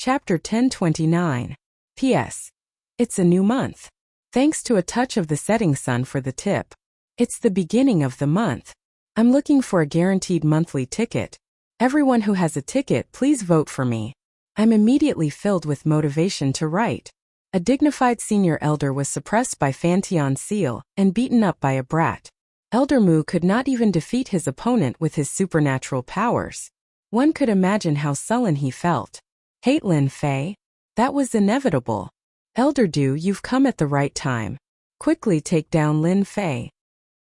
Chapter 1029. P.S. It's a new month. Thanks to a touch of the setting sun for the tip. It's the beginning of the month. I'm looking for a guaranteed monthly ticket. Everyone who has a ticket, please vote for me. I'm immediately filled with motivation to write. A dignified senior elder was suppressed by Fantion Seal and beaten up by a brat. Elder Mu could not even defeat his opponent with his supernatural powers. One could imagine how sullen he felt. Hate Lin Fei? That was inevitable. Elder Du, you've come at the right time. Quickly take down Lin Fei.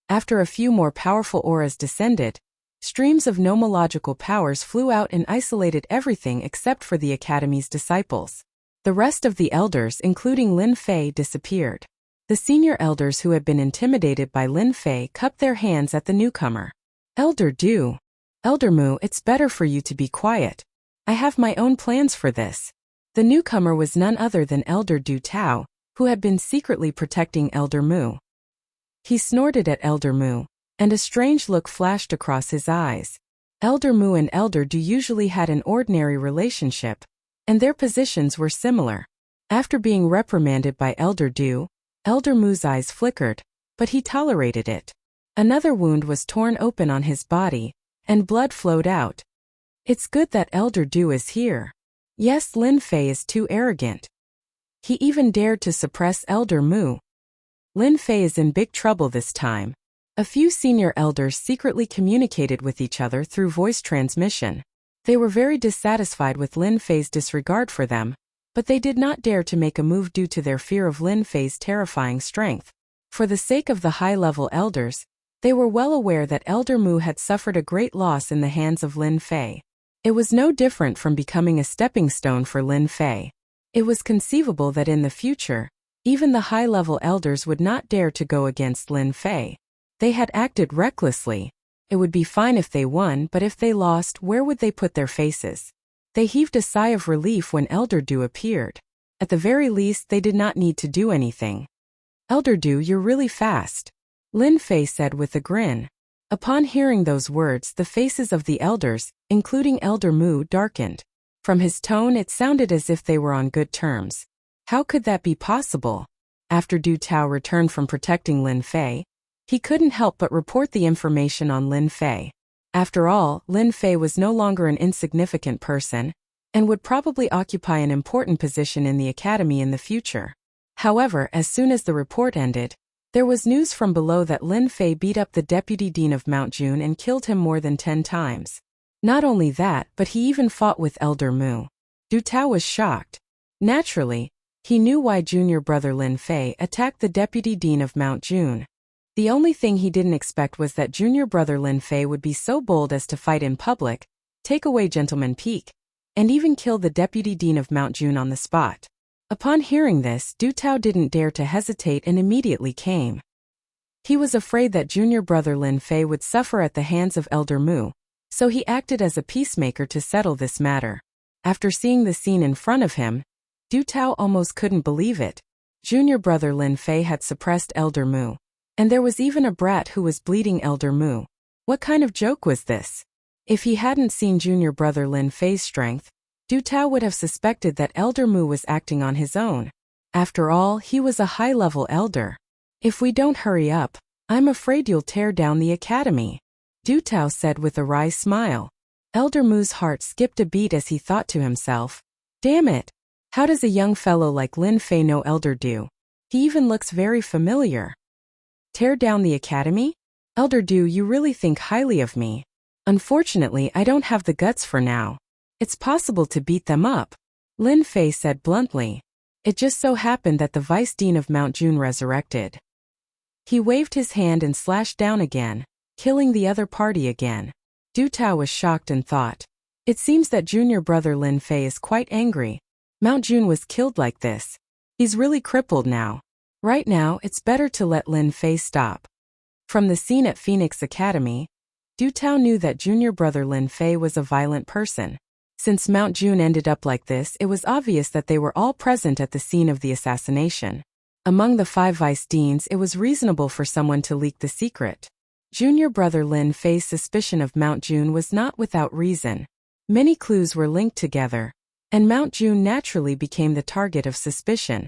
After a few more powerful auras descended, streams of nomological powers flew out and isolated everything except for the Academy's disciples. The rest of the elders, including Lin Fei, disappeared. The senior elders who had been intimidated by Lin Fei cupped their hands at the newcomer. Elder Du. Elder Mu, it's better for you to be quiet. I have my own plans for this. The newcomer was none other than Elder Du Tao, who had been secretly protecting Elder Mu. He snorted at Elder Mu, and a strange look flashed across his eyes. Elder Mu and Elder Du usually had an ordinary relationship, and their positions were similar. After being reprimanded by Elder Du, Elder Mu's eyes flickered, but he tolerated it. Another wound was torn open on his body, and blood flowed out. It's good that Elder Du is here. Yes, Lin Fei is too arrogant. He even dared to suppress Elder Mu. Lin Fei is in big trouble this time. A few senior elders secretly communicated with each other through voice transmission. They were very dissatisfied with Lin Fei's disregard for them, but they did not dare to make a move due to their fear of Lin Fei's terrifying strength. For the sake of the high-level elders, they were well aware that Elder Mu had suffered a great loss in the hands of Lin Fei. It was no different from becoming a stepping stone for Lin Fei. It was conceivable that in the future, even the high-level elders would not dare to go against Lin Fei. They had acted recklessly. It would be fine if they won, but if they lost, where would they put their faces? They heaved a sigh of relief when Elder Du appeared. At the very least, they did not need to do anything. Elder Du, you're really fast, Lin Fei said with a grin. Upon hearing those words, the faces of the elders, including Elder Mu, darkened. From his tone, it sounded as if they were on good terms. How could that be possible? After Du Tao returned from protecting Lin Fei, he couldn't help but report the information on Lin Fei. After all, Lin Fei was no longer an insignificant person, and would probably occupy an important position in the academy in the future. However, as soon as the report ended, there was news from below that Lin Fei beat up the deputy dean of Mount Jun and killed him more than 10 times. Not only that, but he even fought with Elder Mu. Du Tao was shocked. Naturally, he knew why junior brother Lin Fei attacked the deputy dean of Mount Jun. The only thing he didn't expect was that junior brother Lin Fei would be so bold as to fight in public, take away Gentleman Peak, and even kill the deputy dean of Mount Jun on the spot. Upon hearing this, Du Tao didn't dare to hesitate and immediately came. He was afraid that junior brother Lin Fei would suffer at the hands of Elder Mu, so he acted as a peacemaker to settle this matter. After seeing the scene in front of him, Du Tao almost couldn't believe it. Junior brother Lin Fei had suppressed Elder Mu, and there was even a brat who was bleeding Elder Mu. What kind of joke was this? If he hadn't seen junior brother Lin Fei's strength, Du Tao would have suspected that Elder Mu was acting on his own. After all, he was a high-level elder. If we don't hurry up, I'm afraid you'll tear down the academy, Du Tao said with a wry smile. Elder Mu's heart skipped a beat as he thought to himself, damn it, how does a young fellow like Lin Fei know Elder Du? He even looks very familiar. Tear down the academy? Elder Du, you really think highly of me. Unfortunately, I don't have the guts for now. It's possible to beat them up, Lin Fei said bluntly. It just so happened that the vice dean of Mount Jun resurrected. He waved his hand and slashed down again, killing the other party again. Du Tao was shocked and thought, it seems that junior brother Lin Fei is quite angry. Mount Jun was killed like this. He's really crippled now. Right now, it's better to let Lin Fei stop. From the scene at Phoenix Academy, Du Tao knew that junior brother Lin Fei was a violent person. Since Mount Jun ended up like this, it was obvious that they were all present at the scene of the assassination. Among the 5 vice deans, it was reasonable for someone to leak the secret. Junior brother Lin Fei's suspicion of Mount Jun was not without reason. Many clues were linked together. and Mount June naturally became the target of suspicion.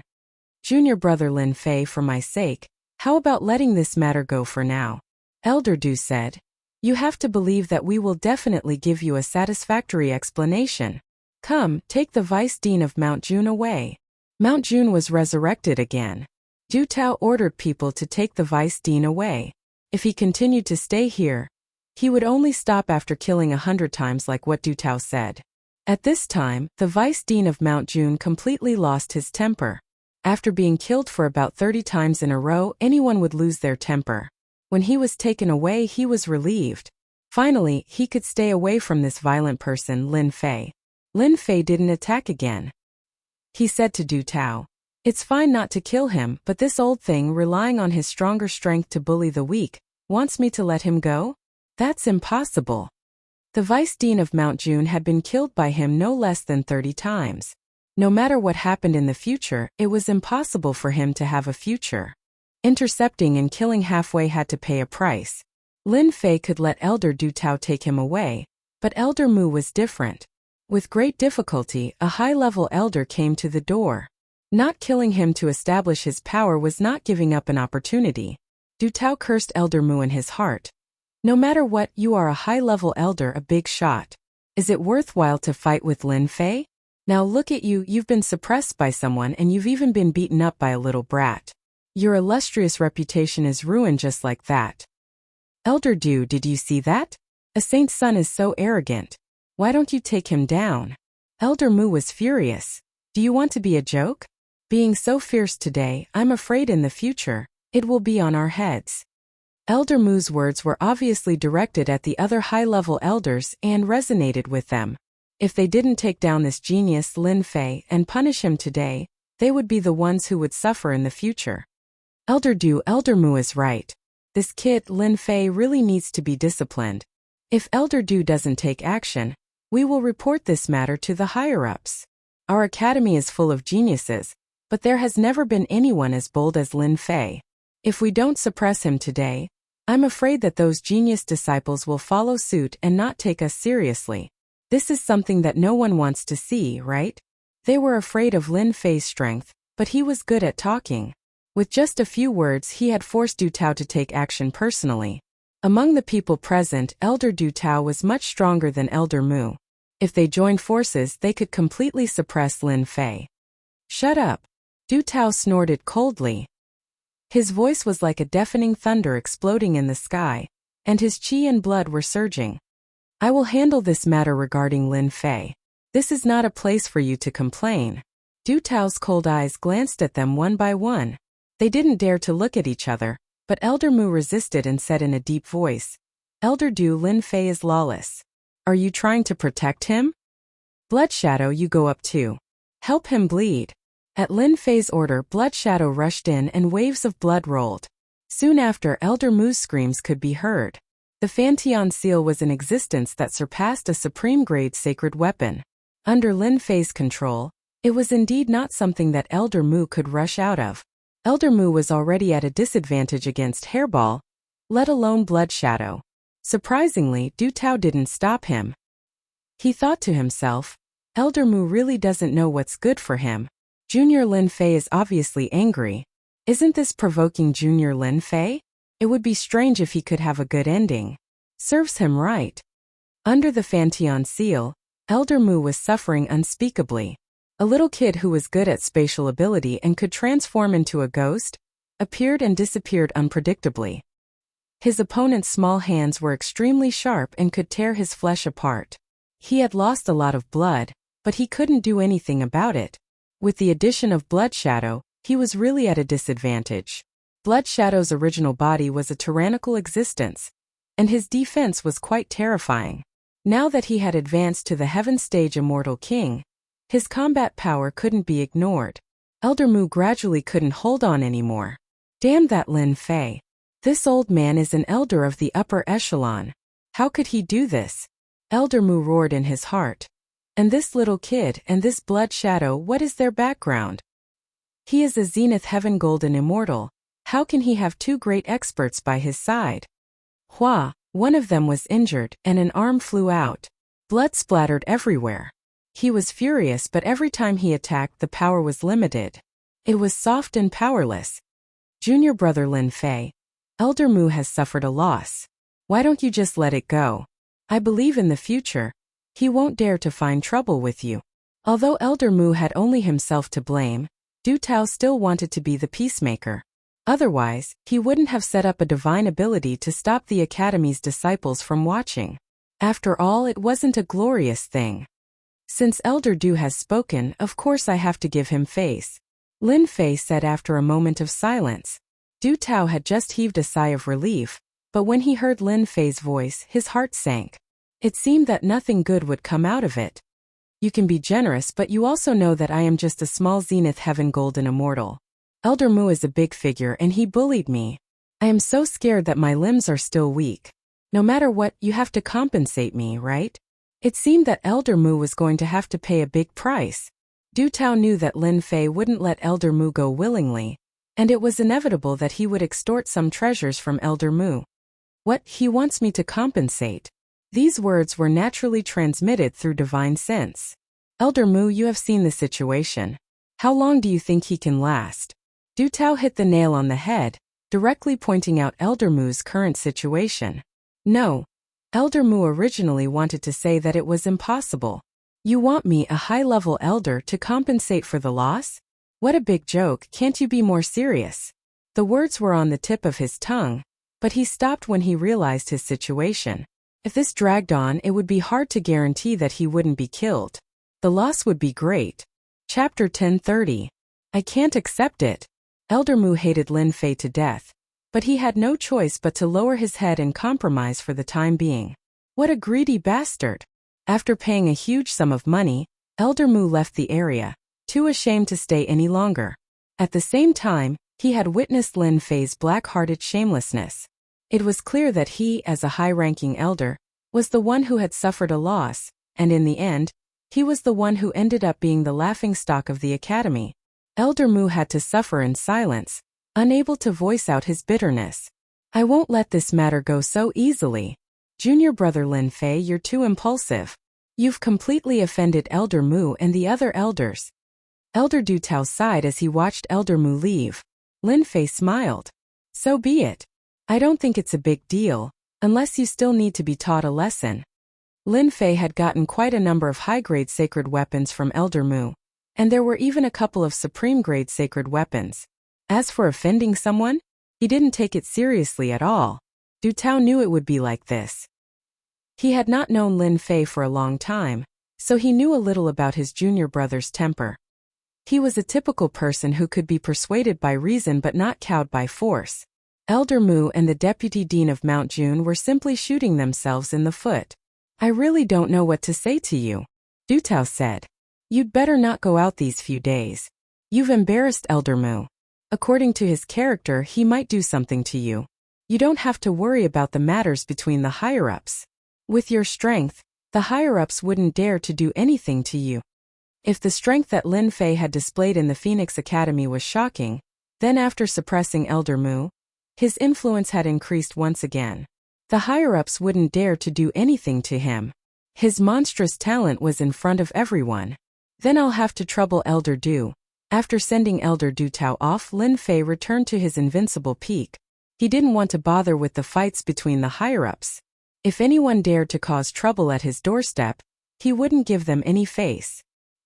Junior brother Lin Fei, for my sake, how about letting this matter go for now? Elder Du said. You have to believe that we will definitely give you a satisfactory explanation. Come, take the Vice Dean of Mount June away. Mount June was resurrected again. Du Tao ordered people to take the Vice Dean away. If he continued to stay here, he would only stop after killing 100 times like what Du Tao said. At this time, the Vice Dean of Mount June completely lost his temper. After being killed for about 30 times in a row, anyone would lose their temper. When he was taken away, he was relieved. Finally, he could stay away from this violent person, Lin Fei. Lin Fei didn't attack again. He said to Du Tao, "It's fine not to kill him, but this old thing, relying on his stronger strength to bully the weak, wants me to let him go? That's impossible." The Vice Dean of Mount June had been killed by him no less than 30 times. No matter what happened in the future, it was impossible for him to have a future. Intercepting and killing halfway had to pay a price. Lin Fei could let Elder Du Tao take him away, but Elder Mu was different. With great difficulty, a high-level elder came to the door. Not killing him to establish his power was not giving up an opportunity. Du Tao cursed Elder Mu in his heart. No matter what, you are a high-level elder, a big shot. Is it worthwhile to fight with Lin Fei? Now look at you, you've been suppressed by someone and you've even been beaten up by a little brat. Your illustrious reputation is ruined just like that. Elder Du, did you see that? A saint's son is so arrogant. Why don't you take him down? Elder Mu was furious. Do you want to be a joke? Being so fierce today, I'm afraid in the future, it will be on our heads. Elder Mu's words were obviously directed at the other high-level elders and resonated with them. If they didn't take down this genius Lin Fei and punish him today, they would be the ones who would suffer in the future. Elder Mu is right. This kid, Lin Fei, really needs to be disciplined. If Elder Du doesn't take action, we will report this matter to the higher-ups. Our academy is full of geniuses, but there has never been anyone as bold as Lin Fei. If we don't suppress him today, I'm afraid that those genius disciples will follow suit and not take us seriously. This is something that no one wants to see, right? They were afraid of Lin Fei's strength, but he was good at talking. With just a few words, he had forced Du Tao to take action personally. Among the people present, Elder Du Tao was much stronger than Elder Mu. If they joined forces, they could completely suppress Lin Fei. Shut up. Du Tao snorted coldly. His voice was like a deafening thunder exploding in the sky, and his qi and blood were surging. I will handle this matter regarding Lin Fei. This is not a place for you to complain. Du Tao's cold eyes glanced at them one by one. They didn't dare to look at each other, but Elder Mu resisted and said in a deep voice, Elder Du, Lin Fei is lawless. Are you trying to protect him? Blood Shadow, you go up too. Help him bleed. At Lin Fei's order, Blood Shadow rushed in and waves of blood rolled. Soon after, Elder Mu's screams could be heard. The Fantian seal was in existence that surpassed a supreme-grade sacred weapon. Under Lin Fei's control, it was indeed not something that Elder Mu could rush out of. Elder Mu was already at a disadvantage against Hairball, let alone Blood Shadow. Surprisingly, Du Tao didn't stop him. He thought to himself, Elder Mu really doesn't know what's good for him. Junior Lin Fei is obviously angry. Isn't this provoking Junior Lin Fei? It would be strange if he could have a good ending. Serves him right. Under the Fantian seal, Elder Mu was suffering unspeakably. A little kid who was good at spatial ability and could transform into a ghost, appeared and disappeared unpredictably. His opponent's small hands were extremely sharp and could tear his flesh apart. He had lost a lot of blood, but he couldn't do anything about it. With the addition of Blood Shadow, he was really at a disadvantage. Blood Shadow's original body was a tyrannical existence, and his defense was quite terrifying. Now that he had advanced to the Heaven Stage Immortal King, his combat power couldn't be ignored. Elder Mu gradually couldn't hold on anymore. Damn that Lin Fei. This old man is an elder of the upper echelon. How could he do this? Elder Mu roared in his heart. And this little kid and this Blood Shadow, what is their background? He is a Zenith Heaven Golden Immortal. How can he have two great experts by his side? One of them was injured and an arm flew out. Blood splattered everywhere. He was furious, but every time he attacked, the power was limited. It was soft and powerless. Junior brother Lin Fei, Elder Mu has suffered a loss. Why don't you just let it go? I believe in the future, he won't dare to find trouble with you. Although Elder Mu had only himself to blame, Du Tao still wanted to be the peacemaker. Otherwise, he wouldn't have set up a divine ability to stop the Academy's disciples from watching. After all, it wasn't a glorious thing. Since Elder Du has spoken, of course I have to give him face. Lin Fei said after a moment of silence. Du Tao had just heaved a sigh of relief, but when he heard Lin Fei's voice, his heart sank. It seemed that nothing good would come out of it. You can be generous, but you also know that I am just a small Zenith Heaven Golden Immortal. Elder Mu is a big figure and he bullied me. I am so scared that my limbs are still weak. No matter what, you have to compensate me, right? It seemed that Elder Mu was going to have to pay a big price. Du Tao knew that Lin Fei wouldn't let Elder Mu go willingly, and it was inevitable that he would extort some treasures from Elder Mu. What, he wants me to compensate? These words were naturally transmitted through divine sense. Elder Mu, you have seen the situation. How long do you think he can last? Du Tao hit the nail on the head, directly pointing out Elder Mu's current situation. No. Elder Mu originally wanted to say that it was impossible. You want me, a high-level elder, to compensate for the loss? What a big joke, can't you be more serious? The words were on the tip of his tongue, but he stopped when he realized his situation. If this dragged on, it would be hard to guarantee that he wouldn't be killed. The loss would be great. Chapter 1030. I can't accept it. Elder Mu hated Lin Fei to death, but he had no choice but to lower his head and compromise for the time being. What a greedy bastard. After paying a huge sum of money, Elder Mu left the area, too ashamed to stay any longer. At the same time, he had witnessed Lin Fei's black-hearted shamelessness. It was clear that he, as a high-ranking elder, was the one who had suffered a loss, and in the end, he was the one who ended up being the laughingstock of the academy. Elder Mu had to suffer in silence, unable to voice out his bitterness. I won't let this matter go so easily. Junior brother Lin Fei, you're too impulsive. You've completely offended Elder Mu and the other elders. Elder Du Tao sighed as he watched Elder Mu leave. Lin Fei smiled. So be it. I don't think it's a big deal, unless you still need to be taught a lesson. Lin Fei had gotten quite a number of high-grade sacred weapons from Elder Mu, and there were even a couple of supreme-grade sacred weapons. As for offending someone, he didn't take it seriously at all. Du Tao knew it would be like this. He had not known Lin Fei for a long time, so he knew a little about his junior brother's temper. He was a typical person who could be persuaded by reason but not cowed by force. Elder Mu and the Deputy Dean of Mount June were simply shooting themselves in the foot. I really don't know what to say to you, Du Tao said. You'd better not go out these few days. You've embarrassed Elder Mu. According to his character, he might do something to you. You don't have to worry about the matters between the higher-ups. With your strength, the higher-ups wouldn't dare to do anything to you. If the strength that Lin Fei had displayed in the Phoenix Academy was shocking, then after suppressing Elder Mu, his influence had increased once again. The higher-ups wouldn't dare to do anything to him. His monstrous talent was in front of everyone. Then I'll have to trouble Elder Du. After sending Elder Du Tao off, Lin Fei returned to his invincible peak. He didn't want to bother with the fights between the higher-ups. If anyone dared to cause trouble at his doorstep, he wouldn't give them any face.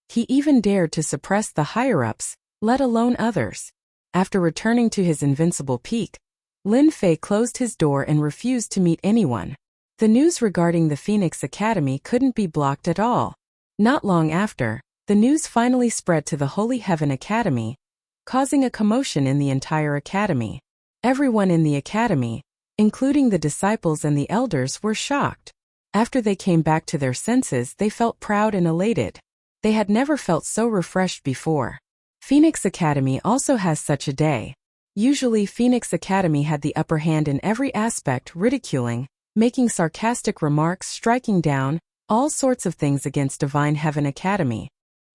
He even dared to suppress the higher-ups, let alone others. After returning to his invincible peak, Lin Fei closed his door and refused to meet anyone. The news regarding the Phoenix Academy couldn't be blocked at all. Not long after, the news finally spread to the Holy Heaven Academy, causing a commotion in the entire academy. Everyone in the academy, including the disciples and the elders, were shocked. After they came back to their senses, they felt proud and elated. They had never felt so refreshed before. Phoenix Academy also has such a day. Usually Phoenix Academy had the upper hand in every aspect, ridiculing, making sarcastic remarks, striking down, all sorts of things against Divine Heaven Academy.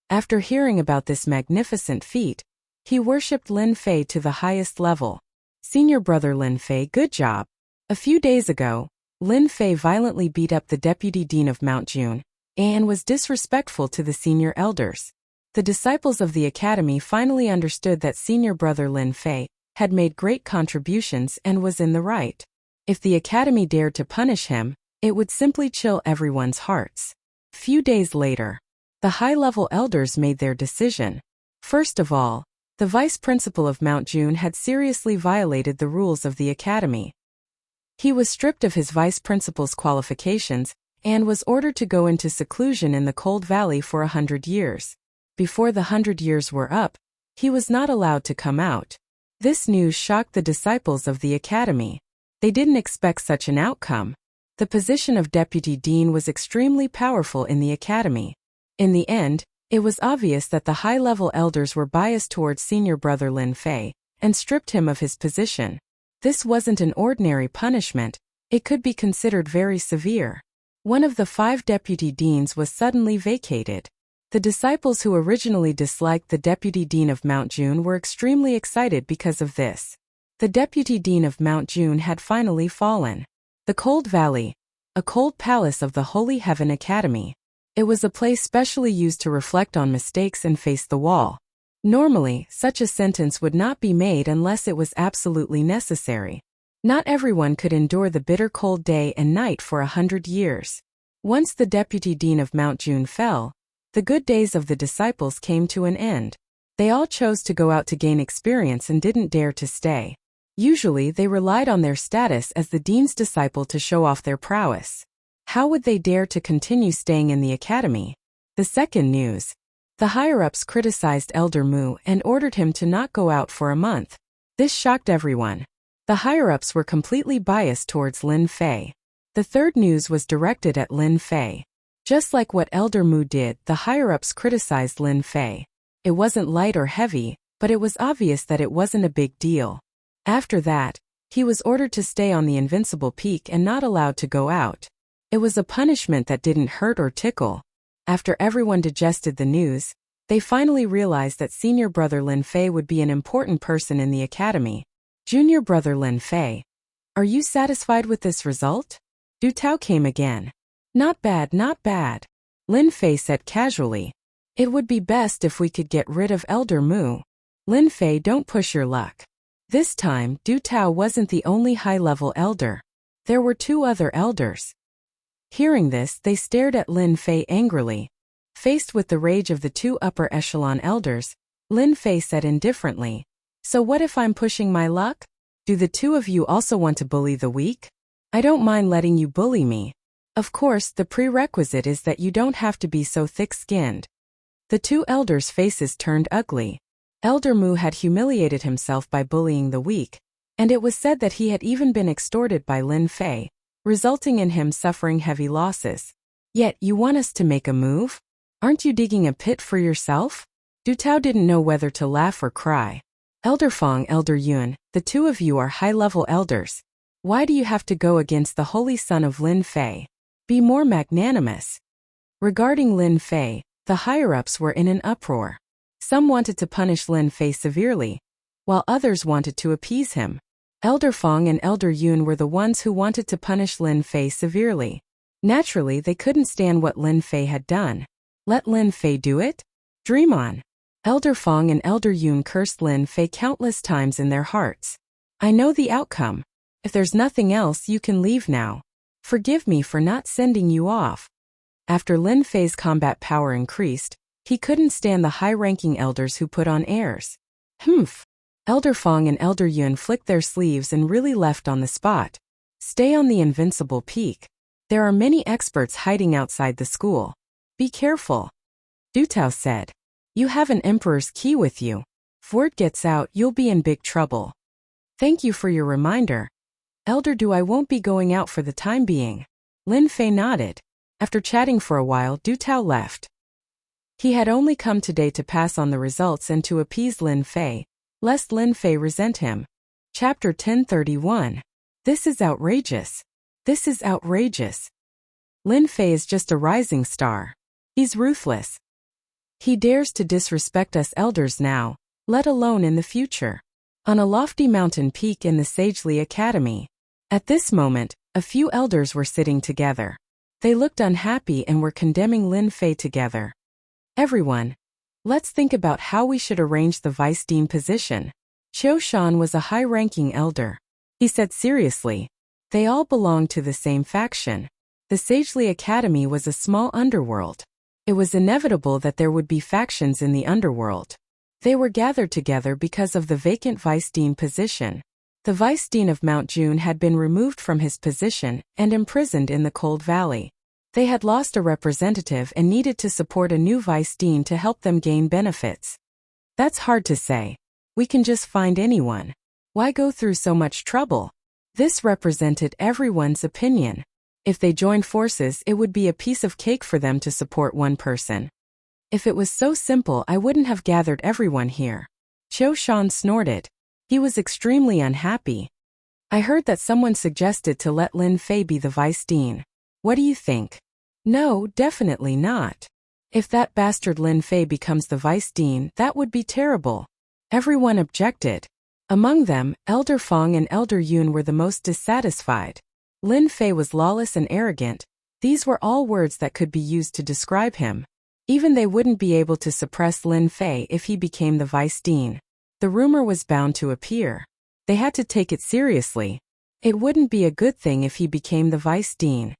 After hearing about this magnificent feat, he worshipped Lin Fei to the highest level. Senior brother Lin Fei, good job. A few days ago, Lin Fei violently beat up the Deputy Dean of Mount June, and was disrespectful to the senior elders. The disciples of the academy finally understood that senior brother Lin Fei had made great contributions and was in the right. If the academy dared to punish him, it would simply chill everyone's hearts. Few days later, the high-level elders made their decision. First of all, the vice principal of Mount June had seriously violated the rules of the academy. He was stripped of his vice principal's qualifications and was ordered to go into seclusion in the cold valley for 100 years. Before the 100 years were up, he was not allowed to come out. This news shocked the disciples of the academy. They didn't expect such an outcome. The position of deputy dean was extremely powerful in the academy. In the end, it was obvious that the high-level elders were biased towards senior brother Lin Fei and stripped him of his position. This wasn't an ordinary punishment, it could be considered very severe. One of the 5 deputy deans was suddenly vacated. The disciples who originally disliked the deputy dean of Mount June were extremely excited because of this. The deputy dean of Mount June had finally fallen. The Cold Valley, a cold palace of the Holy Heaven Academy. It was a place specially used to reflect on mistakes and face the wall. Normally, such a sentence would not be made unless it was absolutely necessary. Not everyone could endure the bitter cold day and night for 100 years. Once the deputy dean of Mount June fell, the good days of the disciples came to an end. They all chose to go out to gain experience and didn't dare to stay. Usually they relied on their status as the dean's disciple to show off their prowess. How would they dare to continue staying in the academy? The second news. The higher-ups criticized Elder Mu and ordered him to not go out for a month. This shocked everyone. The higher-ups were completely biased towards Lin Fei. The third news was directed at Lin Fei. Just like what Elder Mu did, the higher-ups criticized Lin Fei. It wasn't light or heavy, but it was obvious that it wasn't a big deal. After that, he was ordered to stay on the Invincible Peak and not allowed to go out. It was a punishment that didn't hurt or tickle. After everyone digested the news, they finally realized that senior brother Lin Fei would be an important person in the academy. Junior brother Lin Fei, are you satisfied with this result? Du Tao came again. Not bad, not bad. Lin Fei said casually. It would be best if we could get rid of Elder Mu. Lin Fei, don't push your luck. This time, Du Tao wasn't the only high-level elder. There were 2 other elders. Hearing this, they stared at Lin Fei angrily. Faced with the rage of the 2 upper echelon elders, Lin Fei said indifferently, so what if I'm pushing my luck? Do the 2 of you also want to bully the weak? I don't mind letting you bully me. Of course, the prerequisite is that you don't have to be so thick-skinned. The 2 elders' faces turned ugly. Elder Mu had humiliated himself by bullying the weak, and it was said that he had even been extorted by Lin Fei, resulting in him suffering heavy losses. Yet, you want us to make a move? Aren't you digging a pit for yourself? Du Tao didn't know whether to laugh or cry. Elder Fong, Elder Yun, the 2 of you are high-level elders. Why do you have to go against the holy son of Lin Fei? Be more magnanimous. Regarding Lin Fei, the higher-ups were in an uproar. Some wanted to punish Lin Fei severely, while others wanted to appease him. Elder Fong and Elder Yun were the ones who wanted to punish Lin Fei severely. Naturally, they couldn't stand what Lin Fei had done. Let Lin Fei do it? Dream on. Elder Fong and Elder Yun cursed Lin Fei countless times in their hearts. I know the outcome. If there's nothing else, you can leave now. Forgive me for not sending you off. After Lin Fei's combat power increased, he couldn't stand the high-ranking elders who put on airs. Humph. Elder Fong and Elder Yun flicked their sleeves and really left on the spot. Stay on the Invincible Peak. There are many experts hiding outside the school. Be careful. Du Tao said. You have an Emperor's key with you. If word gets out, you'll be in big trouble. Thank you for your reminder. Elder Du, I won't be going out for the time being. Lin Fei nodded. After chatting for a while, Du Tao left. He had only come today to pass on the results and to appease Lin Fei, lest Lin Fei resent him. Chapter 1031. This is outrageous. This is outrageous. Lin Fei is just a rising star. He's ruthless. He dares to disrespect us elders now, let alone in the future. On a lofty mountain peak in the Sagely Academy. At this moment, a few elders were sitting together. They looked unhappy and were condemning Lin Fei together. Everyone, let's think about how we should arrange the vice dean position. Qiu Shan was a high-ranking elder. He said seriously. They all belonged to the same faction. The Sagely Academy was a small underworld. It was inevitable that there would be factions in the underworld. They were gathered together because of the vacant vice dean position. The vice dean of Mount June had been removed from his position and imprisoned in the Cold Valley. They had lost a representative and needed to support a new vice dean to help them gain benefits. That's hard to say. We can just find anyone. Why go through so much trouble? This represented everyone's opinion. If they joined forces, it would be a piece of cake for them to support one person. If it was so simple, I wouldn't have gathered everyone here. Qiu Shan snorted. He was extremely unhappy. I heard that someone suggested to let Lin Fei be the vice dean. What do you think? No, definitely not. If that bastard Lin Fei becomes the vice dean, that would be terrible. Everyone objected. Among them, Elder Fong and Elder Yun were the most dissatisfied. Lin Fei was lawless and arrogant. These were all words that could be used to describe him. Even they wouldn't be able to suppress Lin Fei if he became the vice dean. The rumor was bound to appear. They had to take it seriously. It wouldn't be a good thing if he became the vice dean.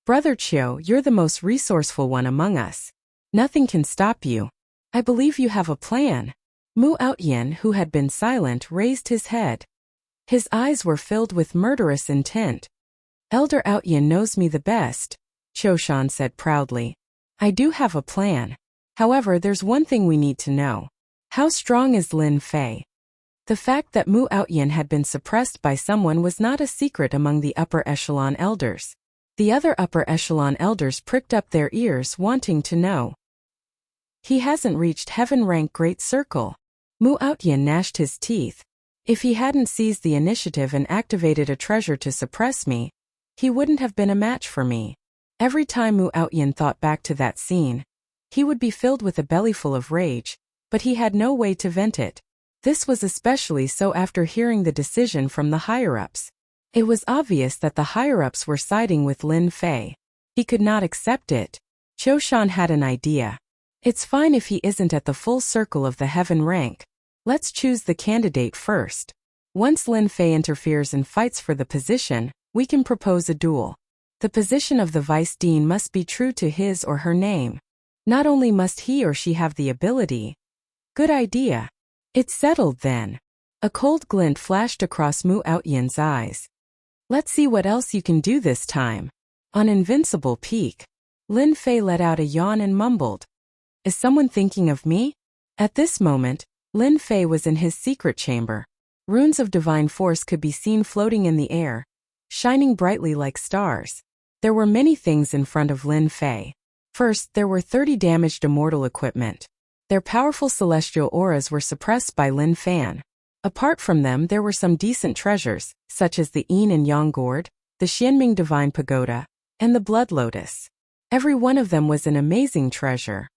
Brother Qiu, you're the most resourceful one among us. Nothing can stop you. I believe you have a plan. Mu Outyan, who had been silent, raised his head. His eyes were filled with murderous intent. Elder Outyan knows me the best, Qiu Shan said proudly. I do have a plan. However, there's one thing we need to know. How strong is Lin Fei? The fact that Mu Outyan had been suppressed by someone was not a secret among the upper echelon elders. The other upper echelon elders pricked up their ears, wanting to know. He hasn't reached heaven rank Great Circle. Mu Outyan gnashed his teeth. If he hadn't seized the initiative and activated a treasure to suppress me, he wouldn't have been a match for me. Every time Mu Outyan thought back to that scene, he would be filled with a bellyful of rage, but he had no way to vent it. This was especially so after hearing the decision from the higher-ups. It was obvious that the higher-ups were siding with Lin Fei. He could not accept it. Qiu Shan had an idea. It's fine if he isn't at the full circle of the heaven rank. Let's choose the candidate first. Once Lin Fei interferes and fights for the position, we can propose a duel. The position of the vice dean must be true to his or her name. Not only must he or she have the ability. Good idea. It's settled then. A cold glint flashed across Mu Outyan's eyes. Let's see what else you can do this time. On Invincible Peak. Lin Fei let out a yawn and mumbled. Is someone thinking of me? At this moment, Lin Fei was in his secret chamber. Runes of divine force could be seen floating in the air, shining brightly like stars. There were many things in front of Lin Fei. First, there were 30 damaged immortal equipment. Their powerful celestial auras were suppressed by Lin Fan. Apart from them, there were some decent treasures, such as the Yin and Yang Gourd, the Xianming Divine Pagoda, and the Blood Lotus. Every one of them was an amazing treasure.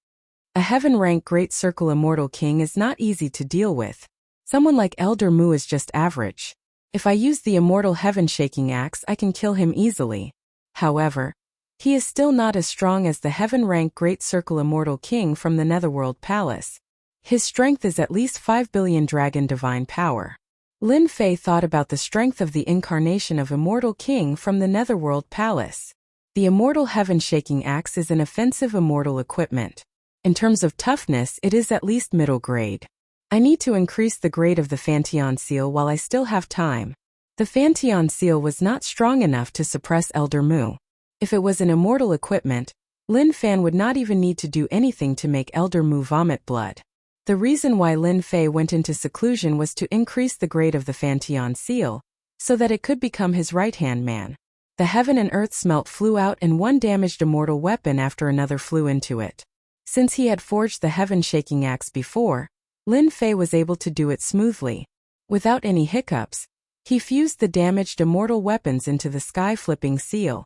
A heaven-rank Great Circle Immortal King is not easy to deal with. Someone like Elder Mu is just average. If I use the Immortal Heaven-Shaking Axe, I can kill him easily. However, he is still not as strong as the heaven-rank Great Circle Immortal King from the Netherworld Palace. His strength is at least 5 billion dragon divine power. Lin Fei thought about the strength of the incarnation of Immortal King from the Netherworld Palace. The Immortal Heaven-Shaking Axe is an offensive immortal equipment. In terms of toughness, it is at least middle grade. I need to increase the grade of the Fanteon Seal while I still have time. The Fanteon Seal was not strong enough to suppress Elder Mu. If it was an immortal equipment, Lin Fan would not even need to do anything to make Elder Mu vomit blood. The reason why Lin Fei went into seclusion was to increase the grade of the Fanteon Seal, so that it could become his right-hand man. The heaven and earth smelt flew out and one damaged immortal weapon after another flew into it. Since he had forged the heaven-shaking axe before, Lin Fei was able to do it smoothly. Without any hiccups, he fused the damaged immortal weapons into the sky-flipping seal.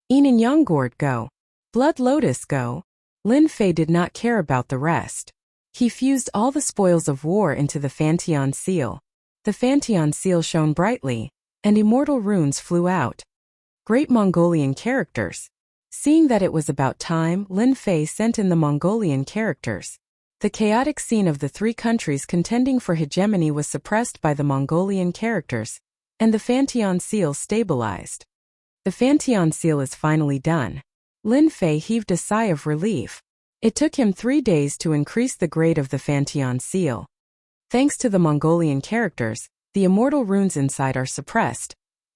Yin and Yang Gourd go. Blood Lotus go. Lin Fei did not care about the rest. He fused all the spoils of war into the Fanteon Seal. The Fanteon Seal shone brightly, and immortal runes flew out. Great Mongolian characters. Seeing that it was about time, Lin Fei sent in the Mongolian characters. The chaotic scene of the three countries contending for hegemony was suppressed by the Mongolian characters, and the Fantion seal stabilized. The Fantion seal is finally done. Lin Fei heaved a sigh of relief. It took him 3 days to increase the grade of the Fantion seal. Thanks to the Mongolian characters, the immortal runes inside are suppressed,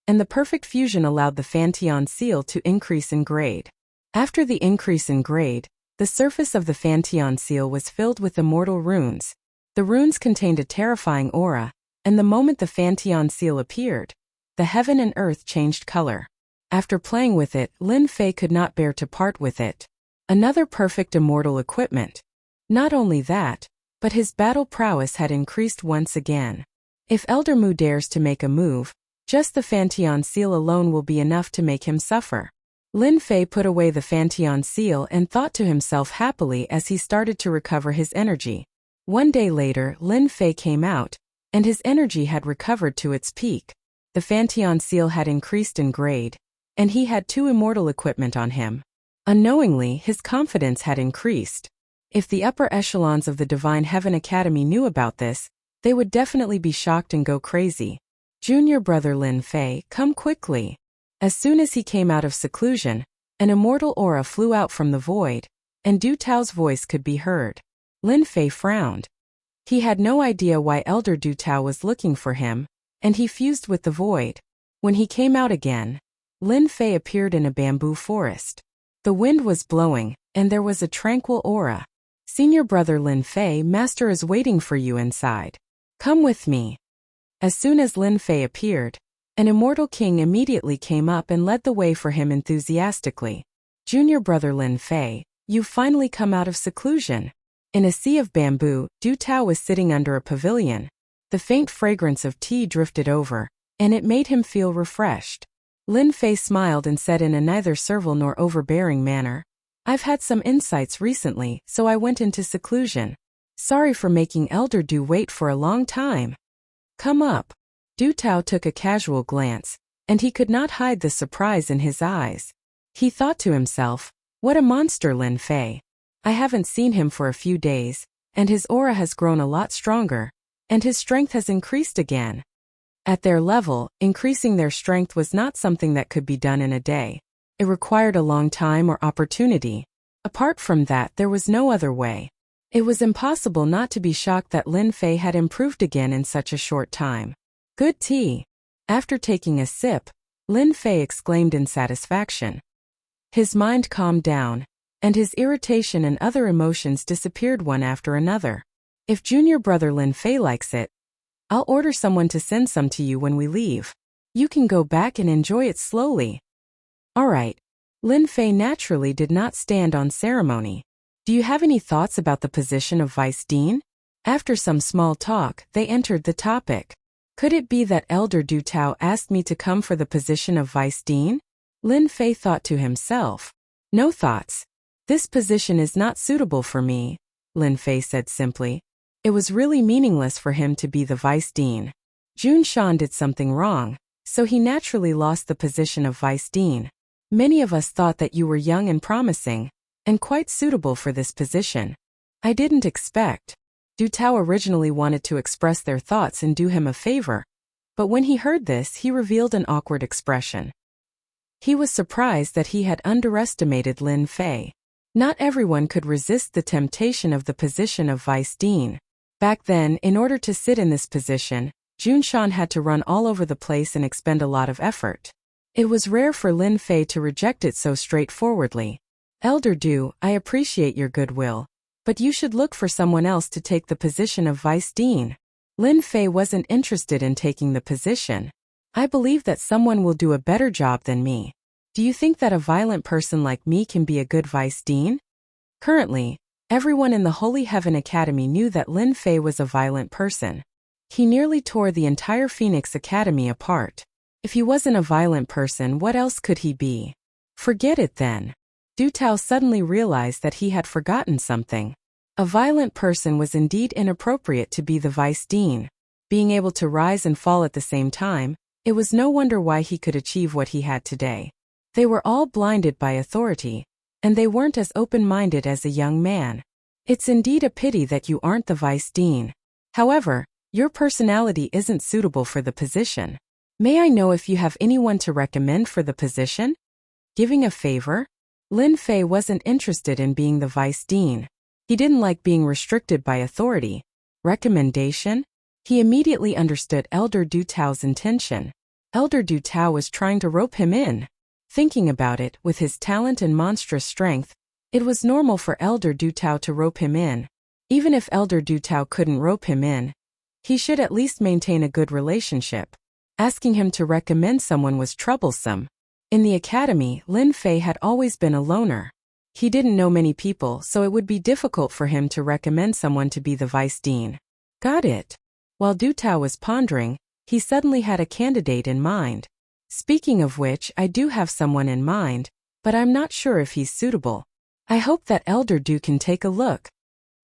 and the perfect fusion allowed the Fantion seal to increase in grade. After the increase in grade, the surface of the Fantion seal was filled with immortal runes. The runes contained a terrifying aura, and the moment the Fantion seal appeared, the heaven and earth changed color. After playing with it, Lin Fei could not bear to part with it. Another perfect immortal equipment. Not only that, but his battle prowess had increased once again. If Elder Mu dares to make a move, just the Fantion seal alone will be enough to make him suffer. Lin Fei put away the Fantion seal and thought to himself happily as he started to recover his energy. One day later, Lin Fei came out, and his energy had recovered to its peak. The Fantion seal had increased in grade, and he had 2 immortal equipment on him. Unknowingly, his confidence had increased. If the upper echelons of the Divine Heaven Academy knew about this, they would definitely be shocked and go crazy. Junior brother Lin Fei, come quickly. As soon as he came out of seclusion, an immortal aura flew out from the void, and Du Tao's voice could be heard. Lin Fei frowned. He had no idea why Elder Du Tao was looking for him, and he fused with the void. When he came out again, Lin Fei appeared in a bamboo forest. The wind was blowing, and there was a tranquil aura. Senior brother Lin Fei, master is waiting for you inside. Come with me. As soon as Lin Fei appeared, an immortal king immediately came up and led the way for him enthusiastically. Junior brother Lin Fei, you've finally come out of seclusion. In a sea of bamboo, Du Tao was sitting under a pavilion. The faint fragrance of tea drifted over, and it made him feel refreshed. Lin Fei smiled and said in a neither servile nor overbearing manner, I've had some insights recently, so I went into seclusion. Sorry for making Elder Du wait for a long time. Come up. Du Tao took a casual glance, and he could not hide the surprise in his eyes. He thought to himself, what a monster Lin Fei. I haven't seen him for a few days, and his aura has grown a lot stronger, and his strength has increased again. At their level, increasing their strength was not something that could be done in a day. It required a long time or opportunity. Apart from that, there was no other way. It was impossible not to be shocked that Lin Fei had improved again in such a short time. Good tea. After taking a sip, Lin Fei exclaimed in satisfaction. His mind calmed down, and his irritation and other emotions disappeared one after another. If junior brother Lin Fei likes it, I'll order someone to send some to you when we leave. You can go back and enjoy it slowly. All right. Lin Fei naturally did not stand on ceremony. Do you have any thoughts about the position of Vice Dean? After some small talk, they entered the topic. Could it be that Elder Du Tao asked me to come for the position of Vice Dean? Lin Fei thought to himself. No thoughts. This position is not suitable for me, Lin Fei said simply. It was really meaningless for him to be the Vice Dean. Jun Shan did something wrong, so he naturally lost the position of Vice Dean. Many of us thought that you were young and promising, and quite suitable for this position. I didn't expect. Du Tao originally wanted to express their thoughts and do him a favor, but when he heard this, he revealed an awkward expression. He was surprised that he had underestimated Lin Fei. Not everyone could resist the temptation of the position of Vice Dean. Back then, in order to sit in this position, Jun Shan had to run all over the place and expend a lot of effort. It was rare for Lin Fei to reject it so straightforwardly. Elder Du, I appreciate your goodwill, but you should look for someone else to take the position of Vice Dean. Lin Fei wasn't interested in taking the position. I believe that someone will do a better job than me. Do you think that a violent person like me can be a good Vice Dean? Currently, everyone in the Holy Heaven Academy knew that Lin Fei was a violent person. He nearly tore the entire Phoenix Academy apart. If he wasn't a violent person, what else could he be? Forget it then. Du Tao suddenly realized that he had forgotten something. A violent person was indeed inappropriate to be the Vice Dean. Being able to rise and fall at the same time, it was no wonder why he could achieve what he had today. They were all blinded by authority, and they weren't as open-minded as a young man. It's indeed a pity that you aren't the vice dean. However, your personality isn't suitable for the position. May I know if you have anyone to recommend for the position? Giving a favor? Lin Fei wasn't interested in being the vice dean. He didn't like being restricted by authority. Recommendation? He immediately understood Elder Du Tao's intention. Elder Du Tao was trying to rope him in. Thinking about it, with his talent and monstrous strength, it was normal for Elder Du Tao to rope him in. Even if Elder Du Tao couldn't rope him in, he should at least maintain a good relationship. Asking him to recommend someone was troublesome. In the academy, Lin Fei had always been a loner. He didn't know many people, so it would be difficult for him to recommend someone to be the vice dean. Got it. While Du Tao was pondering, he suddenly had a candidate in mind. Speaking of which, I do have someone in mind, but I'm not sure if he's suitable. I hope that Elder Du can take a look.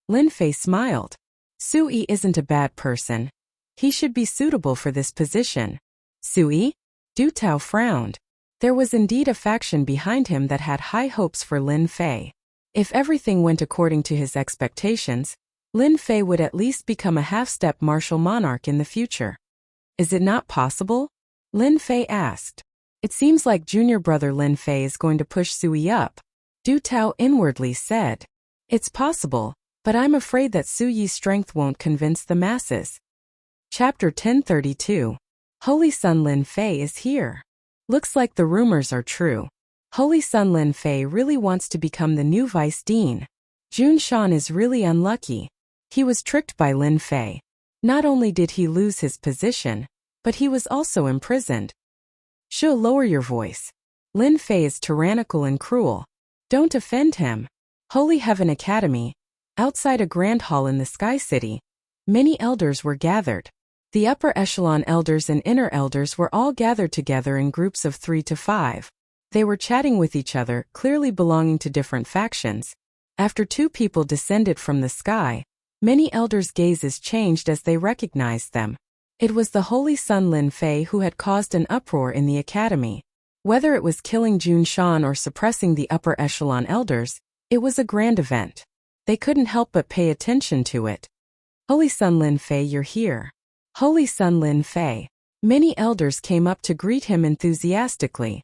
Lin Fei smiled. Sui isn't a bad person. He should be suitable for this position. Sui? Du Tao frowned. There was indeed a faction behind him that had high hopes for Lin Fei. If everything went according to his expectations, Lin Fei would at least become a half-step martial monarch in the future. Is it not possible? Lin Fei asked. It seems like junior brother Lin Fei is going to push Sui up. Du Tao inwardly said. It's possible, but I'm afraid that Suyi's strength won't convince the masses. Chapter 1032. Holy Son Lin Fei is here. Looks like the rumors are true. Holy Son Lin Fei really wants to become the new vice dean. Jun Shan is really unlucky. He was tricked by Lin Fei. Not only did he lose his position, but he was also imprisoned. Shu, lower your voice. Lin Fei is tyrannical and cruel. Don't offend him. Holy Heaven Academy. Outside a grand hall in the Sky City, many elders were gathered. The upper echelon elders and inner elders were all gathered together in groups of 3 to 5. They were chatting with each other, clearly belonging to different factions. After 2 people descended from the sky, many elders' gazes changed as they recognized them. It was the Holy Son Lin Fei who had caused an uproar in the academy. Whether it was killing Jun Shan or suppressing the upper echelon elders, it was a grand event. They couldn't help but pay attention to it. Holy Son Lin Fei, you're here. Holy Son Lin Fei. Many elders came up to greet him enthusiastically.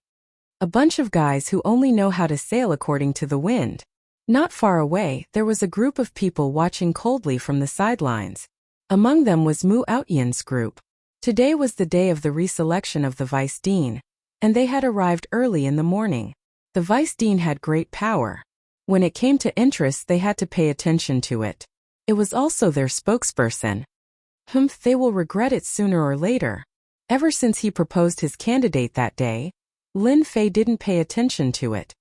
A bunch of guys who only know how to sail according to the wind. Not far away, there was a group of people watching coldly from the sidelines. Among them was Mu Outyan's group. Today was the day of the reselection of the vice dean, and they had arrived early in the morning. The vice dean had great power. When it came to interests, they had to pay attention to it. It was also their spokesperson. They will regret it sooner or later. Ever since he proposed his candidate that day, Lin Fei didn't pay attention to it.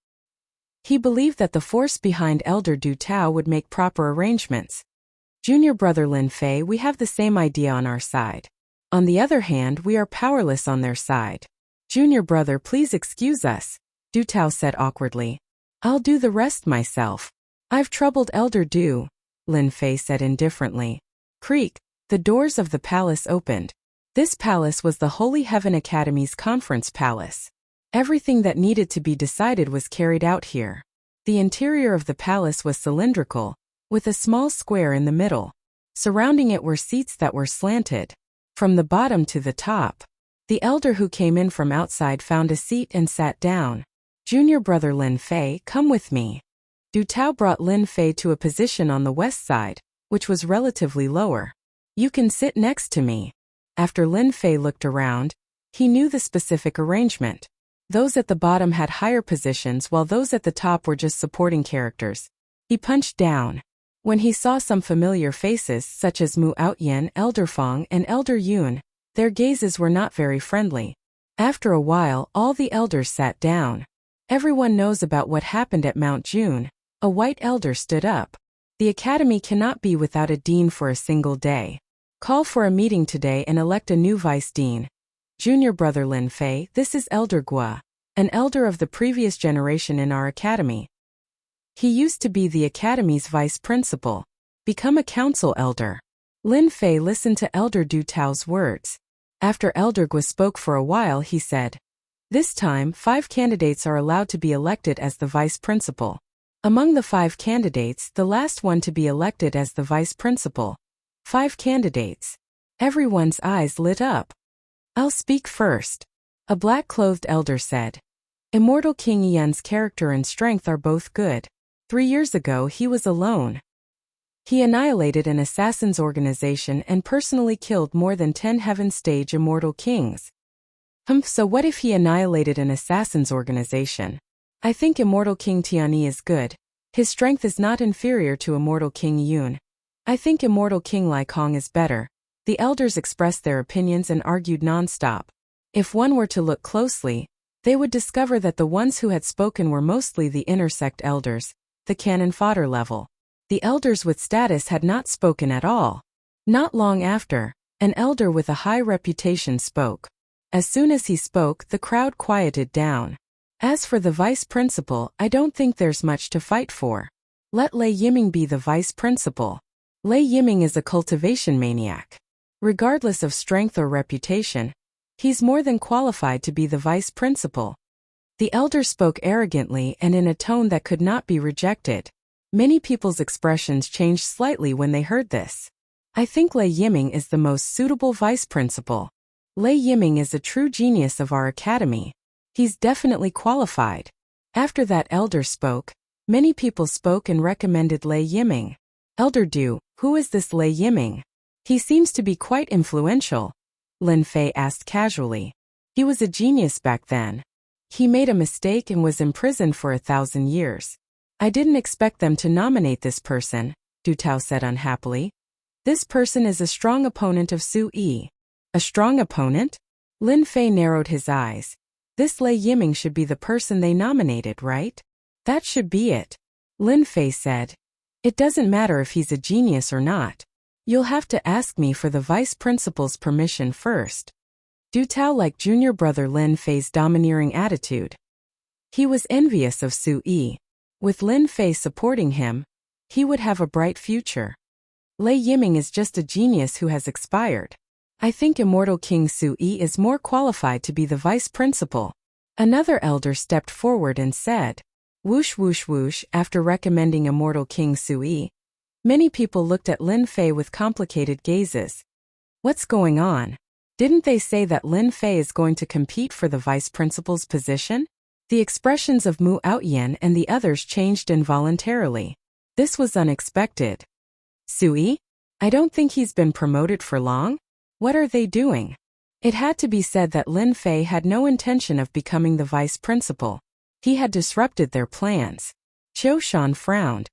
He believed that the force behind Elder Du Tao would make proper arrangements. Junior brother Lin Fei, we have the same idea on our side. On the other hand, we are powerless on their side. Junior brother, please excuse us, Du Tao said awkwardly. I'll do the rest myself. I've troubled Elder Du, Lin Fei said indifferently. Creak. The doors of the palace opened. This palace was the Holy Heaven Academy's conference palace. Everything that needed to be decided was carried out here. The interior of the palace was cylindrical, with a small square in the middle. Surrounding it were seats that were slanted. From the bottom to the top, the elder who came in from outside found a seat and sat down. Junior brother Lin Fei, come with me. Du Tao brought Lin Fei to a position on the west side, which was relatively lower. You can sit next to me. After Lin Fei looked around, he knew the specific arrangement. Those at the bottom had higher positions while those at the top were just supporting characters. He punched down. When he saw some familiar faces such as Mu Outyan, Elder Feng, and Elder Yun, their gazes were not very friendly. After a while, all the elders sat down. Everyone knows about what happened at Mount June. A white elder stood up. The academy cannot be without a dean for a single day. Call for a meeting today and elect a new vice dean. Junior brother Lin Fei, this is Elder Gua, an elder of the previous generation in our academy. He used to be the academy's vice principal. Become a council elder. Lin Fei listened to Elder Du Tao's words. After Elder Gua spoke for a while, he said, This time, 5 candidates are allowed to be elected as the vice principal. Among the 5 candidates, the last one to be elected as the vice principal. 5 candidates. Everyone's eyes lit up. I'll speak first. A black-clothed elder said. Immortal King Yun's character and strength are both good. 3 years ago he was alone. He annihilated an assassin's organization and personally killed more than 10 heaven-stage immortal kings. So what if he annihilated an assassin's organization? I think Immortal King Tianyi is good. His strength is not inferior to Immortal King Yun. I think Immortal King Lai Kong is better. The elders expressed their opinions and argued non-stop. If one were to look closely, they would discover that the ones who had spoken were mostly the inner sect elders, the cannon fodder level. The elders with status had not spoken at all. Not long after, an elder with a high reputation spoke. As soon as he spoke, the crowd quieted down. As for the vice principal, I don't think there's much to fight for. Let Lei Yiming be the vice principal. Lei Yiming is a cultivation maniac. Regardless of strength or reputation, he's more than qualified to be the vice principal. The elder spoke arrogantly and in a tone that could not be rejected. Many people's expressions changed slightly when they heard this. I think Lei Yiming is the most suitable vice principal. Lei Yiming is a true genius of our academy. He's definitely qualified. After that elder spoke, many people spoke and recommended Lei Yiming. Elder Du, who is this Lei Yiming? He seems to be quite influential. Lin Fei asked casually. He was a genius back then. He made a mistake and was imprisoned for 1,000 years. I didn't expect them to nominate this person, Du Tao said unhappily. This person is a strong opponent of Su Yi. A strong opponent? Lin Fei narrowed his eyes. This Lei Yiming should be the person they nominated, right? That should be it. Lin Fei said. It doesn't matter if he's a genius or not. You'll have to ask me for the vice principal's permission first. Du Tao liked junior brother Lin Fei's domineering attitude. He was envious of Su Yi. With Lin Fei supporting him, he would have a bright future. Lei Yiming is just a genius who has expired. I think Immortal King Su Yi is more qualified to be the vice principal. Another elder stepped forward and said, whoosh whoosh whoosh. After recommending Immortal King Su Yi, many people looked at Lin Fei with complicated gazes. What's going on? Didn't they say that Lin Fei is going to compete for the vice principal's position? The expressions of Mu Outyan and the others changed involuntarily. This was unexpected. Su Yi? I don't think he's been promoted for long. What are they doing? It had to be said that Lin Fei had no intention of becoming the vice principal. He had disrupted their plans. Qiu Shan frowned.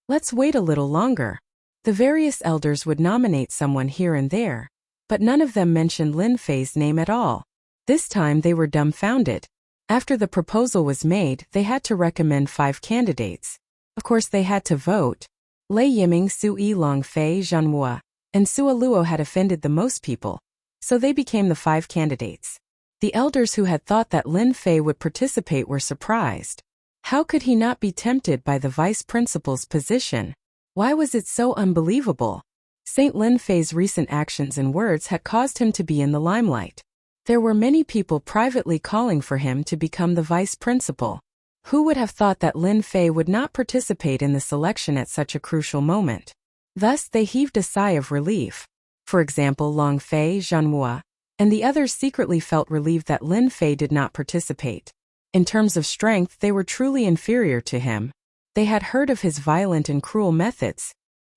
Let's wait a little longer. The various elders would nominate someone here and there, but none of them mentioned Lin Fei's name at all. This time they were dumbfounded. After the proposal was made, they had to recommend 5 candidates. Of course they had to vote. Lei Yiming, Su Yi, Long Fei, Zhan Hua, and Sua Luo had offended the most people, so they became the 5 candidates. The elders who had thought that Lin Fei would participate were surprised. How could he not be tempted by the vice principal's position? Why was it so unbelievable? Saint Lin Fei's recent actions and words had caused him to be in the limelight. There were many people privately calling for him to become the vice principal. Who would have thought that Lin Fei would not participate in the selection at such a crucial moment? Thus they heaved a sigh of relief. For example, Long Fei, Zhan Hua, and the others secretly felt relieved that Lin Fei did not participate. In terms of strength, they were truly inferior to him. They had heard of his violent and cruel methods.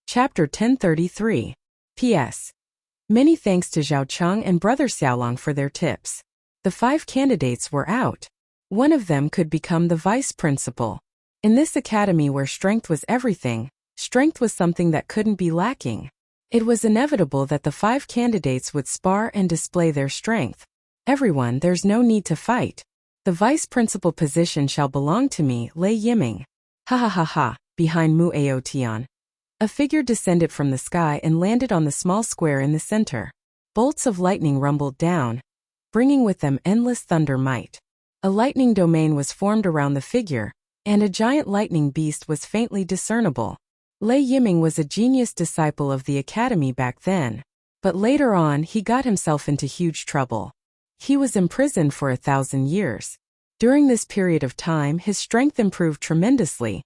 Chapter 1033. P.S. Many thanks to Zhao Cheng and Brother Xiaolong for their tips. The 5 candidates were out. One of them could become the vice principal. In this academy where strength was everything, strength was something that couldn't be lacking. It was inevitable that the 5 candidates would spar and display their strength. Everyone, there's no need to fight. The vice principal position shall belong to me, Lei Yiming. Ha ha ha ha, behind Mu Aotian. A figure descended from the sky and landed on the small square in the center. Bolts of lightning rumbled down, bringing with them endless thunder might. A lightning domain was formed around the figure, and a giant lightning beast was faintly discernible. Lei Yiming was a genius disciple of the academy back then, but later on he got himself into huge trouble. He was imprisoned for 1,000 years. During this period of time, his strength improved tremendously,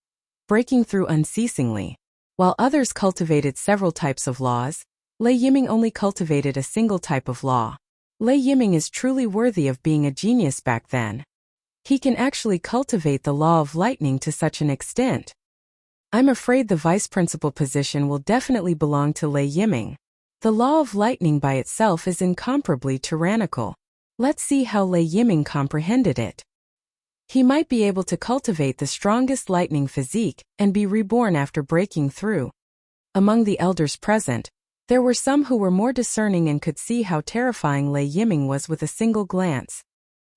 breaking through unceasingly. While others cultivated several types of laws, Lei Yiming only cultivated a single type of law. Lei Yiming is truly worthy of being a genius back then. He can actually cultivate the law of lightning to such an extent. I'm afraid the vice principal position will definitely belong to Lei Yiming. The law of lightning by itself is incomparably tyrannical. Let's see how Lei Yiming comprehended it. He might be able to cultivate the strongest lightning physique and be reborn after breaking through. Among the elders present, there were some who were more discerning and could see how terrifying Lei Yiming was with a single glance.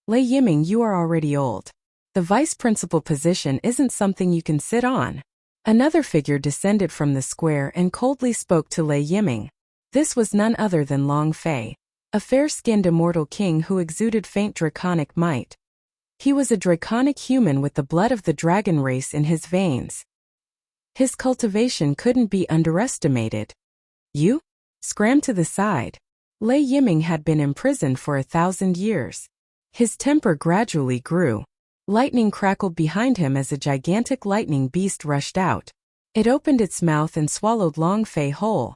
Lei Yiming, you are already old. The vice principal position isn't something you can sit on. Another figure descended from the square and coldly spoke to Lei Yiming. This was none other than Long Fei, a fair-skinned immortal king who exuded faint draconic might. He was a draconic human with the blood of the dragon race in his veins. His cultivation couldn't be underestimated. You? Scram to the side. Lei Yiming had been imprisoned for 1,000 years. His temper gradually grew. Lightning crackled behind him as a gigantic lightning beast rushed out. It opened its mouth and swallowed Long Fei whole.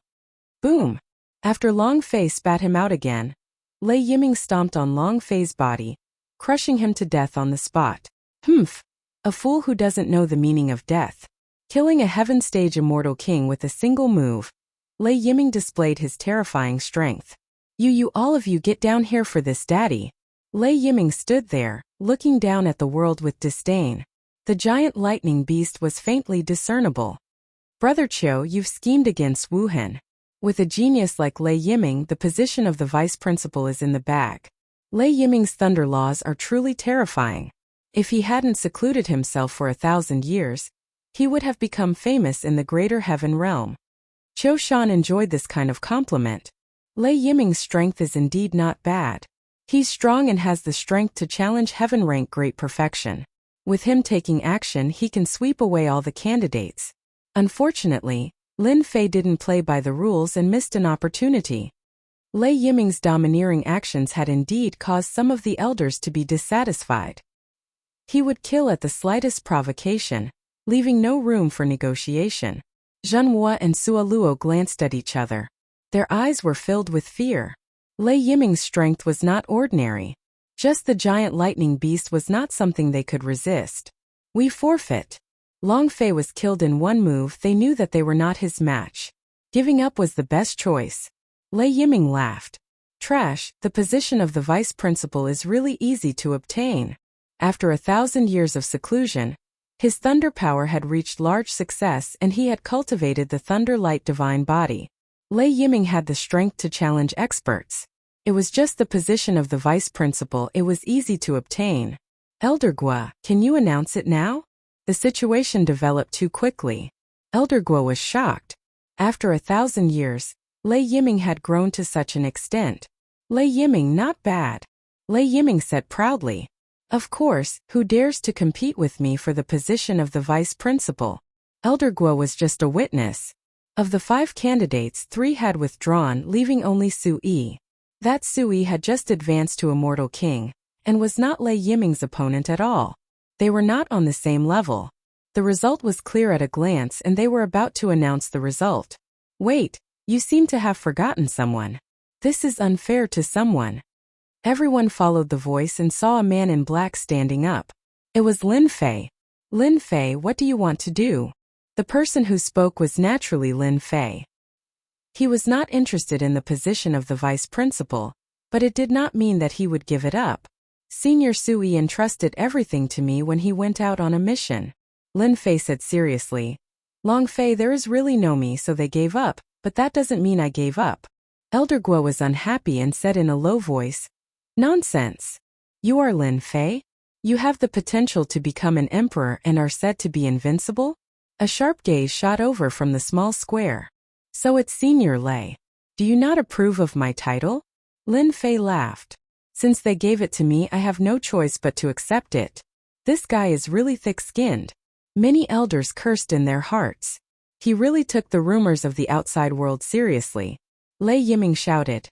Boom! After Long Fei spat him out again, Lei Yiming stomped on Long Fei's body, crushing him to death on the spot. Humph! A fool who doesn't know the meaning of death. Killing a heaven-stage immortal king with a single move, Lei Yiming displayed his terrifying strength. You all of you get down here for this, daddy. Lei Yiming stood there, looking down at the world with disdain. The giant lightning beast was faintly discernible. Brother Chiu, you've schemed against Wuhan. With a genius like Lei Yiming, the position of the vice principal is in the bag. Lei Yiming's thunder laws are truly terrifying. If he hadn't secluded himself for 1,000 years, he would have become famous in the greater heaven realm. Qiu Shan enjoyed this kind of compliment. Lei Yiming's strength is indeed not bad. He's strong and has the strength to challenge heaven-rank great perfection. With him taking action, he can sweep away all the candidates. Unfortunately, Lin Fei didn't play by the rules and missed an opportunity. Lei Yiming's domineering actions had indeed caused some of the elders to be dissatisfied. He would kill at the slightest provocation, leaving no room for negotiation. Zhenhua and Suoluo glanced at each other. Their eyes were filled with fear. Lei Yiming's strength was not ordinary. Just the giant lightning beast was not something they could resist. We forfeit. Long Fei was killed in one move. They knew that they were not his match. Giving up was the best choice. Lei Yiming laughed. Trash, the position of the vice principal is really easy to obtain. After 1,000 years of seclusion, his thunder power had reached large success and he had cultivated the thunder light divine body. Lei Yiming had the strength to challenge experts. It was just the position of the vice principal, it was easy to obtain. Elder Gua, can you announce it now? The situation developed too quickly. Elder Gua was shocked. After 1,000 years, Lei Yiming had grown to such an extent. Lei Yiming, not bad. Lei Yiming said proudly. Of course, who dares to compete with me for the position of the vice principal? Elder Gua was just a witness. Of the 5 candidates, 3 had withdrawn, leaving only Su Yi. That Su Yi had just advanced to Immortal King, and was not Lei Yiming's opponent at all. They were not on the same level. The result was clear at a glance and they were about to announce the result. Wait, you seem to have forgotten someone. This is unfair to someone. Everyone followed the voice and saw a man in black standing up. It was Lin Fei. Lin Fei, what do you want to do? The person who spoke was naturally Lin Fei. He was not interested in the position of the vice principal, but it did not mean that he would give it up. Senior Sui entrusted everything to me when he went out on a mission. Lin Fei said seriously. Long Fei, there is really no me, so they gave up, but that doesn't mean I gave up. Elder Guo was unhappy and said in a low voice, Nonsense. You are Lin Fei? You have the potential to become an emperor and are said to be invincible? A sharp gaze shot over from the small square. So it's Senior Lei. Do you not approve of my title? Lin Fei laughed. Since they gave it to me, I have no choice but to accept it. This guy is really thick-skinned. Many elders cursed in their hearts. He really took the rumors of the outside world seriously. Lei Yiming shouted.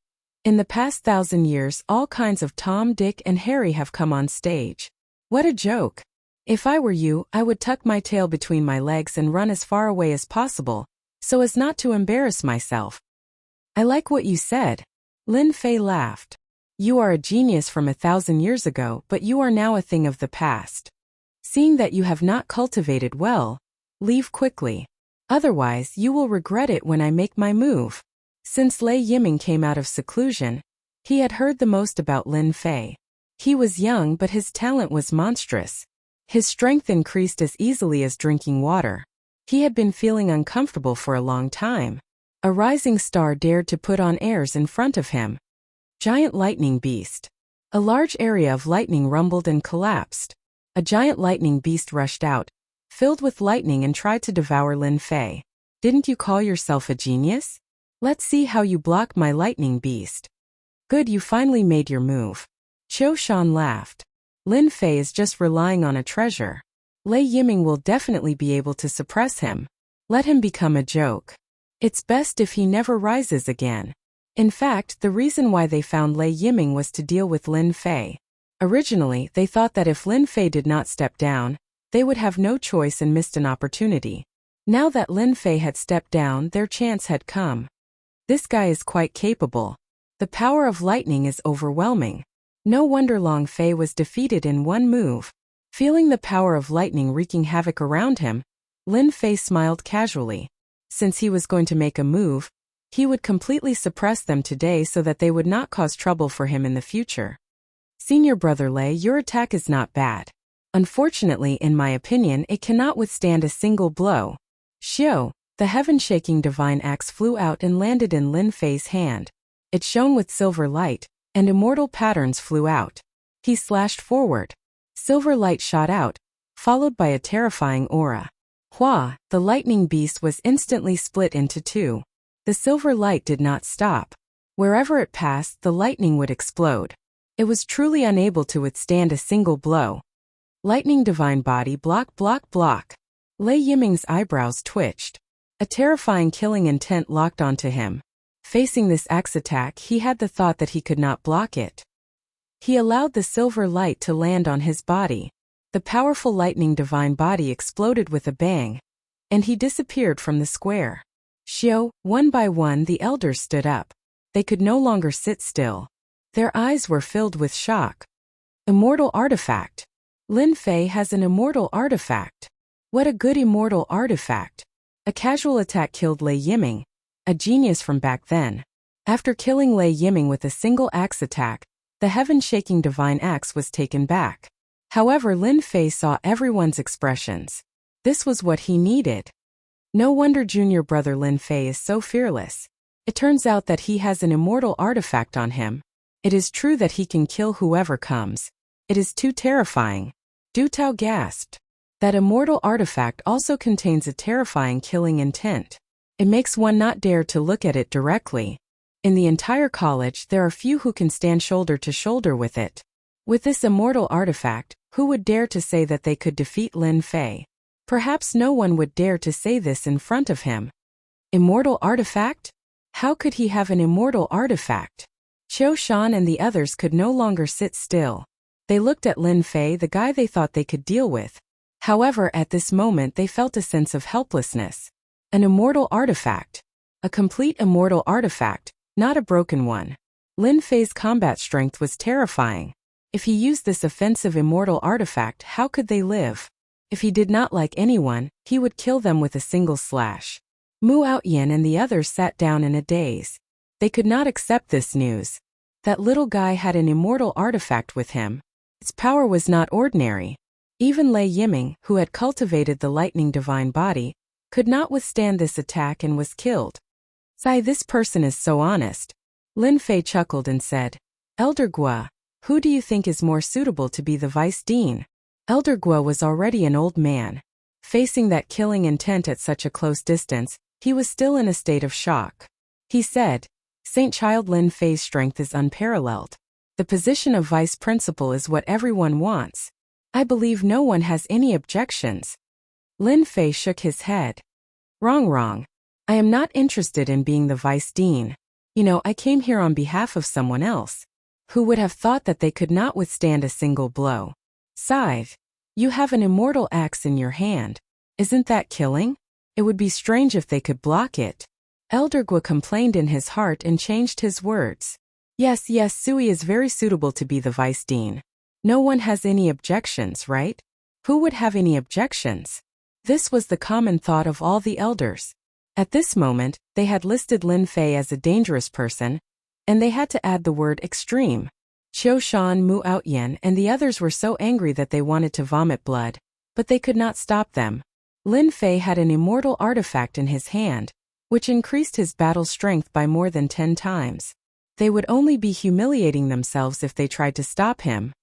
In the past 1,000 years, all kinds of Tom, Dick, and Harry have come on stage. What a joke. If I were you, I would tuck my tail between my legs and run as far away as possible, so as not to embarrass myself. I like what you said. Lin Fei laughed. You are a genius from 1,000 years ago, but you are now a thing of the past. Seeing that you have not cultivated well, leave quickly. Otherwise, you will regret it when I make my move. Since Lei Yiming came out of seclusion, he had heard the most about Lin Fei. He was young, but his talent was monstrous. His strength increased as easily as drinking water. He had been feeling uncomfortable for a long time. A rising star dared to put on airs in front of him. Giant lightning beast. A large area of lightning rumbled and collapsed. A giant lightning beast rushed out, filled with lightning, and tried to devour Lin Fei. Didn't you call yourself a genius? Let's see how you block my lightning beast. Good, you finally made your move. Qiu Shan laughed. Lin Fei is just relying on a treasure. Lei Yiming will definitely be able to suppress him. Let him become a joke. It's best if he never rises again. In fact, the reason why they found Lei Yiming was to deal with Lin Fei. Originally, they thought that if Lin Fei did not step down, they would have no choice and missed an opportunity. Now that Lin Fei had stepped down, their chance had come. This guy is quite capable. The power of lightning is overwhelming. No wonder Long Fei was defeated in one move. Feeling the power of lightning wreaking havoc around him, Lin Fei smiled casually. Since he was going to make a move, he would completely suppress them today so that they would not cause trouble for him in the future. Senior brother Lei, your attack is not bad. Unfortunately, in my opinion, it cannot withstand a single blow. Xiu, the heaven-shaking divine axe flew out and landed in Lin Fei's hand. It shone with silver light, and immortal patterns flew out. He slashed forward. Silver light shot out, followed by a terrifying aura. Hua, the lightning beast, was instantly split into two. The silver light did not stop. Wherever it passed, the lightning would explode. It was truly unable to withstand a single blow. Lightning divine body, block, block, block. Lei Yiming's eyebrows twitched. A terrifying killing intent locked onto him. Facing this axe attack, he had the thought that he could not block it. He allowed the silver light to land on his body. The powerful lightning divine body exploded with a bang, and he disappeared from the square. Xiu, one by one the elders stood up. They could no longer sit still. Their eyes were filled with shock. Immortal artifact. Lin Fei has an immortal artifact. What a good immortal artifact. A casual attack killed Lei Yiming, a genius from back then. After killing Lei Yiming with a single axe attack, the heaven-shaking divine axe was taken back. However, Lin Fei saw everyone's expressions. This was what he needed. No wonder junior brother Lin Fei is so fearless. It turns out that he has an immortal artifact on him. It is true that he can kill whoever comes. It is too terrifying. Du Tao gasped. That immortal artifact also contains a terrifying killing intent. It makes one not dare to look at it directly. In the entire college, there are few who can stand shoulder to shoulder with it. With this immortal artifact, who would dare to say that they could defeat Lin Fei? Perhaps no one would dare to say this in front of him. Immortal artifact? How could he have an immortal artifact? Qiu Shan and the others could no longer sit still. They looked at Lin Fei, the guy they thought they could deal with. However, at this moment they felt a sense of helplessness. An immortal artifact. A complete immortal artifact, not a broken one. Lin Fei's combat strength was terrifying. If he used this offensive immortal artifact, how could they live? If he did not like anyone, he would kill them with a single slash. Mu Outyin and the others sat down in a daze. They could not accept this news. That little guy had an immortal artifact with him. Its power was not ordinary. Even Lei Yiming, who had cultivated the lightning divine body, could not withstand this attack and was killed. Sai, this person is so honest. Lin Fei chuckled and said, Elder Gua, who do you think is more suitable to be the vice dean? Elder Gua was already an old man. Facing that killing intent at such a close distance, he was still in a state of shock. He said, Saint Child Lin Fei's strength is unparalleled. The position of vice principal is what everyone wants. I believe no one has any objections. Lin Fei shook his head. Wrong. I am not interested in being the vice dean. I came here on behalf of someone else. Who would have thought that they could not withstand a single blow? Scythe. You have an immortal axe in your hand. Isn't that killing? It would be strange if they could block it. Elder Gua complained in his heart and changed his words. Yes, Sui is very suitable to be the vice dean. No one has any objections, right? Who would have any objections? This was the common thought of all the elders. At this moment, they had listed Lin Fei as a dangerous person, and they had to add the word extreme. Qiu Shan, Mu Outyan, and the others were so angry that they wanted to vomit blood, but they could not stop them. Lin Fei had an immortal artifact in his hand, which increased his battle strength by more than 10 times. They would only be humiliating themselves if they tried to stop him.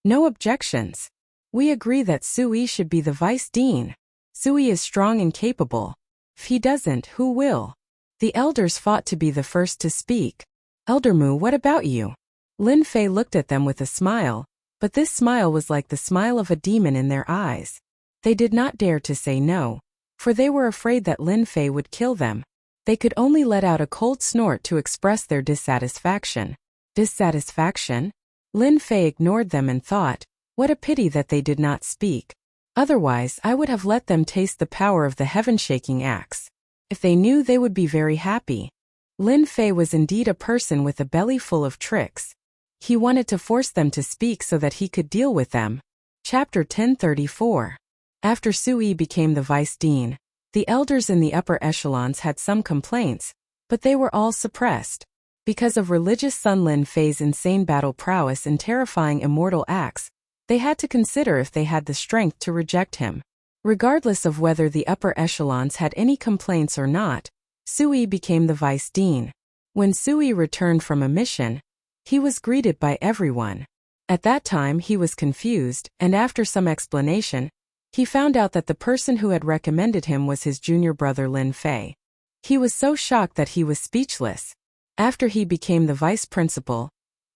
No objections. We agree that Sui should be the vice dean. Sui is strong and capable. If he doesn't, who will? The elders fought to be the first to speak. Elder Mu, what about you? Lin Fei looked at them with a smile, but this smile was like the smile of a demon in their eyes. They did not dare to say no, for they were afraid that Lin Fei would kill them. They could only let out a cold snort to express their dissatisfaction. Dissatisfaction? Lin Fei ignored them and thought, what a pity that they did not speak. Otherwise, I would have let them taste the power of the heaven-shaking axe. If they knew, they would be very happy. Lin Fei was indeed a person with a belly full of tricks. He wanted to force them to speak so that he could deal with them. Chapter 1034. After Sui became the vice dean, the elders in the upper echelons had some complaints, but they were all suppressed. Because of religious son Lin Fei's insane battle prowess and terrifying immortal axe, they had to consider if they had the strength to reject him. Regardless of whether the upper echelons had any complaints or not, Sui became the vice dean. When Sui returned from a mission, he was greeted by everyone. At that time he was confused, and after some explanation, he found out that the person who had recommended him was his junior brother Lin Fei. He was so shocked that he was speechless. After he became the vice principal,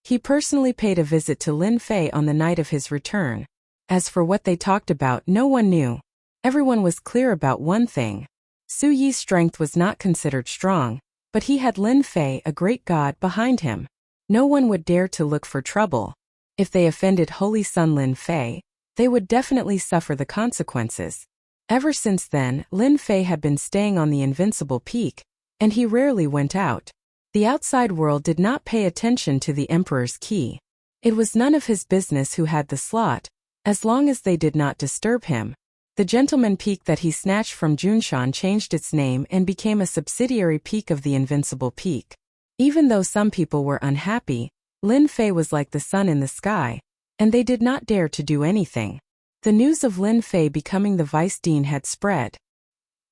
he personally paid a visit to Lin Fei on the night of his return. As for what they talked about, no one knew. Everyone was clear about one thing. Su Yi's strength was not considered strong, but he had Lin Fei, a great god, behind him. No one would dare to look for trouble. If they offended Holy Son Lin Fei, they would definitely suffer the consequences. Ever since then, Lin Fei had been staying on the invincible peak, and he rarely went out. The outside world did not pay attention to the Emperor's key. It was none of his business who had the slot, as long as they did not disturb him. The gentleman peak that he snatched from Junshan changed its name and became a subsidiary peak of the invincible peak. Even though some people were unhappy, Lin Fei was like the sun in the sky, and they did not dare to do anything. The news of Lin Fei becoming the vice dean had spread.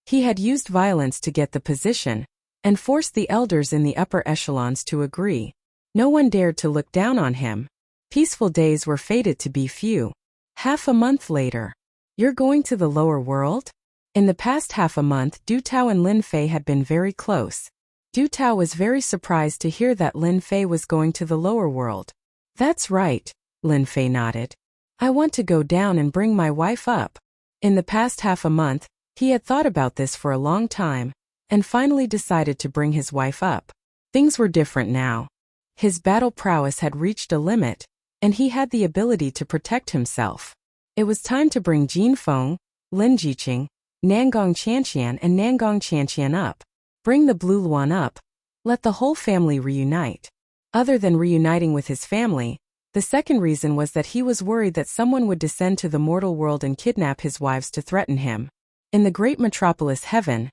He had used violence to get the position, and forced the elders in the upper echelons to agree. No one dared to look down on him. Peaceful days were fated to be few. Half a month later. You're going to the lower world? In the past half a month, Du Tao and Lin Fei had been very close. Du Tao was very surprised to hear that Lin Fei was going to the lower world. That's right, Lin Fei nodded. I want to go down and bring my wife up. In the past half a month, he had thought about this for a long time, and finally decided to bring his wife up. Things were different now. His battle prowess had reached a limit, and he had the ability to protect himself. It was time to bring Jin Feng, Lin Jiqing, Nangong Qianqian and Nangong Qianqian up. Bring the Blue Luan up. Let the whole family reunite. Other than reuniting with his family, the second reason was that he was worried that someone would descend to the mortal world and kidnap his wives to threaten him. In the great metropolis heaven,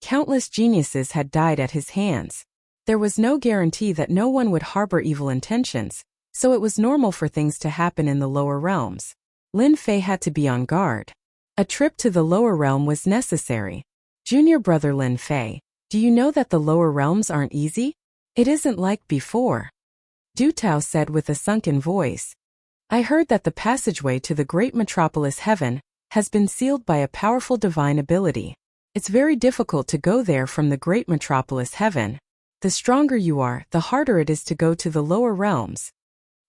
countless geniuses had died at his hands. There was no guarantee that no one would harbor evil intentions, so it was normal for things to happen in the lower realms. Lin Fei had to be on guard. A trip to the lower realm was necessary. Junior brother Lin Fei, do you know that the lower realms aren't easy? It isn't like before. Du Tao said with a sunken voice. I heard that the passageway to the great metropolis heaven has been sealed by a powerful divine ability. It's very difficult to go there from the great metropolis heaven. The stronger you are, the harder it is to go to the lower realms.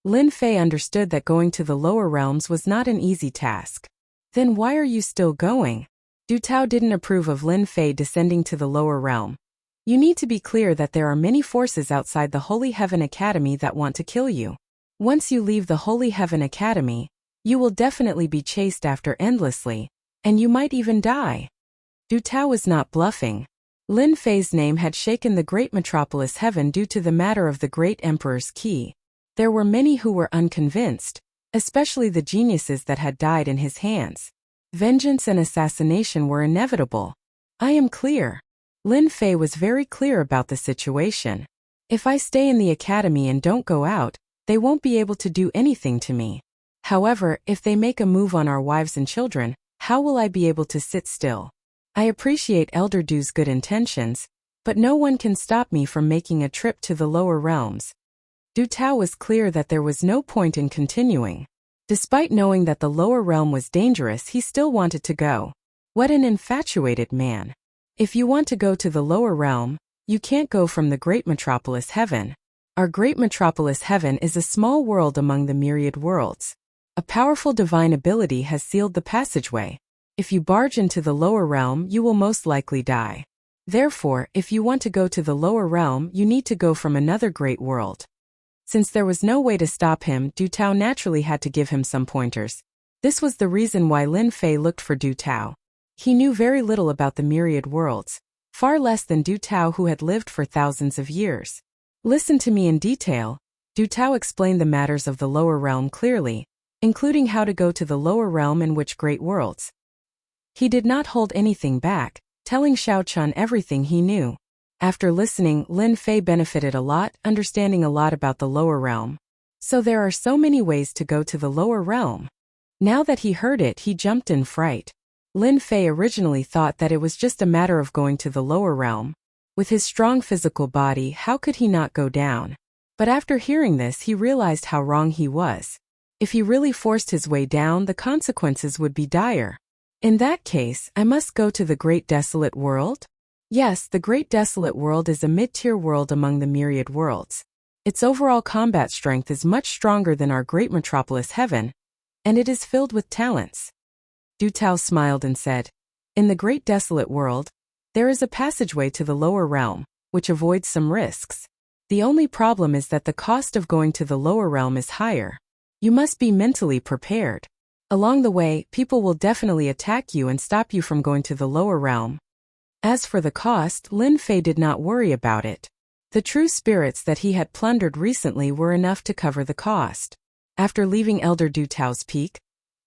Lin Fei understood that going to the lower realms was not an easy task. Then why are you still going? Du Tao didn't approve of Lin Fei descending to the lower realm. You need to be clear that there are many forces outside the Holy Heaven Academy that want to kill you. Once you leave the Holy Heaven Academy, you will definitely be chased after endlessly, and you might even die. Du Tao was not bluffing. Lin Fei's name had shaken the great metropolis heaven due to the matter of the great emperor's key. There were many who were unconvinced, especially the geniuses that had died in his hands. Vengeance and assassination were inevitable. I am clear. Lin Fei was very clear about the situation. If I stay in the academy and don't go out, they won't be able to do anything to me. However, if they make a move on our wives and children, how will I be able to sit still? I appreciate Elder Du's good intentions, but no one can stop me from making a trip to the lower realms. Du Tao was clear that there was no point in continuing. Despite knowing that the lower realm was dangerous, he still wanted to go. What an infatuated man. If you want to go to the lower realm, you can't go from the great metropolis heaven. Our great metropolis heaven is a small world among the myriad worlds. A powerful divine ability has sealed the passageway. If you barge into the lower realm, you will most likely die. Therefore, if you want to go to the lower realm, you need to go from another great world. Since there was no way to stop him, Du Tao naturally had to give him some pointers. This was the reason why Lin Fei looked for Du Tao. He knew very little about the myriad worlds, far less than Du Tao, who had lived for thousands of years. Listen to me in detail. Du Tao explained the matters of the lower realm clearly, including how to go to the lower realm and which great worlds. He did not hold anything back, telling Xiao Chun everything he knew. After listening, Lin Fei benefited a lot, understanding a lot about the lower realm. So there are so many ways to go to the lower realm. Now that he heard it, he jumped in fright. Lin Fei originally thought that it was just a matter of going to the lower realm. With his strong physical body, how could he not go down? But after hearing this, he realized how wrong he was. If he really forced his way down, the consequences would be dire. In that case, I must go to the Great Desolate World? Yes, the Great Desolate World is a mid-tier world among the myriad worlds. Its overall combat strength is much stronger than our Great Metropolis Heaven, and it is filled with talents. Du Tao smiled and said, in the Great Desolate World, there is a passageway to the lower realm, which avoids some risks. The only problem is that the cost of going to the lower realm is higher. You must be mentally prepared. Along the way, people will definitely attack you and stop you from going to the lower realm. As for the cost, Lin Fei did not worry about it. The true spirits that he had plundered recently were enough to cover the cost. After leaving Elder Du Tao's peak,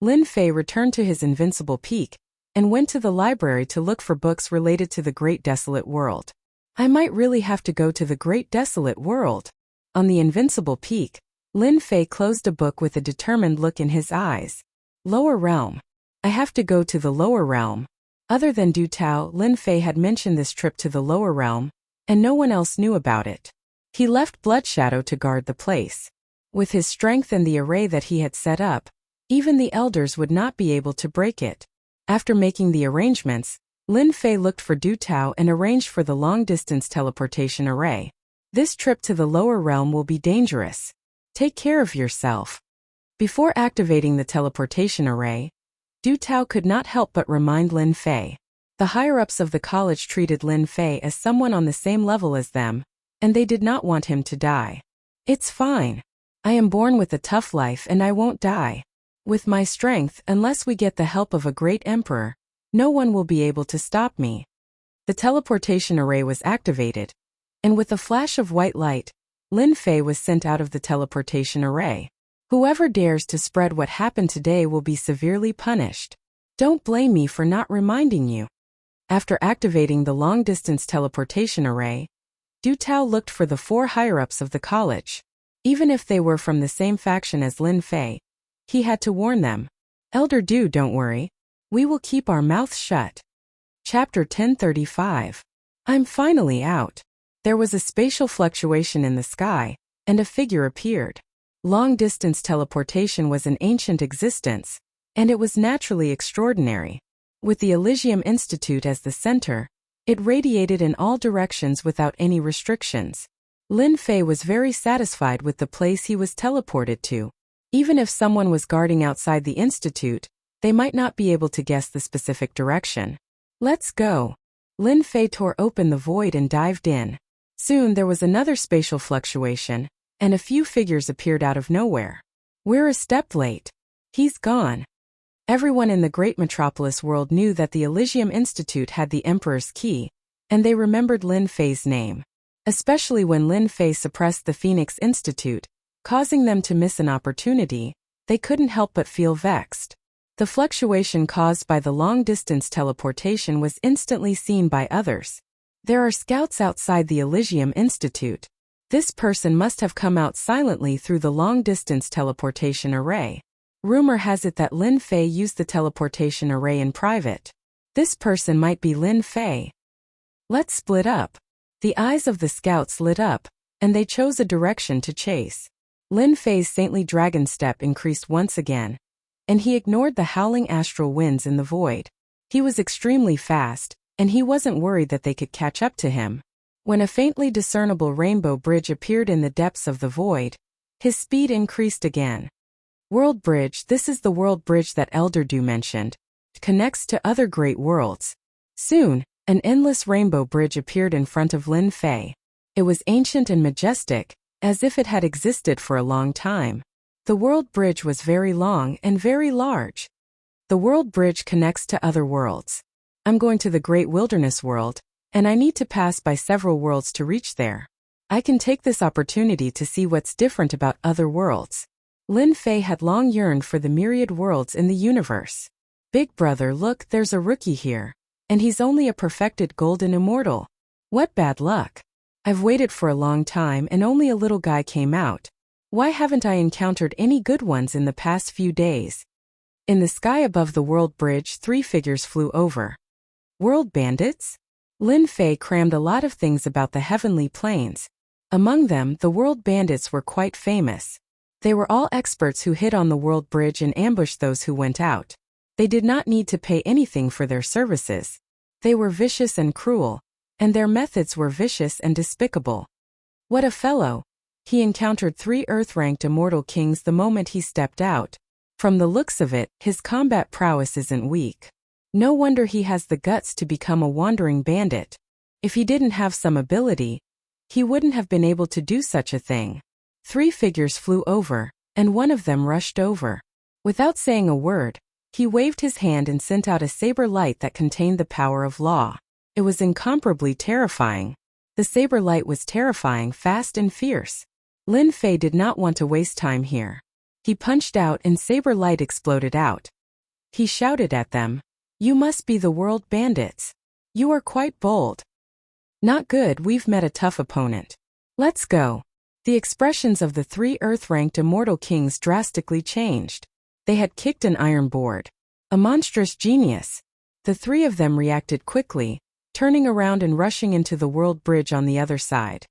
Lin Fei returned to his invincible peak and went to the library to look for books related to the Great Desolate World. I might really have to go to the Great Desolate World. On the invincible peak, Lin Fei closed a book with a determined look in his eyes. Lower realm. I have to go to the lower realm. Other than Du Tao, Lin Fei had mentioned this trip to the lower realm, and no one else knew about it. He left Blood Shadow to guard the place. With his strength and the array that he had set up, even the elders would not be able to break it. After making the arrangements, Lin Fei looked for Du Tao and arranged for the long-distance teleportation array. This trip to the lower realm will be dangerous. Take care of yourself. Before activating the teleportation array, Du Tao could not help but remind Lin Fei. The higher-ups of the college treated Lin Fei as someone on the same level as them, and they did not want him to die. It's fine. I am born with a tough life and I won't die. With my strength, unless we get the help of a great emperor, no one will be able to stop me. The teleportation array was activated, and with a flash of white light, Lin Fei was sent out of the teleportation array. Whoever dares to spread what happened today will be severely punished. Don't blame me for not reminding you. After activating the long-distance teleportation array, Du Tao looked for the 4 higher-ups of the college. Even if they were from the same faction as Lin Fei, he had to warn them. Elder Du, don't worry. We will keep our mouths shut. Chapter 1035. I'm finally out. There was a spatial fluctuation in the sky, and a figure appeared. Long-distance teleportation was an ancient existence, and it was naturally extraordinary. With the Elysium Institute as the center, it radiated in all directions without any restrictions. Lin Fei was very satisfied with the place he was teleported to. Even if someone was guarding outside the institute, they might not be able to guess the specific direction. Let's go. Lin Fei tore open the void and dived in. Soon there was another spatial fluctuation, and a few figures appeared out of nowhere. "We're a step late. He's gone." Everyone in the great metropolis world knew that the Elysium Institute had the Emperor's key, and they remembered Lin Fei's name. Especially when Lin Fei suppressed the Phoenix Institute, causing them to miss an opportunity, they couldn't help but feel vexed. The fluctuation caused by the long-distance teleportation was instantly seen by others. There are scouts outside the Elysium Institute. This person must have come out silently through the long-distance teleportation array. Rumor has it that Lin Fei used the teleportation array in private. This person might be Lin Fei. "Let's split up." The eyes of the scouts lit up, and they chose a direction to chase. Lin Fei's saintly dragon step increased once again, and he ignored the howling astral winds in the void. He was extremely fast, and he wasn't worried that they could catch up to him. When a faintly discernible rainbow bridge appeared in the depths of the void, his speed increased again. World Bridge. This is the world bridge that Elder Du mentioned. It connects to other great worlds. Soon, an endless rainbow bridge appeared in front of Lin Fei. It was ancient and majestic, as if it had existed for a long time. The world bridge was very long and very large. The world bridge connects to other worlds. I'm going to the great wilderness world, and I need to pass by several worlds to reach there. I can take this opportunity to see what's different about other worlds. Lin Fei had long yearned for the myriad worlds in the universe. "Big brother, look, there's a rookie here. And he's only a perfected golden immortal. What bad luck. I've waited for a long time and only a little guy came out. Why haven't I encountered any good ones in the past few days?" In the sky above the world bridge, 3 figures flew over. World bandits? Lin Fei crammed a lot of things about the heavenly planes. Among them, the world bandits were quite famous. They were all experts who hid on the world bridge and ambushed those who went out. They did not need to pay anything for their services. They were vicious and cruel, and their methods were vicious and despicable. What a fellow! He encountered 3 Earth-ranked immortal kings the moment he stepped out. From the looks of it, his combat prowess isn't weak. No wonder he has the guts to become a wandering bandit. If he didn't have some ability, he wouldn't have been able to do such a thing. 3 figures flew over, and one of them rushed over. Without saying a word, he waved his hand and sent out a saber light that contained the power of law. It was incomparably terrifying. The saber light was terrifying, fast and fierce. Lin Fei did not want to waste time here. He punched out and saber light exploded out. He shouted at them, "You must be the world bandits. You are quite bold." "Not good, we've met a tough opponent. Let's go." The expressions of the 3 Earth-ranked immortal kings drastically changed. They had kicked an iron board. A monstrous genius. The 3 of them reacted quickly, turning around and rushing into the world bridge on the other side.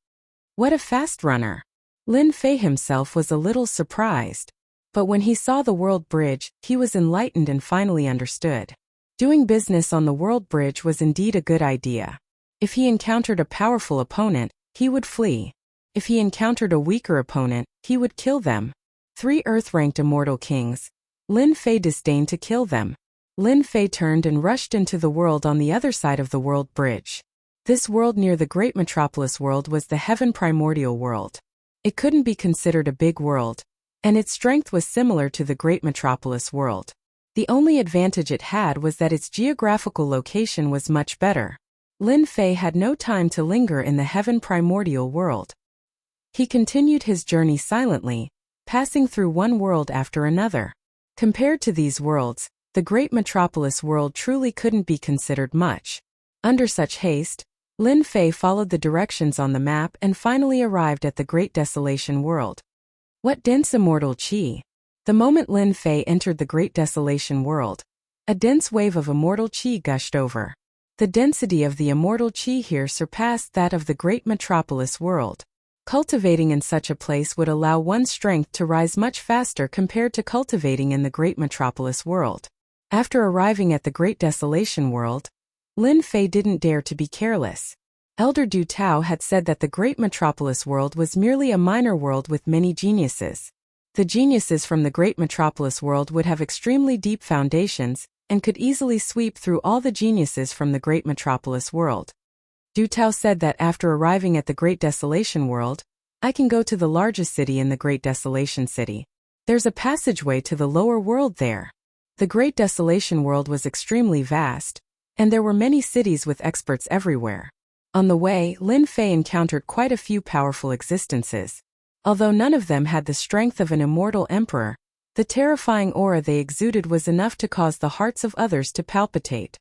What a fast runner! Lin Fei himself was a little surprised. But when he saw the world bridge, he was enlightened and finally understood. Doing business on the world bridge was indeed a good idea. If he encountered a powerful opponent, he would flee. If he encountered a weaker opponent, he would kill them. 3 Earth-ranked immortal kings. Lin Fei disdained to kill them. Lin Fei turned and rushed into the world on the other side of the world bridge. This world near the great metropolis world was the heaven primordial world. It couldn't be considered a big world, and its strength was similar to the great metropolis world. The only advantage it had was that its geographical location was much better. Lin Fei had no time to linger in the heaven primordial world. He continued his journey silently, passing through one world after another. Compared to these worlds, the great metropolis world truly couldn't be considered much. Under such haste, Lin Fei followed the directions on the map and finally arrived at the Great Desolation World. What dense immortal qi! The moment Lin Fei entered the Great Desolation World, a dense wave of immortal qi gushed over. The density of the immortal qi here surpassed that of the Great Metropolis World. Cultivating in such a place would allow one's strength to rise much faster compared to cultivating in the Great Metropolis World. After arriving at the Great Desolation World, Lin Fei didn't dare to be careless. Elder Du Tao had said that the Great Metropolis World was merely a minor world with many geniuses. The geniuses from the Great Metropolis World would have extremely deep foundations, and could easily sweep through all the geniuses from the great metropolis world. Du Tao said that after arriving at the Great Desolation World, I can go to the largest city in the Great Desolation City. There's a passageway to the lower world there. The Great Desolation World was extremely vast, and there were many cities with experts everywhere. On the way, Lin Fei encountered quite a few powerful existences. Although none of them had the strength of an immortal emperor, the terrifying aura they exuded was enough to cause the hearts of others to palpitate.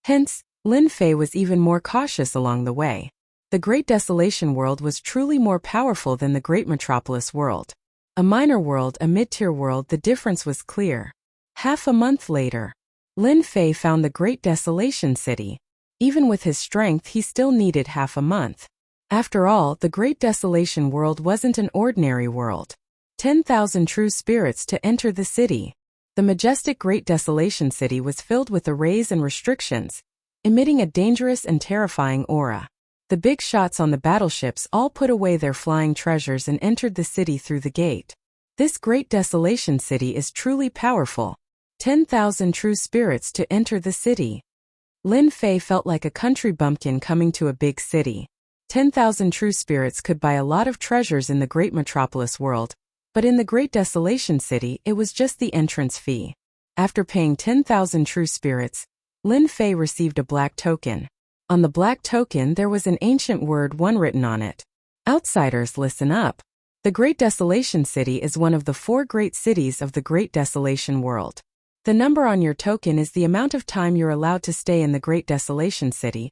Hence, Lin Fei was even more cautious along the way. The Great Desolation World was truly more powerful than the Great Metropolis World. A minor world, a mid-tier world, the difference was clear. Half a month later, Lin Fei found the Great Desolation City. Even with his strength, he still needed half a month. After all, the Great Desolation World wasn't an ordinary world. 10,000 true spirits to enter the city. The majestic Great Desolation City was filled with arrays and restrictions, emitting a dangerous and terrifying aura. The big shots on the battleships all put away their flying treasures and entered the city through the gate. This Great Desolation City is truly powerful. 10,000 true spirits to enter the city. Lin Fei felt like a country bumpkin coming to a big city. 10,000 true spirits could buy a lot of treasures in the Great Metropolis World, but in the Great Desolation City it was just the entrance fee. After paying 10,000 true spirits, Lin Fei received a black token. On the black token there was an ancient word 1 written on it. Outsiders, listen up. The Great Desolation City is one of the 4 great cities of the Great Desolation World. The number on your token is the amount of time you're allowed to stay in the Great Desolation City.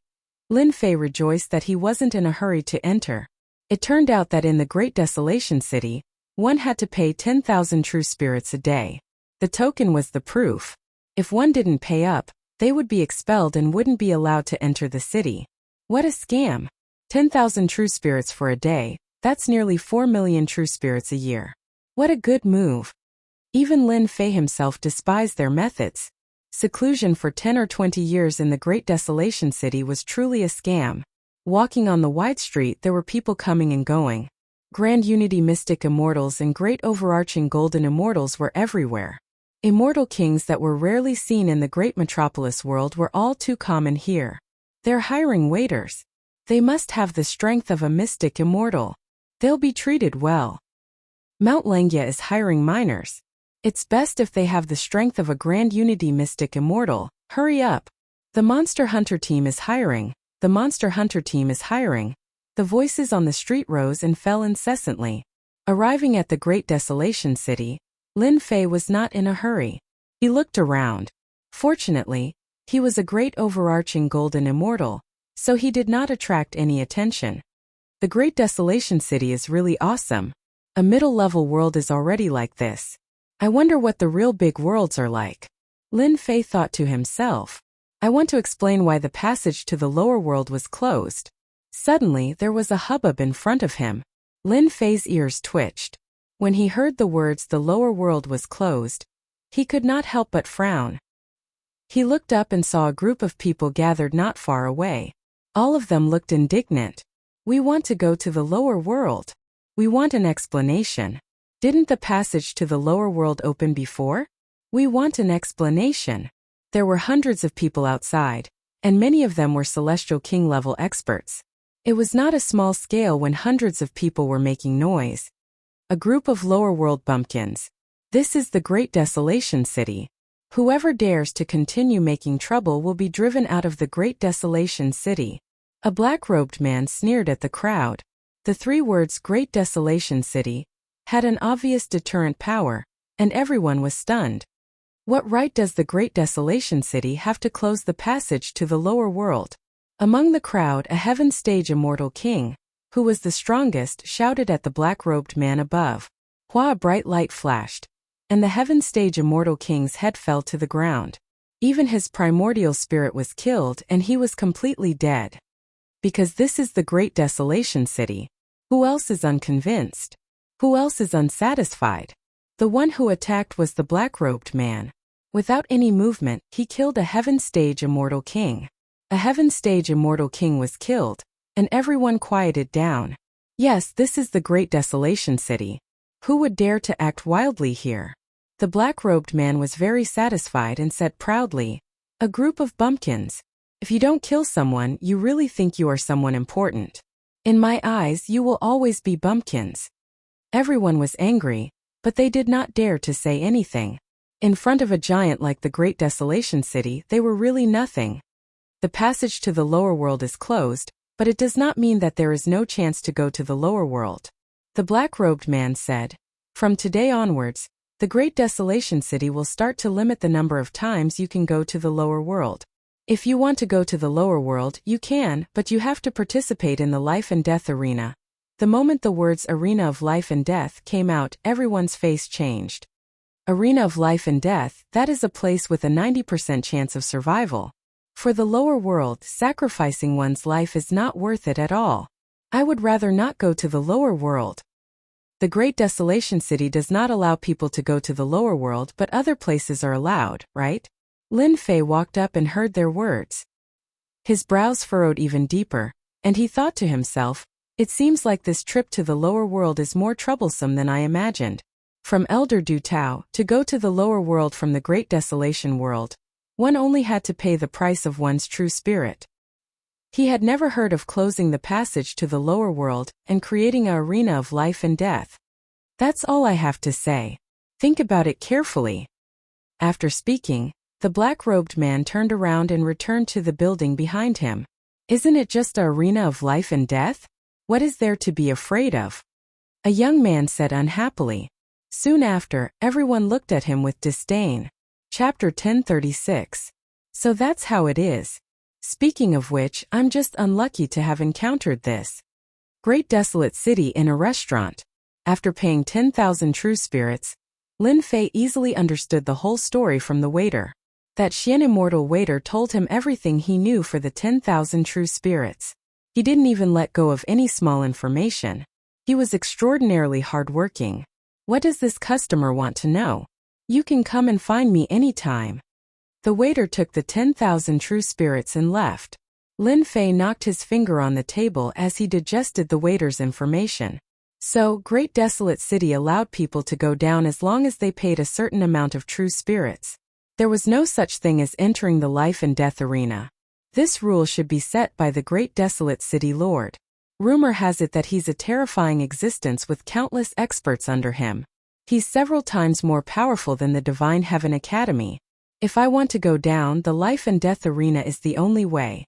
Lin Fei rejoiced that he wasn't in a hurry to enter. It turned out that in the Great Desolation City, one had to pay 10,000 true spirits a day. The token was the proof. If one didn't pay up, they would be expelled and wouldn't be allowed to enter the city. What a scam! 10,000 true spirits for a day, that's nearly 4 million true spirits a year. What a good move! Even Lin Fei himself despised their methods. Seclusion for 10 or 20 years in the Great Desolation City was truly a scam. Walking on the wide street there were people coming and going. Grand Unity Mystic Immortals and Great Overarching Golden Immortals were everywhere. Immortal kings that were rarely seen in the Great Metropolis World were all too common here. They're hiring waiters. They must have the strength of a mystic immortal. They'll be treated well. Mount Lengya is hiring miners. It's best if they have the strength of a Grand Unity Mystic Immortal. Hurry up. The Monster Hunter team is hiring. The Monster Hunter team is hiring. The voices on the street rose and fell incessantly. Arriving at the Great Desolation City, Lin Fei was not in a hurry. He looked around. Fortunately, he was a great overarching golden immortal, so he did not attract any attention. The Great Desolation City is really awesome. A middle-level world is already like this. I wonder what the real big worlds are like. Lin Fei thought to himself. I want to explain why the passage to the lower world was closed. Suddenly, there was a hubbub in front of him. Lin Fei's ears twitched. When he heard the words the lower world was closed, he could not help but frown. He looked up and saw a group of people gathered not far away. All of them looked indignant. We want to go to the lower world. We want an explanation. Didn't the passage to the lower world open before? We want an explanation. There were hundreds of people outside, and many of them were Celestial King-level experts. It was not a small scale when hundreds of people were making noise. A group of lower world bumpkins. This is the Great Desolation City. Whoever dares to continue making trouble will be driven out of the Great Desolation City. A black-robed man sneered at the crowd. The 3 words Great Desolation City had an obvious deterrent power, and everyone was stunned. What right does the Great Desolation City have to close the passage to the lower world? Among the crowd, a Heaven Stage Immortal King, who was the strongest, shouted at the black-robed man above. A bright light flashed, and the Heaven Stage Immortal King's head fell to the ground. Even his primordial spirit was killed and he was completely dead. Because this is the Great Desolation City. Who else is unconvinced? Who else is unsatisfied? The one who attacked was the black-robed man. Without any movement, he killed a Heaven Stage Immortal King. A Heaven Stage Immortal King was killed, and everyone quieted down. Yes, this is the Great Desolation City. Who would dare to act wildly here? The black-robed man was very satisfied and said proudly, "A group of bumpkins. If you don't kill someone, you really think you are someone important. In my eyes, you will always be bumpkins." Everyone was angry, but they did not dare to say anything. In front of a giant like the Great Desolation City, they were really nothing. The passage to the lower world is closed, but it does not mean that there is no chance to go to the lower world. The black-robed man said, "From today onwards, the Great Desolation City will start to limit the number of times you can go to the lower world. If you want to go to the lower world, you can, but you have to participate in the life and death arena." The moment the words arena of life and death came out, everyone's face changed. Arena of life and death, that is a place with a 90% chance of survival. For the lower world, sacrificing one's life is not worth it at all. I would rather not go to the lower world. The Great Desolation City does not allow people to go to the lower world, but other places are allowed, right? Lin Fei walked up and heard their words. His brows furrowed even deeper, and he thought to himself, "It seems like this trip to the lower world is more troublesome than I imagined." From Elder Du Tao, to go to the lower world from the Great Desolation world, one only had to pay the price of one's true spirit. He had never heard of closing the passage to the lower world and creating an arena of life and death. That's all I have to say. Think about it carefully. After speaking, the black-robed man turned around and returned to the building behind him. Isn't it just an arena of life and death? What is there to be afraid of? A young man said unhappily. Soon after, everyone looked at him with disdain. Chapter 1036. So that's how it is. Speaking of which, I'm just unlucky to have encountered this Great Desolate City in a restaurant. After paying 10,000 true spirits, Lin Fei easily understood the whole story from the waiter. That Xian immortal waiter told him everything he knew for the 10,000 true spirits. He didn't even let go of any small information. He was extraordinarily hardworking. What does this customer want to know? You can come and find me anytime. The waiter took the 10,000 true spirits and left. Lin Fei knocked his finger on the table as he digested the waiter's information. So, Great Desolate City allowed people to go down as long as they paid a certain amount of true spirits. There was no such thing as entering the life and death arena. This rule should be set by the Great Desolate City Lord. Rumor has it that he's a terrifying existence with countless experts under him. He's several times more powerful than the Divine Heaven Academy. If I want to go down, the life and death arena is the only way.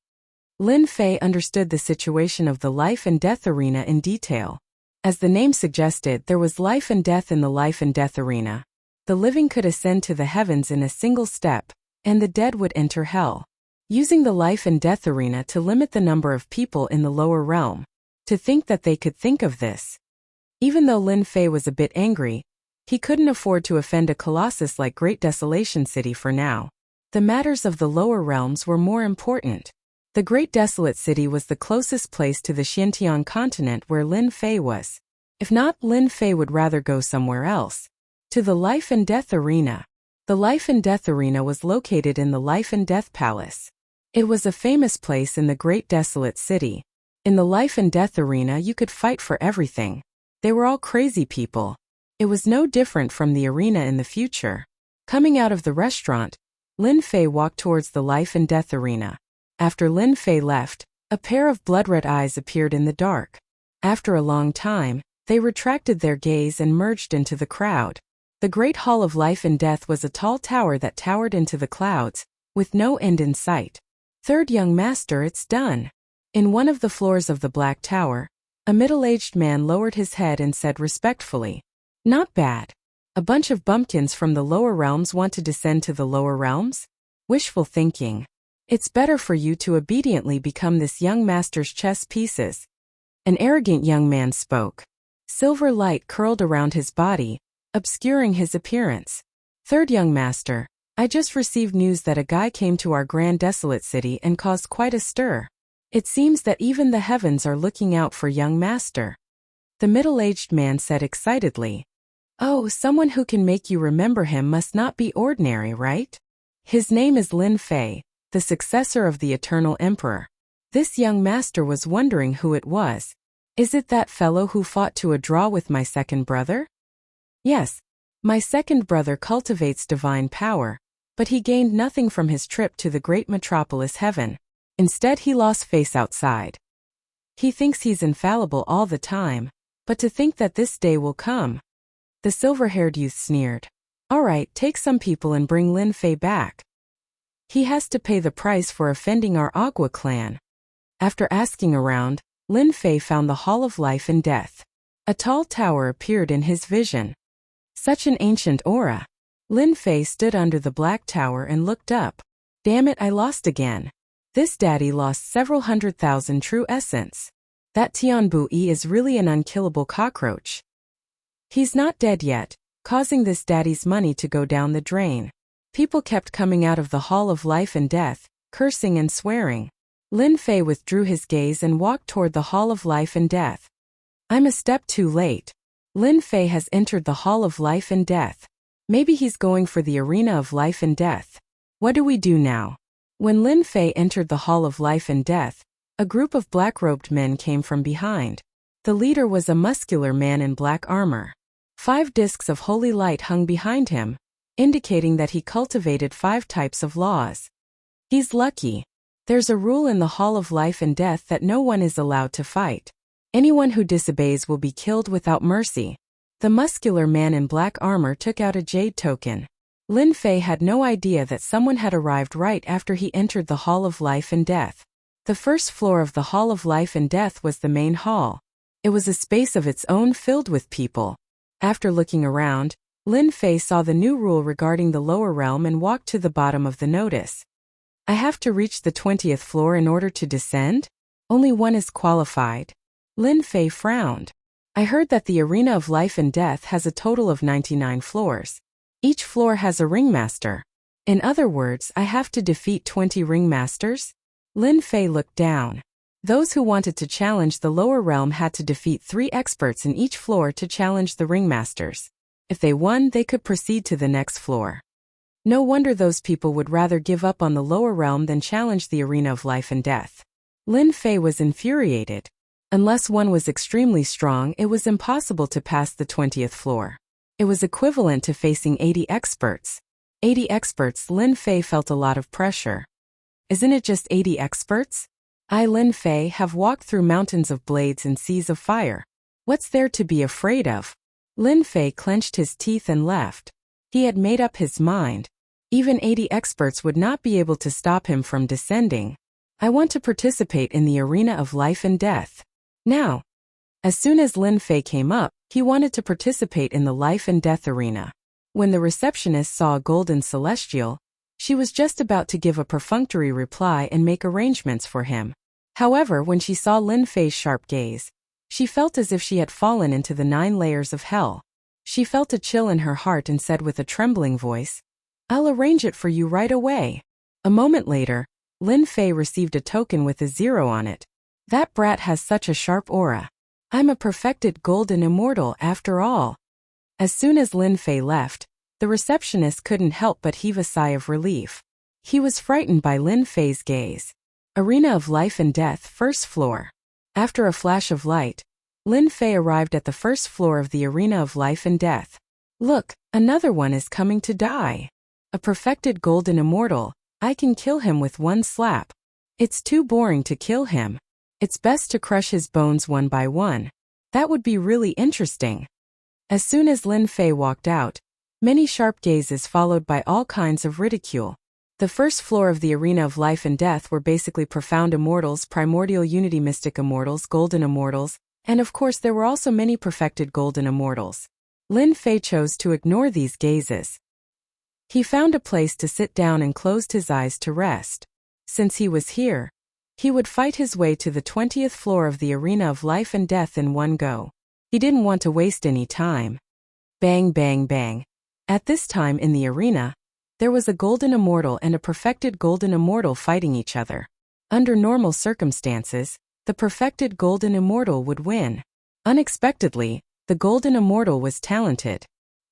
Lin Fei understood the situation of the life and death arena in detail. As the name suggested, there was life and death in the life and death arena. The living could ascend to the heavens in a single step, and the dead would enter hell. Using the life and death arena to limit the number of people in the lower realm. To think that they could think of this. Even though Lin Fei was a bit angry, he couldn't afford to offend a colossus like Great Desolation City for now. The matters of the lower realms were more important. The Great Desolate City was the closest place to the Xintian continent where Lin Fei was. If not, Lin Fei would rather go somewhere else. To the Life and Death Arena. The Life and Death Arena was located in the Life and Death Palace. It was a famous place in the Great Desolate City. In the Life and Death Arena you could fight for everything. They were all crazy people. It was no different from the arena in the future. Coming out of the restaurant, Lin Fei walked towards the Life and Death Arena. After Lin Fei left, a pair of blood-red eyes appeared in the dark. After a long time, they retracted their gaze and merged into the crowd. The Great Hall of Life and Death was a tall tower that towered into the clouds, with no end in sight. Third young master, it's done. In one of the floors of the Black Tower, a middle-aged man lowered his head and said respectfully, "Not bad. A bunch of bumpkins from the lower realms want to descend to the lower realms? Wishful thinking. It's better for you to obediently become this young master's chess pieces." An arrogant young man spoke. Silver light curled around his body, obscuring his appearance. "Third young master, I just received news that a guy came to our Grand Desolate City and caused quite a stir. It seems that even the heavens are looking out for young master." The middle-aged man said excitedly, "Oh, someone who can make you remember him must not be ordinary, right? His name is Lin Fei, the successor of the Eternal Emperor." This young master was wondering who it was. "Is it that fellow who fought to a draw with my second brother?" "Yes. My second brother cultivates divine power, but he gained nothing from his trip to the great metropolis heaven. Instead, he lost face outside. He thinks he's infallible all the time, but to think that this day will come." The silver-haired youth sneered. "All right, take some people and bring Lin Fei back. He has to pay the price for offending our Agua clan." After asking around, Lin Fei found the Hall of Life and Death. A tall tower appeared in his vision. Such an ancient aura. Lin Fei stood under the black tower and looked up. "Damn it, I lost again. This daddy lost several 100,000 true essence. That Tian Bui is really an unkillable cockroach. He's not dead yet, causing this daddy's money to go down the drain." People kept coming out of the Hall of Life and Death, cursing and swearing. Lin Fei withdrew his gaze and walked toward the Hall of Life and Death. "I'm a step too late. Lin Fei has entered the Hall of Life and Death. Maybe he's going for the Arena of Life and Death. What do we do now?" When Lin Fei entered the Hall of Life and Death, a group of black-robed men came from behind. The leader was a muscular man in black armor. 5 discs of holy light hung behind him, indicating that he cultivated 5 types of laws. He's lucky. There's a rule in the Hall of Life and Death that no one is allowed to fight. Anyone who disobeys will be killed without mercy. The muscular man in black armor took out a jade token. Lin Fei had no idea that someone had arrived right after he entered the Hall of Life and Death. The first floor of the Hall of Life and Death was the main hall. It was a space of its own filled with people. After looking around, Lin Fei saw the new rule regarding the lower realm and walked to the bottom of the notice. "I have to reach the 20th floor in order to descend? Only one is qualified." Lin Fei frowned. "I heard that the Arena of Life and Death has a total of 99 floors. Each floor has a ringmaster. In other words, I have to defeat 20 ringmasters?" Lin Fei looked down. Those who wanted to challenge the lower realm had to defeat 3 experts in each floor to challenge the ringmasters. If they won, they could proceed to the next floor. No wonder those people would rather give up on the lower realm than challenge the Arena of Life and Death. Lin Fei was infuriated. Unless one was extremely strong, it was impossible to pass the 20th floor. It was equivalent to facing 80 experts. 80 experts. Lin Fei felt a lot of pressure. Isn't it just 80 experts? I, Lin Fei, have walked through mountains of blades and seas of fire. What's there to be afraid of? Lin Fei clenched his teeth and left. He had made up his mind. Even 80 experts would not be able to stop him from descending. I want to participate in the Arena of Life and Death. Now. As soon as Lin Fei came up, he wanted to participate in the Life and Death Arena. When the receptionist saw a golden celestial, she was just about to give a perfunctory reply and make arrangements for him. However, when she saw Lin Fei's sharp gaze, she felt as if she had fallen into the 9 layers of hell. She felt a chill in her heart and said with a trembling voice, "I'll arrange it for you right away." A moment later, Lin Fei received a token with a 0 on it. That brat has such a sharp aura. I'm a perfected golden immortal after all. As soon as Lin Fei left, the receptionist couldn't help but heave a sigh of relief. He was frightened by Lin Fei's gaze. Arena of Life and Death, first floor. After a flash of light, Lin Fei arrived at the first floor of the Arena of Life and Death. Look, another one is coming to die. A perfected golden immortal. I can kill him with one slap. It's too boring to kill him. It's best to crush his bones one by one. That would be really interesting. As soon as Lin Fei walked out, many sharp gazes followed by all kinds of ridicule. The first floor of the Arena of Life and Death were basically profound immortals, primordial unity mystic immortals, golden immortals, and of course there were also many perfected golden immortals. Lin Fei chose to ignore these gazes. He found a place to sit down and closed his eyes to rest. Since he was here, he would fight his way to the 20th floor of the Arena of Life and Death in one go. He didn't want to waste any time. Bang, bang, bang. At this time in the arena, there was a golden immortal and a perfected golden immortal fighting each other. Under normal circumstances, the perfected golden immortal would win. Unexpectedly, the golden immortal was talented.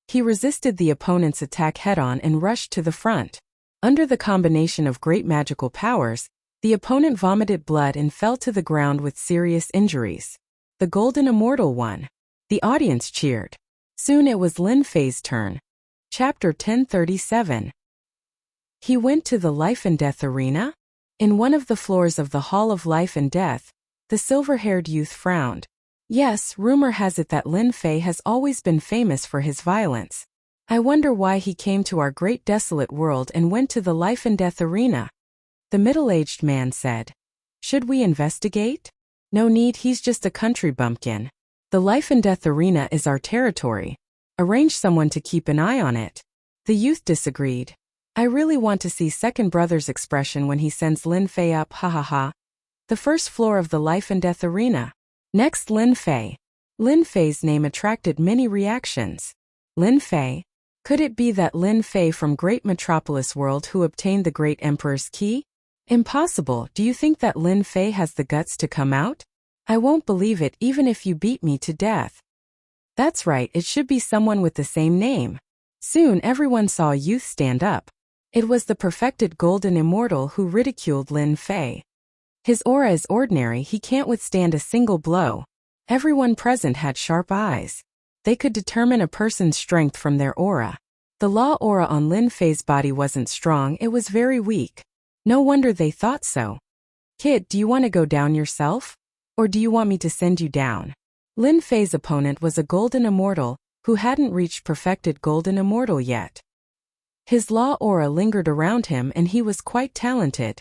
He resisted the opponent's attack head-on and rushed to the front. Under the combination of great magical powers, the opponent vomited blood and fell to the ground with serious injuries. The golden immortal won. The audience cheered. Soon it was Lin Fei's turn. Chapter 1037. He went to the life and death arena? In one of the floors of the Hall of Life and Death, the silver-haired youth frowned. Yes, rumor has it that Lin Fei has always been famous for his violence. I wonder why he came to our great desolate world and went to the life and death arena. The middle-aged man said. Should we investigate? No need, he's just a country bumpkin. The life and death arena is our territory. Arrange someone to keep an eye on it. The youth disagreed. I really want to see second brother's expression when he sends Lin Fei up, ha ha ha. The first floor of the life and death arena. Next, Lin Fei. Lin Fei's name attracted many reactions. Lin Fei? Could it be that Lin Fei from Great Metropolis World who obtained the Great Emperor's key? Impossible. Do you think that Lin Fei has the guts to come out? I won't believe it even if you beat me to death. That's right, it should be someone with the same name. Soon everyone saw a youth stand up. It was the perfected golden immortal who ridiculed Lin Fei. His aura is ordinary, he can't withstand a single blow. Everyone present had sharp eyes. They could determine a person's strength from their aura. The law aura on Lin Fei's body wasn't strong, it was very weak. No wonder they thought so. Kid, do you want to go down yourself? Or do you want me to send you down? Lin Fei's opponent was a golden immortal, who hadn't reached perfected golden immortal yet. His law aura lingered around him and he was quite talented.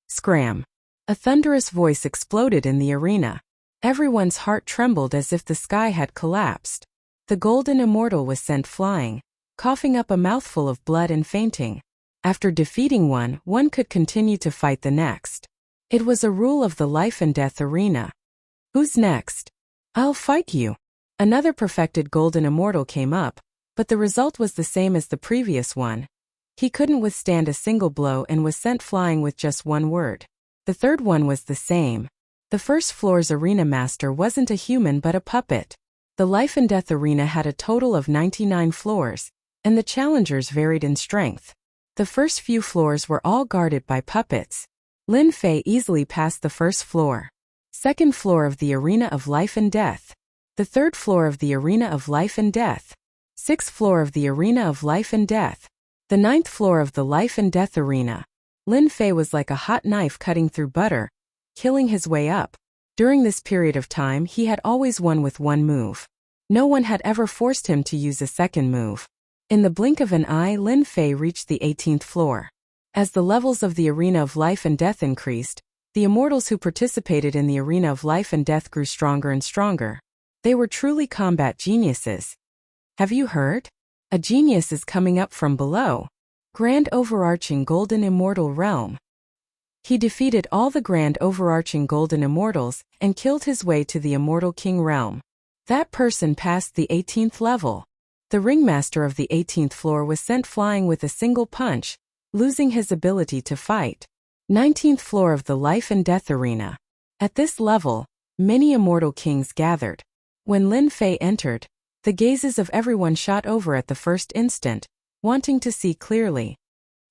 Scram! A thunderous voice exploded in the arena. Everyone's heart trembled as if the sky had collapsed. The golden immortal was sent flying, coughing up a mouthful of blood and fainting. After defeating one could continue to fight the next. It was a rule of the life and death arena. Who's next? I'll fight you. Another perfected golden immortal came up, but the result was the same as the previous one. He couldn't withstand a single blow and was sent flying with just one word. The third one was the same. The first floor's arena master wasn't a human but a puppet. The life and death arena had a total of 99 floors, and the challengers varied in strength. The first few floors were all guarded by puppets. Lin Fei easily passed the first floor. Second floor of the arena of life and death. The third floor of the arena of life and death. Sixth floor of the arena of life and death. The ninth floor of the life and death arena. Lin Fei was like a hot knife cutting through butter, killing his way up. During this period of time he had always won with one move. No one had ever forced him to use a second move. In the blink of an eye Lin Fei reached the 18th floor. As the levels of the arena of life and death increased, the immortals who participated in the arena of life and death grew stronger and stronger. They were truly combat geniuses. Have you heard? A genius is coming up from below. Grand overarching golden immortal realm. He defeated all the grand overarching golden immortals and killed his way to the immortal king realm. That person passed the 18th level. The ringmaster of the 18th floor was sent flying with a single punch, losing his ability to fight. 19th floor of the life and death arena. At this level, many immortal kings gathered. When Lin Fei entered, the gazes of everyone shot over at the first instant, wanting to see clearly.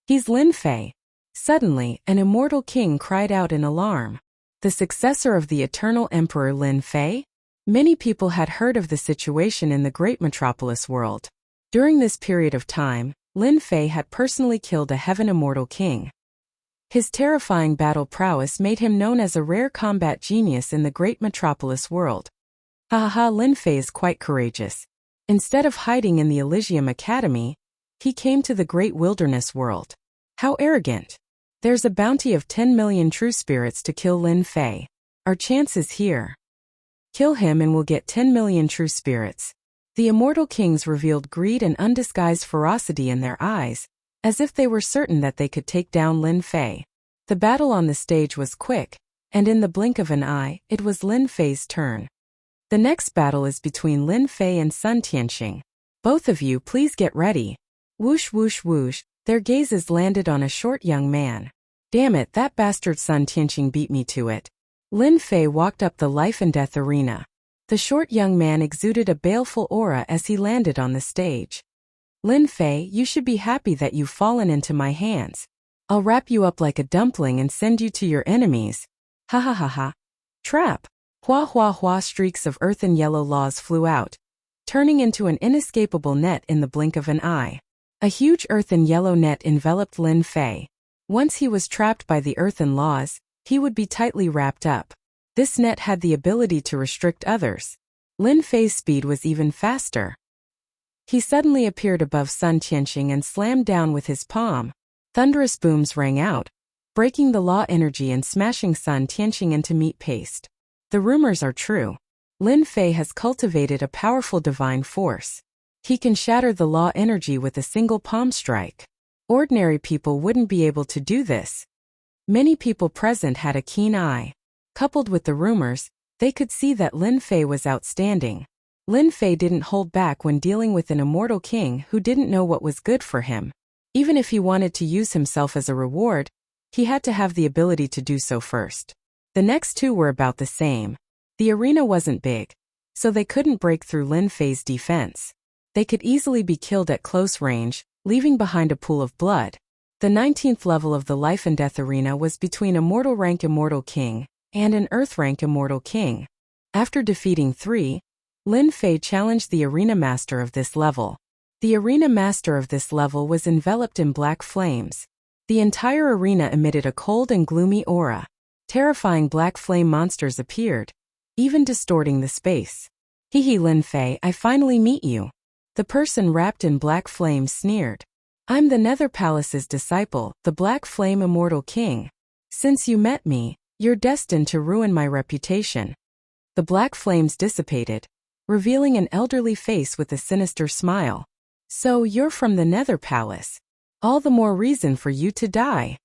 He's Lin Fei. Suddenly, an immortal king cried out in alarm. The successor of the eternal emperor Lin Fei? Many people had heard of the situation in the great metropolis world. During this period of time, Lin Fei had personally killed a heaven immortal king. His terrifying battle prowess made him known as a rare combat genius in the great metropolis world. Ha ha ha, Lin Fei is quite courageous. Instead of hiding in the Elysium Academy, he came to the great wilderness world. How arrogant. There's a bounty of 10 million true spirits to kill Lin Fei. Our chance is here. Kill him and we'll get 10 million true spirits. The immortal kings revealed greed and undisguised ferocity in their eyes, as if they were certain that they could take down Lin Fei. The battle on the stage was quick, and in the blink of an eye, it was Lin Fei's turn. The next battle is between Lin Fei and Sun Tianxing. Both of you please get ready. Whoosh whoosh whoosh, their gazes landed on a short young man. Damn it, that bastard Sun Tianxing beat me to it. Lin Fei walked up the life and death arena. The short young man exuded a baleful aura as he landed on the stage. Lin Fei, you should be happy that you've fallen into my hands. I'll wrap you up like a dumpling and send you to your enemies. Ha ha ha ha. Trap. Hua hua hua, streaks of earth and yellow laws flew out. turning into an inescapable net in the blink of an eye. A huge earthen yellow net enveloped Lin Fei. Once he was trapped by the earthen laws, he would be tightly wrapped up. This net had the ability to restrict others. Lin Fei's speed was even faster. He suddenly appeared above Sun Tianxing and slammed down with his palm. Thunderous booms rang out, breaking the law energy and smashing Sun Tianxing into meat paste. The rumors are true. Lin Fei has cultivated a powerful divine force. He can shatter the law energy with a single palm strike. Ordinary people wouldn't be able to do this. Many people present had a keen eye. Coupled with the rumors, they could see that Lin Fei was outstanding. Lin Fei didn't hold back when dealing with an immortal king who didn't know what was good for him. Even if he wanted to use himself as a reward, he had to have the ability to do so first. The next two were about the same. The arena wasn't big, so they couldn't break through Lin Fei's defense. They could easily be killed at close range, leaving behind a pool of blood. The 19th level of the life and death arena was between a mortal rank immortal king and an earth rank immortal king. After defeating 3, Lin Fei challenged the arena master of this level. The arena master of this level was enveloped in black flames. The entire arena emitted a cold and gloomy aura. Terrifying black flame monsters appeared, even distorting the space. Hee Lin Fei, I finally meet you. The person wrapped in black flames sneered. I'm the Nether Palace's disciple, the Black Flame Immortal King. Since you met me, you're destined to ruin my reputation. The black flames dissipated, revealing an elderly face with a sinister smile. So you're from the Nether Palace. All the more reason for you to die.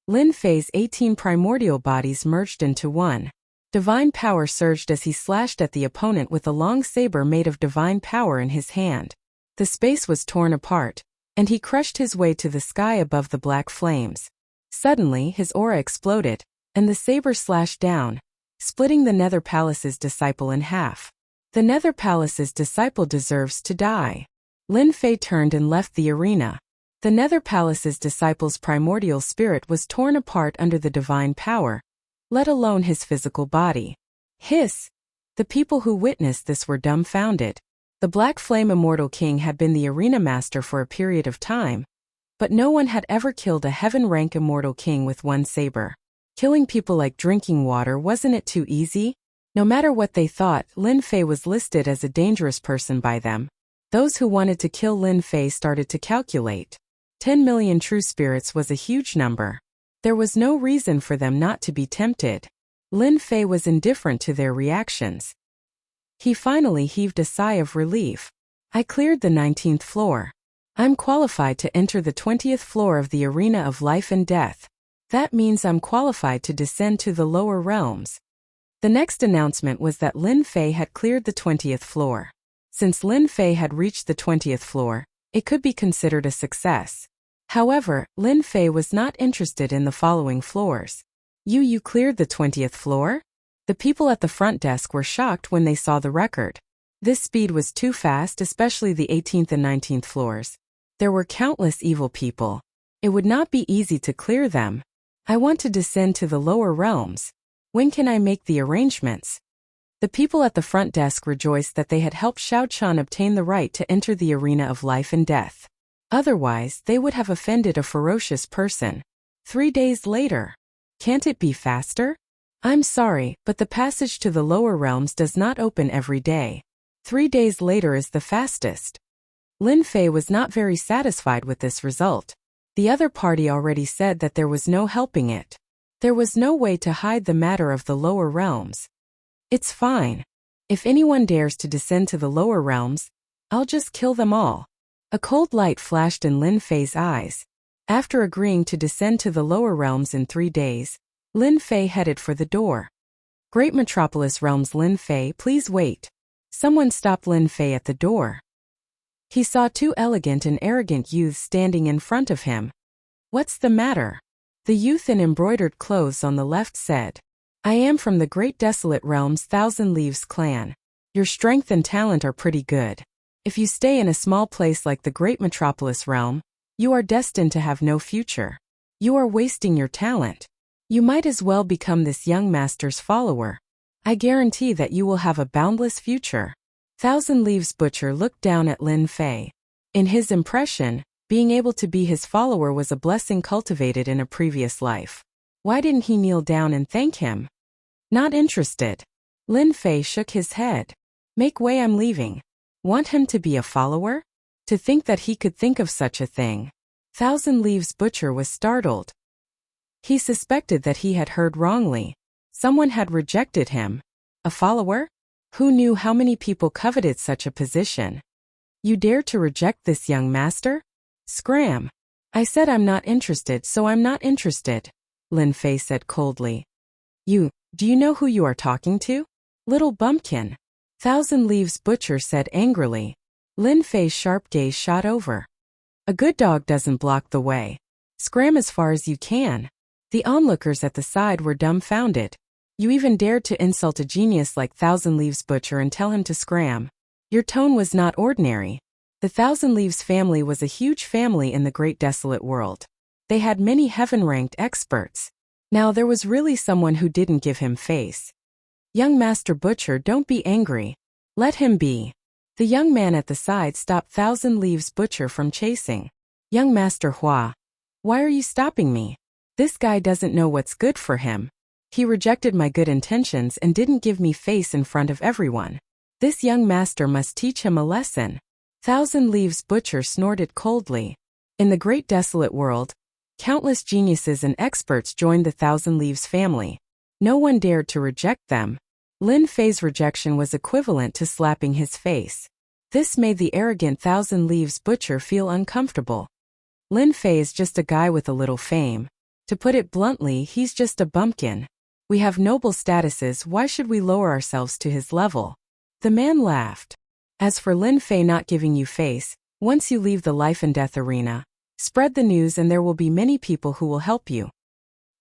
Lin Fei's 18 primordial bodies merged into one. Divine power surged as he slashed at the opponent with a long saber made of divine power in his hand. The space was torn apart, and he crushed his way to the sky above the black flames. Suddenly, his aura exploded, and the saber slashed down, splitting the Nether Palace's disciple in half. The Nether Palace's disciple deserves to die. Lin Fei turned and left the arena. The Nether Palace's disciple's primordial spirit was torn apart under the divine power, let alone his physical body. Hiss! The people who witnessed this were dumbfounded. The Black Flame Immortal King had been the arena master for a period of time, but no one had ever killed a heaven-rank immortal king with one saber. Killing people like drinking water, wasn't it too easy? No matter what they thought, Lin Fei was listed as a dangerous person by them. Those who wanted to kill Lin Fei started to calculate. 10 million true spirits was a huge number. There was no reason for them not to be tempted. Lin Fei was indifferent to their reactions. He finally heaved a sigh of relief. I cleared the 19th floor. I'm qualified to enter the 20th floor of the arena of life and death. That means I'm qualified to descend to the lower realms. The next announcement was that Lin Fei had cleared the 20th floor. Since Lin Fei had reached the 20th floor, it could be considered a success. However, Lin Fei was not interested in the following floors. You cleared the 20th floor? The people at the front desk were shocked when they saw the record. This speed was too fast, especially the 18th and 19th floors. There were countless evil people. It would not be easy to clear them. I want to descend to the lower realms. When can I make the arrangements? The people at the front desk rejoiced that they had helped Xiao Chan obtain the right to enter the arena of life and death. Otherwise, they would have offended a ferocious person. 3 days later. Can't it be faster? I'm sorry, but the passage to the lower realms does not open every day. 3 days later is the fastest. Lin Fei was not very satisfied with this result. The other party already said that there was no helping it. There was no way to hide the matter of the lower realms. It's fine. If anyone dares to descend to the lower realms, I'll just kill them all. A cold light flashed in Lin Fei's eyes. After agreeing to descend to the lower realms in 3 days, Lin Fei headed for the door. Great Metropolis Realms. Lin Fei, please wait. Someone stopped Lin Fei at the door. He saw 2 elegant and arrogant youths standing in front of him. What's the matter? The youth in embroidered clothes on the left said, I am from the Great Desolate Realms Thousand Leaves clan. Your strength and talent are pretty good. If you stay in a small place like the Great Metropolis Realm, you are destined to have no future. You are wasting your talent. You might as well become this young master's follower. I guarantee that you will have a boundless future. Thousand Leaves Butcher looked down at Lin Fei. In his impression, being able to be his follower was a blessing cultivated in a previous life. Why didn't he kneel down and thank him? Not interested. Lin Fei shook his head. Make way, I'm leaving. Want him to be a follower? To think that he could think of such a thing. Thousand Leaves Butcher was startled. He suspected that he had heard wrongly. Someone had rejected him. A follower? Who knew how many people coveted such a position? You dare to reject this young master? Scram. I said I'm not interested, so I'm not interested, Lin Fei said coldly. Do you know who you are talking to? Little bumpkin. Thousand Leaves Butcher said angrily. Lin Fei's sharp gaze shot over. A good dog doesn't block the way. Scram as far as you can. The onlookers at the side were dumbfounded. You even dared to insult a genius like Thousand Leaves Butcher and tell him to scram. Your tone was not ordinary. The Thousand Leaves family was a huge family in the great desolate world. They had many heaven-ranked experts. Now there was really someone who didn't give him face. Young Master Butcher, don't be angry. Let him be. The young man at the side stopped Thousand Leaves Butcher from chasing. Young Master Hua. Why are you stopping me? This guy doesn't know what's good for him. He rejected my good intentions and didn't give me face in front of everyone. This young master must teach him a lesson. Thousand Leaves Butcher snorted coldly. In the great desolate world, countless geniuses and experts joined the Thousand Leaves family. No one dared to reject them. Lin Fei's rejection was equivalent to slapping his face. This made the arrogant Thousand Leaves Butcher feel uncomfortable. Lin Fei is just a guy with a little fame. To put it bluntly, he's just a bumpkin. We have noble statuses, why should we lower ourselves to his level? The man laughed. As for Lin Fei not giving you face, once you leave the life and death arena, spread the news and there will be many people who will help you.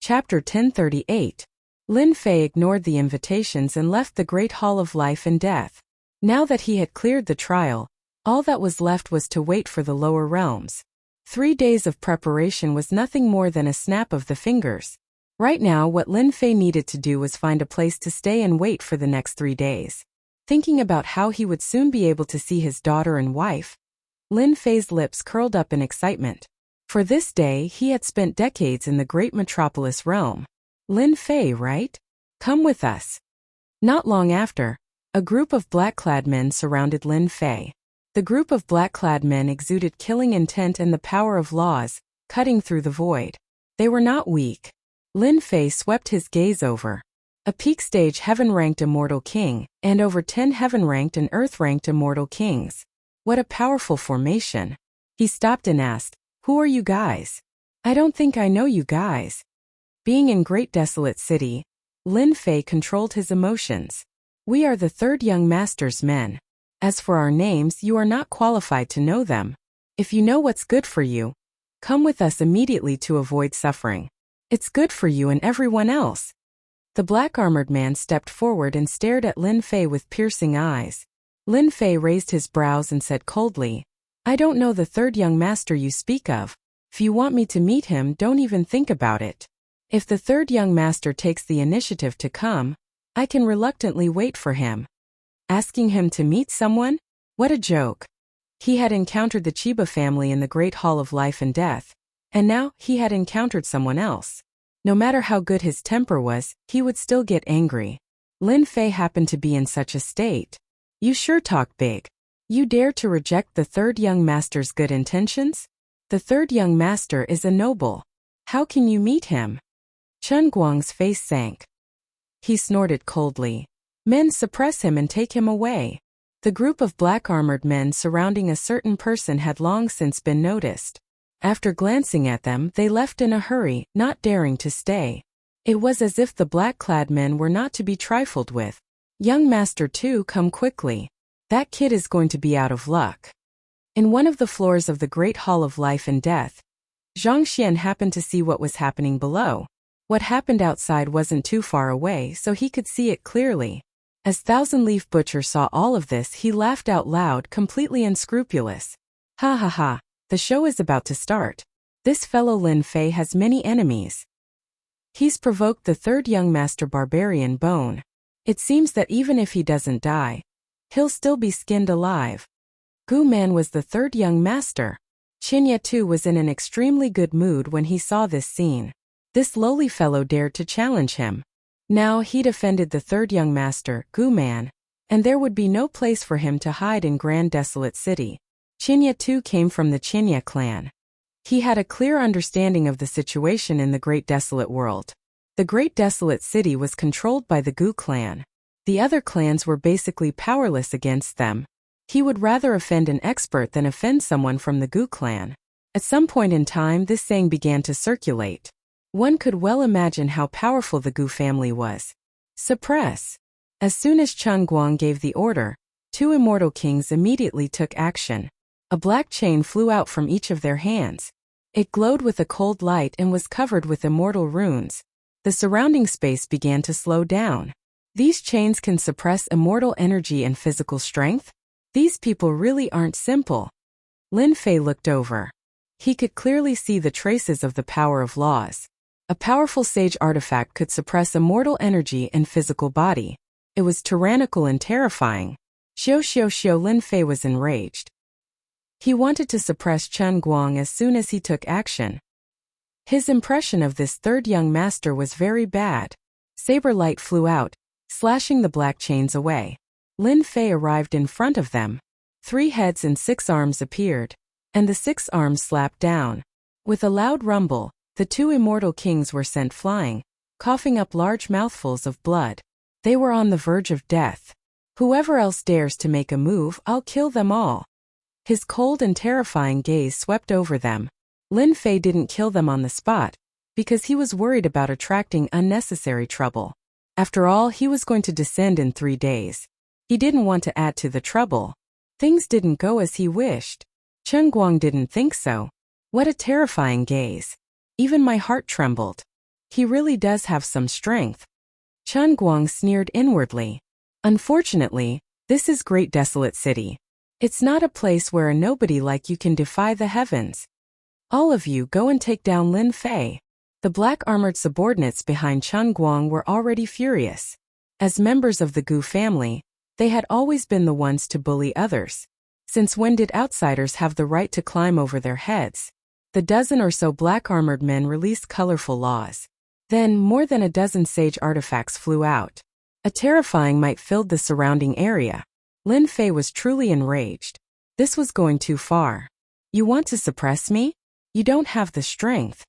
Chapter 1038. Lin Fei ignored the invitations and left the Great Hall of Life and Death. Now that he had cleared the trial, all that was left was to wait for the lower realms. 3 days of preparation was nothing more than a snap of the fingers. Right now, what Lin Fei needed to do was find a place to stay and wait for the next 3 days. Thinking about how he would soon be able to see his daughter and wife, Lin Fei's lips curled up in excitement. For this day, he had spent decades in the great metropolis realm. Lin Fei, right? Come with us. Not long after, a group of black-clad men surrounded Lin Fei. The group of black-clad men exuded killing intent and the power of laws, cutting through the void. They were not weak. Lin Fei swept his gaze over. A peak-stage heaven-ranked immortal king, and over 10 heaven-ranked and earth-ranked immortal kings. What a powerful formation. He stopped and asked, "Who are you guys? I don't think I know you guys." Being in Great Desolate City, Lin Fei controlled his emotions. We are the third young master's men. As for our names, you are not qualified to know them. If you know what's good for you, come with us immediately to avoid suffering. It's good for you and everyone else. The black-armored man stepped forward and stared at Lin Fei with piercing eyes. Lin Fei raised his brows and said coldly, "I don't know the third young master you speak of. If you want me to meet him, don't even think about it. If the third young master takes the initiative to come, I can reluctantly wait for him." Asking him to meet someone? What a joke. He had encountered the Chiba family in the Great Hall of Life and Death, and now he had encountered someone else. No matter how good his temper was, he would still get angry. Lin Fei happened to be in such a state. You sure talk big. You dare to reject the third young master's good intentions? The third young master is a noble. How can you meet him? Chen Guang's face sank. He snorted coldly. Men suppress him and take him away. The group of black-armored men surrounding a certain person had long since been noticed. After glancing at them, they left in a hurry, not daring to stay. It was as if the black-clad men were not to be trifled with. Young Master 2, come quickly. That kid is going to be out of luck. In one of the floors of the Great Hall of Life and Death, Zhang Xian happened to see what was happening below. What happened outside wasn't too far away, so he could see it clearly. As Thousand Leaf Butcher saw all of this, he laughed out loud, completely unscrupulous. Ha ha ha, the show is about to start. This fellow Lin Fei has many enemies. He's provoked the third young master Barbarian Bone. It seems that even if he doesn't die, He'll still be skinned alive. Gu Man was the third young master. Qinya too was in an extremely good mood when he saw this scene. This lowly fellow dared to challenge him. Now he'd offended the third young master, Gu Man, and there would be no place for him to hide in Grand Desolate City. Qinya too came from the Qinya clan. He had a clear understanding of the situation in the Great Desolate World. The Great Desolate City was controlled by the Gu clan. The other clans were basically powerless against them. He would rather offend an expert than offend someone from the Gu clan. At some point in time, this saying began to circulate. One could well imagine how powerful the Gu family was. Suppress. As soon as Cheng Guang gave the order, two immortal kings immediately took action. A black chain flew out from each of their hands. It glowed with a cold light and was covered with immortal runes. The surrounding space began to slow down. These chains can suppress immortal energy and physical strength? These people really aren't simple. Lin Fei looked over. He could clearly see the traces of the power of laws. A powerful sage artifact could suppress immortal energy and physical body. It was tyrannical and terrifying. Xiao Lin Fei was enraged. He wanted to suppress Chen Guang as soon as he took action. His impression of this third young master was very bad. Saber light flew out, slashing the black chains away. Lin Fei arrived in front of them. 3 heads and 6 arms appeared, and the 6 arms slapped down. With a loud rumble, the 2 immortal kings were sent flying, coughing up large mouthfuls of blood. They were on the verge of death. Whoever else dares to make a move, I'll kill them all. His cold and terrifying gaze swept over them. Lin Fei didn't kill them on the spot, because he was worried about attracting unnecessary trouble. After all, he was going to descend in 3 days. He didn't want to add to the trouble. Things didn't go as he wished. Chen Guang didn't think so. What a terrifying gaze. Even my heart trembled. He really does have some strength. Chen Guang sneered inwardly. Unfortunately, this is Great Desolate City. It's not a place where a nobody like you can defy the heavens. All of you go and take down Lin Fei. The black-armored subordinates behind Chen Guang were already furious. As members of the Gu family, they had always been the ones to bully others. Since when did outsiders have the right to climb over their heads? The dozen or so black-armored men released colorful laws. Then, more than a dozen sage artifacts flew out. A terrifying might filled the surrounding area. Lin Fei was truly enraged. This was going too far. You want to suppress me? You don't have the strength.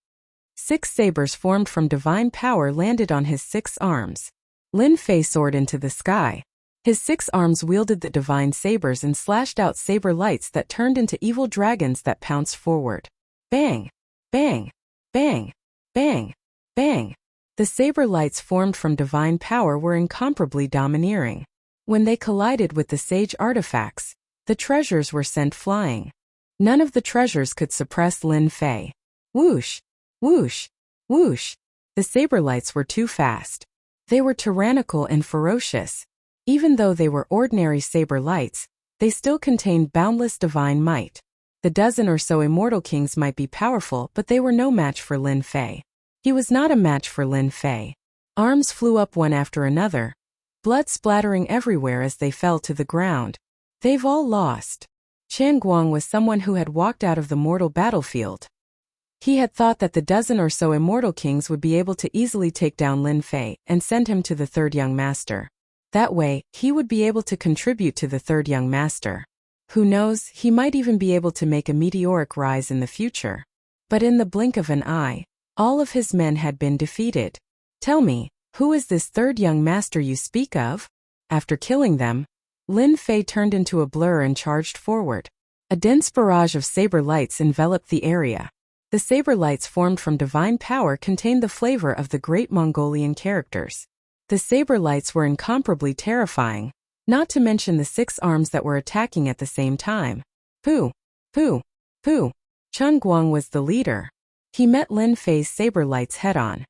6 sabers formed from divine power landed on his 6 arms. Lin Fei soared into the sky. His 6 arms wielded the divine sabers and slashed out saber lights that turned into evil dragons that pounced forward. Bang! Bang! Bang! Bang! Bang! The saber lights formed from divine power were incomparably domineering. When they collided with the sage artifacts, the treasures were sent flying. None of the treasures could suppress Lin Fei. Whoosh! Whoosh! Whoosh! The saber lights were too fast. They were tyrannical and ferocious. Even though they were ordinary saber lights, they still contained boundless divine might. The dozen or so immortal kings might be powerful, but they were no match for Lin Fei. He was not a match for Lin Fei. Arms flew up one after another, blood splattering everywhere as they fell to the ground. They've all lost. Chen Guang was someone who had walked out of the mortal battlefield. He had thought that the dozen or so immortal kings would be able to easily take down Lin Fei and send him to the third young master. That way, he would be able to contribute to the third young master. Who knows, he might even be able to make a meteoric rise in the future. But in the blink of an eye, all of his men had been defeated. Tell me, who is this third young master you speak of? After killing them, Lin Fei turned into a blur and charged forward. A dense barrage of saber lights enveloped the area. The saber lights formed from divine power contained the flavor of the great Mongolian characters. The saber lights were incomparably terrifying, not to mention the 6 arms that were attacking at the same time. Pooh! Pooh! Pooh! Chen Guang was the leader. He met Lin Fei's saber lights head-on.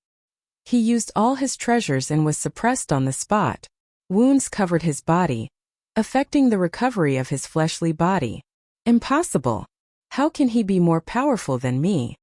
He used all his treasures and was suppressed on the spot. Wounds covered his body, affecting the recovery of his fleshly body. Impossible! How can he be more powerful than me?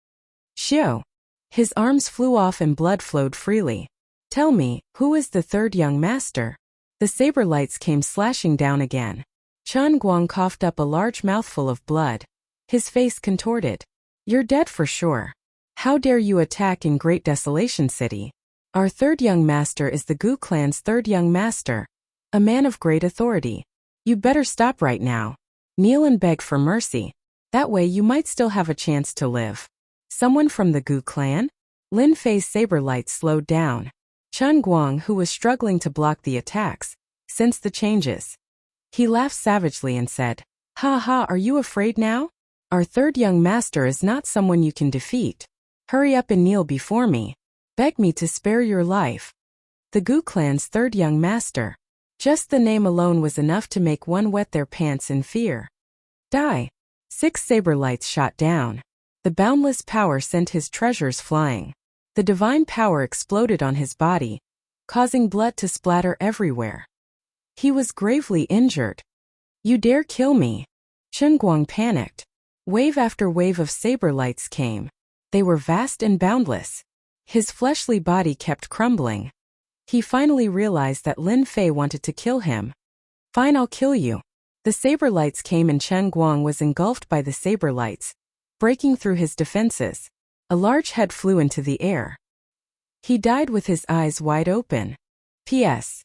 Xiao! His arms flew off and blood flowed freely. Tell me, who is the third young master? The saber lights came slashing down again. Chen Guang coughed up a large mouthful of blood. His face contorted. You're dead for sure. How dare you attack in Great Desolation City? Our third young master is the Gu clan's third young master, a man of great authority. You better stop right now. Kneel and beg for mercy. That way you might still have a chance to live. Someone from the Gu clan? Lin Fei's saber lights slowed down. Chen Guang, who was struggling to block the attacks, sensed the changes. He laughed savagely and said, "Ha ha, are you afraid now? Our third young master is not someone you can defeat. Hurry up and kneel before me. Beg me to spare your life." The Gu clan's third young master. Just the name alone was enough to make one wet their pants in fear. Die. 6 saber lights shot down. The boundless power sent his treasures flying. The divine power exploded on his body, causing blood to splatter everywhere. He was gravely injured. You dare kill me? Chen Guang panicked. Wave after wave of saber lights came. They were vast and boundless. His fleshly body kept crumbling. He finally realized that Lin Fei wanted to kill him. Fine, I'll kill you. The saber lights came and Chen Guang was engulfed by the saber lights, breaking through his defenses. A large head flew into the air. He died with his eyes wide open. P.S.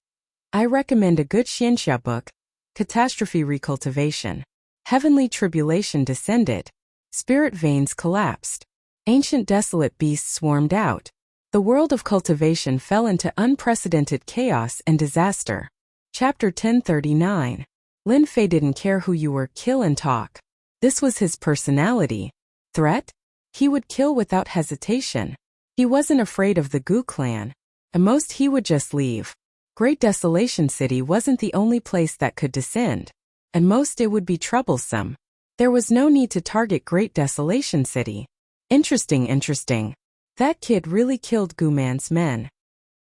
I recommend a good Xianxia book, Catastrophe Recultivation. Heavenly tribulation descended. Spirit veins collapsed. Ancient desolate beasts swarmed out. The world of cultivation fell into unprecedented chaos and disaster. Chapter 1039. Lin Fei didn't care who you were, kill and talk. This was his personality. Threat? He would kill without hesitation. He wasn't afraid of the Gu clan. At most he would just leave. Great Desolation City wasn't the only place that could descend. At most it would be troublesome. There was no need to target Great Desolation City. Interesting. That kid really killed Gu Man's men.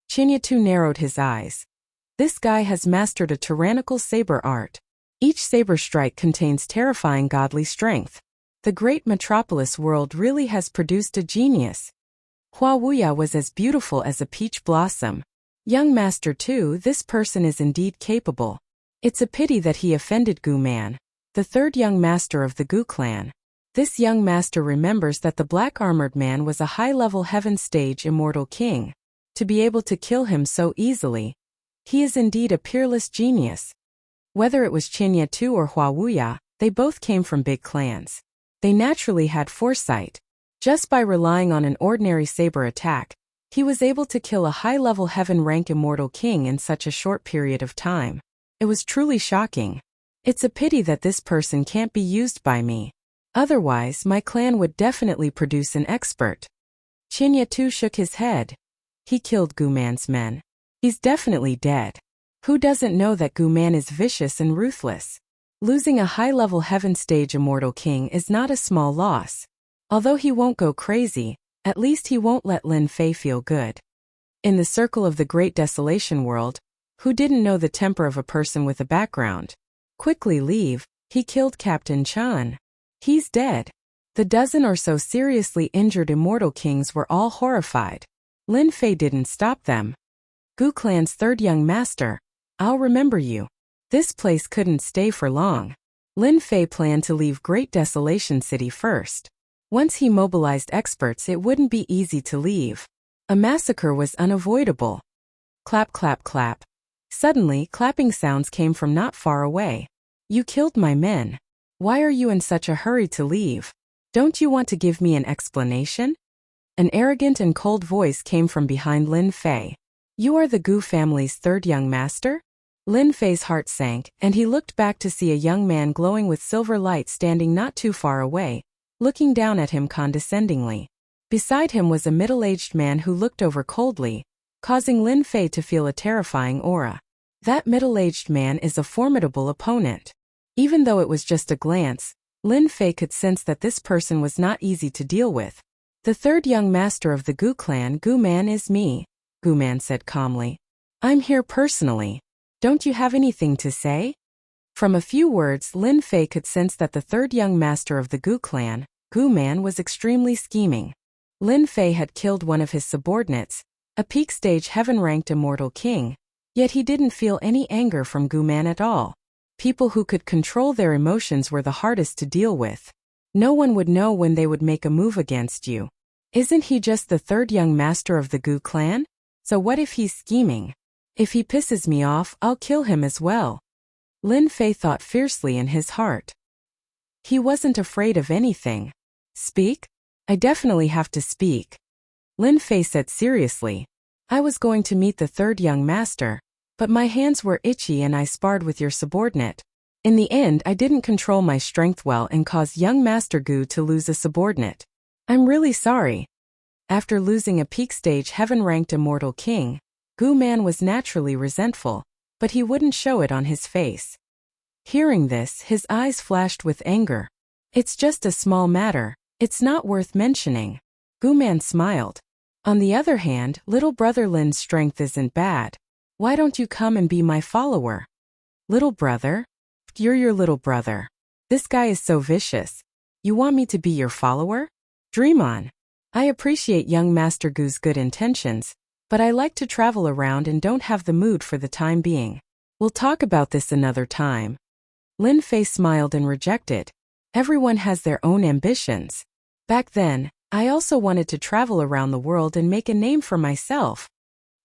Chinyatu narrowed his eyes. This guy has mastered a tyrannical saber art. Each saber strike contains terrifying godly strength. The great metropolis world really has produced a genius. Hua Wuya was as beautiful as a peach blossom. Young master too, this person is indeed capable. It's a pity that he offended Gu Man, the third young master of the Gu clan. This young master remembers that the black-armored man was a high-level heaven stage immortal king. To be able to kill him so easily, he is indeed a peerless genius. Whether it was Chinya Tu or Hua Wuya, they both came from big clans. They naturally had foresight. Just by relying on an ordinary saber attack, he was able to kill a high-level heaven-rank immortal king in such a short period of time. It was truly shocking. It's a pity that this person can't be used by me. Otherwise, my clan would definitely produce an expert. Chinya Tu shook his head. He killed Gu Man's men. He's definitely dead. Who doesn't know that Gu Man is vicious and ruthless? Losing a high-level heaven stage immortal king is not a small loss. Although he won't go crazy, at least he won't let Lin Fei feel good. In the circle of the Great Desolation world, who didn't know the temper of a person with a background? Quickly leave, he killed Captain Chan. He's dead. The dozen or so seriously injured immortal kings were all horrified. Lin Fei didn't stop them. Gu clan's third young master, I'll remember you. This place couldn't stay for long. Lin Fei planned to leave Great Desolation City first. Once he mobilized experts, it wouldn't be easy to leave. A massacre was unavoidable. Clap, clap, clap. Suddenly, clapping sounds came from not far away. You killed my men. Why are you in such a hurry to leave? Don't you want to give me an explanation? An arrogant and cold voice came from behind Lin Fei. You are the Gu family's third young master? Lin Fei's heart sank, and he looked back to see a young man glowing with silver light standing not too far away, looking down at him condescendingly. Beside him was a middle-aged man who looked over coldly, causing Lin Fei to feel a terrifying aura. That middle-aged man is a formidable opponent. Even though it was just a glance, Lin Fei could sense that this person was not easy to deal with. The third young master of the Gu clan, Gu Man, is me, Gu Man said calmly. I'm here personally. Don't you have anything to say? From a few words, Lin Fei could sense that the third young master of the Gu clan, Gu Man, was extremely scheming. Lin Fei had killed one of his subordinates, a peak-stage heaven-ranked immortal king, Yet he didn't feel any anger from Gu Man at all. People who could control their emotions were the hardest to deal with. No one would know when they would make a move against you. Isn't he just the third young master of the Gu clan? So what if he's scheming? If he pisses me off, I'll kill him as well. Lin Fei thought fiercely in his heart. He wasn't afraid of anything. Speak? I definitely have to speak. Lin Fei said seriously. I was going to meet the third young master, but my hands were itchy and I sparred with your subordinate. In the end, I didn't control my strength well and caused young Master Gu to lose a subordinate. I'm really sorry. After losing a peak stage heaven-ranked immortal king, Gu Man was naturally resentful, but he wouldn't show it on his face. Hearing this, his eyes flashed with anger. It's just a small matter. It's not worth mentioning. Gu Man smiled. On the other hand, little brother Lin's strength isn't bad. Why don't you come and be my follower? Little brother? You're your little brother. This guy is so vicious. You want me to be your follower? Dream on. I appreciate young Master Gu's good intentions, but I like to travel around and don't have the mood for the time being. We'll talk about this another time. Lin Fei smiled and rejected. Everyone has their own ambitions. Back then, I also wanted to travel around the world and make a name for myself.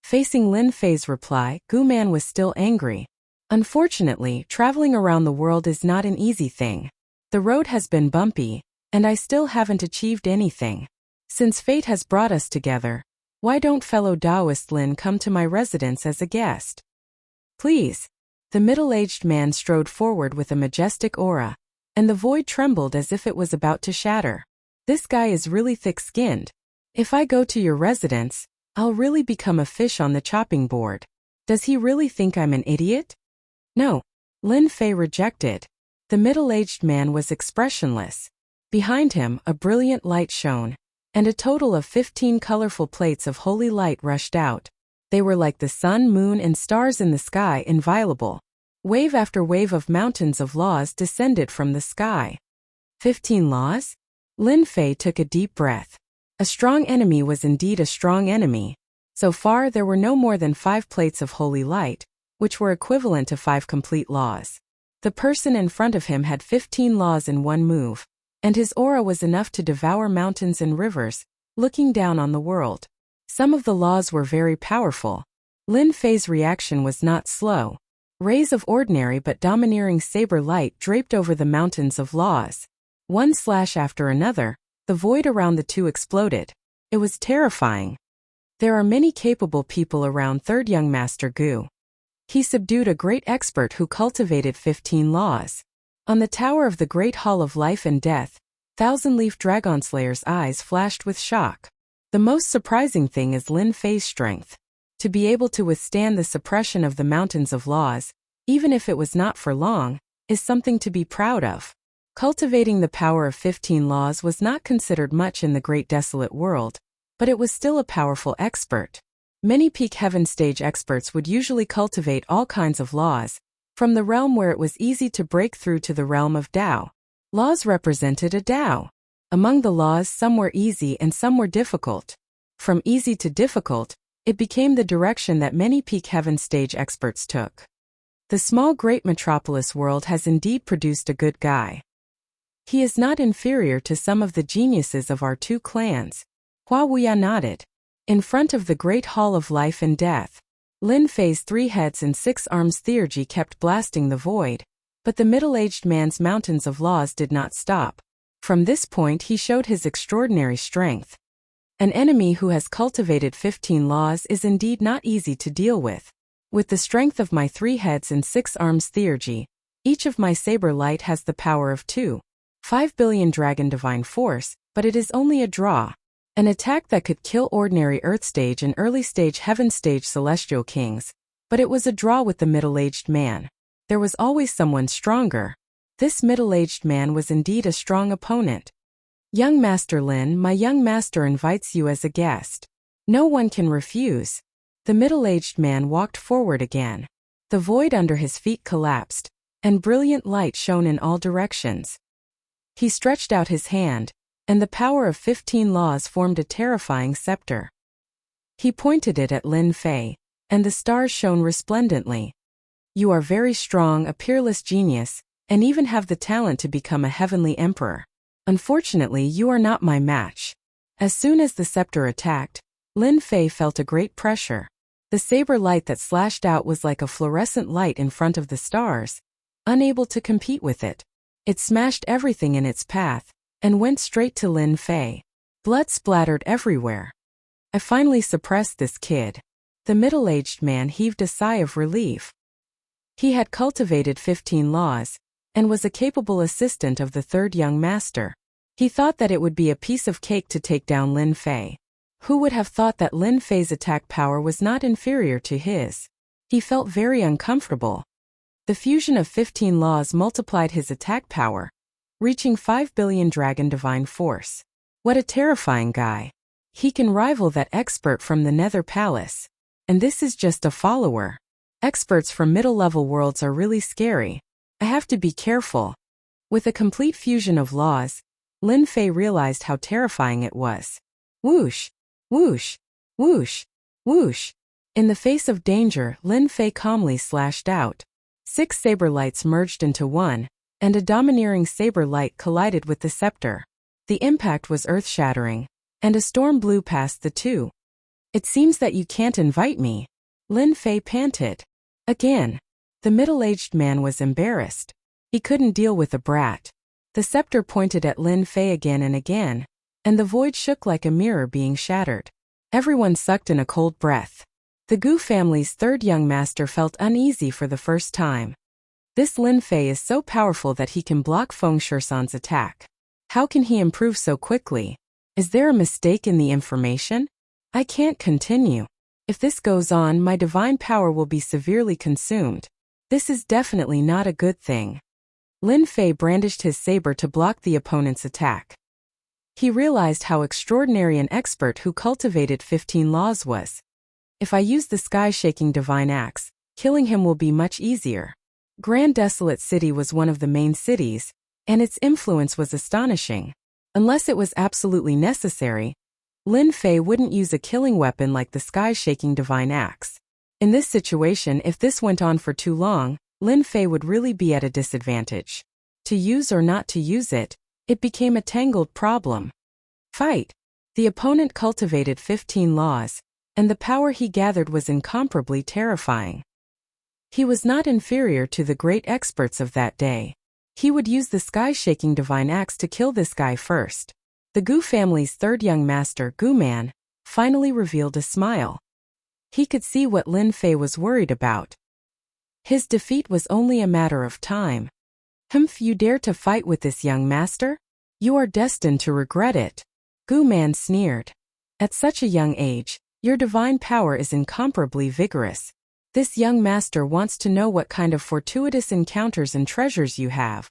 Facing Lin Fei's reply, Gu Man was still angry. Unfortunately, traveling around the world is not an easy thing. The road has been bumpy, and I still haven't achieved anything. Since fate has brought us together, why don't fellow Taoist Lin come to my residence as a guest? Please. The middle-aged man strode forward with a majestic aura, and the void trembled as if it was about to shatter. This guy is really thick-skinned. If I go to your residence, I'll really become a fish on the chopping board. Does he really think I'm an idiot? No. Lin Fei rejected. The middle-aged man was expressionless. Behind him, a brilliant light shone, and a total of 15 colorful plates of holy light rushed out. They were like the sun, moon, and stars in the sky, inviolable. Wave after wave of mountains of laws descended from the sky. 15 laws? Lin Fei took a deep breath. A strong enemy was indeed a strong enemy. So far, there were no more than 5 plates of holy light, which were equivalent to 5 complete laws. The person in front of him had 15 laws in one move, and his aura was enough to devour mountains and rivers, looking down on the world. Some of the laws were very powerful. Lin Fei's reaction was not slow. Rays of ordinary but domineering saber light draped over the mountains of laws. One slash after another, the void around the two exploded. It was terrifying. There are many capable people around third young Master Gu. He subdued a great expert who cultivated 15 laws. On the tower of the Great Hall of Life and Death, Thousand-Leaf Dragonslayer's eyes flashed with shock. The most surprising thing is Lin Fei's strength. To be able to withstand the suppression of the mountains of laws, even if it was not for long, is something to be proud of. Cultivating the power of 15 laws was not considered much in the great desolate world, but it was still a powerful expert. Many peak heaven stage experts would usually cultivate all kinds of laws, from the realm where it was easy to break through to the realm of Tao. Laws represented a Tao. Among the laws, some were easy and some were difficult. From easy to difficult, it became the direction that many peak heaven stage experts took. The small great metropolis world has indeed produced a good guy. He is not inferior to some of the geniuses of our 2 clans. Hua Wuya nodded. In front of the Great Hall of Life and Death, Lin Fei's 3 heads and 6 arms theurgy kept blasting the void, but the middle-aged man's mountains of laws did not stop. From this point he showed his extraordinary strength. An enemy who has cultivated 15 laws is indeed not easy to deal with. With the strength of my 3 heads and 6 arms theurgy, each of my saber light has the power of 2.5 billion dragon divine force, but it is only a draw. An attack that could kill ordinary Earth stage and early stage Heaven stage celestial kings, but it was a draw with the middle-aged man. There was always someone stronger. This middle-aged man was indeed a strong opponent. Young Master Lin, my young master invites you as a guest. No one can refuse. The middle-aged man walked forward again. The void under his feet collapsed, and brilliant light shone in all directions. He stretched out his hand, and the power of 15 laws formed a terrifying scepter. He pointed it at Lin Fei. and the stars shone resplendently. You are very strong, a peerless genius, and even have the talent to become a heavenly emperor. Unfortunately, you are not my match. As soon as the scepter attacked, Lin Fei felt a great pressure. The saber light that slashed out was like a fluorescent light in front of the stars, unable to compete with it. It smashed everything in its path, and went straight to Lin Fei. Blood splattered everywhere. I finally suppressed this kid. The middle-aged man heaved a sigh of relief. He had cultivated 15 laws, and was a capable assistant of the third young master. He thought that it would be a piece of cake to take down Lin Fei. Who would have thought that Lin Fei's attack power was not inferior to his? He felt very uncomfortable. The fusion of 15 laws multiplied his attack power, reaching 5 billion dragon divine force. What a terrifying guy. He can rival that expert from the Nether Palace. And this is just a follower. Experts from middle-level worlds are really scary. I have to be careful. With a complete fusion of laws, Lin Fei realized how terrifying it was. Whoosh, whoosh, whoosh, whoosh. In the face of danger, Lin Fei calmly slashed out. 6 saber lights merged into one, and a domineering saber light collided with the scepter. The impact was earth-shattering, and a storm blew past the two. It seems that you can't invite me, Lin Fei panted. Again. The middle-aged man was embarrassed. He couldn't deal with a brat. The scepter pointed at Lin Fei again and again, and the void shook like a mirror being shattered. Everyone sucked in a cold breath. The Gu family's third young master felt uneasy for the first time. This Lin Fei is so powerful that he can block Feng Shusan's attack. How can he improve so quickly? Is there a mistake in the information? I can't continue. If this goes on, my divine power will be severely consumed. This is definitely not a good thing. Lin Fei brandished his saber to block the opponent's attack. He realized how extraordinary an expert who cultivated 15 laws was. If I use the sky-shaking divine axe, killing him will be much easier. Grand Desolate City was one of the main cities, and its influence was astonishing. Unless it was absolutely necessary, Lin Fei wouldn't use a killing weapon like the sky-shaking divine axe. In this situation, if this went on for too long, Lin Fei would really be at a disadvantage. To use or not to use it, it became a tangled problem. Fight! The opponent cultivated 15 laws, and the power he gathered was incomparably terrifying. He was not inferior to the great experts of that day. He would use the sky-shaking divine axe to kill this guy first. The Gu family's third young master, Gu Man, finally revealed a smile. He could see what Lin Fei was worried about. His defeat was only a matter of time. Humph, you dare to fight with this young master? You are destined to regret it. Gu Man sneered. At such a young age, your divine power is incomparably vigorous. This young master wants to know what kind of fortuitous encounters and treasures you have.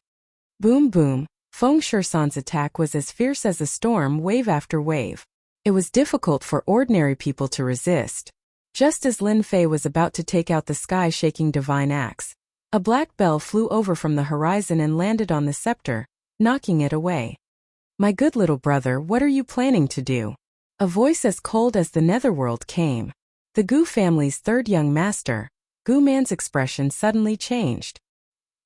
Boom boom, Feng Shusan's attack was as fierce as a storm, wave after wave. It was difficult for ordinary people to resist. Just as Lin Fei was about to take out the sky-shaking divine axe, a black bell flew over from the horizon and landed on the scepter, knocking it away. My good little brother, what are you planning to do? A voice as cold as the netherworld came. The Gu family's third young master, Gu Man's expression suddenly changed.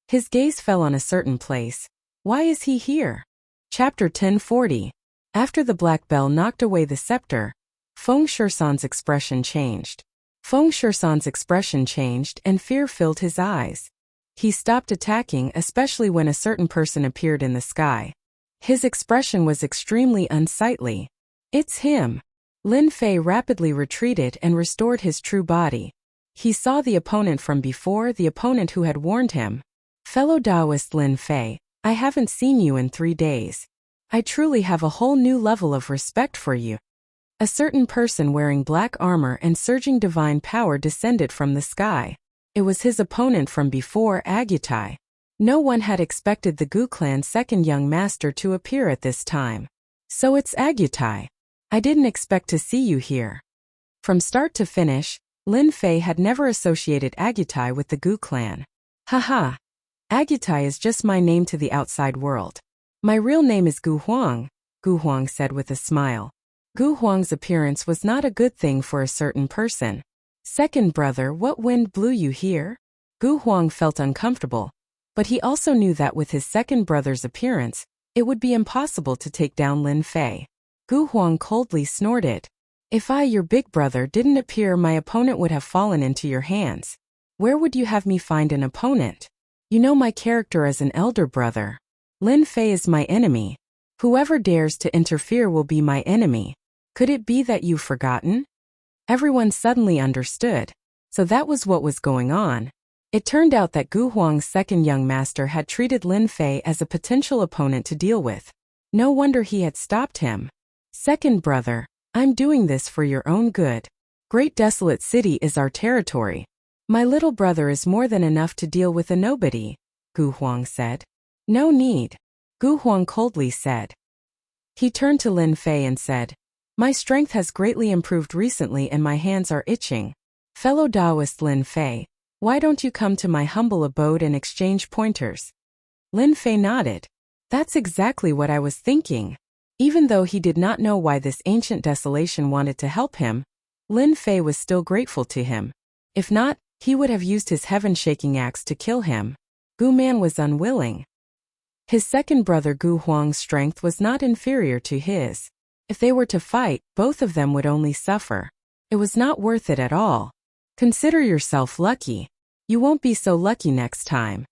His gaze fell on a certain place. Why is he here? Chapter 1040. After the black bell knocked away the scepter, Feng Shusan's expression changed. Feng Shusan's expression changed and fear filled his eyes. He stopped attacking, especially when a certain person appeared in the sky. His expression was extremely unsightly. It's him. Lin Fei rapidly retreated and restored his true body. He saw the opponent from before, the opponent who had warned him. Fellow Taoist Lin Fei, I haven't seen you in 3 days. I truly have a whole new level of respect for you. A certain person wearing black armor and surging divine power descended from the sky. It was his opponent from before, Agutai. No one had expected the Gu clan's second young master to appear at this time. So it's Agutai. I didn't expect to see you here. From start to finish, Lin Fei had never associated Agutai with the Gu clan. Haha. Agutai is just my name to the outside world. My real name is Gu Huang, Gu Huang said with a smile. Gu Huang's appearance was not a good thing for a certain person. Second brother, what wind blew you here? Gu Huang felt uncomfortable, but he also knew that with his second brother's appearance, it would be impossible to take down Lin Fei. Gu Huang coldly snorted. If I, your big brother, didn't appear, my opponent would have fallen into your hands. Where would you have me find an opponent? You know my character as an elder brother. Lin Fei is my enemy. Whoever dares to interfere will be my enemy. Could it be that you've forgotten? Everyone suddenly understood. So that was what was going on. It turned out that Gu Huang's second young master had treated Lin Fei as a potential opponent to deal with. No wonder he had stopped him. Second brother, I'm doing this for your own good. Great Desolate City is our territory. My little brother is more than enough to deal with a nobody, Gu Huang said. No need, Gu Huang coldly said. He turned to Lin Fei and said, my strength has greatly improved recently and my hands are itching. Fellow Taoist Lin Fei, why don't you come to my humble abode and exchange pointers? Lin Fei nodded. That's exactly what I was thinking. Even though he did not know why this ancient desolation wanted to help him, Lin Fei was still grateful to him. If not, he would have used his heaven-shaking axe to kill him. Gu Man was unwilling. His second brother Gu Huang's strength was not inferior to his. If they were to fight, both of them would only suffer. It was not worth it at all. Consider yourself lucky. You won't be so lucky next time.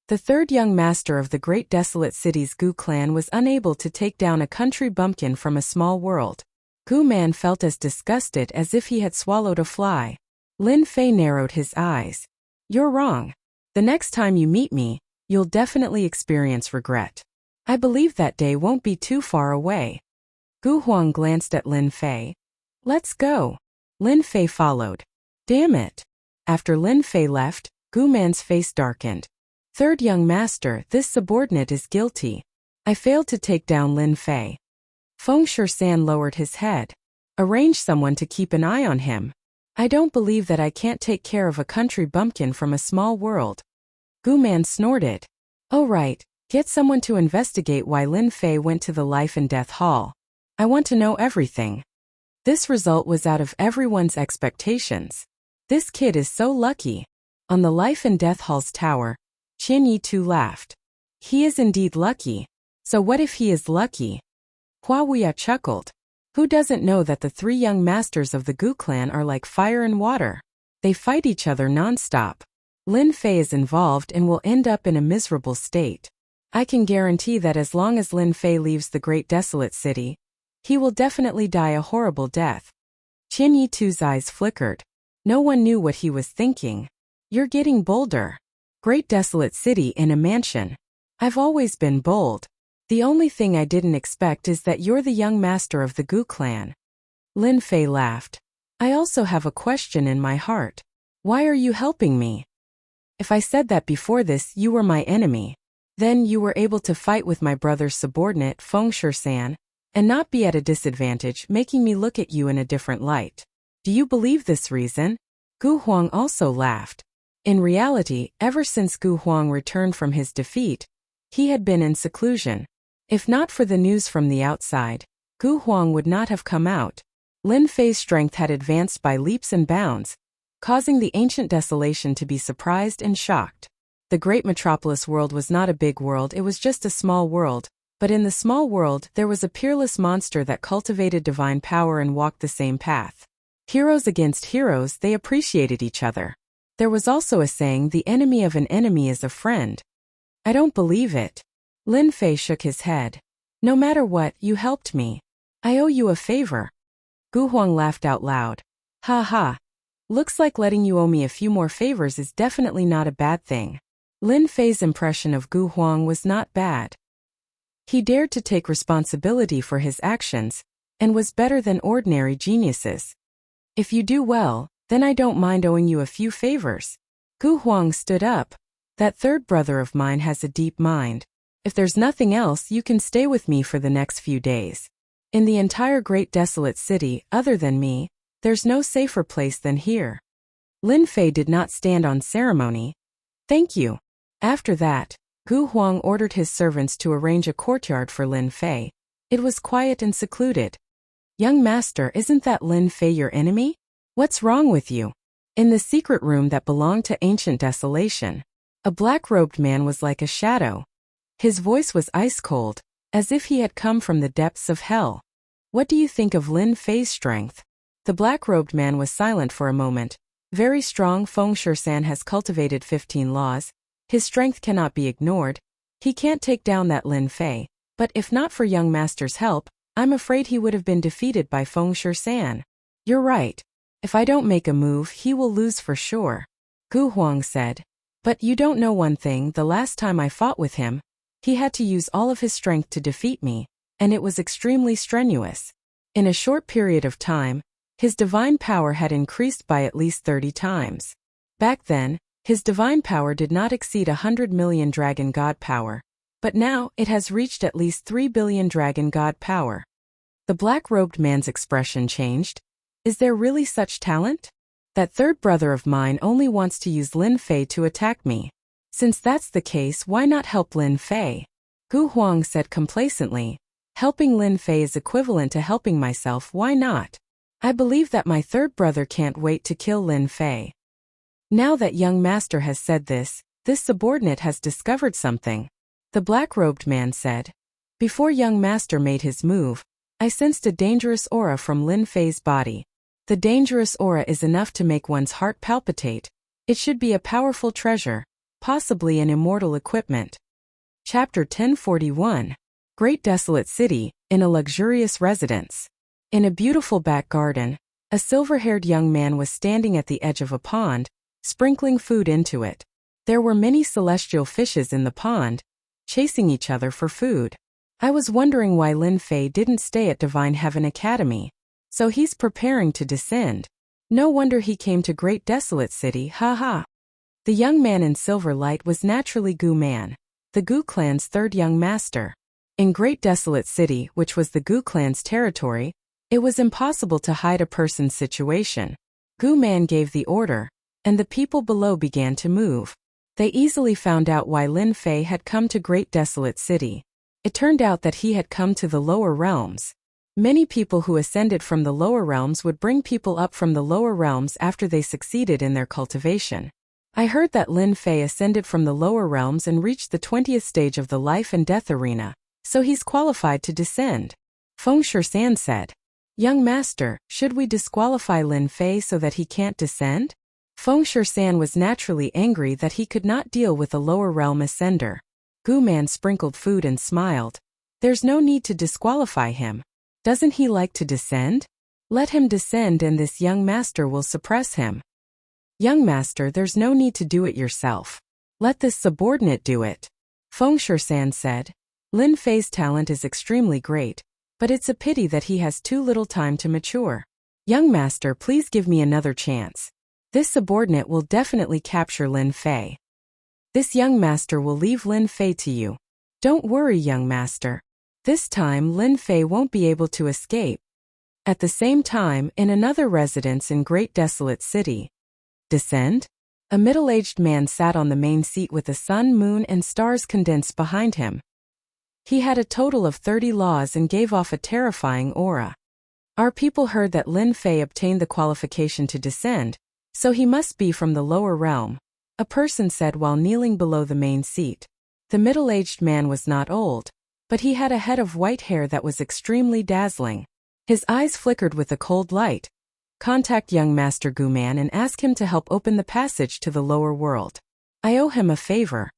The third young master of the Great Desolate City's Gu clan was unable to take down a country bumpkin from a small world. Gu Man felt as disgusted as if he had swallowed a fly. Lin Fei narrowed his eyes. You're wrong. The next time you meet me, you'll definitely experience regret. I believe that day won't be too far away. Gu Huang glanced at Lin Fei. Let's go. Lin Fei followed. Damn it. After Lin Fei left, Gu Man's face darkened. Third young master, this subordinate is guilty. I failed to take down Lin Fei. Feng Shan lowered his head. Arrange someone to keep an eye on him. I don't believe that I can't take care of a country bumpkin from a small world. Gu Man snorted. Oh right, get someone to investigate why Lin Fei went to the Life and Death Hall. I want to know everything. This result was out of everyone's expectations. This kid is so lucky. On the Life and Death Hall's tower, Qian Yi too laughed. He is indeed lucky. So what if he is lucky? Hua Wuya chuckled. Who doesn't know that the three young masters of the Gu clan are like fire and water? They fight each other non-stop. Lin Fei is involved and will end up in a miserable state. I can guarantee that as long as Lin Fei leaves the Great Desolate City, he will definitely die a horrible death. Qian Yi Tu's eyes flickered. No one knew what he was thinking. You're getting bolder. Great Desolate City in a mansion. I've always been bold. The only thing I didn't expect is that you're the young master of the Gu clan. Lin Fei laughed. I also have a question in my heart. Why are you helping me? If I said that before this you were my enemy, then you were able to fight with my brother's subordinate Feng Shan, and not be at a disadvantage, making me look at you in a different light. Do you believe this reason? Gu Huang also laughed. In reality, ever since Gu Huang returned from his defeat, he had been in seclusion. If not for the news from the outside, Gu Huang would not have come out. Lin Fei's strength had advanced by leaps and bounds, causing the ancient desolation to be surprised and shocked. The great metropolis world was not a big world, it was just a small world, but in the small world there was a peerless monster that cultivated divine power and walked the same path. Heroes against heroes, they appreciated each other. There was also a saying, the enemy of an enemy is a friend. I don't believe it. Lin Fei shook his head. No matter what, you helped me. I owe you a favor. Gu Huang laughed out loud. Ha ha. Looks like letting you owe me a few more favors is definitely not a bad thing. Lin Fei's impression of Gu Huang was not bad. He dared to take responsibility for his actions, and was better than ordinary geniuses. If you do well, then I don't mind owing you a few favors. Gu Huang stood up. That third brother of mine has a deep mind. If there's nothing else, you can stay with me for the next few days. In the entire Great Desolate City, other than me, there's no safer place than here. Lin Fei did not stand on ceremony. Thank you. After that, Gu Huang ordered his servants to arrange a courtyard for Lin Fei. It was quiet and secluded. Young master, isn't that Lin Fei your enemy? What's wrong with you? In the secret room that belonged to ancient desolation, a black-robed man was like a shadow. His voice was ice-cold, as if he had come from the depths of hell. What do you think of Lin Fei's strength? The black-robed man was silent for a moment. Very strong. Feng Shui-san has cultivated 15 laws. His strength cannot be ignored. He can't take down that Lin Fei, but if not for young master's help, I'm afraid he would have been defeated by Feng Shui-san. You're right. If I don't make a move, he will lose for sure, Gu Huang said. But you don't know one thing, the last time I fought with him, he had to use all of his strength to defeat me, and it was extremely strenuous. In a short period of time, his divine power had increased by at least 30 times. Back then, his divine power did not exceed 100 million dragon god power, but now it has reached at least 3 billion dragon god power. The black-robed man's expression changed. Is there really such talent? That third brother of mine only wants to use Lin Fei to attack me. Since that's the case, why not help Lin Fei? Gu Huang said complacently. Helping Lin Fei is equivalent to helping myself, why not? I believe that my third brother can't wait to kill Lin Fei. Now that young master has said this subordinate has discovered something, the black-robed man said. Before young master made his move, I sensed a dangerous aura from Lin Fei's body. The dangerous aura is enough to make one's heart palpitate. It should be a powerful treasure, possibly an immortal equipment. Chapter 1041. Great Desolate City, in a luxurious residence. In a beautiful back garden, a silver-haired young man was standing at the edge of a pond, sprinkling food into it. There were many celestial fishes in the pond, chasing each other for food. I was wondering why Lin Fei didn't stay at Divine Heaven Academy. So he's preparing to descend. No wonder he came to Great Desolate City, haha. The young man in silver light was naturally Gu Man, the Gu clan's third young master. In Great Desolate City, which was the Gu clan's territory, it was impossible to hide a person's situation. Gu Man gave the order, and the people below began to move. They easily found out why Lin Fei had come to Great Desolate City. It turned out that he had come to the lower realms. Many people who ascended from the lower realms would bring people up from the lower realms after they succeeded in their cultivation. I heard that Lin Fei ascended from the lower realms and reached the 20th stage of the life and death arena, so he's qualified to descend. Feng Shui-san said. Young master, should we disqualify Lin Fei so that he can't descend? Feng Shui-san was naturally angry that he could not deal with a lower realm ascender. Gu Man sprinkled food and smiled. There's no need to disqualify him. Doesn't he like to descend? Let him descend and this young master will suppress him. Young master, there's no need to do it yourself. Let this subordinate do it. Feng Shui-san said. Lin Fei's talent is extremely great, but it's a pity that he has too little time to mature. Young master, please give me another chance. This subordinate will definitely capture Lin Fei. This young master will leave Lin Fei to you. Don't worry, young master. This time Lin Fei won't be able to escape. At the same time, in another residence in Great Desolate City. Descend? A middle-aged man sat on the main seat with the sun, moon, and stars condensed behind him. He had a total of 30 laws and gave off a terrifying aura. Our people heard that Lin Fei obtained the qualification to descend, so he must be from the lower realm, a person said while kneeling below the main seat. The middle-aged man was not old, but he had a head of white hair that was extremely dazzling. His eyes flickered with a cold light. Contact young Master Gu Man and ask him to help open the passage to the lower world. I owe him a favor.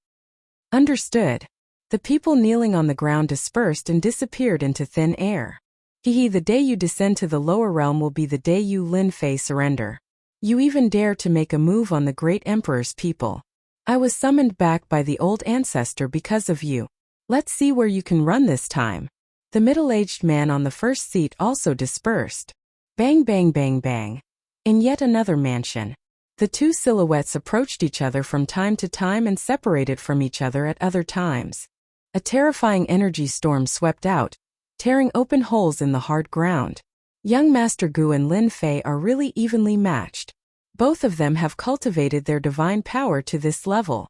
Understood. The people kneeling on the ground dispersed and disappeared into thin air. Hehe, the day you descend to the lower realm will be the day you Lin Fei surrender. You even dare to make a move on the great emperor's people. I was summoned back by the old ancestor because of you. Let's see where you can run this time. The middle-aged man on the first seat also dispersed. Bang bang bang bang. In yet another mansion. The two silhouettes approached each other from time to time and separated from each other at other times. A terrifying energy storm swept out, tearing open holes in the hard ground. Young Master Gu and Lin Fei are really evenly matched. Both of them have cultivated their divine power to this level.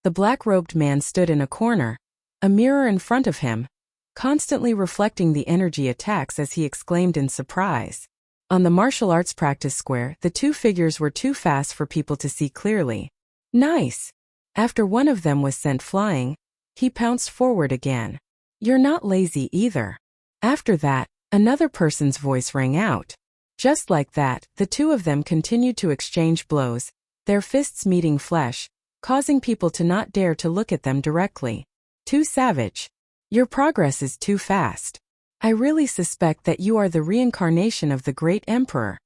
The black-robed man stood in a corner, a mirror in front of him, constantly reflecting the energy attacks as he exclaimed in surprise. On the martial arts practice square, the two figures were too fast for people to see clearly. Nice! After one of them was sent flying, he pounced forward again. You're not lazy either. After that, another person's voice rang out. Just like that, the two of them continued to exchange blows, their fists meeting flesh, causing people to not dare to look at them directly. Too savage. Your progress is too fast. I really suspect that you are the reincarnation of the great emperor.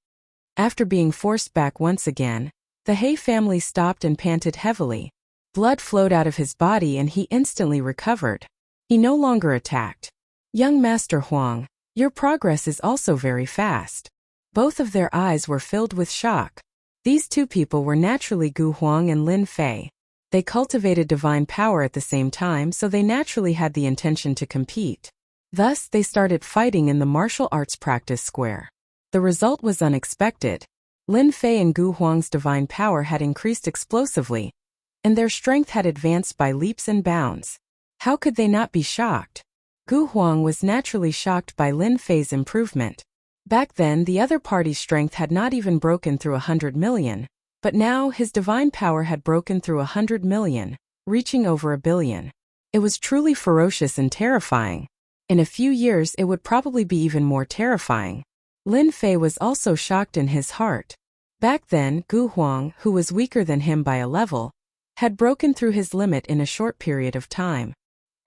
After being forced back once again, the He family stopped and panted heavily. Blood flowed out of his body and he instantly recovered. He no longer attacked. Young Master Huang, your progress is also very fast. Both of their eyes were filled with shock. These two people were naturally Gu Huang and Lin Fei. They cultivated divine power at the same time, so they naturally had the intention to compete. Thus, they started fighting in the martial arts practice square. The result was unexpected. Lin Fei and Gu Huang's divine power had increased explosively, and their strength had advanced by leaps and bounds. How could they not be shocked? Gu Huang was naturally shocked by Lin Fei's improvement. Back then, the other party's strength had not even broken through 100 million, but now his divine power had broken through 100 million, reaching over 1 billion. It was truly ferocious and terrifying. In a few years, it would probably be even more terrifying. Lin Fei was also shocked in his heart. Back then, Gu Huang, who was weaker than him by a level, had broken through his limit in a short period of time.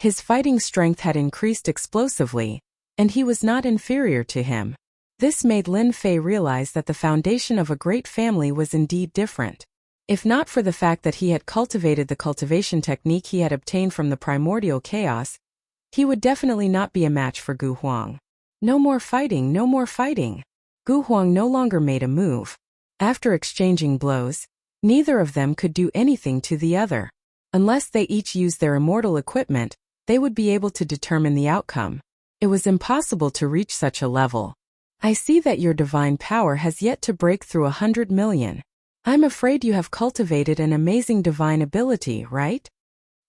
His fighting strength had increased explosively, and he was not inferior to him. This made Lin Fei realize that the foundation of a great family was indeed different. If not for the fact that he had cultivated the cultivation technique he had obtained from the primordial chaos, he would definitely not be a match for Gu Huang. No more fighting, no more fighting. Gu Huang no longer made a move. After exchanging blows, neither of them could do anything to the other. Unless they each used their immortal equipment, they would be able to determine the outcome. It was impossible to reach such a level. I see that your divine power has yet to break through 100 million. I'm afraid you have cultivated an amazing divine ability, right?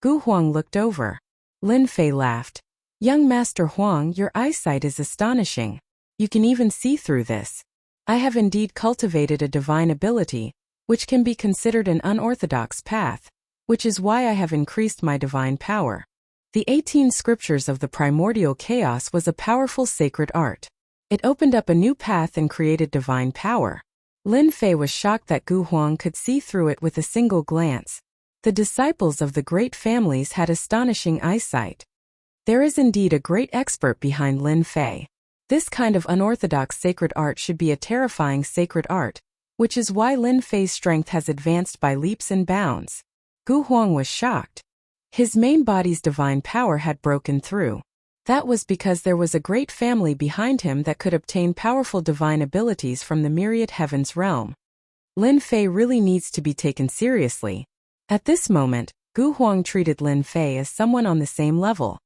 Gu Huang looked over. Lin Fei laughed. Young Master Huang, your eyesight is astonishing. You can even see through this. I have indeed cultivated a divine ability, which can be considered an unorthodox path, which is why I have increased my divine power. The 18 scriptures of the primordial chaos was a powerful sacred art. It opened up a new path and created divine power. Lin Fei was shocked that Gu Huang could see through it with a single glance. The disciples of the great families had astonishing eyesight. There is indeed a great expert behind Lin Fei. This kind of unorthodox sacred art should be a terrifying sacred art, which is why Lin Fei's strength has advanced by leaps and bounds. Gu Huang was shocked. His main body's divine power had broken through. That was because there was a great family behind him that could obtain powerful divine abilities from the myriad heavens realm. Lin Fei really needs to be taken seriously. At this moment, Gu Huang treated Lin Fei as someone on the same level.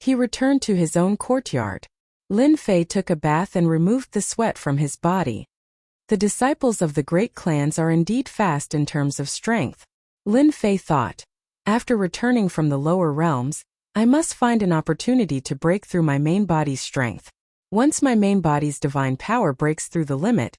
He returned to his own courtyard. Lin Fei took a bath and removed the sweat from his body. The disciples of the great clans are indeed fast in terms of strength. Lin Fei thought. After returning from the lower realms, I must find an opportunity to break through my main body's strength. Once my main body's divine power breaks through the limit,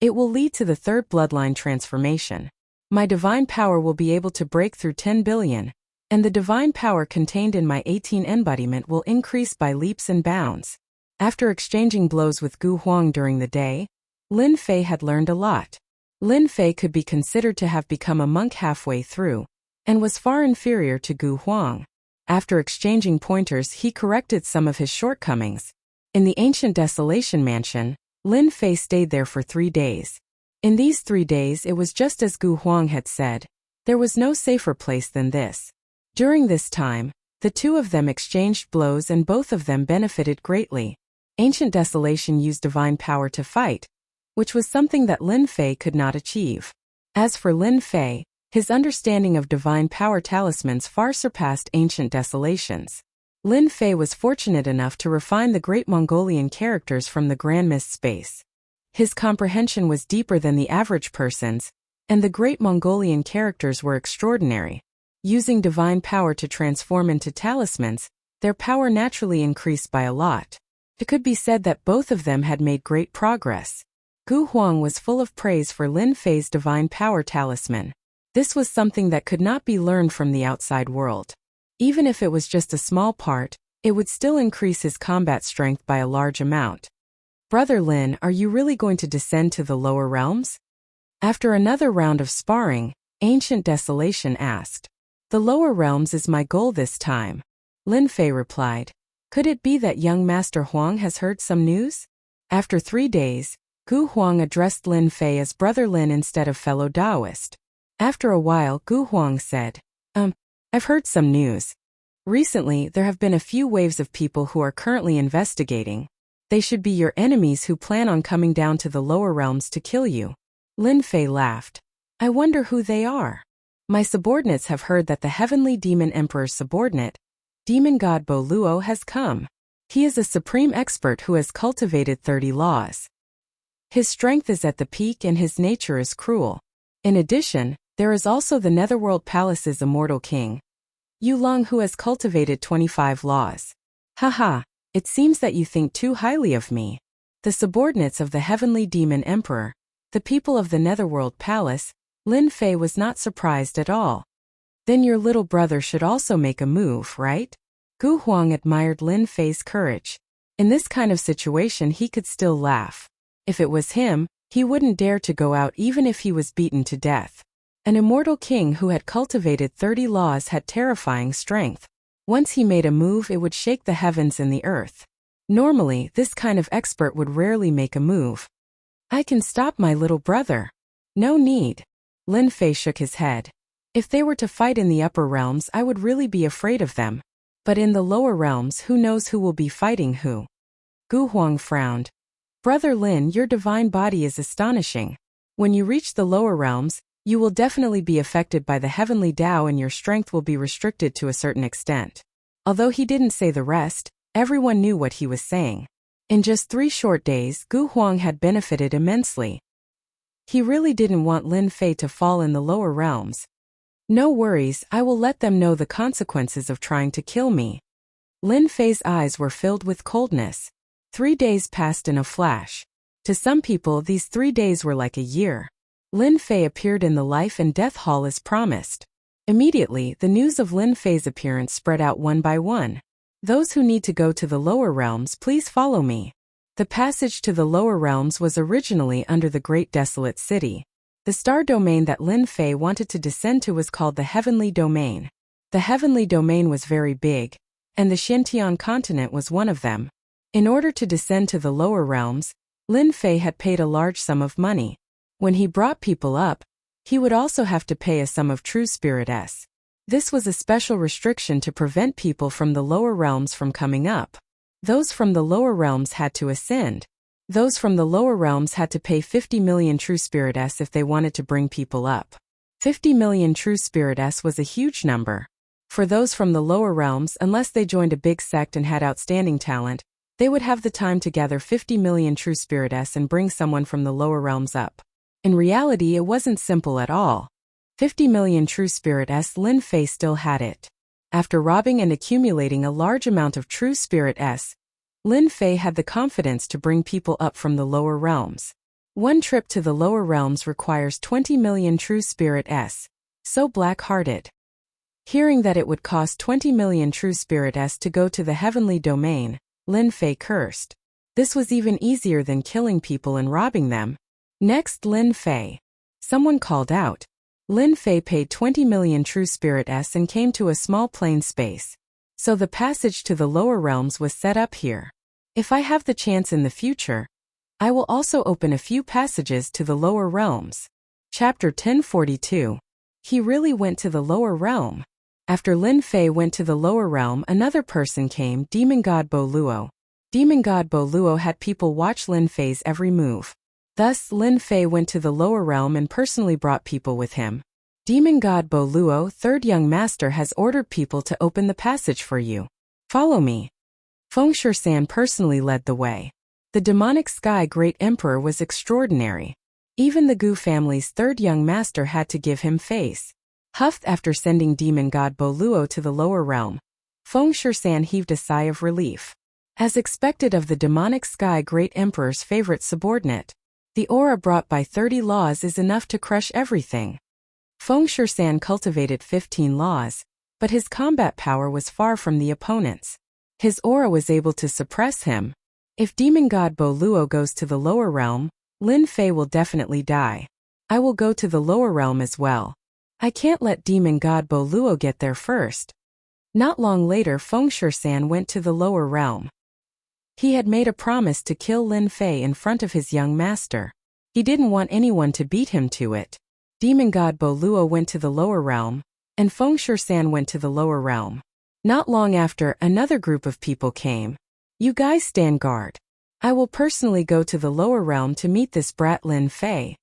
it will lead to the third bloodline transformation. My divine power will be able to break through 10 billion, and the divine power contained in my 18 embodiment will increase by leaps and bounds. After exchanging blows with Gu Huang during the day, Lin Fei had learned a lot. Lin Fei could be considered to have become a monk halfway through, and was far inferior to Gu Huang. After exchanging pointers, he corrected some of his shortcomings. In the ancient desolation mansion, Lin Fei stayed there for 3 days. In these 3 days, it was just as Gu Huang had said. There was no safer place than this. During this time, the two of them exchanged blows and both of them benefited greatly. Ancient desolation used divine power to fight, which was something that Lin Fei could not achieve. As for Lin Fei, his understanding of divine power talismans far surpassed ancient desolations. Lin Fei was fortunate enough to refine the great Mongolian characters from the Grand Mist space. His comprehension was deeper than the average person's, and the great Mongolian characters were extraordinary. Using divine power to transform into talismans, their power naturally increased by a lot. It could be said that both of them had made great progress. Gu Huang was full of praise for Lin Fei's divine power talisman. This was something that could not be learned from the outside world. Even if it was just a small part, it would still increase his combat strength by a large amount. Brother Lin, are you really going to descend to the lower realms? After another round of sparring, Ancient Desolation asked. The lower realms is my goal this time. Lin Fei replied. Could it be that young Master Huang has heard some news? After 3 days, Gu Huang addressed Lin Fei as Brother Lin instead of fellow Taoist. After a while, Gu Huang said, I've heard some news. Recently, there have been a few waves of people who are currently investigating. They should be your enemies who plan on coming down to the lower realms to kill you. Lin Fei laughed. I wonder who they are. My subordinates have heard that the heavenly demon emperor's subordinate, demon god Bo Luo, has come. He is a supreme expert who has cultivated 30 laws. His strength is at the peak and his nature is cruel. In addition, there is also the Netherworld Palace's immortal king, Yu Long, who has cultivated 25 laws. Haha, it seems that you think too highly of me. The subordinates of the heavenly demon emperor, the people of the Netherworld Palace, Lin Fei was not surprised at all. Then your little brother should also make a move, right? Gu Huang admired Lin Fei's courage. In this kind of situation he could still laugh. If it was him, he wouldn't dare to go out even if he was beaten to death. An immortal king who had cultivated 30 laws had terrifying strength. Once he made a move, it would shake the heavens and the earth. Normally, this kind of expert would rarely make a move. I can stop my little brother. No need. Lin Fei shook his head. If they were to fight in the upper realms, I would really be afraid of them. But in the lower realms, who knows who will be fighting who? Gu Huang frowned. Brother Lin, your divine body is astonishing. When you reach the lower realms, you will definitely be affected by the heavenly Tao and your strength will be restricted to a certain extent. Although he didn't say the rest, everyone knew what he was saying. In just 3 short days, Gu Huang had benefited immensely. He really didn't want Lin Fei to fall in the lower realms. No worries, I will let them know the consequences of trying to kill me. Lin Fei's eyes were filled with coldness. 3 days passed in a flash. To some people, these 3 days were like a year. Lin Fei appeared in the life and death hall as promised. Immediately, the news of Lin Fei's appearance spread out one by one. Those who need to go to the lower realms, please follow me. The passage to the lower realms was originally under the Great Desolate City. The star domain that Lin Fei wanted to descend to was called the Heavenly Domain. The Heavenly Domain was very big, and the Xintian continent was one of them. In order to descend to the lower realms, Lin Fei had paid a large sum of money. When he brought people up, he would also have to pay a sum of true spirit S. This was a special restriction to prevent people from the lower realms from coming up. Those from the lower realms had to ascend. Those from the lower realms had to pay 50 million true spirit S if they wanted to bring people up. 50 million true spirit S was a huge number. For those from the lower realms, unless they joined a big sect and had outstanding talent, they would have the time to gather 50 million true spirit S and bring someone from the lower realms up. In reality, it wasn't simple at all. 50 million true spirit S, Lin Fei still had it. After robbing and accumulating a large amount of true spirit S, Lin Fei had the confidence to bring people up from the lower realms. One trip to the lower realms requires 20 million true spirit S. So black-hearted. Hearing that it would cost 20 million true spirit S to go to the heavenly domain, Lin Fei cursed. This was even easier than killing people and robbing them. Next, Lin Fei. Someone called out. Lin Fei paid 20 million true spirit S and came to a small plain space. So the passage to the lower realms was set up here. If I have the chance in the future, I will also open a few passages to the lower realms. Chapter 1042. He really went to the lower realm. After Lin Fei went to the lower realm, another person came, Demon God Bo Luo. Demon God Bo Luo had people watch Lin Fei's every move. Thus, Lin Fei went to the lower realm and personally brought people with him. Demon God Bo Luo, third young master, has ordered people to open the passage for you. Follow me. Feng Shan personally led the way. The demonic sky great emperor was extraordinary. Even the Gu family's third young master had to give him face. Huffed after sending Demon God Bo Luo to the lower realm, Feng Shan heaved a sigh of relief. As expected of the demonic sky great emperor's favorite subordinate, the aura brought by 30 laws is enough to crush everything. Feng Shan cultivated 15 laws, but his combat power was far from the opponent's. His aura was able to suppress him. If demon god Bo Luo goes to the lower realm, Lin Fei will definitely die. I will go to the lower realm as well. I can't let demon god Bo Luo get there first. Not long later Feng Shan went to the lower realm. He had made a promise to kill Lin Fei in front of his young master. He didn't want anyone to beat him to it. Demon god Bo Luo went to the lower realm, and Feng Shan went to the lower realm. Not long after, another group of people came. You guys stand guard. I will personally go to the lower realm to meet this brat Lin Fei.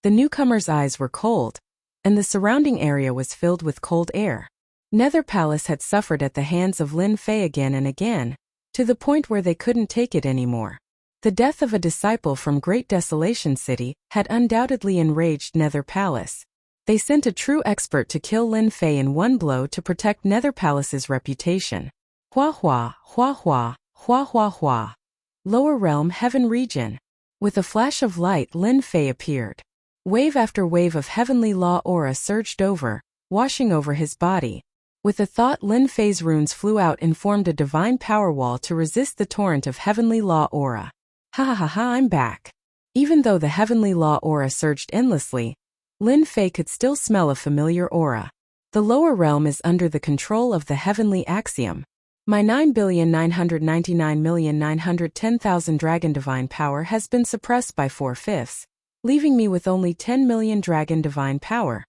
The newcomer's eyes were cold, and the surrounding area was filled with cold air. Nether Palace had suffered at the hands of Lin Fei again and again, to the point where they couldn't take it anymore. The death of a disciple from Great Desolation City had undoubtedly enraged Nether Palace. They sent a true expert to kill Lin Fei in one blow to protect Nether Palace's reputation. Hua hua, hua hua, hua hua hua. Lower Realm Heaven Region. With a flash of light Lin Fei appeared. Wave after wave of heavenly law aura surged over, washing over his body. With a thought Lin Fei's runes flew out and formed a divine power wall to resist the torrent of heavenly law aura. Ha ha ha ha, I'm back. Even though the heavenly law aura surged endlessly, Lin Fei could still smell a familiar aura. The lower realm is under the control of the heavenly axiom. My 9,999,910,000 dragon divine power has been suppressed by 4/5, leaving me with only 10 million dragon divine power.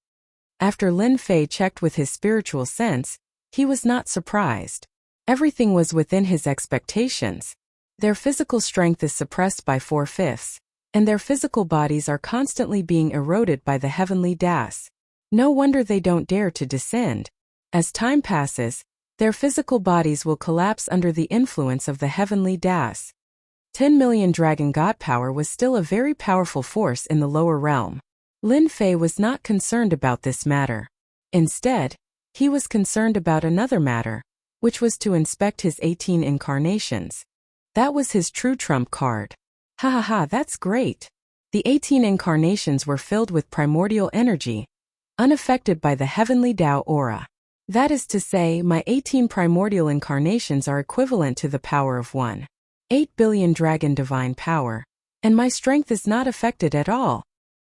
After Lin Fei checked with his spiritual sense, he was not surprised. Everything was within his expectations. Their physical strength is suppressed by 4/5, and their physical bodies are constantly being eroded by the heavenly das. No wonder they don't dare to descend. As time passes, their physical bodies will collapse under the influence of the heavenly das. 10 million dragon god power was still a very powerful force in the lower realm. Lin Fei was not concerned about this matter. Instead, he was concerned about another matter, which was to inspect his 18 incarnations. That was his true trump card. Ha ha ha, that's great. The 18 incarnations were filled with primordial energy, unaffected by the heavenly Tao aura. That is to say, my 18 primordial incarnations are equivalent to the power of 1.8 billion dragon divine power, and my strength is not affected at all.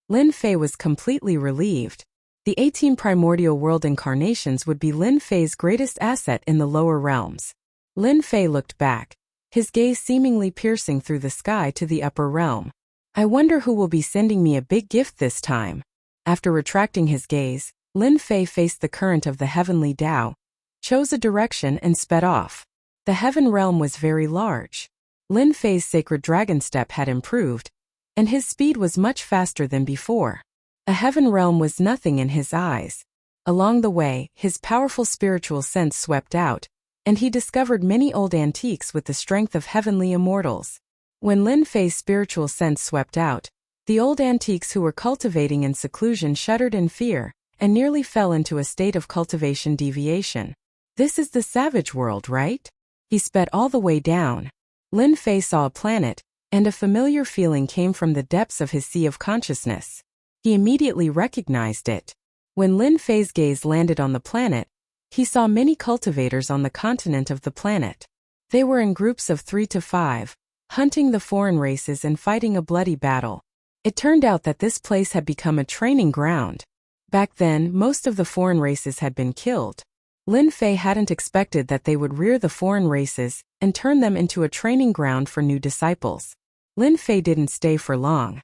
Lin Fei was completely relieved. The 18 primordial world incarnations would be Lin Fei's greatest asset in the lower realms. Lin Fei looked back, his gaze seemingly piercing through the sky to the upper realm. I wonder who will be sending me a big gift this time. After retracting his gaze, Lin Fei faced the current of the heavenly Tao, chose a direction and sped off. The heaven realm was very large. Lin Fei's sacred dragon step had improved, and his speed was much faster than before. A heaven realm was nothing in his eyes. Along the way, his powerful spiritual sense swept out, and he discovered many old antiques with the strength of heavenly immortals. When Lin Fei's spiritual sense swept out, the old antiques who were cultivating in seclusion shuddered in fear, and nearly fell into a state of cultivation deviation. This is the savage world, right? He sped all the way down. Lin Fei saw a planet, and a familiar feeling came from the depths of his sea of consciousness. He immediately recognized it. When Lin Fei's gaze landed on the planet, he saw many cultivators on the continent of the planet. They were in groups of 3 to 5, hunting the foreign races and fighting a bloody battle. It turned out that this place had become a training ground. Back then, most of the foreign races had been killed. Lin Fei hadn't expected that they would rear the foreign races and turn them into a training ground for new disciples. Lin Fei didn't stay for long.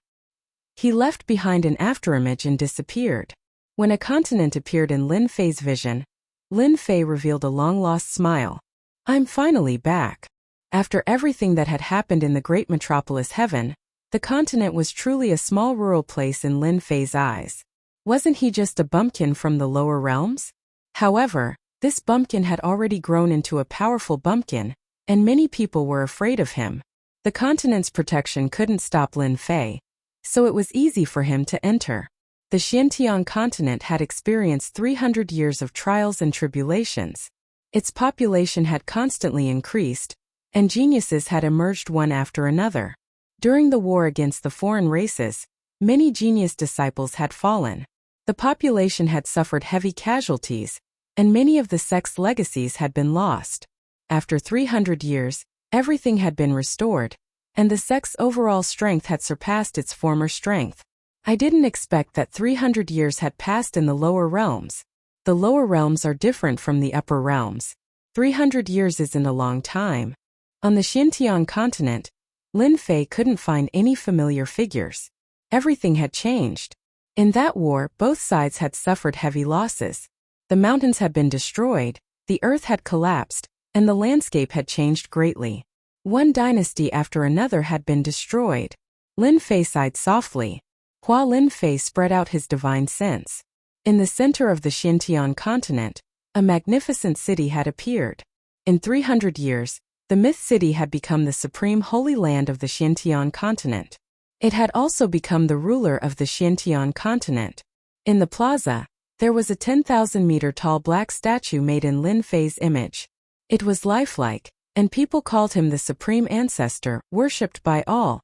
He left behind an afterimage and disappeared. When a continent appeared in Lin Fei's vision, Lin Fei revealed a long-lost smile. I'm finally back. After everything that had happened in the great metropolis heaven, the continent was truly a small rural place in Lin Fei's eyes. Wasn't he just a bumpkin from the lower realms? However, this bumpkin had already grown into a powerful bumpkin, and many people were afraid of him. The continent's protection couldn't stop Lin Fei, so it was easy for him to enter. The Xinjiang continent had experienced 300 years of trials and tribulations. Its population had constantly increased, and geniuses had emerged one after another. During the war against the foreign races, many genius disciples had fallen. The population had suffered heavy casualties, and many of the sect's legacies had been lost. After 300 years, everything had been restored, and the sect's overall strength had surpassed its former strength. I didn't expect that 300 years had passed in the lower realms. The lower realms are different from the upper realms. 300 years isn't a long time. On the Xinjiang continent, Lin Fei couldn't find any familiar figures. Everything had changed. In that war, both sides had suffered heavy losses. The mountains had been destroyed, the earth had collapsed, and the landscape had changed greatly. One dynasty after another had been destroyed. Lin Fei sighed softly. Hua Lin Fei spread out his divine sense. In the center of the Xinjiang continent, a magnificent city had appeared. In 300 years, the myth city had become the supreme holy land of the Xinjiang continent. It had also become the ruler of the Xinjiang continent. In the plaza, there was a 10,000-meter-tall black statue made in Lin Fei's image. It was lifelike, and people called him the supreme ancestor, worshipped by all.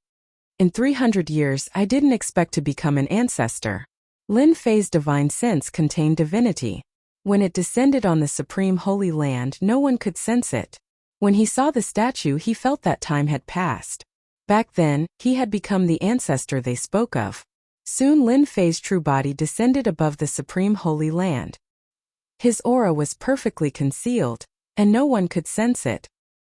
In 300 years, I didn't expect to become an ancestor. Lin Fei's divine sense contained divinity. When it descended on the supreme holy land, no one could sense it. When he saw the statue, he felt that time had passed. Back then, he had become the ancestor they spoke of. Soon Lin Fei's true body descended above the supreme holy land. His aura was perfectly concealed, and no one could sense it.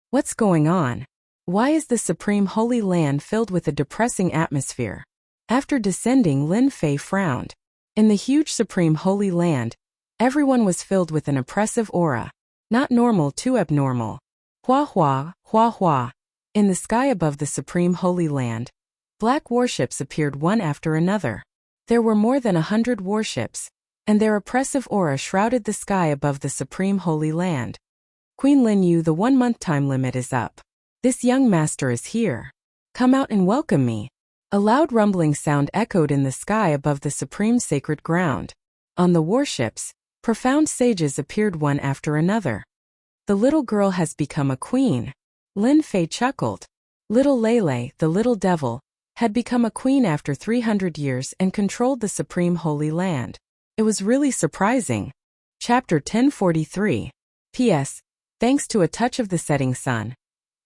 What's going on? Why is the supreme holy land filled with a depressing atmosphere? After descending, Lin Fei frowned. In the huge supreme holy land, everyone was filled with an oppressive aura. Not normal, too abnormal. Hua hua, hua hua. In the sky above the supreme holy land, black warships appeared one after another. There were more than 100 warships, and their oppressive aura shrouded the sky above the supreme holy land. Queen Lin Yu, the 1-month time limit is up. This young master is here. Come out and welcome me. A loud rumbling sound echoed in the sky above the supreme sacred ground. On the warships, profound sages appeared one after another. The little girl has become a queen. Lin Fei chuckled. Little Lele, the little devil, had become a queen after 300 years and controlled the supreme holy land. It was really surprising. Chapter 1043. P.S. Thanks to a touch of the setting sun,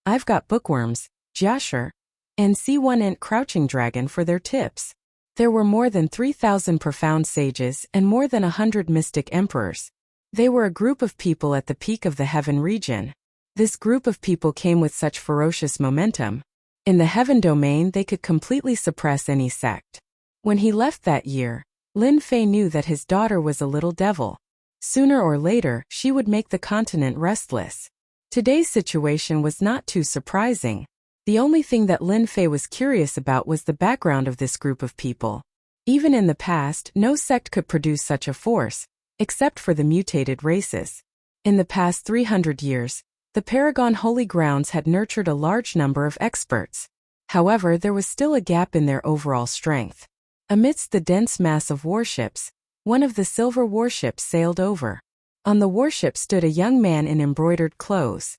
I've got bookworms, Jiasher, and C1 Ant Crouching Dragon for their tips. There were more than 3,000 profound sages and more than 100 mystic emperors. They were a group of people at the peak of the heaven region. This group of people came with such ferocious momentum. In the heaven domain, they could completely suppress any sect. When he left that year, Lin Fei knew that his daughter was a little devil. Sooner or later, she would make the continent restless. Today's situation was not too surprising. The only thing that Lin Fei was curious about was the background of this group of people. Even in the past, no sect could produce such a force, except for the mutated races. In the past 300 years, the Paragon Holy Grounds had nurtured a large number of experts. However, there was still a gap in their overall strength. Amidst the dense mass of warships, one of the silver warships sailed over. On the warship stood a young man in embroidered clothes.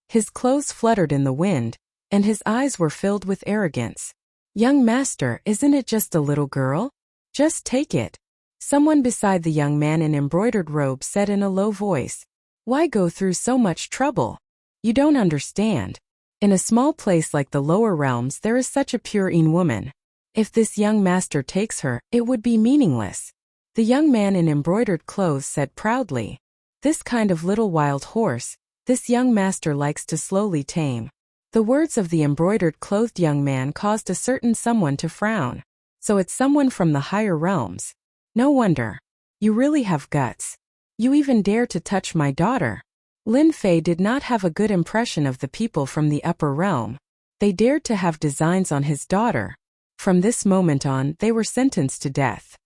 His clothes fluttered in the wind, and his eyes were filled with arrogance. Young master, isn't it just a little girl? Just take it. Someone beside the young man in embroidered robe said in a low voice. Why go through so much trouble? You don't understand. In a small place like the lower realms, there is such a pure-in woman. If this young master takes her, it would be meaningless. The young man in embroidered clothes said proudly. This kind of little wild horse, this young master likes to slowly tame. The words of the embroidered clothed young man caused a certain someone to frown. So it's someone from the higher realms. No wonder. You really have guts. You even dare to touch my daughter. Lin Fei did not have a good impression of the people from the upper realm. They dared to have designs on his daughter. From this moment on, they were sentenced to death.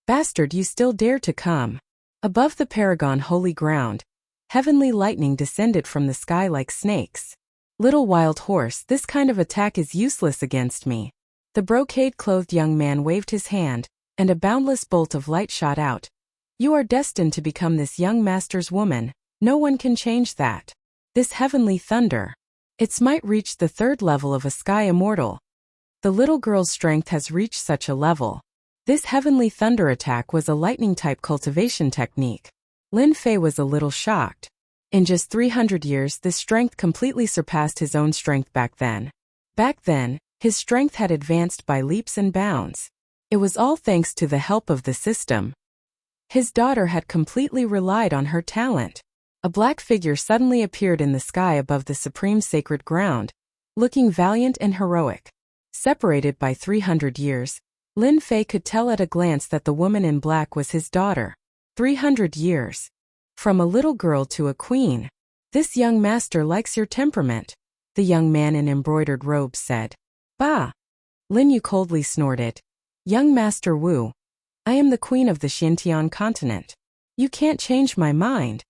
Bastard, you still dare to come. Above the Paragon Holy Ground, heavenly lightning descended from the sky like snakes. Little wild horse, this kind of attack is useless against me. The brocade-clothed young man waved his hand, and a boundless bolt of light shot out. You are destined to become this young master's woman. No one can change that. This heavenly thunder. Its might reached the third level of a sky immortal. The little girl's strength has reached such a level. This heavenly thunder attack was a lightning-type cultivation technique. Lin Fei was a little shocked. In just 300 years, this strength completely surpassed his own strength back then. Back then, his strength had advanced by leaps and bounds. It was all thanks to the help of the system. His daughter had completely relied on her talent. A black figure suddenly appeared in the sky above the supreme sacred ground, looking valiant and heroic. Separated by 300 years, Lin Fei could tell at a glance that the woman in black was his daughter. 300 years. From a little girl to a queen. This young master likes your temperament, the young man in embroidered robes said. Bah! Lin Yu coldly snorted. Young Master Wu. I am the queen of the Xintian continent. You can't change my mind.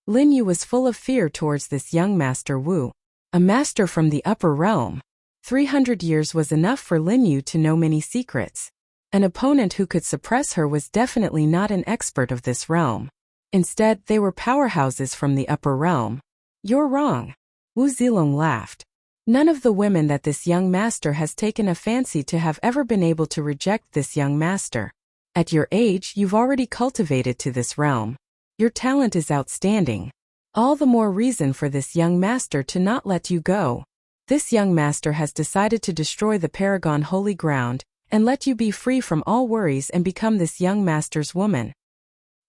Lin Yu was full of fear towards this young Master Wu, a master from the upper realm. 300 years was enough for Lin Yu to know many secrets. An opponent who could suppress her was definitely not an expert of this realm. Instead, they were powerhouses from the upper realm. You're wrong. Wu Zilong laughed. None of the women that this young master has taken a fancy to have ever been able to reject this young master. At your age, you've already cultivated to this realm. Your talent is outstanding. All the more reason for this young master to not let you go. This young master has decided to destroy the Paragon Holy Ground and let you be free from all worries and become this young master's woman.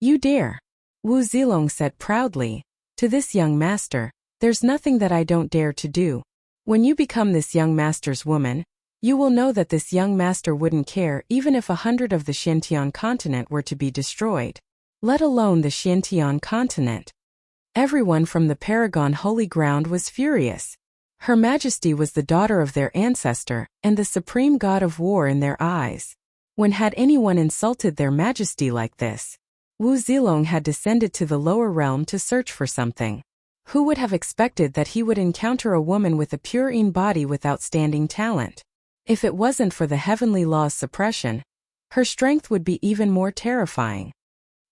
You dare. Wu Zilong said proudly. To this young master, there's nothing that I don't dare to do. When you become this young master's woman, you will know that this young master wouldn't care even if 100 of the Xintian continent were to be destroyed. Let alone the Xintian continent. Everyone from the Paragon Holy Ground was furious. Her Majesty was the daughter of their ancestor and the supreme god of war in their eyes. When had anyone insulted their Majesty like this? Wu Zilong had descended to the lower realm to search for something. Who would have expected that he would encounter a woman with a pure body with outstanding talent? If it wasn't for the heavenly law's suppression, her strength would be even more terrifying.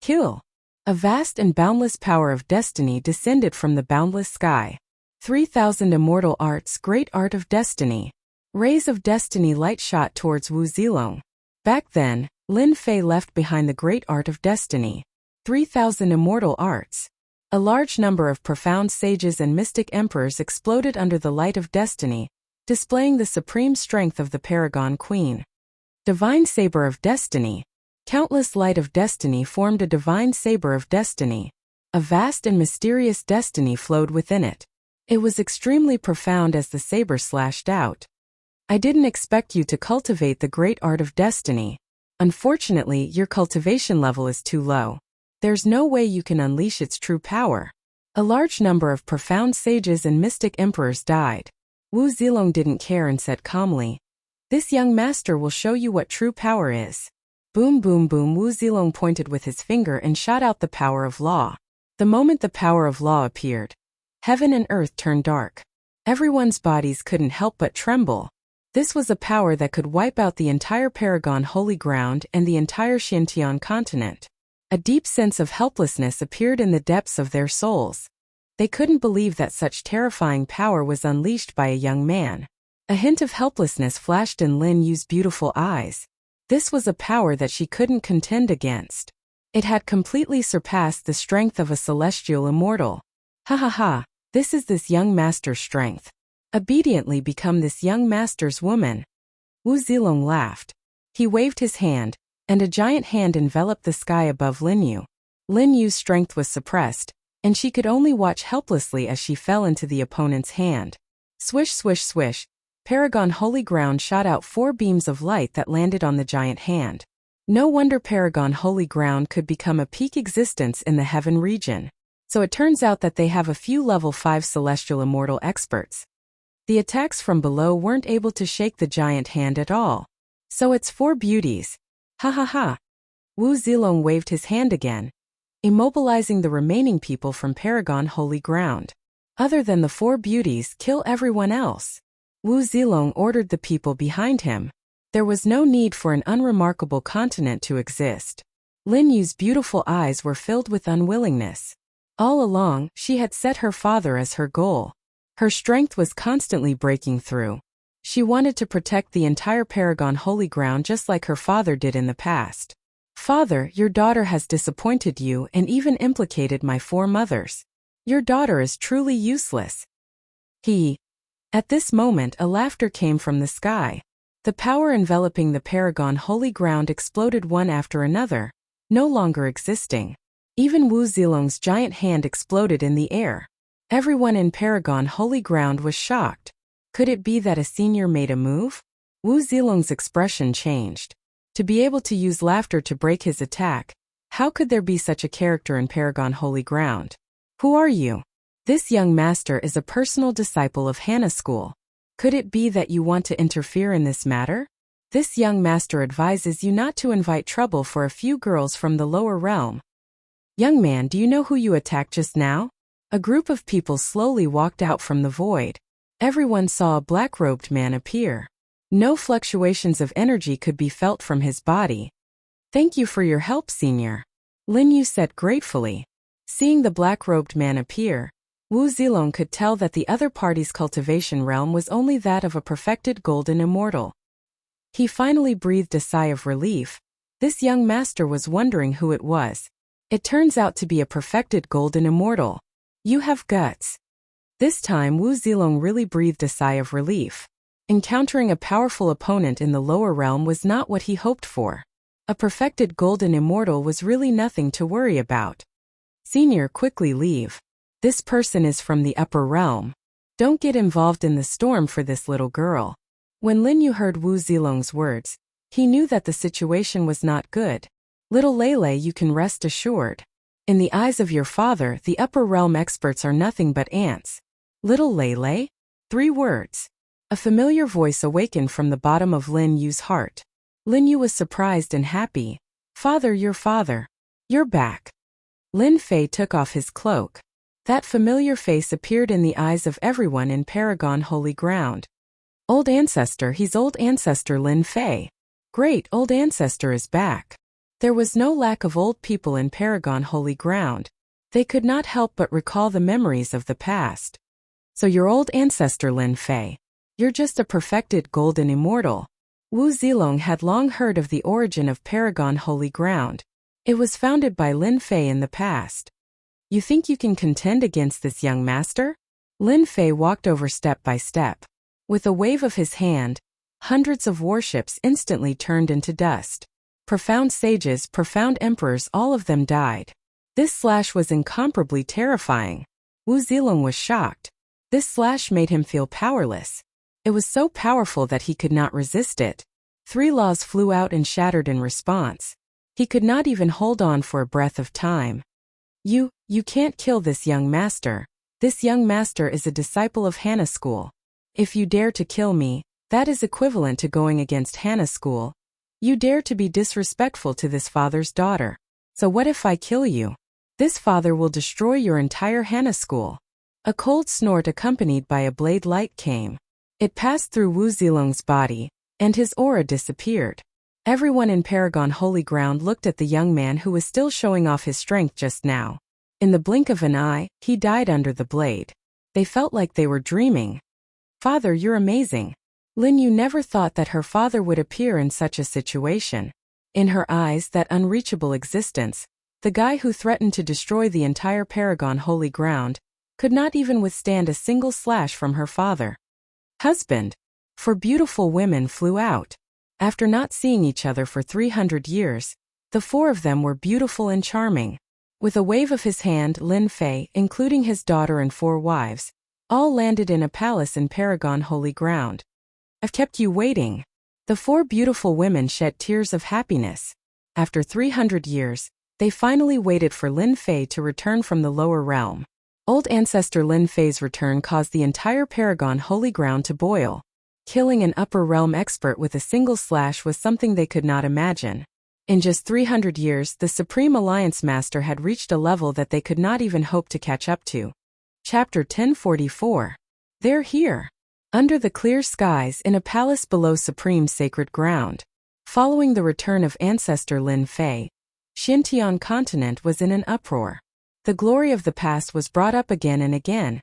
Kill. A vast and boundless power of destiny descended from the boundless sky. 3,000 immortal arts, great art of destiny. Rays of destiny light shot towards Wu Zilong. Back then, Lin Fei left behind the great art of destiny. 3,000 immortal arts. A large number of profound sages and mystic emperors exploded under the light of destiny, displaying the supreme strength of the Paragon Queen. Divine Saber of Destiny. Countless light of destiny formed a divine saber of destiny. A vast and mysterious destiny flowed within it. It was extremely profound as the saber slashed out. I didn't expect you to cultivate the great art of destiny. Unfortunately, your cultivation level is too low. There's no way you can unleash its true power. A large number of profound sages and mystic emperors died. Wu Zilong didn't care and said calmly, "This young master will show you what true power is." Boom boom boom. Wu Zilong pointed with his finger and shot out the power of law. The moment the power of law appeared, heaven and earth turned dark. Everyone's bodies couldn't help but tremble. This was a power that could wipe out the entire Paragon Holy Ground and the entire Xintian continent. A deep sense of helplessness appeared in the depths of their souls. They couldn't believe that such terrifying power was unleashed by a young man. A hint of helplessness flashed in Lin Yu's beautiful eyes. This was a power that she couldn't contend against. It had completely surpassed the strength of a celestial immortal. Ha ha ha, this is this young master's strength. Obediently become this young master's woman. Wu Zilong laughed. He waved his hand, and a giant hand enveloped the sky above Lin Yu. Lin Yu's strength was suppressed, and she could only watch helplessly as she fell into the opponent's hand. Swish swish swish, Paragon Holy Ground shot out 4 beams of light that landed on the giant hand. No wonder Paragon Holy Ground could become a peak existence in the heaven region. So it turns out that they have a few level 5 celestial immortal experts. The attacks from below weren't able to shake the giant hand at all. So it's 4 beauties. Ha ha ha. Wu Zilong waved his hand again, immobilizing the remaining people from Paragon Holy Ground. Other than the 4 beauties, kill everyone else. Wu Zilong ordered the people behind him. There was no need for an unremarkable continent to exist. Lin Yu's beautiful eyes were filled with unwillingness. All along, she had set her father as her goal. Her strength was constantly breaking through. She wanted to protect the entire Paragon holy ground just like her father did in the past. Father, your daughter has disappointed you and even implicated my 4 mothers. Your daughter is truly useless. At this moment a laughter came from the sky. The power enveloping the Paragon holy ground exploded one after another, no longer existing. Even Wu Zilong's giant hand exploded in the air. Everyone in Paragon holy ground was shocked. Could it be that a senior made a move? Wu Zilong's expression changed. To be able to use laughter to break his attack, how could there be such a character in Paragon holy ground? Who are you? This young master is a personal disciple of Hana School. Could it be that you want to interfere in this matter? This young master advises you not to invite trouble for a few girls from the lower realm. Young man, do you know who you attacked just now? A group of people slowly walked out from the void. Everyone saw a black-robed man appear. No fluctuations of energy could be felt from his body. Thank you for your help, senior. Lin Yu said gratefully. Seeing the black-robed man appear, Wu Zilong could tell that the other party's cultivation realm was only that of a perfected golden immortal. He finally breathed a sigh of relief. This young master was wondering who it was. It turns out to be a perfected golden immortal. You have guts. This time Wu Zilong really breathed a sigh of relief. Encountering a powerful opponent in the lower realm was not what he hoped for. A perfected golden immortal was really nothing to worry about. Senior, quickly leave. This person is from the upper realm. Don't get involved in the storm for this little girl. When Lin Yu heard Wu Zilong's words, he knew that the situation was not good. Little Lele, you can rest assured. In the eyes of your father, the upper realm experts are nothing but ants. Little Lele? 3 words. A familiar voice awakened from the bottom of Lin Yu's heart. Lin Yu was surprised and happy. Father, your father. You're back. Lin Fei took off his cloak. That familiar face appeared in the eyes of everyone in Paragon Holy Ground. Old ancestor, he's old ancestor Lin Fei. Great, old ancestor is back. There was no lack of old people in Paragon Holy Ground. They could not help but recall the memories of the past. So your old ancestor Lin Fei. You're just a perfected golden immortal. Wu Zilong had long heard of the origin of Paragon Holy Ground. It was founded by Lin Fei in the past. You think you can contend against this young master? Lin Fei walked over step by step. With a wave of his hand, hundreds of warships instantly turned into dust. Profound sages, profound emperors, all of them died. This slash was incomparably terrifying. Wu Zilong was shocked. This slash made him feel powerless. It was so powerful that he could not resist it. 3 laws flew out and shattered in response. He could not even hold on for a breath of time. You can't kill this young master. This young master is a disciple of Hana School. If you dare to kill me, that is equivalent to going against Hana School. You dare to be disrespectful to this father's daughter. So what if I kill you? This father will destroy your entire Hana School. A cold snort accompanied by a blade light came. It passed through Wu Zilong's body, and his aura disappeared. Everyone in Paragon Holy Ground looked at the young man who was still showing off his strength just now. In the blink of an eye, he died under the blade. They felt like they were dreaming. Father, you're amazing. Lin Yu never thought that her father would appear in such a situation. In her eyes, that unreachable existence, the guy who threatened to destroy the entire Paragon Holy Ground, could not even withstand a single slash from her father. Husband. 4 beautiful women flew out. After not seeing each other for 300 years, the 4 of them were beautiful and charming. With a wave of his hand, Lin Fei, including his daughter and 4 wives, all landed in a palace in Paragon Holy Ground. I've kept you waiting. The 4 beautiful women shed tears of happiness. After 300 years, they finally waited for Lin Fei to return from the lower realm. Old ancestor Lin Fei's return caused the entire Paragon Holy Ground to boil. Killing an upper realm expert with a single slash was something they could not imagine. In just 300 years, the Supreme Alliance Master had reached a level that they could not even hope to catch up to. Chapter 1044. They're here. Under the clear skies in a palace below Supreme Sacred Ground. Following the return of ancestor Lin Fei, Xintian continent was in an uproar. The glory of the past was brought up again and again.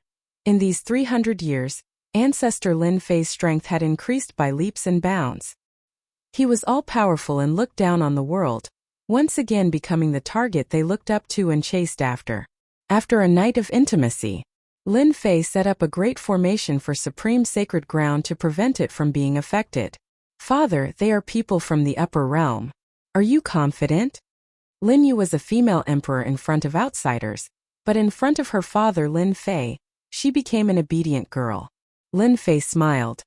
In these 300 years, ancestor Lin Fei's strength had increased by leaps and bounds. He was all-powerful and looked down on the world, once again becoming the target they looked up to and chased after. After a night of intimacy, Lin Fei set up a great formation for supreme sacred ground to prevent it from being affected. Father, they are people from the upper realm. Are you confident? Lin Yu was a female emperor in front of outsiders, but in front of her father Lin Fei, she became an obedient girl. Lin Fei smiled.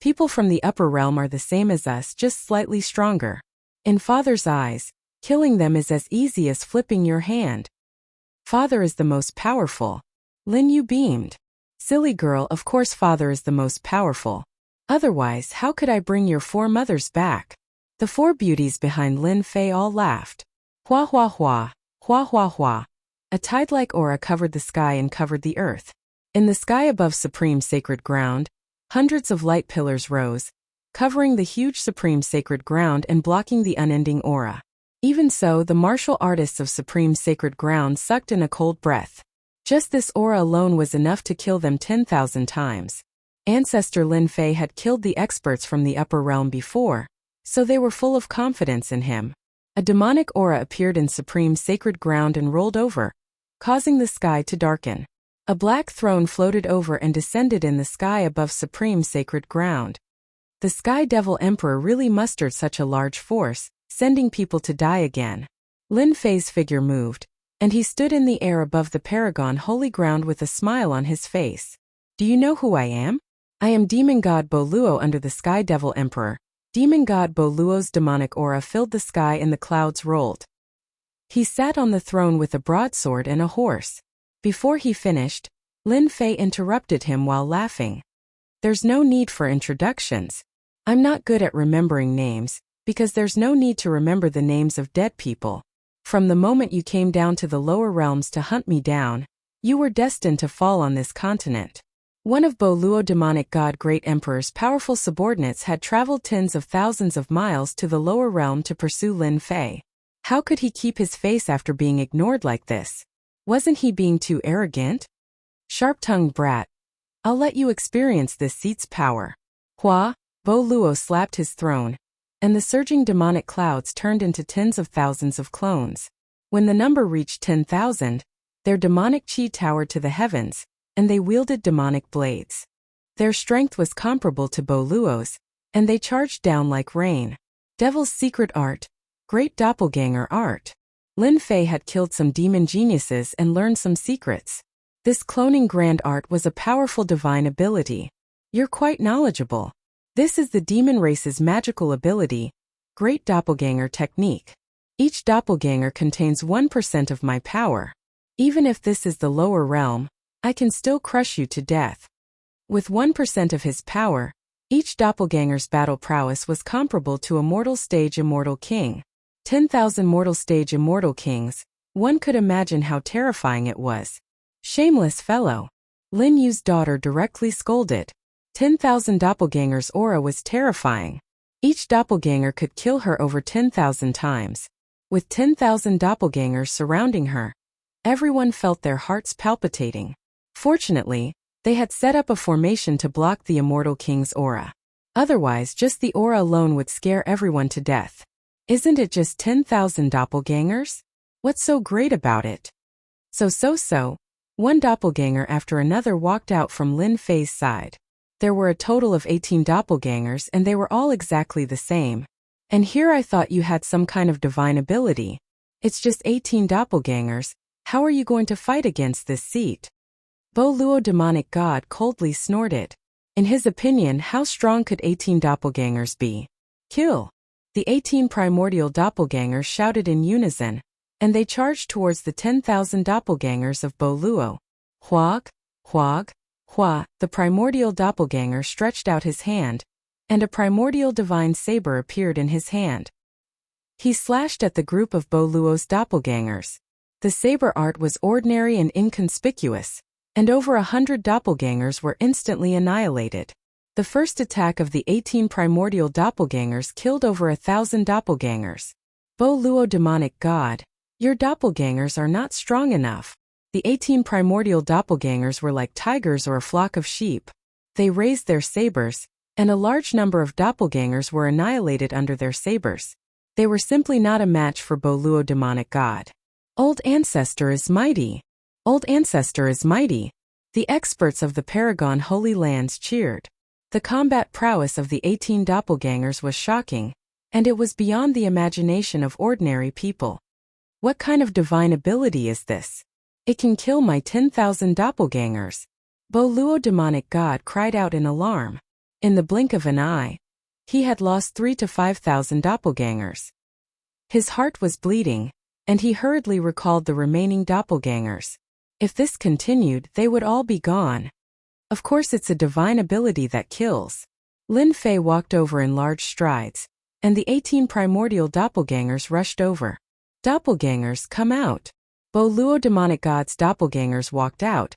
People from the upper realm are the same as us, just slightly stronger. In father's eyes, killing them is as easy as flipping your hand. Father is the most powerful. Lin Yu beamed. Silly girl, of course father is the most powerful. Otherwise, how could I bring your 4 mothers back? The 4 beauties behind Lin Fei all laughed. Hua hua hua, hua hua hua. A tide-like aura covered the sky and covered the earth. In the sky above supreme sacred ground, hundreds of light pillars rose, covering the huge supreme sacred ground and blocking the unending aura. Even so, the martial artists of supreme sacred ground sucked in a cold breath. Just this aura alone was enough to kill them 10,000 times. Ancestor Lin Fei had killed the experts from the upper realm before, so they were full of confidence in him. A demonic aura appeared in supreme sacred ground and rolled over, causing the sky to darken. A black throne floated over and descended in the sky above supreme sacred ground. The Sky Devil Emperor really mustered such a large force, sending people to die again. Lin Fei's figure moved, and he stood in the air above the Paragon holy ground with a smile on his face. Do you know who I am? I am Demon God Bo Luo under the Sky Devil Emperor. Demon God Bo Luo's demonic aura filled the sky and the clouds rolled. He sat on the throne with a broadsword and a horse. Before he finished, Lin Fei interrupted him while laughing. There's no need for introductions. I'm not good at remembering names, because there's no need to remember the names of dead people. From the moment you came down to the lower realms to hunt me down, you were destined to fall on this continent. One of Bo Luo demonic god great emperor's powerful subordinates had traveled tens of thousands of miles to the lower realm to pursue Lin Fei. How could he keep his face after being ignored like this? Wasn't he being too arrogant? Sharp-tongued brat. I'll let you experience this seat's power. Hua, Bo Luo slapped his throne, and the surging demonic clouds turned into tens of thousands of clones. When the number reached 10,000, their demonic chi towered to the heavens, and they wielded demonic blades. Their strength was comparable to Bo Luo's, and they charged down like rain. Devil's secret art, great doppelganger art. Lin Fei had killed some demon geniuses and learned some secrets. This cloning grand art was a powerful divine ability. You're quite knowledgeable. This is the demon race's magical ability, great doppelganger technique. Each doppelganger contains 1% of my power. Even if this is the lower realm, I can still crush you to death. With 1% of his power, each doppelganger's battle prowess was comparable to a mortal stage immortal king. 10,000 mortal stage immortal kings, one could imagine how terrifying it was. Shameless fellow. Lin Yu's daughter directly scolded. 10,000 doppelgangers' aura was terrifying. Each doppelganger could kill her over 10,000 times. With 10,000 doppelgangers surrounding her, everyone felt their hearts palpitating. Fortunately, they had set up a formation to block the immortal king's aura. Otherwise, just the aura alone would scare everyone to death. Isn't it just 10,000 doppelgangers? What's so great about it? So. One doppelganger after another walked out from Lin Fei's side. There were a total of 18 doppelgangers and they were all exactly the same. And here I thought you had some kind of divine ability. It's just 18 doppelgangers, how are you going to fight against this seat? Bo Luo demonic god coldly snorted. In his opinion, how strong could 18 doppelgangers be? Kill! The 18 primordial doppelgangers shouted in unison, and they charged towards the 10,000 doppelgangers of Bo Luo. Huag, huag, hua, the primordial doppelganger stretched out his hand, and a primordial divine saber appeared in his hand. He slashed at the group of Bo Luo's doppelgangers. The saber art was ordinary and inconspicuous, and over 100 doppelgangers were instantly annihilated. The first attack of the 18 primordial doppelgangers killed over 1,000 doppelgangers. Bo Luo demonic god, your doppelgangers are not strong enough. The 18 primordial doppelgangers were like tigers or a flock of sheep. They raised their sabers, and a large number of doppelgangers were annihilated under their sabers. They were simply not a match for Boluo demonic god. Old ancestor is mighty. Old ancestor is mighty. The experts of the Paragon Holy Lands cheered. The combat prowess of the 18 doppelgangers was shocking, and it was beyond the imagination of ordinary people. What kind of divine ability is this? It can kill my 10,000 doppelgangers. Boluo demonic god cried out in alarm. In the blink of an eye, he had lost 3,000 to 5,000 doppelgangers. His heart was bleeding, and he hurriedly recalled the remaining doppelgangers. If this continued, they would all be gone. Of course it's a divine ability that kills. Lin Fei walked over in large strides, and the 18 primordial doppelgangers rushed over. Doppelgangers, come out. Boluo demonic god's doppelgangers walked out,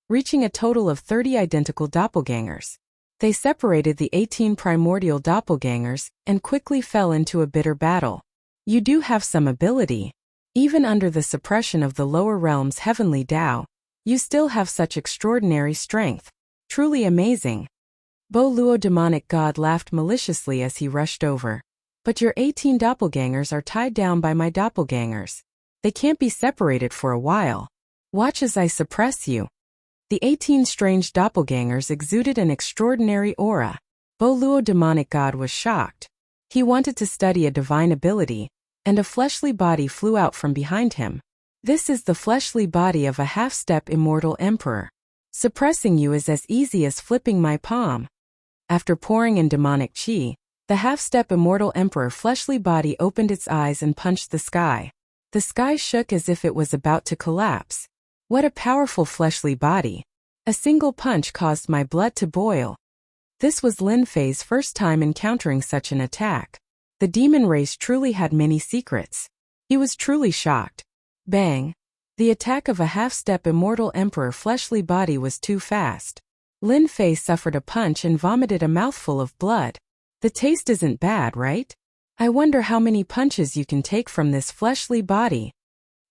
reaching a total of 30 identical doppelgangers. They separated the 18 primordial doppelgangers and quickly fell into a bitter battle. You do have some ability. Even under the suppression of the lower realm's heavenly Tao, you still have such extraordinary strength. Truly amazing. Boluo demonic god laughed maliciously as he rushed over. But your 18 doppelgangers are tied down by my doppelgangers. They can't be separated for a while. Watch as I suppress you. The 18 strange doppelgangers exuded an extraordinary aura. Boluo demonic god was shocked. He wanted to study a divine ability, and a fleshly body flew out from behind him. This is the fleshly body of a half-step immortal emperor. Suppressing you is as easy as flipping my palm. After pouring in demonic chi, the half-step immortal emperor fleshly body opened its eyes and punched the sky. The sky shook as if it was about to collapse. What a powerful fleshly body. A single punch caused my blood to boil. This was Lin Fei's first time encountering such an attack. The demon race truly had many secrets. He was truly shocked. Bang! The attack of a half-step immortal emperor fleshly body was too fast. Lin Fei suffered a punch and vomited a mouthful of blood. The taste isn't bad, right? I wonder how many punches you can take from this fleshly body.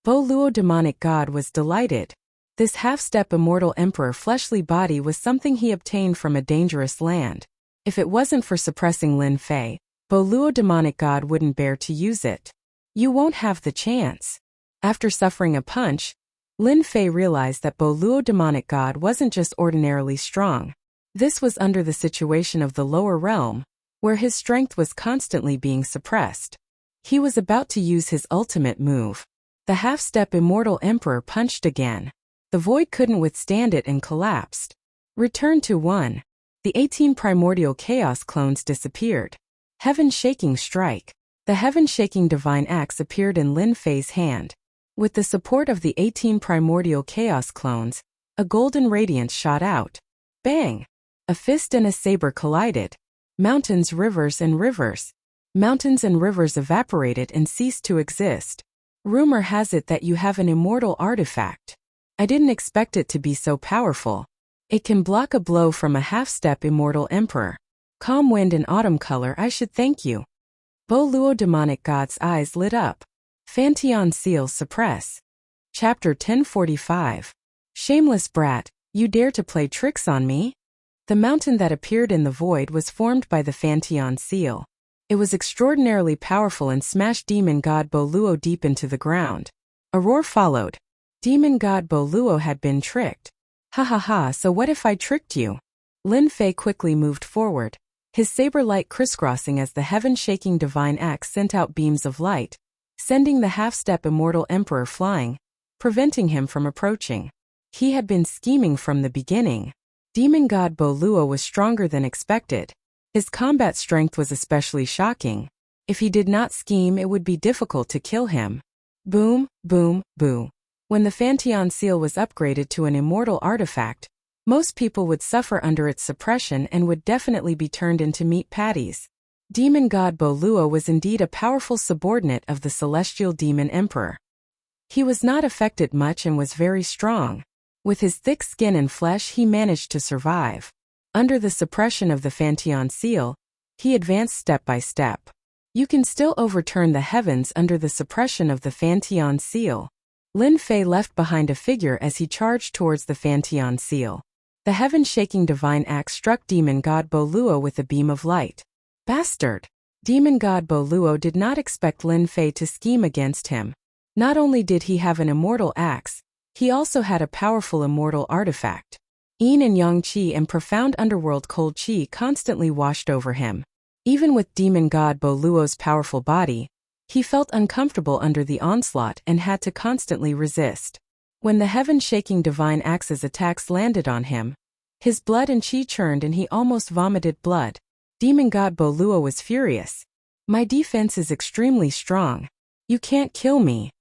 Boluo demonic god was delighted. This half-step immortal emperor fleshly body was something he obtained from a dangerous land. If it wasn't for suppressing Lin Fei, Boluo demonic god wouldn't bear to use it. You won't have the chance. After suffering a punch, Lin Fei realized that Boluo demonic god wasn't just ordinarily strong. This was under the situation of the lower realm, where his strength was constantly being suppressed. He was about to use his ultimate move. The half-step immortal emperor punched again. The void couldn't withstand it and collapsed. Return to 1. The 18 primordial chaos clones disappeared. Heaven-shaking strike. The heaven-shaking divine axe appeared in Lin Fei's hand. With the support of the 18 primordial chaos clones, a golden radiance shot out. Bang! A fist and a saber collided. Mountains, rivers, and rivers. Mountains and rivers evaporated and ceased to exist. Rumor has it that you have an immortal artifact. I didn't expect it to be so powerful. It can block a blow from a half-step immortal emperor. Calm wind and autumn color, I should thank you. Boluo demonic god's eyes lit up. Fantion seal suppress. Chapter 1045. Shameless brat, you dare to play tricks on me? The mountain that appeared in the void was formed by the Fantion seal. It was extraordinarily powerful and smashed demon god Boluo deep into the ground. A roar followed. Demon god Boluo had been tricked. Ha ha ha, so what if I tricked you? Lin Fei quickly moved forward, his saber light crisscrossing as the heaven-shaking divine axe sent out beams of light, sending the half-step immortal emperor flying, preventing him from approaching. He had been scheming from the beginning. Demon god Boluo was stronger than expected. His combat strength was especially shocking. If he did not scheme, it would be difficult to kill him. Boom, boom, boo. When the Fantion seal was upgraded to an immortal artifact, most people would suffer under its suppression and would definitely be turned into meat patties. Demon god Boluo was indeed a powerful subordinate of the celestial demon emperor. He was not affected much and was very strong. With his thick skin and flesh, he managed to survive. Under the suppression of the Fantion seal, he advanced step by step. You can still overturn the heavens under the suppression of the Fantion seal. Lin Fei left behind a figure as he charged towards the Fantian seal. The heaven-shaking divine axe struck demon god Bo Luo with a beam of light. Bastard! Demon god Bo Luo did not expect Lin Fei to scheme against him. Not only did he have an immortal axe, he also had a powerful immortal artifact. Yin and Yang Qi and profound underworld cold Qi constantly washed over him. Even with demon god Bo Luo's powerful body, he felt uncomfortable under the onslaught and had to constantly resist. When the heaven-shaking divine axe's attacks landed on him, his blood and Qi churned and he almost vomited blood. Demon god Bo Luo was furious. My defense is extremely strong. You can't kill me.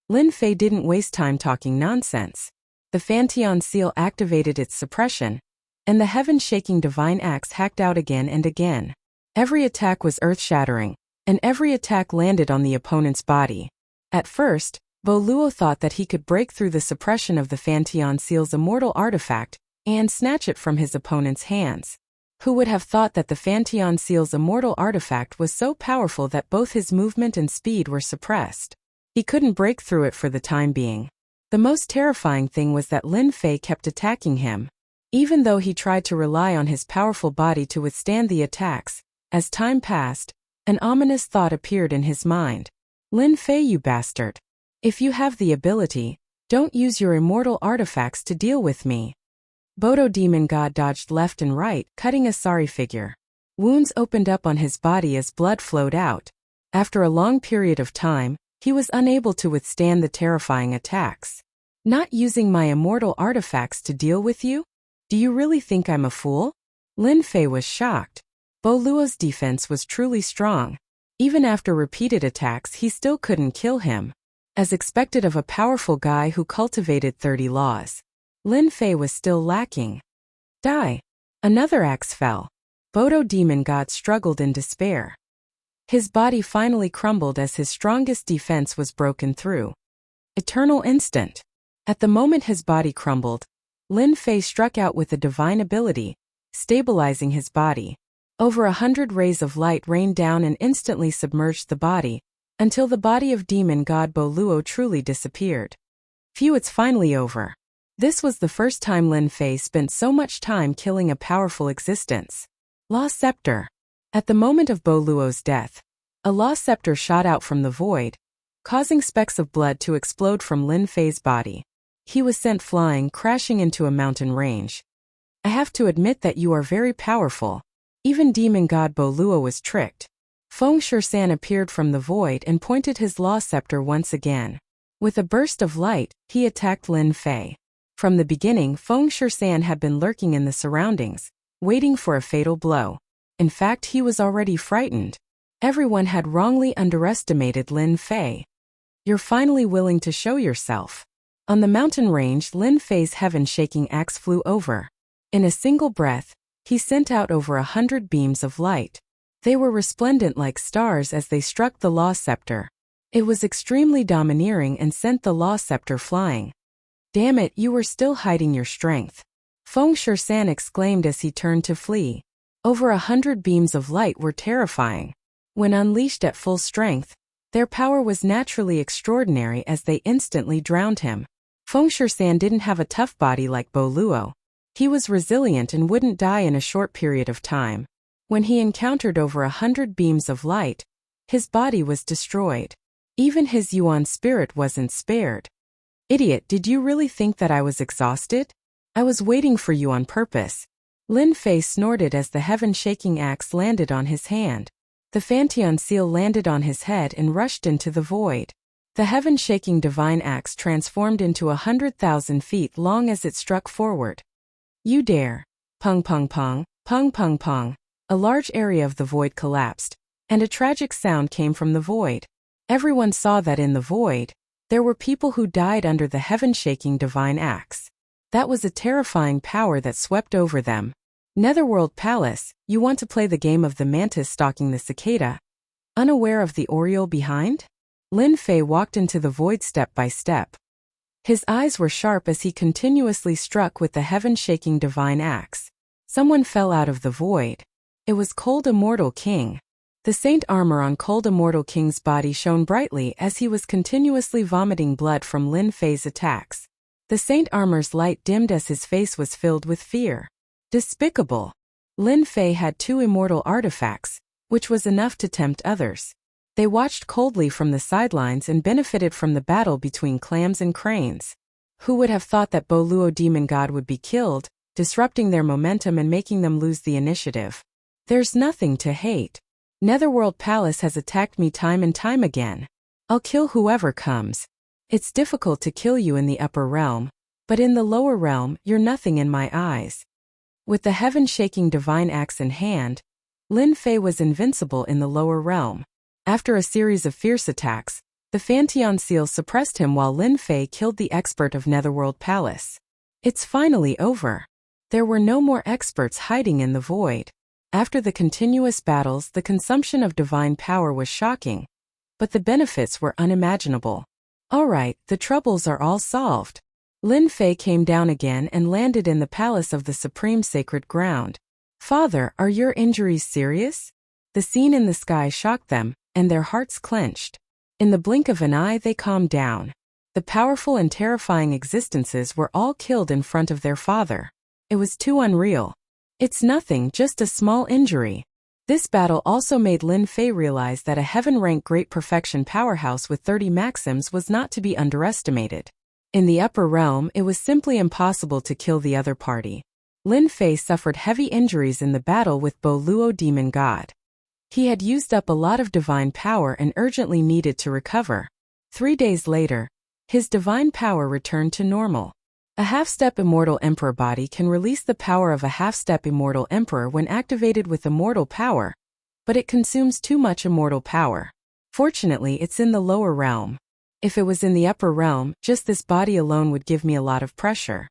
Lin Fei didn't waste time talking nonsense. The Fantian seal activated its suppression, and the heaven-shaking divine axe hacked out again and again. Every attack was earth-shattering, and every attack landed on the opponent's body. At first, Bo Luo thought that he could break through the suppression of the Fantian seal's immortal artifact and snatch it from his opponent's hands. Who would have thought that the Fantian seal's immortal artifact was so powerful that both his movement and speed were suppressed? He couldn't break through it for the time being. The most terrifying thing was that Lin Fei kept attacking him. Even though he tried to rely on his powerful body to withstand the attacks, as time passed, an ominous thought appeared in his mind. Lin Fei, you bastard. If you have the ability, don't use your immortal artifacts to deal with me. Bodo demon god dodged left and right, cutting a sorry figure. Wounds opened up on his body as blood flowed out. After a long period of time, he was unable to withstand the terrifying attacks. Not using my immortal artifacts to deal with you? Do you really think I'm a fool? Lin Fei was shocked. Bo Luo's defense was truly strong. Even after repeated attacks, he still couldn't kill him. As expected of a powerful guy who cultivated 30 laws, Lin Fei was still lacking. Die! Another axe fell. Bodo demon god struggled in despair. His body finally crumbled as his strongest defense was broken through. Eternal instant. At the moment his body crumbled, Lin Fei struck out with a divine ability, stabilizing his body. Over 100 rays of light rained down and instantly submerged the body, until the body of demon god Bo Luo truly disappeared. Phew, it's finally over. This was the first time Lin Fei spent so much time killing a powerful existence. Law Scepter. At the moment of Bo Luo's death, a law scepter shot out from the void, causing specks of blood to explode from Lin Fei's body. He was sent flying, crashing into a mountain range. I have to admit that you are very powerful. Even demon god Bo Luo was tricked. Feng Shishan appeared from the void and pointed his law scepter once again. With a burst of light, he attacked Lin Fei. From the beginning, Feng Shishan had been lurking in the surroundings, waiting for a fatal blow. In fact, he was already frightened. Everyone had wrongly underestimated Lin Fei. You're finally willing to show yourself. On the mountain range, Lin Fei's heaven-shaking axe flew over. In a single breath, he sent out over 100 beams of light. They were resplendent like stars as they struck the law scepter. It was extremely domineering and sent the law scepter flying. Damn it, you were still hiding your strength. Feng Shishan exclaimed as he turned to flee. Over 100 beams of light were terrifying. When unleashed at full strength, their power was naturally extraordinary as they instantly drowned him. Feng Shishan didn't have a tough body like Bo Luo. He was resilient and wouldn't die in a short period of time. When he encountered over 100 beams of light, his body was destroyed. Even his Yuan spirit wasn't spared. Idiot, did you really think that I was exhausted? I was waiting for you on purpose. Lin Fei snorted as the heaven-shaking axe landed on his hand. The Fantian seal landed on his head and rushed into the void. The heaven-shaking divine axe transformed into 100,000 feet long as it struck forward. You dare. Pung pung pung, pung pung pung. A large area of the void collapsed, and a tragic sound came from the void. Everyone saw that in the void, there were people who died under the heaven-shaking divine axe. That was a terrifying power that swept over them. Netherworld Palace, you want to play the game of the mantis stalking the cicada? Unaware of the oriole behind? Lin Fei walked into the void step by step. His eyes were sharp as he continuously struck with the heaven-shaking divine axe. Someone fell out of the void. It was Cold Immortal King. The saint armor on cold immortal king's body shone brightly as he was continuously vomiting blood from Lin Fei's attacks. The saint armor's light dimmed as his face was filled with fear. Despicable. Lin Fei had 2 immortal artifacts, which was enough to tempt others. They watched coldly from the sidelines and benefited from the battle between clams and cranes. Who would have thought that Bo Luo demon god would be killed, disrupting their momentum and making them lose the initiative? There's nothing to hate. Netherworld Palace has attacked me time and time again. I'll kill whoever comes. It's difficult to kill you in the upper realm, but in the lower realm, you're nothing in my eyes. With the heaven-shaking divine axe in hand, Lin Fei was invincible in the lower realm. After a series of fierce attacks, the Fanteon seal suppressed him while Lin Fei killed the expert of Netherworld Palace. It's finally over. There were no more experts hiding in the void. After the continuous battles, the consumption of divine power was shocking, but the benefits were unimaginable. Alright, the troubles are all solved. Lin Fei came down again and landed in the palace of the supreme sacred ground. Father, are your injuries serious? The scene in the sky shocked them, and their hearts clenched. In the blink of an eye they calmed down. The powerful and terrifying existences were all killed in front of their father. It was too unreal. It's nothing, just a small injury. This battle also made Lin Fei realize that a heaven-rank great perfection powerhouse with 30 maxims was not to be underestimated. In the upper realm, it was simply impossible to kill the other party. Lin Fei suffered heavy injuries in the battle with Bo Luo demon god. He had used up a lot of divine power and urgently needed to recover. 3 days later, his divine power returned to normal. A half-step immortal emperor body can release the power of a half-step immortal emperor when activated with immortal power, but it consumes too much immortal power. Fortunately, it's in the lower realm. If it was in the upper realm, just this body alone would give me a lot of pressure.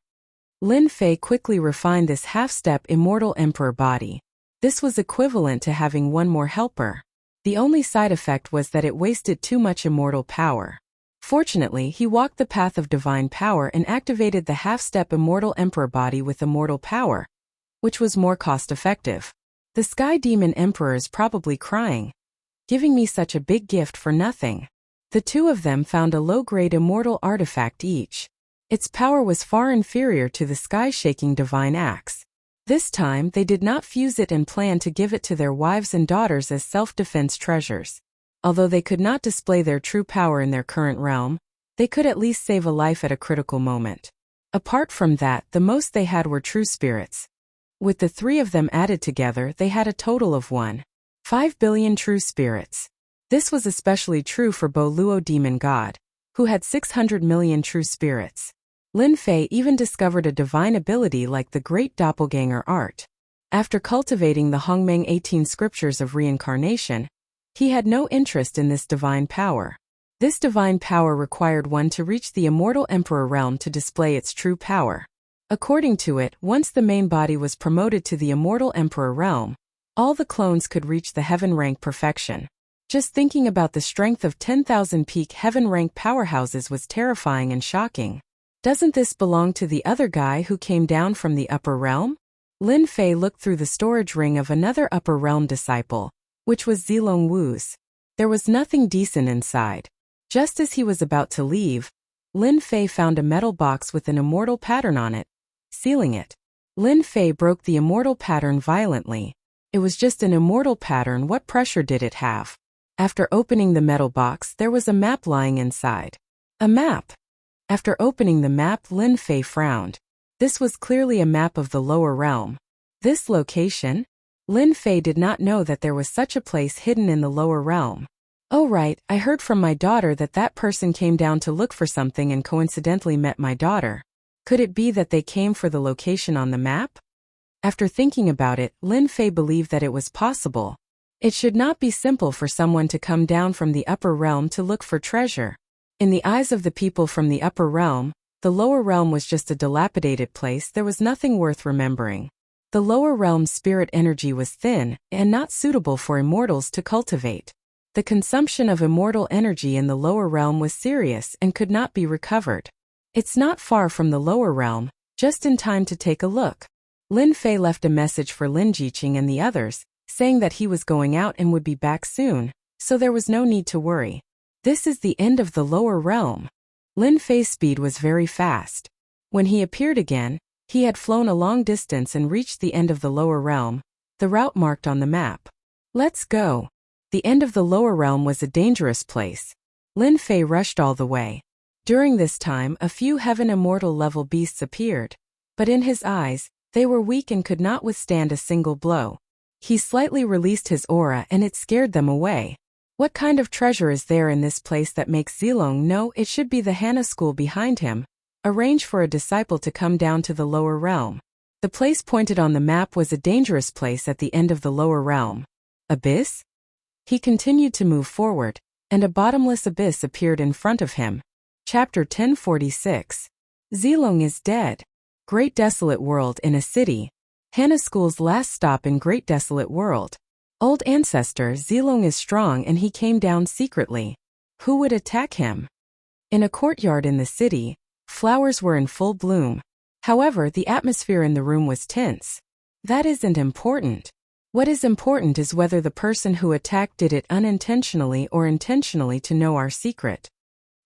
Lin Fei quickly refined this half-step immortal emperor body. This was equivalent to having one more helper. The only side effect was that it wasted too much immortal power. Fortunately, he walked the path of divine power and activated the half-step immortal emperor body with immortal power, which was more cost-effective. The Sky Demon Emperor is probably crying. Giving me such a big gift for nothing. The 2 of them found a low-grade immortal artifact each. Its power was far inferior to the sky-shaking divine axe. This time, they did not fuse it and plan to give it to their wives and daughters as self-defense treasures. Although they could not display their true power in their current realm, they could at least save a life at a critical moment. Apart from that, the most they had were true spirits. With the 3 of them added together, they had a total of 1.5 billion true spirits. This was especially true for Bo Luo demon god, who had 600 million true spirits. Lin Fei even discovered a divine ability like the Great Doppelganger art. After cultivating the Hongmeng 18 scriptures of reincarnation, he had no interest in this divine power. This divine power required one to reach the immortal emperor realm to display its true power. According to it, once the main body was promoted to the immortal emperor realm, all the clones could reach the heaven-rank perfection. Just thinking about the strength of 10,000 peak heaven-rank powerhouses was terrifying and shocking. Doesn't this belong to the other guy who came down from the upper realm? Lin Fei looked through the storage ring of another upper realm disciple, which was Zilong Wu's. There was nothing decent inside. Just as he was about to leave, Lin Fei found a metal box with an immortal pattern on it, sealing it. Lin Fei broke the immortal pattern violently. It was just an immortal pattern, what pressure did it have? After opening the metal box, there was a map lying inside. A map! After opening the map, Lin Fei frowned. This was clearly a map of the lower realm. This location? Lin Fei did not know that there was such a place hidden in the lower realm. Oh right, I heard from my daughter that that person came down to look for something and coincidentally met my daughter. Could it be that they came for the location on the map? After thinking about it, Lin Fei believed that it was possible. It should not be simple for someone to come down from the upper realm to look for treasure. In the eyes of the people from the upper realm, the lower realm was just a dilapidated place. There was nothing worth remembering. The lower realm's spirit energy was thin and not suitable for immortals to cultivate. The consumption of immortal energy in the lower realm was serious and could not be recovered. It's not far from the lower realm, just in time to take a look. Lin Fei left a message for Lin Jiqing and the others, saying that he was going out and would be back soon, so there was no need to worry. This is the end of the lower realm. Lin Fei's speed was very fast. When he appeared again, he had flown a long distance and reached the end of the lower realm, the route marked on the map. Let's go. The end of the lower realm was a dangerous place. Lin Fei rushed all the way. During this time, a few heaven immortal level beasts appeared, but in his eyes, they were weak and could not withstand a single blow. He slightly released his aura and it scared them away. What kind of treasure is there in this place that makes Zilong know it should be the Hana school behind him? Arrange for a disciple to come down to the lower realm. The place pointed on the map was a dangerous place at the end of the lower realm. Abyss? He continued to move forward, and a bottomless abyss appeared in front of him. Chapter 1046. Zilong is dead. Great Desolate World in a city. Hana School's last stop in Great Desolate World. Old ancestor Zilong is strong and he came down secretly. Who would attack him? In a courtyard in the city, flowers were in full bloom. However, the atmosphere in the room was tense. That isn't important. What is important is whether the person who attacked did it unintentionally or intentionally to know our secret.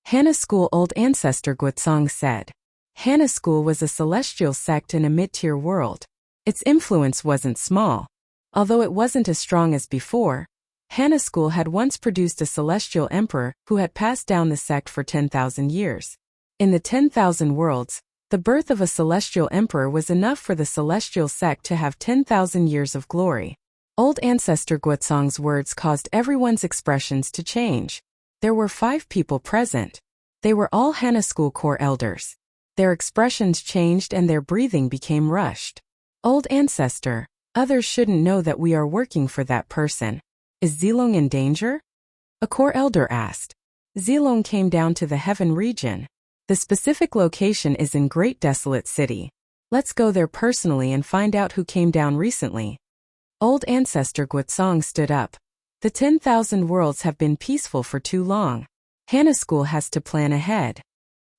Hana School Old Ancestor Guozong said. Hana School was a celestial sect in a mid-tier world. Its influence wasn't small. Although it wasn't as strong as before, Hana School had once produced a celestial emperor who had passed down the sect for 10,000 years. In the 10,000 worlds, the birth of a celestial emperor was enough for the celestial sect to have 10,000 years of glory. Old Ancestor Guozong's words caused everyone's expressions to change. There were 5 people present. They were all Hana School core elders. Their expressions changed and their breathing became rushed. Old Ancestor, others shouldn't know that we are working for that person. Is Zilong in danger? A core elder asked. Zilong came down to the heaven region. The specific location is in Great Desolate City. Let's go there personally and find out who came down recently. Old Ancestor Guozong stood up. The 10,000 worlds have been peaceful for too long. Hana School has to plan ahead.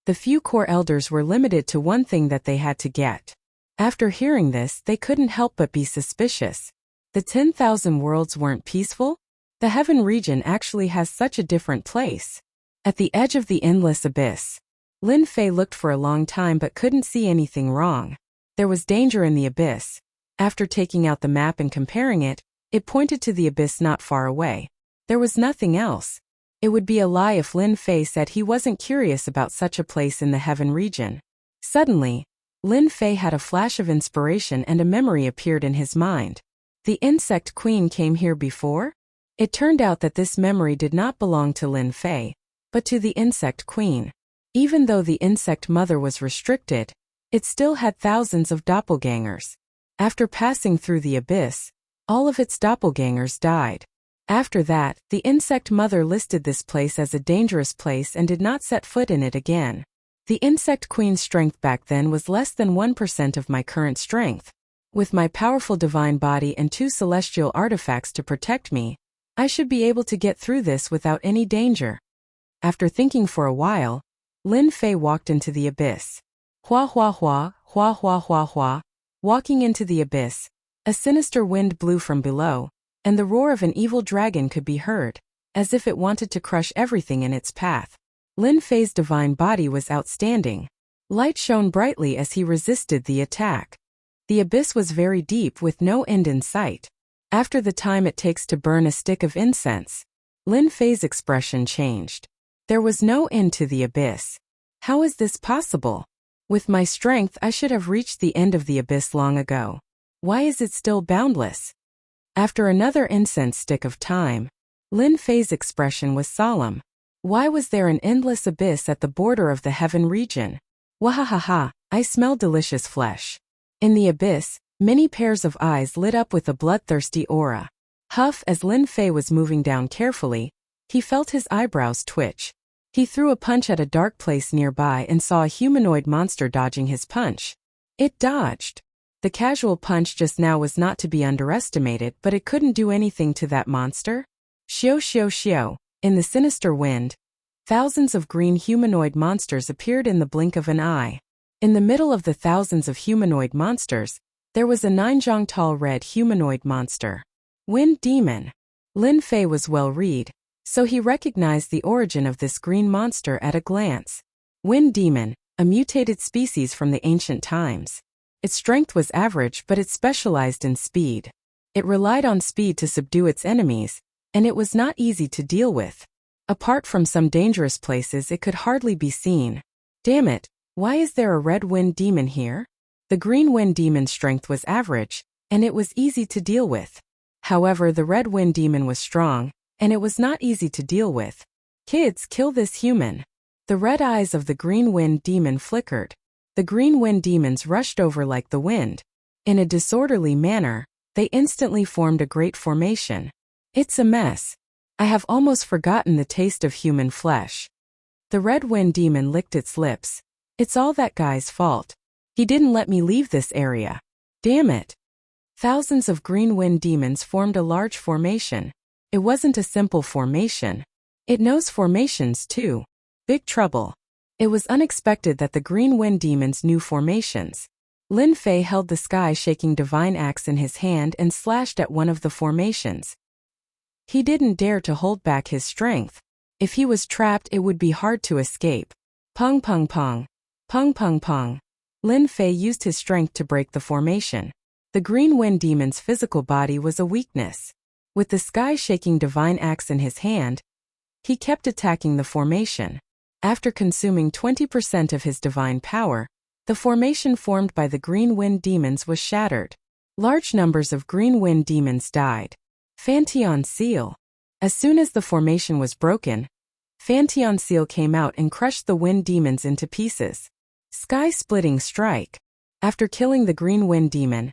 The few core elders were limited to one thing that they had to get. After hearing this, they couldn't help but be suspicious. The 10,000 worlds weren't peaceful? The heaven region actually has such a different place. At the edge of the endless abyss, Lin Fei looked for a long time but couldn't see anything wrong. There was danger in the abyss. After taking out the map and comparing it, it pointed to the abyss not far away. There was nothing else. It would be a lie if Lin Fei said he wasn't curious about such a place in the heaven region. Suddenly, Lin Fei had a flash of inspiration and a memory appeared in his mind. The insect queen came here before? It turned out that this memory did not belong to Lin Fei, but to the insect queen. Even though the insect mother was restricted, it still had thousands of doppelgangers. After passing through the abyss, all of its doppelgangers died. After that, the insect mother listed this place as a dangerous place and did not set foot in it again. The insect queen's strength back then was less than 1% of my current strength. With my powerful divine body and 2 celestial artifacts to protect me, I should be able to get through this without any danger. After thinking for a while, Lin Fei walked into the abyss. Hua hua hua, hua hua hua hua. Walking into the abyss, a sinister wind blew from below, and the roar of an evil dragon could be heard, as if it wanted to crush everything in its path. Lin Fei's divine body was outstanding. Light shone brightly as he resisted the attack. The abyss was very deep with no end in sight. After the time it takes to burn a stick of incense, Lin Fei's expression changed. There was no end to the abyss. How is this possible? With my strength, I should have reached the end of the abyss long ago. Why is it still boundless? After another incense stick of time, Lin Fei's expression was solemn. Why was there an endless abyss at the border of the heaven region? Wahahaha, I smell delicious flesh. In the abyss, many pairs of eyes lit up with a bloodthirsty aura. Huff, as Lin Fei was moving down carefully, he felt his eyebrows twitch. He threw a punch at a dark place nearby and saw a humanoid monster dodging his punch. It dodged. The casual punch just now was not to be underestimated, but it couldn't do anything to that monster. Xiao xiao xiao. In the sinister wind, thousands of green humanoid monsters appeared in the blink of an eye. In the middle of the thousands of humanoid monsters, there was a 9-jong tall red humanoid monster. Wind Demon. Lin Fei was well-read, so he recognized the origin of this green monster at a glance. Wind Demon, a mutated species from the ancient times. Its strength was average, but it specialized in speed. It relied on speed to subdue its enemies, and it was not easy to deal with. Apart from some dangerous places, it could hardly be seen. Damn it, why is there a red wind demon here? The green wind demon's strength was average, and it was easy to deal with. However, the red wind demon was strong, and it was not easy to deal with. Kids, kill this human. The red eyes of the green wind demon flickered. The green wind demons rushed over like the wind. In a disorderly manner, they instantly formed a great formation. It's a mess. I have almost forgotten the taste of human flesh. The red wind demon licked its lips. It's all that guy's fault. He didn't let me leave this area. Damn it. Thousands of green wind demons formed a large formation. It wasn't a simple formation. It knows formations too. Big trouble. It was unexpected that the green wind demons knew formations. Lin Fei held the sky-shaking divine axe in his hand and slashed at one of the formations. He didn't dare to hold back his strength. If he was trapped, it would be hard to escape. Pong pong pong. Pong pong pong. Lin Fei used his strength to break the formation. The green wind demon's physical body was a weakness. With the sky-shaking divine axe in his hand, he kept attacking the formation. After consuming 20% of his divine power, the formation formed by the green wind demons was shattered. Large numbers of green wind demons died. Fantion Seal. As soon as the formation was broken, Fantion Seal came out and crushed the wind demons into pieces. Sky-splitting strike. After killing the green wind demon,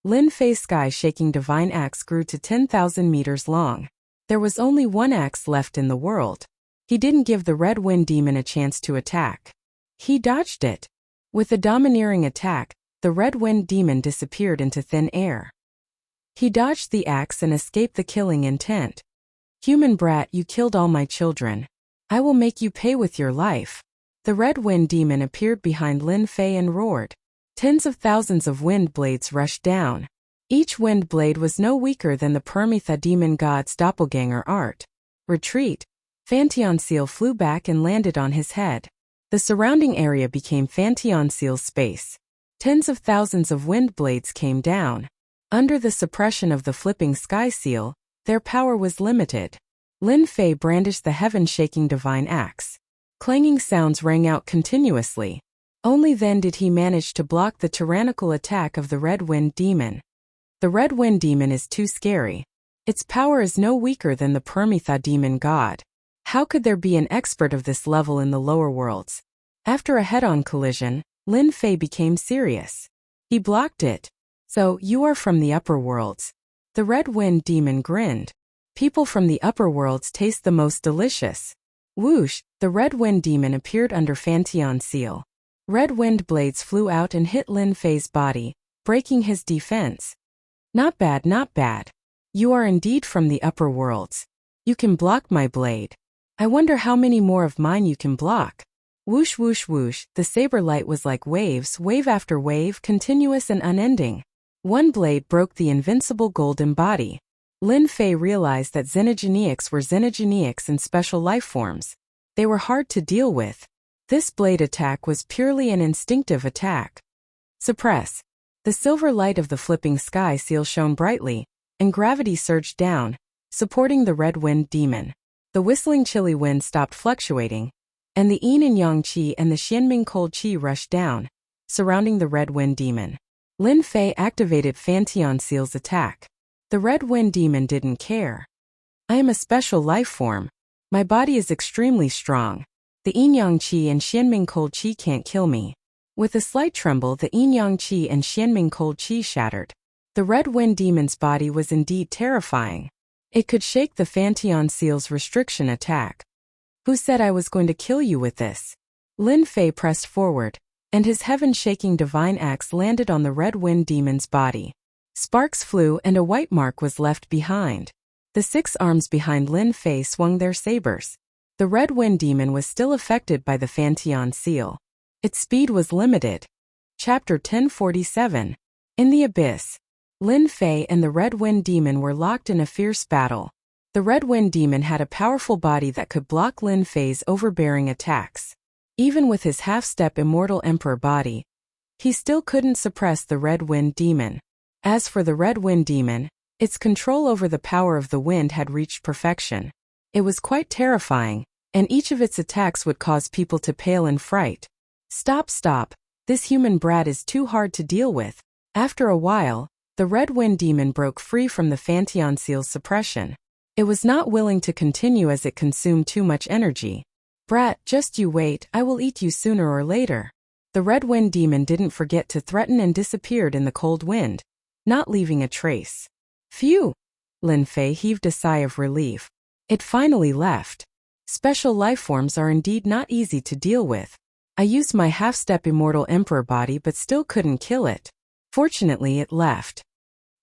Lin Fei's sky-shaking divine axe grew to 10,000 meters long. There was only one axe left in the world. He didn't give the red wind demon a chance to attack. He dodged it. With a domineering attack, the red wind demon disappeared into thin air. He dodged the axe and escaped the killing intent. Human brat, you killed all my children. I will make you pay with your life. The red wind demon appeared behind Lin Fei and roared. Tens of thousands of wind blades rushed down. Each wind blade was no weaker than the Permitha demon god's doppelganger art. Retreat. Fantion Seal flew back and landed on his head. The surrounding area became Fantion Seal's space. Tens of thousands of wind blades came down. Under the suppression of the flipping sky seal, their power was limited. Lin Fei brandished the heaven-shaking divine axe. Clanging sounds rang out continuously. Only then did he manage to block the tyrannical attack of the red wind demon. The red wind demon is too scary. Its power is no weaker than the Permitha demon god. How could there be an expert of this level in the lower worlds? After a head-on collision, Lin Fei became serious. He blocked it. So, you are from the upper worlds. The red wind demon grinned. People from the upper worlds taste the most delicious. Whoosh, the red wind demon appeared under Fantion Seal. Red wind blades flew out and hit Lin Fei's body, breaking his defense. Not bad, not bad. You are indeed from the upper worlds. You can block my blade. I wonder how many more of mine you can block. Whoosh whoosh whoosh, the saber light was like waves, wave after wave, continuous and unending. One blade broke the invincible golden body. Lin Fei realized that xenogeneics were xenogeneics in special life forms. They were hard to deal with. This blade attack was purely an instinctive attack. Suppress. The silver light of the flipping sky seal shone brightly, and gravity surged down, supporting the red wind demon. The whistling chilly wind stopped fluctuating, and the yin and yang qi and the xianming cold qi rushed down, surrounding the red wind demon. Lin Fei activated Fantion Seal's attack. The red wind demon didn't care. I am a special life form. My body is extremely strong. The yin yang qi and xianming cold qi can't kill me. With a slight tremble, the yin yang qi and xianming cold qi shattered. The red wind demon's body was indeed terrifying. It could shake the Fantion Seal's restriction attack. Who said I was going to kill you with this? Lin Fei pressed forward, and his heaven-shaking divine axe landed on the red wind demon's body. Sparks flew and a white mark was left behind. The 6 arms behind Lin Fei swung their sabers. The red wind demon was still affected by the Fantion Seal. Its speed was limited. Chapter 1047. In the Abyss. Lin Fei and the Red Wind Demon were locked in a fierce battle. The Red Wind Demon had a powerful body that could block Lin Fei's overbearing attacks. Even with his half-step immortal emperor body, he still couldn't suppress the Red Wind Demon. As for the Red Wind Demon, its control over the power of the wind had reached perfection. It was quite terrifying, and each of its attacks would cause people to pale in fright. Stop, stop, this human brat is too hard to deal with. After a while, the Red Wind Demon broke free from the Fantion Seal's suppression. It was not willing to continue as it consumed too much energy. Brat, just you wait, I will eat you sooner or later. The Red Wind Demon didn't forget to threaten and disappeared in the cold wind, not leaving a trace. Phew! Lin Fei heaved a sigh of relief. It finally left. Special lifeforms are indeed not easy to deal with. I used my half-step immortal emperor body but still couldn't kill it. Fortunately, it left.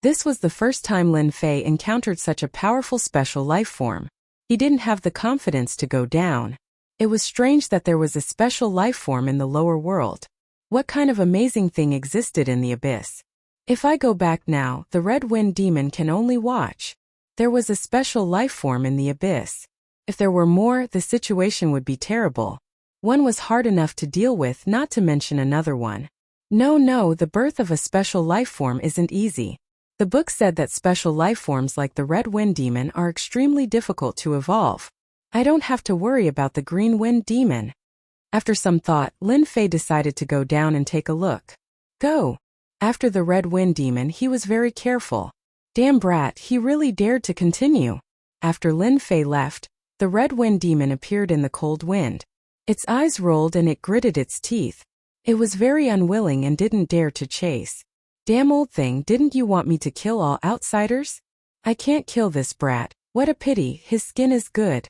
This was the first time Lin Fei encountered such a powerful special lifeform. He didn't have the confidence to go down. It was strange that there was a special lifeform in the lower world. What kind of amazing thing existed in the abyss? If I go back now, the Red Wind Demon can only watch. There was a special lifeform in the abyss. If there were more, the situation would be terrible. One was hard enough to deal with, not to mention another one. No, the birth of a special lifeform isn't easy. The book said that special lifeforms like the Red Wind Demon are extremely difficult to evolve. I don't have to worry about the Green Wind Demon. After some thought, Lin Fei decided to go down and take a look. Go! After the Red Wind Demon, he was very careful. Damn brat, he really dared to continue. After Lin Fei left, the Red Wind Demon appeared in the cold wind. Its eyes rolled and it gritted its teeth. It was very unwilling and didn't dare to chase. Damn old thing, didn't you want me to kill all outsiders? I can't kill this brat. What a pity, his skin is good.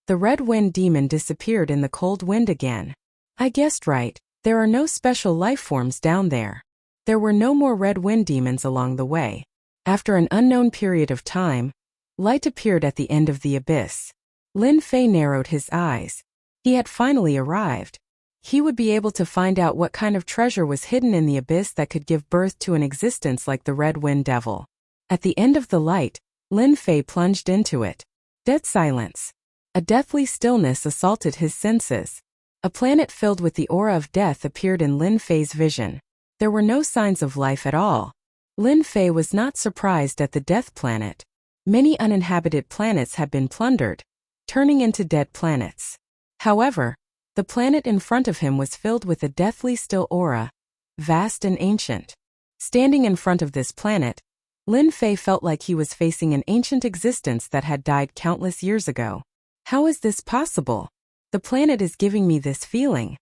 The Red Wind Demon disappeared in the cold wind again. I guessed right, there are no special lifeforms down there. There were no more Red Wind Demons along the way. After an unknown period of time, light appeared at the end of the abyss. Lin Fei narrowed his eyes. He had finally arrived. He would be able to find out what kind of treasure was hidden in the abyss that could give birth to an existence like the Red Wind Devil. At the end of the light, Lin Fei plunged into it. Dead silence. A deathly stillness assaulted his senses. A planet filled with the aura of death appeared in Lin Fei's vision. There were no signs of life at all. Lin Fei was not surprised at the death planet. Many uninhabited planets had been plundered, turning into dead planets. However, the planet in front of him was filled with a deathly still aura, vast and ancient. Standing in front of this planet, Lin Fei felt like he was facing an ancient existence that had died countless years ago. How is this possible? The planet is giving me this feeling.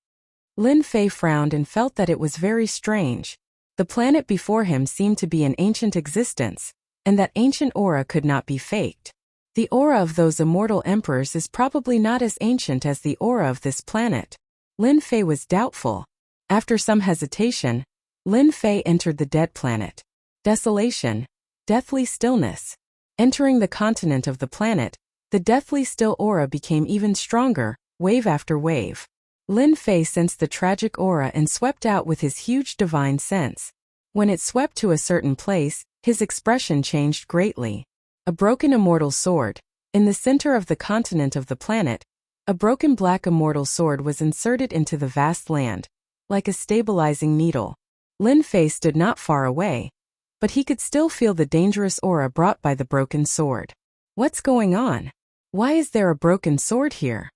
Lin Fei frowned and felt that it was very strange. The planet before him seemed to be an ancient existence, and that ancient aura could not be faked. The aura of those immortal emperors is probably not as ancient as the aura of this planet. Lin Fei was doubtful. After some hesitation, Lin Fei entered the dead planet. Desolation, deathly stillness. Entering the continent of the planet, the deathly still aura became even stronger, wave after wave. Lin Fei sensed the tragic aura and swept out with his huge divine sense. When it swept to a certain place, his expression changed greatly. A broken immortal sword. In the center of the continent of the planet, a broken black immortal sword was inserted into the vast land, like a stabilizing needle. Lin Fei stood not far away, but he could still feel the dangerous aura brought by the broken sword. What's going on? Why is there a broken sword here?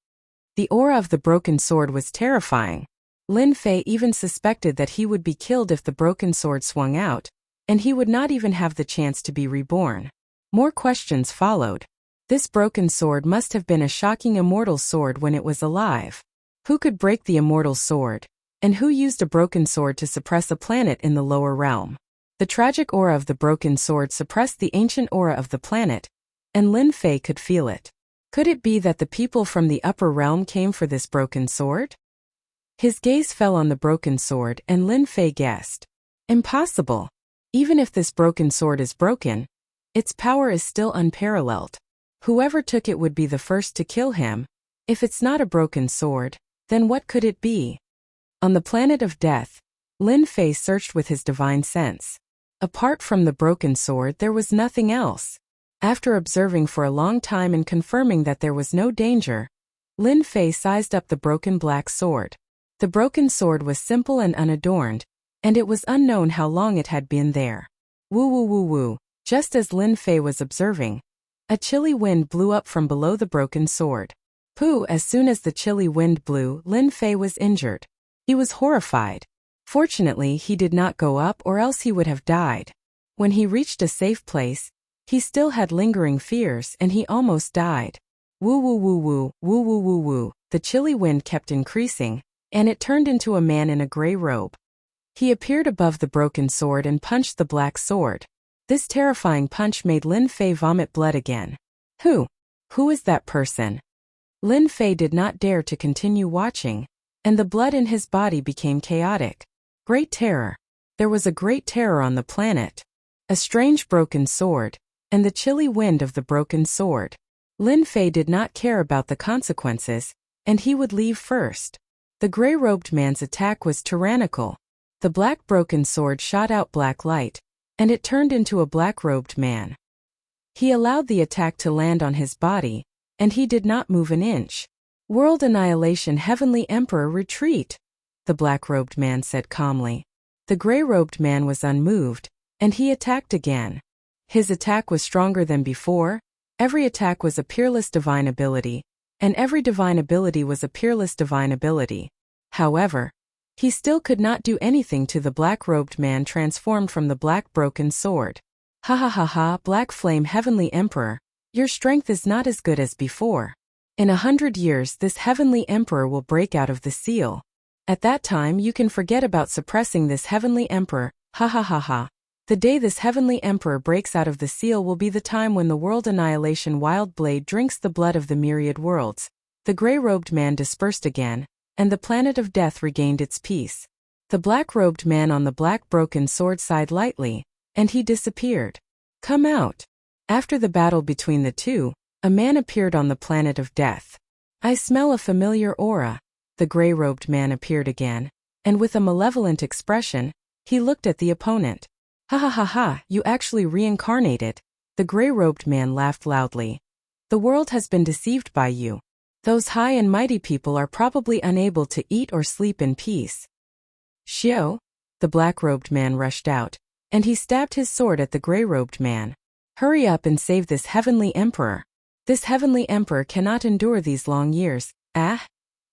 The aura of the broken sword was terrifying. Lin Fei even suspected that he would be killed if the broken sword swung out, and he would not even have the chance to be reborn. More questions followed. This broken sword must have been a shocking immortal sword when it was alive. Who could break the immortal sword? And who used a broken sword to suppress a planet in the lower realm? The tragic aura of the broken sword suppressed the ancient aura of the planet, and Lin Fei could feel it. Could it be that the people from the upper realm came for this broken sword? His gaze fell on the broken sword and Lin Fei guessed. Impossible. Even if this broken sword is broken, its power is still unparalleled. Whoever took it would be the first to kill him. If it's not a broken sword, then what could it be? On the planet of death, Lin Fei searched with his divine sense. Apart from the broken sword, there was nothing else. After observing for a long time and confirming that there was no danger, Lin Fei sized up the broken black sword. The broken sword was simple and unadorned, and it was unknown how long it had been there. Woo woo woo woo. Just as Lin Fei was observing, a chilly wind blew up from below the broken sword. Pooh! As soon as the chilly wind blew, Lin Fei was injured. He was horrified. Fortunately, he did not go up, or else he would have died. When he reached a safe place, he still had lingering fears and he almost died. Woo woo woo woo, woo woo woo woo. The chilly wind kept increasing, and it turned into a man in a gray robe. He appeared above the broken sword and punched the black sword. This terrifying punch made Lin Fei vomit blood again. Who is that person? Lin Fei did not dare to continue watching, and the blood in his body became chaotic. Great terror. There was a great terror on the planet. A strange broken sword, and the chilly wind of the broken sword. Lin Fei did not care about the consequences, and he would leave first. The gray-robed man's attack was tyrannical. The black broken sword shot out black light, and it turned into a black-robed man. He allowed the attack to land on his body, and he did not move an inch. World annihilation, Heavenly Emperor, retreat, the black-robed man said calmly. The gray-robed man was unmoved, and he attacked again. His attack was stronger than before. Every attack was a peerless divine ability, and every divine ability was a peerless divine ability. However, he still could not do anything to the black-robed man transformed from the black broken sword. Ha ha ha ha, Black Flame Heavenly Emperor, your strength is not as good as before. In 100 years this Heavenly Emperor will break out of the seal. At that time you can forget about suppressing this Heavenly Emperor, ha ha ha ha. The day this Heavenly Emperor breaks out of the seal will be the time when the world annihilation wild blade drinks the blood of the myriad worlds. The gray-robed man dispersed again, and the planet of death regained its peace. The black-robed man on the black broken sword sighed lightly, and he disappeared. Come out. After the battle between the two, a man appeared on the planet of death. I smell a familiar aura. The gray-robed man appeared again, and with a malevolent expression, he looked at the opponent. Ha ha ha ha, you actually reincarnated. The gray-robed man laughed loudly. The world has been deceived by you. Those high and mighty people are probably unable to eat or sleep in peace. Xiao? The black-robed man rushed out, and he stabbed his sword at the gray-robed man. Hurry up and save this Heavenly Emperor. This Heavenly Emperor cannot endure these long years. Ah!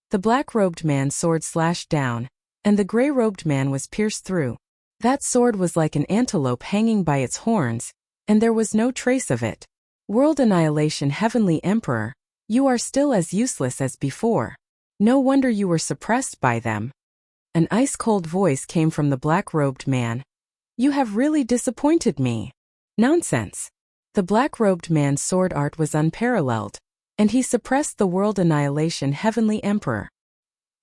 The black-robed man's sword slashed down, and the gray-robed man was pierced through. That sword was like an antelope hanging by its horns, and there was no trace of it. World annihilation, Heavenly Emperor, you are still as useless as before. No wonder you were suppressed by them. An ice-cold voice came from the black-robed man. You have really disappointed me. Nonsense. The black-robed man's sword art was unparalleled, and he suppressed the world annihilation Heavenly Emperor.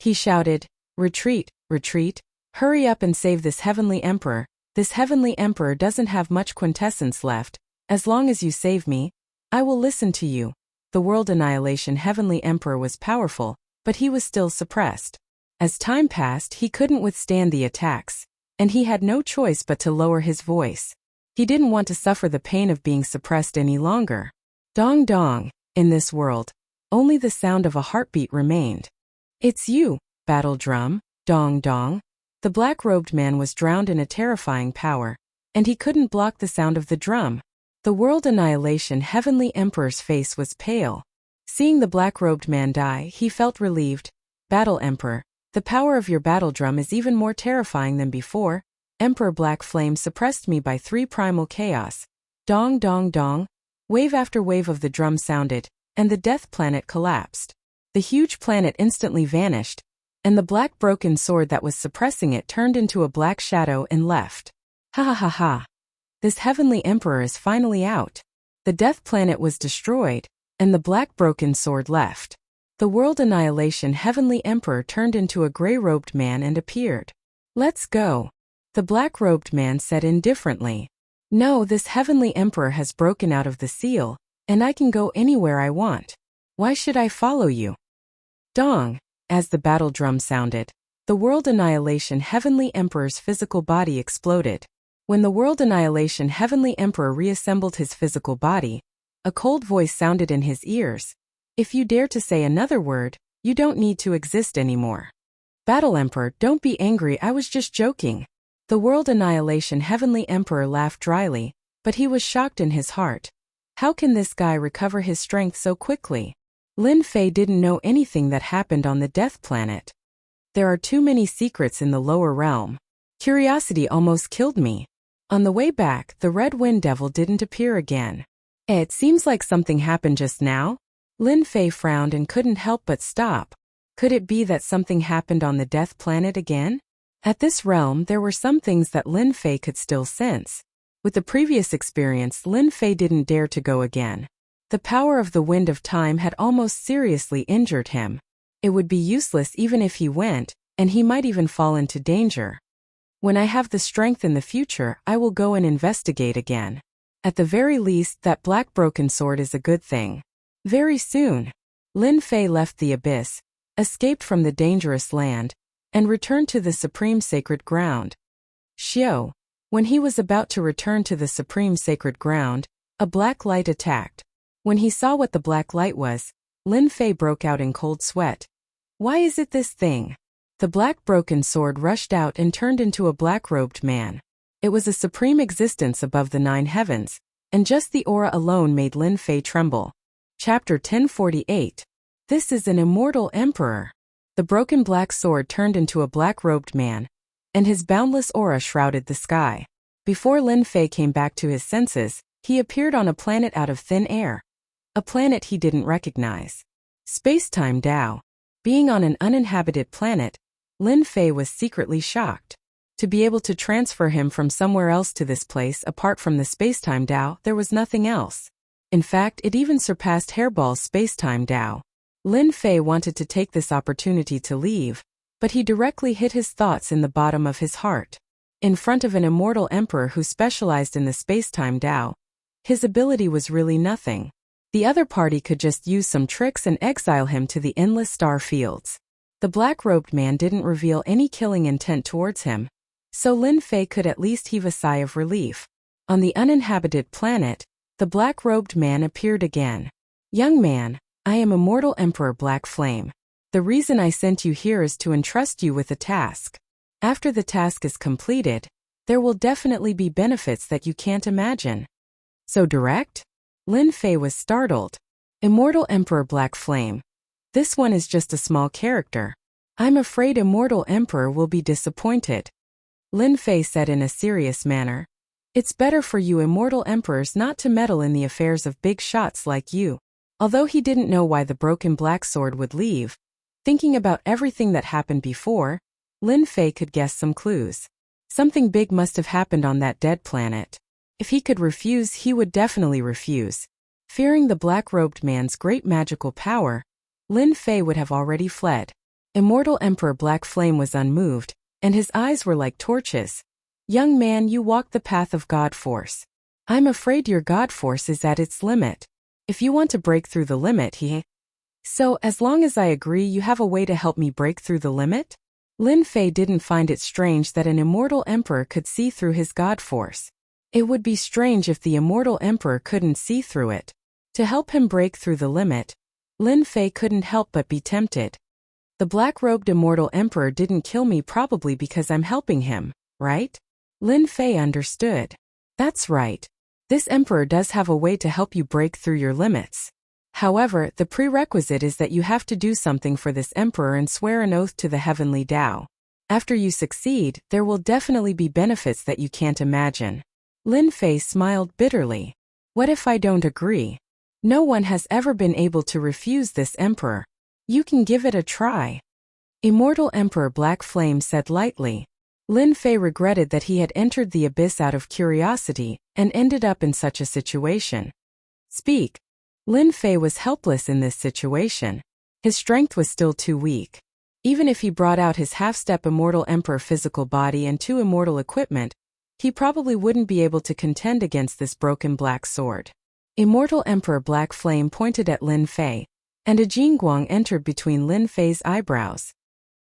He shouted, retreat, retreat, hurry up and save this Heavenly Emperor. This Heavenly Emperor doesn't have much quintessence left. As long as you save me, I will listen to you. The world annihilation Heavenly Emperor was powerful, but he was still suppressed. As time passed, he couldn't withstand the attacks, and he had no choice but to lower his voice. He didn't want to suffer the pain of being suppressed any longer. Dong dong. In this world, only the sound of a heartbeat remained. It's you, battle drum, dong dong. The black-robed man was drowned in a terrifying power, and he couldn't block the sound of the drum. The world annihilation Heavenly Emperor's face was pale. Seeing the black-robed man die, he felt relieved. Battle Emperor, the power of your battle drum is even more terrifying than before. Emperor Black Flame suppressed me by 3 primal chaos. Dong dong dong. Wave after wave of the drum sounded, and the death planet collapsed. The huge planet instantly vanished, and the black broken sword that was suppressing it turned into a black shadow and left. Ha ha ha ha. This Heavenly Emperor is finally out. The death planet was destroyed, and the black broken sword left. The world annihilation Heavenly Emperor turned into a gray-robed man and appeared. Let's go. The black-robed man said indifferently. No, this Heavenly Emperor has broken out of the seal, and I can go anywhere I want. Why should I follow you? Dong. As the battle drum sounded, the world annihilation Heavenly Emperor's physical body exploded. When the World Annihilation Heavenly Emperor reassembled his physical body, a cold voice sounded in his ears. If you dare to say another word, you don't need to exist anymore. Battle Emperor, don't be angry, I was just joking. The World Annihilation Heavenly Emperor laughed dryly, but he was shocked in his heart. How can this guy recover his strength so quickly? Lin Fei didn't know anything that happened on the Death Planet. There are too many secrets in the lower realm. Curiosity almost killed me. On the way back, the Red Wind Devil didn't appear again. It seems like something happened just now? Lin Fei frowned and couldn't help but stop. Could it be that something happened on the Death Planet again? At this realm, there were some things that Lin Fei could still sense. With the previous experience, Lin Fei didn't dare to go again. The power of the Wind of Time had almost seriously injured him. It would be useless even if he went, and he might even fall into danger. When I have the strength in the future, I will go and investigate again. At the very least, that black broken sword is a good thing. Very soon, Lin Fei left the abyss, escaped from the dangerous land, and returned to the supreme sacred ground. Xiao. When he was about to return to the supreme sacred ground, a black light attacked. When he saw what the black light was, Lin Fei broke out in cold sweat. Why is it this thing? The black broken sword rushed out and turned into a black-robed man. It was a supreme existence above the 9 heavens, and just the aura alone made Lin Fei tremble. Chapter 1048. This is an immortal emperor. The broken black sword turned into a black-robed man, and his boundless aura shrouded the sky. Before Lin Fei came back to his senses, he appeared on a planet out of thin air. A planet he didn't recognize. Space-time Tao. Being on an uninhabited planet, Lin Fei was secretly shocked. To be able to transfer him from somewhere else to this place apart from the space-time Tao, there was nothing else. In fact, it even surpassed Hairball's space-time Tao. Lin Fei wanted to take this opportunity to leave, but he directly hit his thoughts in the bottom of his heart. In front of an immortal emperor who specialized in the space-time Tao, his ability was really nothing. The other party could just use some tricks and exile him to the endless star fields. The black-robed man didn't reveal any killing intent towards him, so Lin Fei could at least heave a sigh of relief. On the uninhabited planet, the black-robed man appeared again. Young man, I am Immortal Emperor Black Flame. The reason I sent you here is to entrust you with a task. After the task is completed, there will definitely be benefits that you can't imagine. So direct? Lin Fei was startled. Immortal Emperor Black Flame. This one is just a small character. I'm afraid Immortal Emperor will be disappointed. Lin Fei said in a serious manner. It's better for you Immortal Emperors not to meddle in the affairs of big shots like you. Although he didn't know why the broken black sword would leave, thinking about everything that happened before, Lin Fei could guess some clues. Something big must have happened on that dead planet. If he could refuse, he would definitely refuse. Fearing the black-robed man's great magical power, Lin Fei would have already fled. Immortal Emperor Black Flame was unmoved, and his eyes were like torches. Young man, you walk the path of God Force. I'm afraid your God Force is at its limit. If you want to break through the limit, So as long as I agree, you have a way to help me break through the limit? Lin Fei didn't find it strange that an immortal emperor could see through his God Force. It would be strange if the immortal emperor couldn't see through it. To help him break through the limit, Lin Fei couldn't help but be tempted. The black-robed immortal emperor didn't kill me probably because I'm helping him, right? Lin Fei understood. That's right. This emperor does have a way to help you break through your limits. However, the prerequisite is that you have to do something for this emperor and swear an oath to the heavenly Tao. After you succeed, there will definitely be benefits that you can't imagine. Lin Fei smiled bitterly. What if I don't agree? No one has ever been able to refuse this emperor. You can give it a try. Immortal Emperor Black Flame said lightly. Lin Fei regretted that he had entered the abyss out of curiosity and ended up in such a situation. Speak. Lin Fei was helpless in this situation. His strength was still too weak. Even if he brought out his half-step Immortal Emperor physical body and 2 immortal equipment, he probably wouldn't be able to contend against this broken black sword. Immortal Emperor Black Flame pointed at Lin Fei, and a jingguang entered between Lin Fei's eyebrows.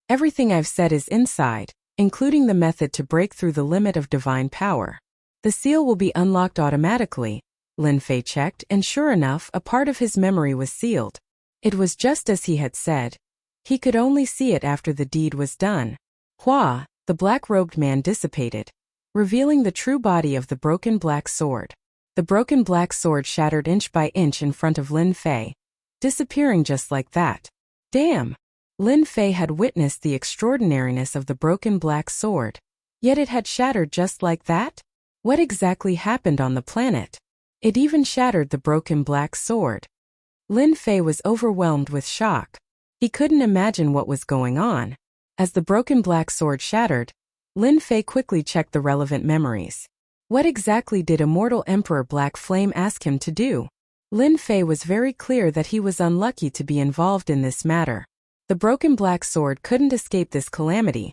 Everything I've said is inside, including the method to break through the limit of divine power. The seal will be unlocked automatically. Lin Fei checked, and sure enough, a part of his memory was sealed. It was just as he had said. He could only see it after the deed was done. Hua, the black-robed man dissipated, revealing the true body of the broken black sword. The broken black sword shattered inch by inch in front of Lin Fei, disappearing just like that. Damn! Lin Fei had witnessed the extraordinariness of the broken black sword. Yet it had shattered just like that? What exactly happened on the planet? It even shattered the broken black sword. Lin Fei was overwhelmed with shock. He couldn't imagine what was going on. As the broken black sword shattered, Lin Fei quickly checked the relevant memories. What exactly did Immortal Emperor Black Flame ask him to do? Lin Fei was very clear that he was unlucky to be involved in this matter. The broken black sword couldn't escape this calamity,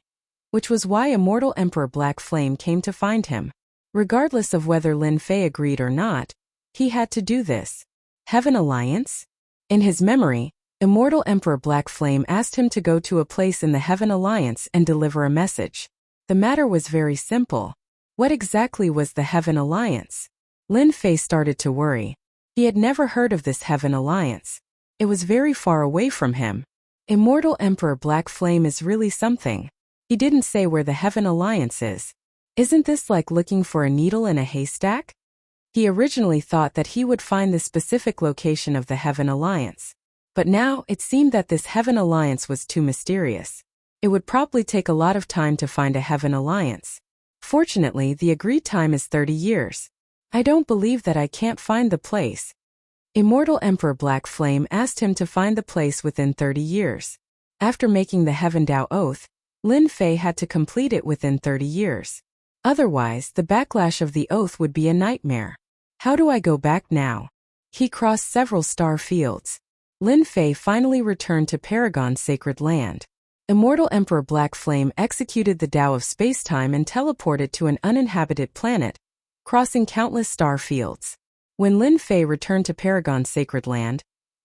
which was why Immortal Emperor Black Flame came to find him. Regardless of whether Lin Fei agreed or not, he had to do this. Heaven Alliance? In his memory, Immortal Emperor Black Flame asked him to go to a place in the Heaven Alliance and deliver a message. The matter was very simple. What exactly was the Heaven Alliance? Lin Fei started to worry. He had never heard of this Heaven Alliance. It was very far away from him. Immortal Emperor Black Flame is really something. He didn't say where the Heaven Alliance is. Isn't this like looking for a needle in a haystack? He originally thought that he would find the specific location of the Heaven Alliance. But now it seemed that this Heaven Alliance was too mysterious. It would probably take a lot of time to find a Heaven Alliance. Fortunately, the agreed time is 30 years. I don't believe that I can't find the place. Immortal Emperor Black Flame asked him to find the place within 30 years. After making the Heaven Dao Oath, Lin Fei had to complete it within 30 years. Otherwise, the backlash of the oath would be a nightmare. How do I go back now? He crossed several star fields. Lin Fei finally returned to Paragon's sacred land. Immortal Emperor Black Flame executed the Tao of space-time and teleported to an uninhabited planet, crossing countless star fields. When Lin Fei returned to Paragon's sacred land,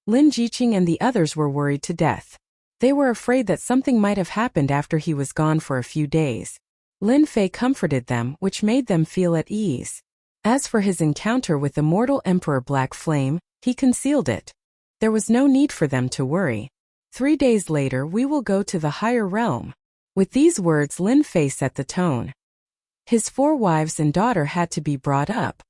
Lin Jiqing and the others were worried to death. They were afraid that something might have happened after he was gone for a few days. Lin Fei comforted them, which made them feel at ease. As for his encounter with Immortal Emperor Black Flame, he concealed it. There was no need for them to worry. 3 days later we will go to the higher realm. With these words Lin Fei set the tone. His 4 wives and daughter had to be brought up.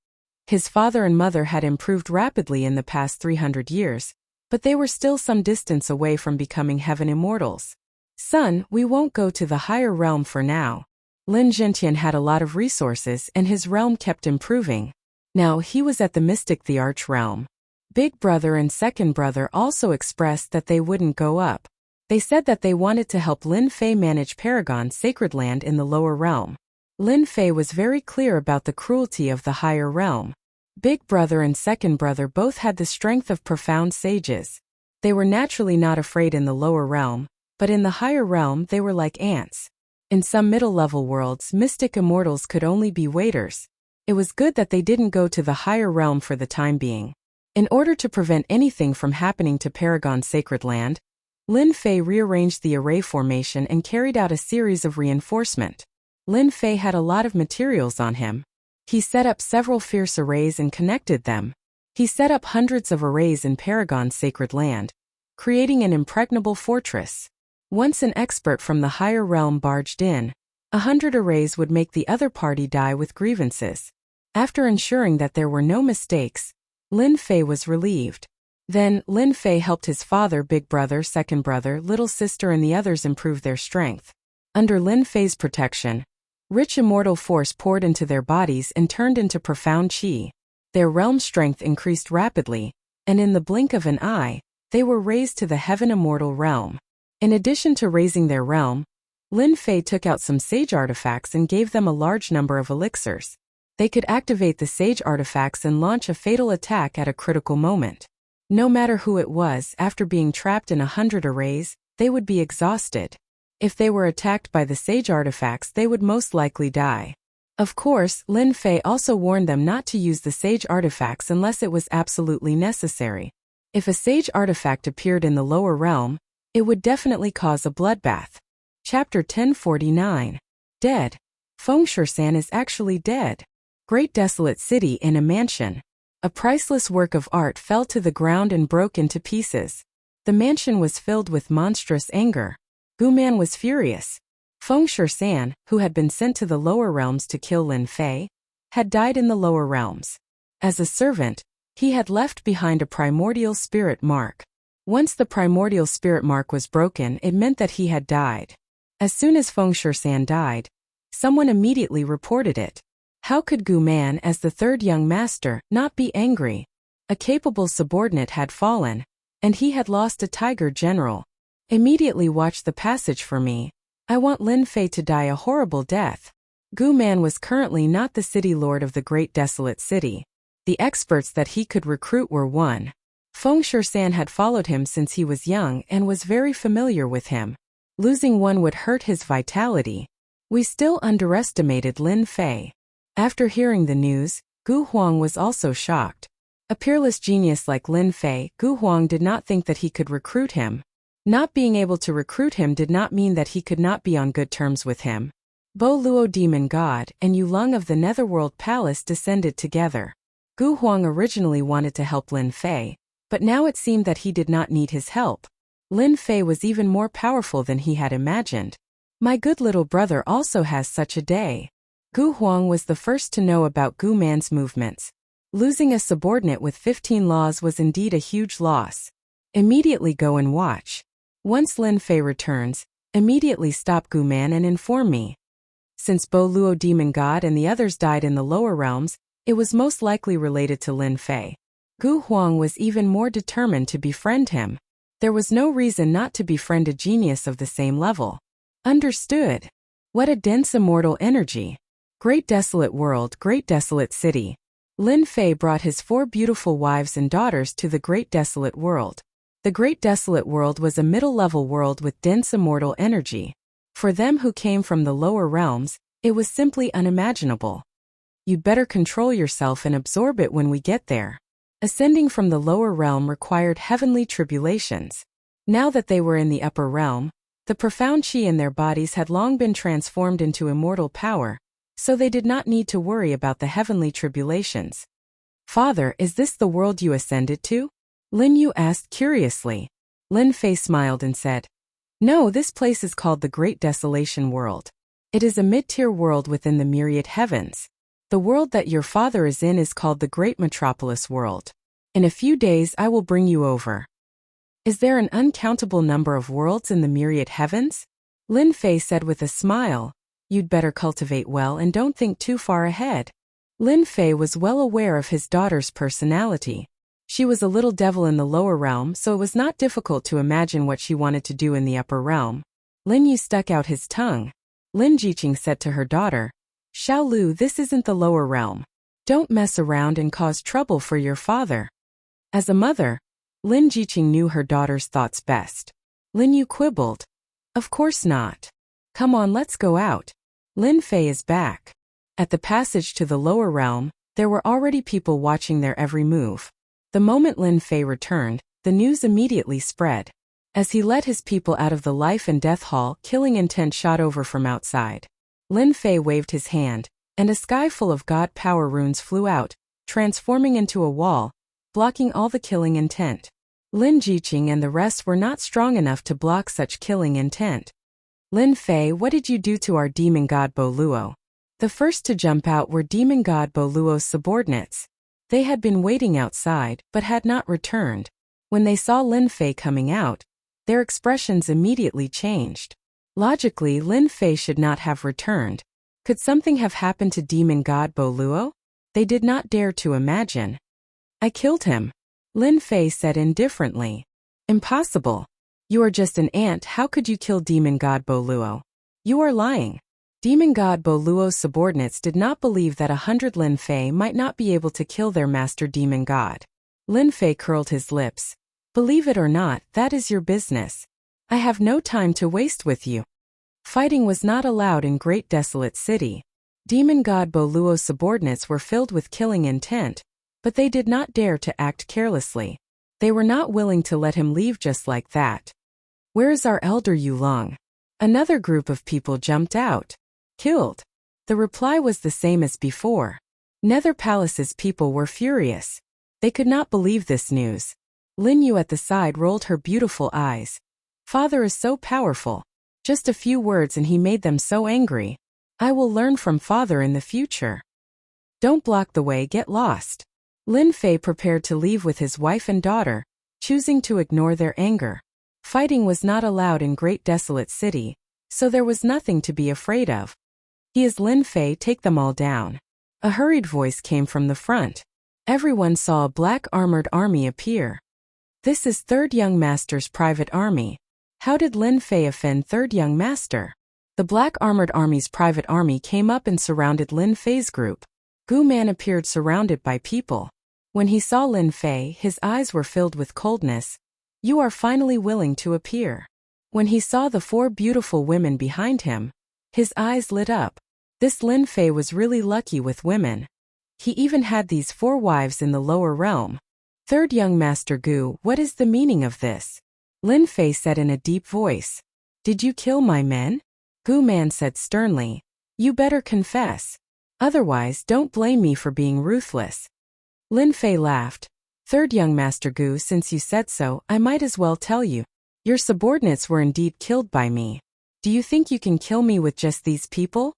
His father and mother had improved rapidly in the past 300 years, but they were still some distance away from becoming heaven immortals. Son, we won't go to the higher realm for now. Lin Zhentian had a lot of resources and his realm kept improving. Now he was at the mystic the arch realm. Big brother and second brother also expressed that they wouldn't go up. They said that they wanted to help Lin Fei manage Paragon's sacred land in the lower realm. Lin Fei was very clear about the cruelty of the higher realm. Big brother and second brother both had the strength of profound sages. They were naturally not afraid in the lower realm, but in the higher realm they were like ants. In some middle-level worlds, mystic immortals could only be waiters. It was good that they didn't go to the higher realm for the time being. In order to prevent anything from happening to Paragon's sacred land, Lin Fei rearranged the array formation and carried out a series of reinforcement. Lin Fei had a lot of materials on him. He set up several fierce arrays and connected them. He set up hundreds of arrays in Paragon's sacred land, creating an impregnable fortress. Once an expert from the higher realm barged in, 100 arrays would make the other party die with grievances. After ensuring that there were no mistakes, Lin Fei was relieved. Then, Lin Fei helped his father, big brother, second brother, little sister and the others improve their strength. Under Lin Fei's protection, rich immortal force poured into their bodies and turned into profound qi. Their realm strength increased rapidly, and in the blink of an eye, they were raised to the heaven immortal realm. In addition to raising their realm, Lin Fei took out some sage artifacts and gave them a large number of elixirs. They could activate the sage artifacts and launch a fatal attack at a critical moment. No matter who it was, after being trapped in 100 arrays, they would be exhausted. If they were attacked by the sage artifacts, they would most likely die. Of course, Lin Fei also warned them not to use the sage artifacts unless it was absolutely necessary. If a sage artifact appeared in the lower realm, it would definitely cause a bloodbath. Chapter 1049. Dead. Fengshe-san is actually dead. Great desolate city in a mansion. A priceless work of art fell to the ground and broke into pieces. The mansion was filled with monstrous anger. Gu-man was furious. Feng Shan, who had been sent to the lower realms to kill Lin Fei, had died in the lower realms. As a servant, he had left behind a primordial spirit mark. Once the primordial spirit mark was broken, it meant that he had died. As soon as Feng Shan died, someone immediately reported it. How could Gu-man, as the third young master, not be angry? A capable subordinate had fallen, and he had lost a tiger general. Immediately watch the passage for me. I want Lin Fei to die a horrible death. Gu-man was currently not the city lord of the great desolate city. The experts that he could recruit were one. Feng Shan had followed him since he was young and was very familiar with him. Losing one would hurt his vitality. We still underestimated Lin Fei. After hearing the news, Gu Huang was also shocked. A peerless genius like Lin Fei, Gu Huang did not think that he could recruit him. Not being able to recruit him did not mean that he could not be on good terms with him. Bo Luo demon god and Yu Lung of the Netherworld Palace descended together. Gu Huang originally wanted to help Lin Fei, but now it seemed that he did not need his help. Lin Fei was even more powerful than he had imagined. My good little brother also has such a day. Gu Huang was the first to know about Gu-man's movements. Losing a subordinate with 15 laws was indeed a huge loss. Immediately go and watch. Once Lin Fei returns, immediately stop Gu-man and inform me. Since Bo Luo demon god and the others died in the lower realms, it was most likely related to Lin Fei. Gu Huang was even more determined to befriend him. There was no reason not to befriend a genius of the same level. Understood. What a dense immortal energy. Great desolate world, great desolate city. Lin Fei brought his 4 beautiful wives and daughters to the great desolate world. The great desolate world was a middle-level world with dense immortal energy. For them who came from the lower realms, it was simply unimaginable. You'd better control yourself and absorb it when we get there. Ascending from the lower realm required heavenly tribulations. Now that they were in the upper realm, the profound chi in their bodies had long been transformed into immortal power, so they did not need to worry about the heavenly tribulations. Father, is this the world you ascended to? Lin Yu asked curiously. Lin Fei smiled and said, No, this place is called the Great Desolation World. It is a mid-tier world within the myriad heavens. The world that your father is in is called the Great Metropolis World. In a few days I will bring you over. Is there an uncountable number of worlds in the myriad heavens? Lin Fei said with a smile. You'd better cultivate well and don't think too far ahead. Lin Fei was well aware of his daughter's personality. She was a little devil in the lower realm, so it was not difficult to imagine what she wanted to do in the upper realm. Lin Yu stuck out his tongue. Lin Jiqing said to her daughter, Xiao Lu, this isn't the lower realm. Don't mess around and cause trouble for your father. As a mother, Lin Jiqing knew her daughter's thoughts best. Lin Yu quibbled. Of course not. Come on, let's go out. Lin Fei is back. At the passage to the lower realm, there were already people watching their every move. The moment Lin Fei returned, the news immediately spread. As he led his people out of the life and death hall, killing intent shot over from outside. Lin Fei waved his hand, and a sky full of god power runes flew out, transforming into a wall, blocking all the killing intent. Lin Jiqing and the rest were not strong enough to block such killing intent. Lin Fei, what did you do to our demon god Bo Luo? The first to jump out were demon god Bo Luo's subordinates. They had been waiting outside, but had not returned. When they saw Lin Fei coming out, their expressions immediately changed. Logically, Lin Fei should not have returned. Could something have happened to demon god Bo Luo? They did not dare to imagine. I killed him. Lin Fei said indifferently. Impossible. You are just an ant, how could you kill demon god Bo Luo? You are lying. Demon god Bo Luo's subordinates did not believe that 100 Lin Fei might not be able to kill their master demon god. Lin Fei curled his lips. Believe it or not, that is your business. I have no time to waste with you. Fighting was not allowed in Great Desolate City. Demon god Bo Luo's subordinates were filled with killing intent, but they did not dare to act carelessly. They were not willing to let him leave just like that. Where is our elder Yu Lung? Another group of people jumped out. Killed. The reply was the same as before. Nether Palace's people were furious. They could not believe this news. Lin Yu at the side rolled her beautiful eyes. Father is so powerful. Just a few words and he made them so angry. I will learn from father in the future. Don't block the way, get lost. Lin Fei prepared to leave with his wife and daughter, choosing to ignore their anger. Fighting was not allowed in Great Desolate City, so there was nothing to be afraid of. He is Lin Fei, take them all down. A hurried voice came from the front. Everyone saw a black armored army appear. This is Third Young Master's private army. How did Lin Fei offend Third Young Master? The black armored army's private army came up and surrounded Lin Fei's group. Gu Man appeared surrounded by people. When he saw Lin Fei, his eyes were filled with coldness. You are finally willing to appear. When he saw the 4 beautiful women behind him, his eyes lit up. This Lin Fei was really lucky with women. He even had these 4 wives in the lower realm. Third Young Master Gu, what is the meaning of this? Lin Fei said in a deep voice. Did you kill my men? Gu Man said sternly. You better confess. Otherwise, don't blame me for being ruthless. Lin Fei laughed. Third Young Master Gu, since you said so, I might as well tell you. Your subordinates were indeed killed by me. Do you think you can kill me with just these people?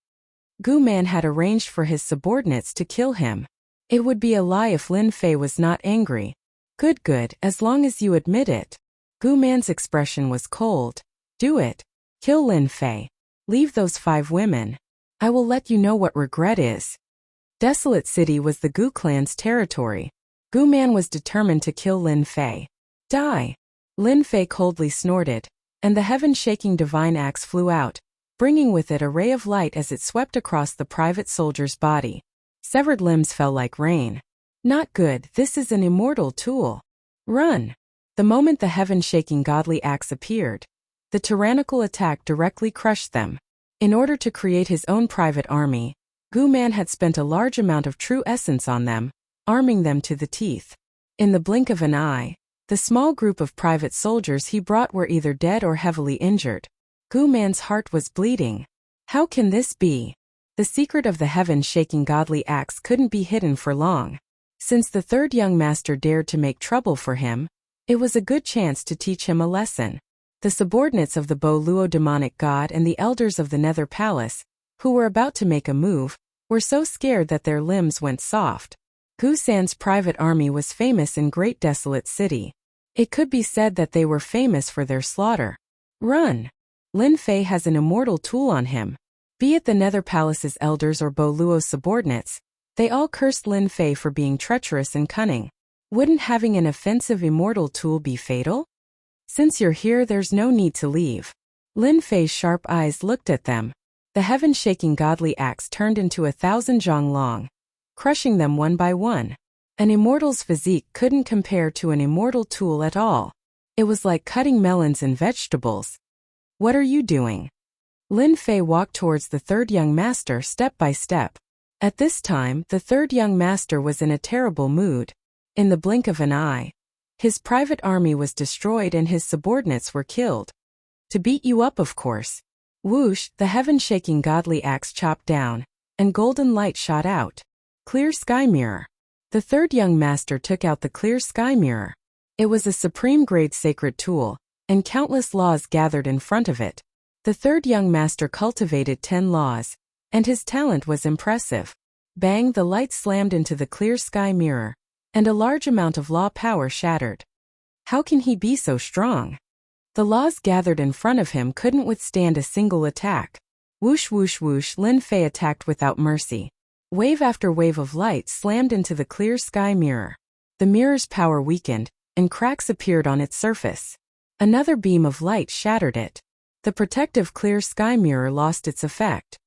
Gu Man had arranged for his subordinates to kill him. It would be a lie if Lin Fei was not angry. Good, as long as you admit it. Gu Man's expression was cold. Do it. Kill Lin Fei. Leave those 5 women. I will let you know what regret is. Desolate City was the Gu clan's territory. Gu Man was determined to kill Lin Fei. Die! Lin Fei coldly snorted, and the heaven-shaking divine axe flew out, bringing with it a ray of light as it swept across the private soldier's body. Severed limbs fell like rain. Not good, this is an immortal tool. Run! The moment the heaven-shaking godly axe appeared, the tyrannical attack directly crushed them. In order to create his own private army, Gu Man had spent a large amount of true essence on them, arming them to the teeth. In the blink of an eye, the small group of private soldiers he brought were either dead or heavily injured. Gu Man's heart was bleeding. How can this be? The secret of the heaven-shaking godly axe couldn't be hidden for long. Since the Third Young Master dared to make trouble for him, it was a good chance to teach him a lesson. The subordinates of the Bo Luo demonic god and the elders of the Nether Palace, who were about to make a move, were so scared that their limbs went soft. Gu San's private army was famous in Great Desolate City. It could be said that they were famous for their slaughter. Run! Lin Fei has an immortal tool on him. Be it the Nether Palace's elders or Bo Luo's subordinates, they all cursed Lin Fei for being treacherous and cunning. Wouldn't having an offensive immortal tool be fatal? Since you're here, there's no need to leave. Lin Fei's sharp eyes looked at them. The heaven-shaking godly axe turned into 1,000 zhang long, crushing them one by one. An immortal's physique couldn't compare to an immortal tool at all. It was like cutting melons and vegetables. What are you doing? Lin Fei walked towards the Third Young Master step by step. At this time, the Third Young Master was in a terrible mood. In the blink of an eye, his private army was destroyed and his subordinates were killed. To beat you up, of course. Whoosh, the heaven-shaking godly axe chopped down, and golden light shot out. Clear sky mirror. The Third Young Master took out the clear sky mirror. It was a supreme-grade sacred tool, and countless laws gathered in front of it. The Third Young Master cultivated 10 laws, and his talent was impressive. Bang, the light slammed into the clear sky mirror, and a large amount of law power shattered. How can he be so strong? The laws gathered in front of him couldn't withstand a single attack. Whoosh whoosh whoosh, Lin Fei attacked without mercy. Wave after wave of light slammed into the clear sky mirror. The mirror's power weakened, and cracks appeared on its surface. Another beam of light shattered it. The protective clear sky mirror lost its effect.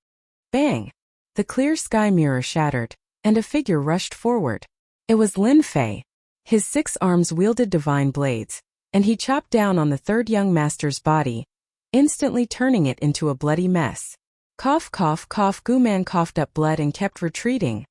Bang! The clear sky mirror shattered, and a figure rushed forward. It was Lin Fei. His 6 arms wielded divine blades, and he chopped down on the Third Young Master's body, instantly turning it into a bloody mess. Cough cough cough, Gu Man coughed up blood and kept retreating.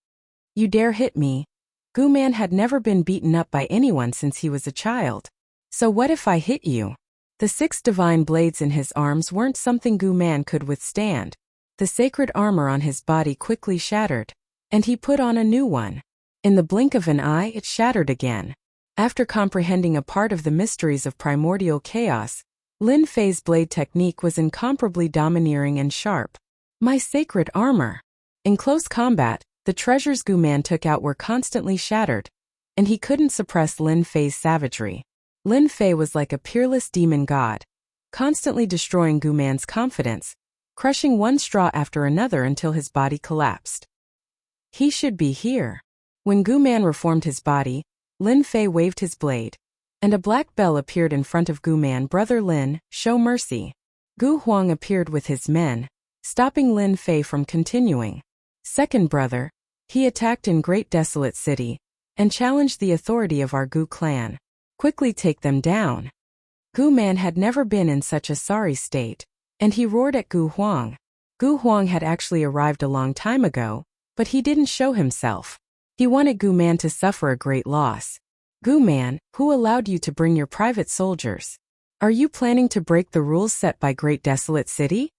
You dare hit me? Gu Man had never been beaten up by anyone since he was a child. So what if I hit you? The 6 divine blades in his arms weren't something Gu Man could withstand. The sacred armor on his body quickly shattered, and he put on a new one. In the blink of an eye, it shattered again. After comprehending a part of the mysteries of primordial chaos, Lin Fei's blade technique was incomparably domineering and sharp. My sacred armor! In close combat, the treasures Gu Man took out were constantly shattered, and he couldn't suppress Lin Fei's savagery. Lin Fei was like a peerless demon god, constantly destroying Gu Man's confidence, crushing one straw after another until his body collapsed. He should be here. When Gu Man reformed his body, Lin Fei waved his blade, and a black bell appeared in front of Gu Man. Brother Lin, show mercy. Gu Huang appeared with his men, stopping Lin Fei from continuing. Second brother, he attacked in Great Desolate City, and challenged the authority of our Gu clan. Quickly take them down. Gu Man had never been in such a sorry state, and he roared at Gu Huang. Gu Huang had actually arrived a long time ago, but he didn't show himself. He wanted Gu Man to suffer a great loss. Gu Man, who allowed you to bring your private soldiers? Are you planning to break the rules set by Great Desolate City?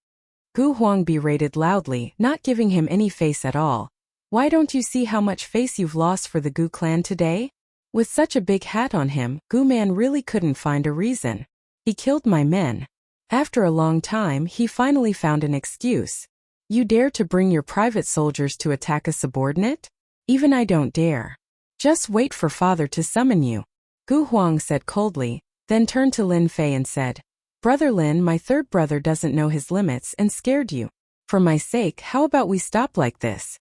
Gu Huang berated loudly, not giving him any face at all. Why don't you see how much face you've lost for the Gu clan today? With such a big hat on him, Gu Man really couldn't find a reason. He killed my men. After a long time, he finally found an excuse. You dare to bring your private soldiers to attack a subordinate? Even I don't dare. Just wait for father to summon you. Gu Huang said coldly, then turned to Lin Fei and said, Brother Lin, my third brother doesn't know his limits and scared you. For my sake, how about we stop like this?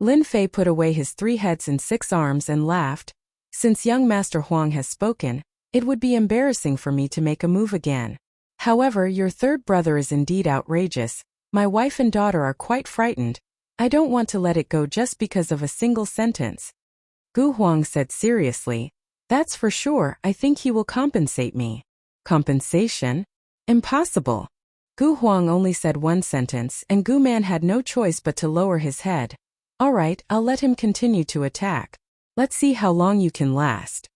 Lin Fei put away his 3 heads and 6 arms and laughed. Since young Master Huang has spoken, it would be embarrassing for me to make a move again. However, your third brother is indeed outrageous. My wife and daughter are quite frightened. I don't want to let it go just because of a single sentence. Gu Huang said seriously, That's for sure, I think he will compensate me. Compensation? Impossible. Gu Huang only said one sentence and Gu Man had no choice but to lower his head. Alright, I'll let him continue to attack. Let's see how long you can last.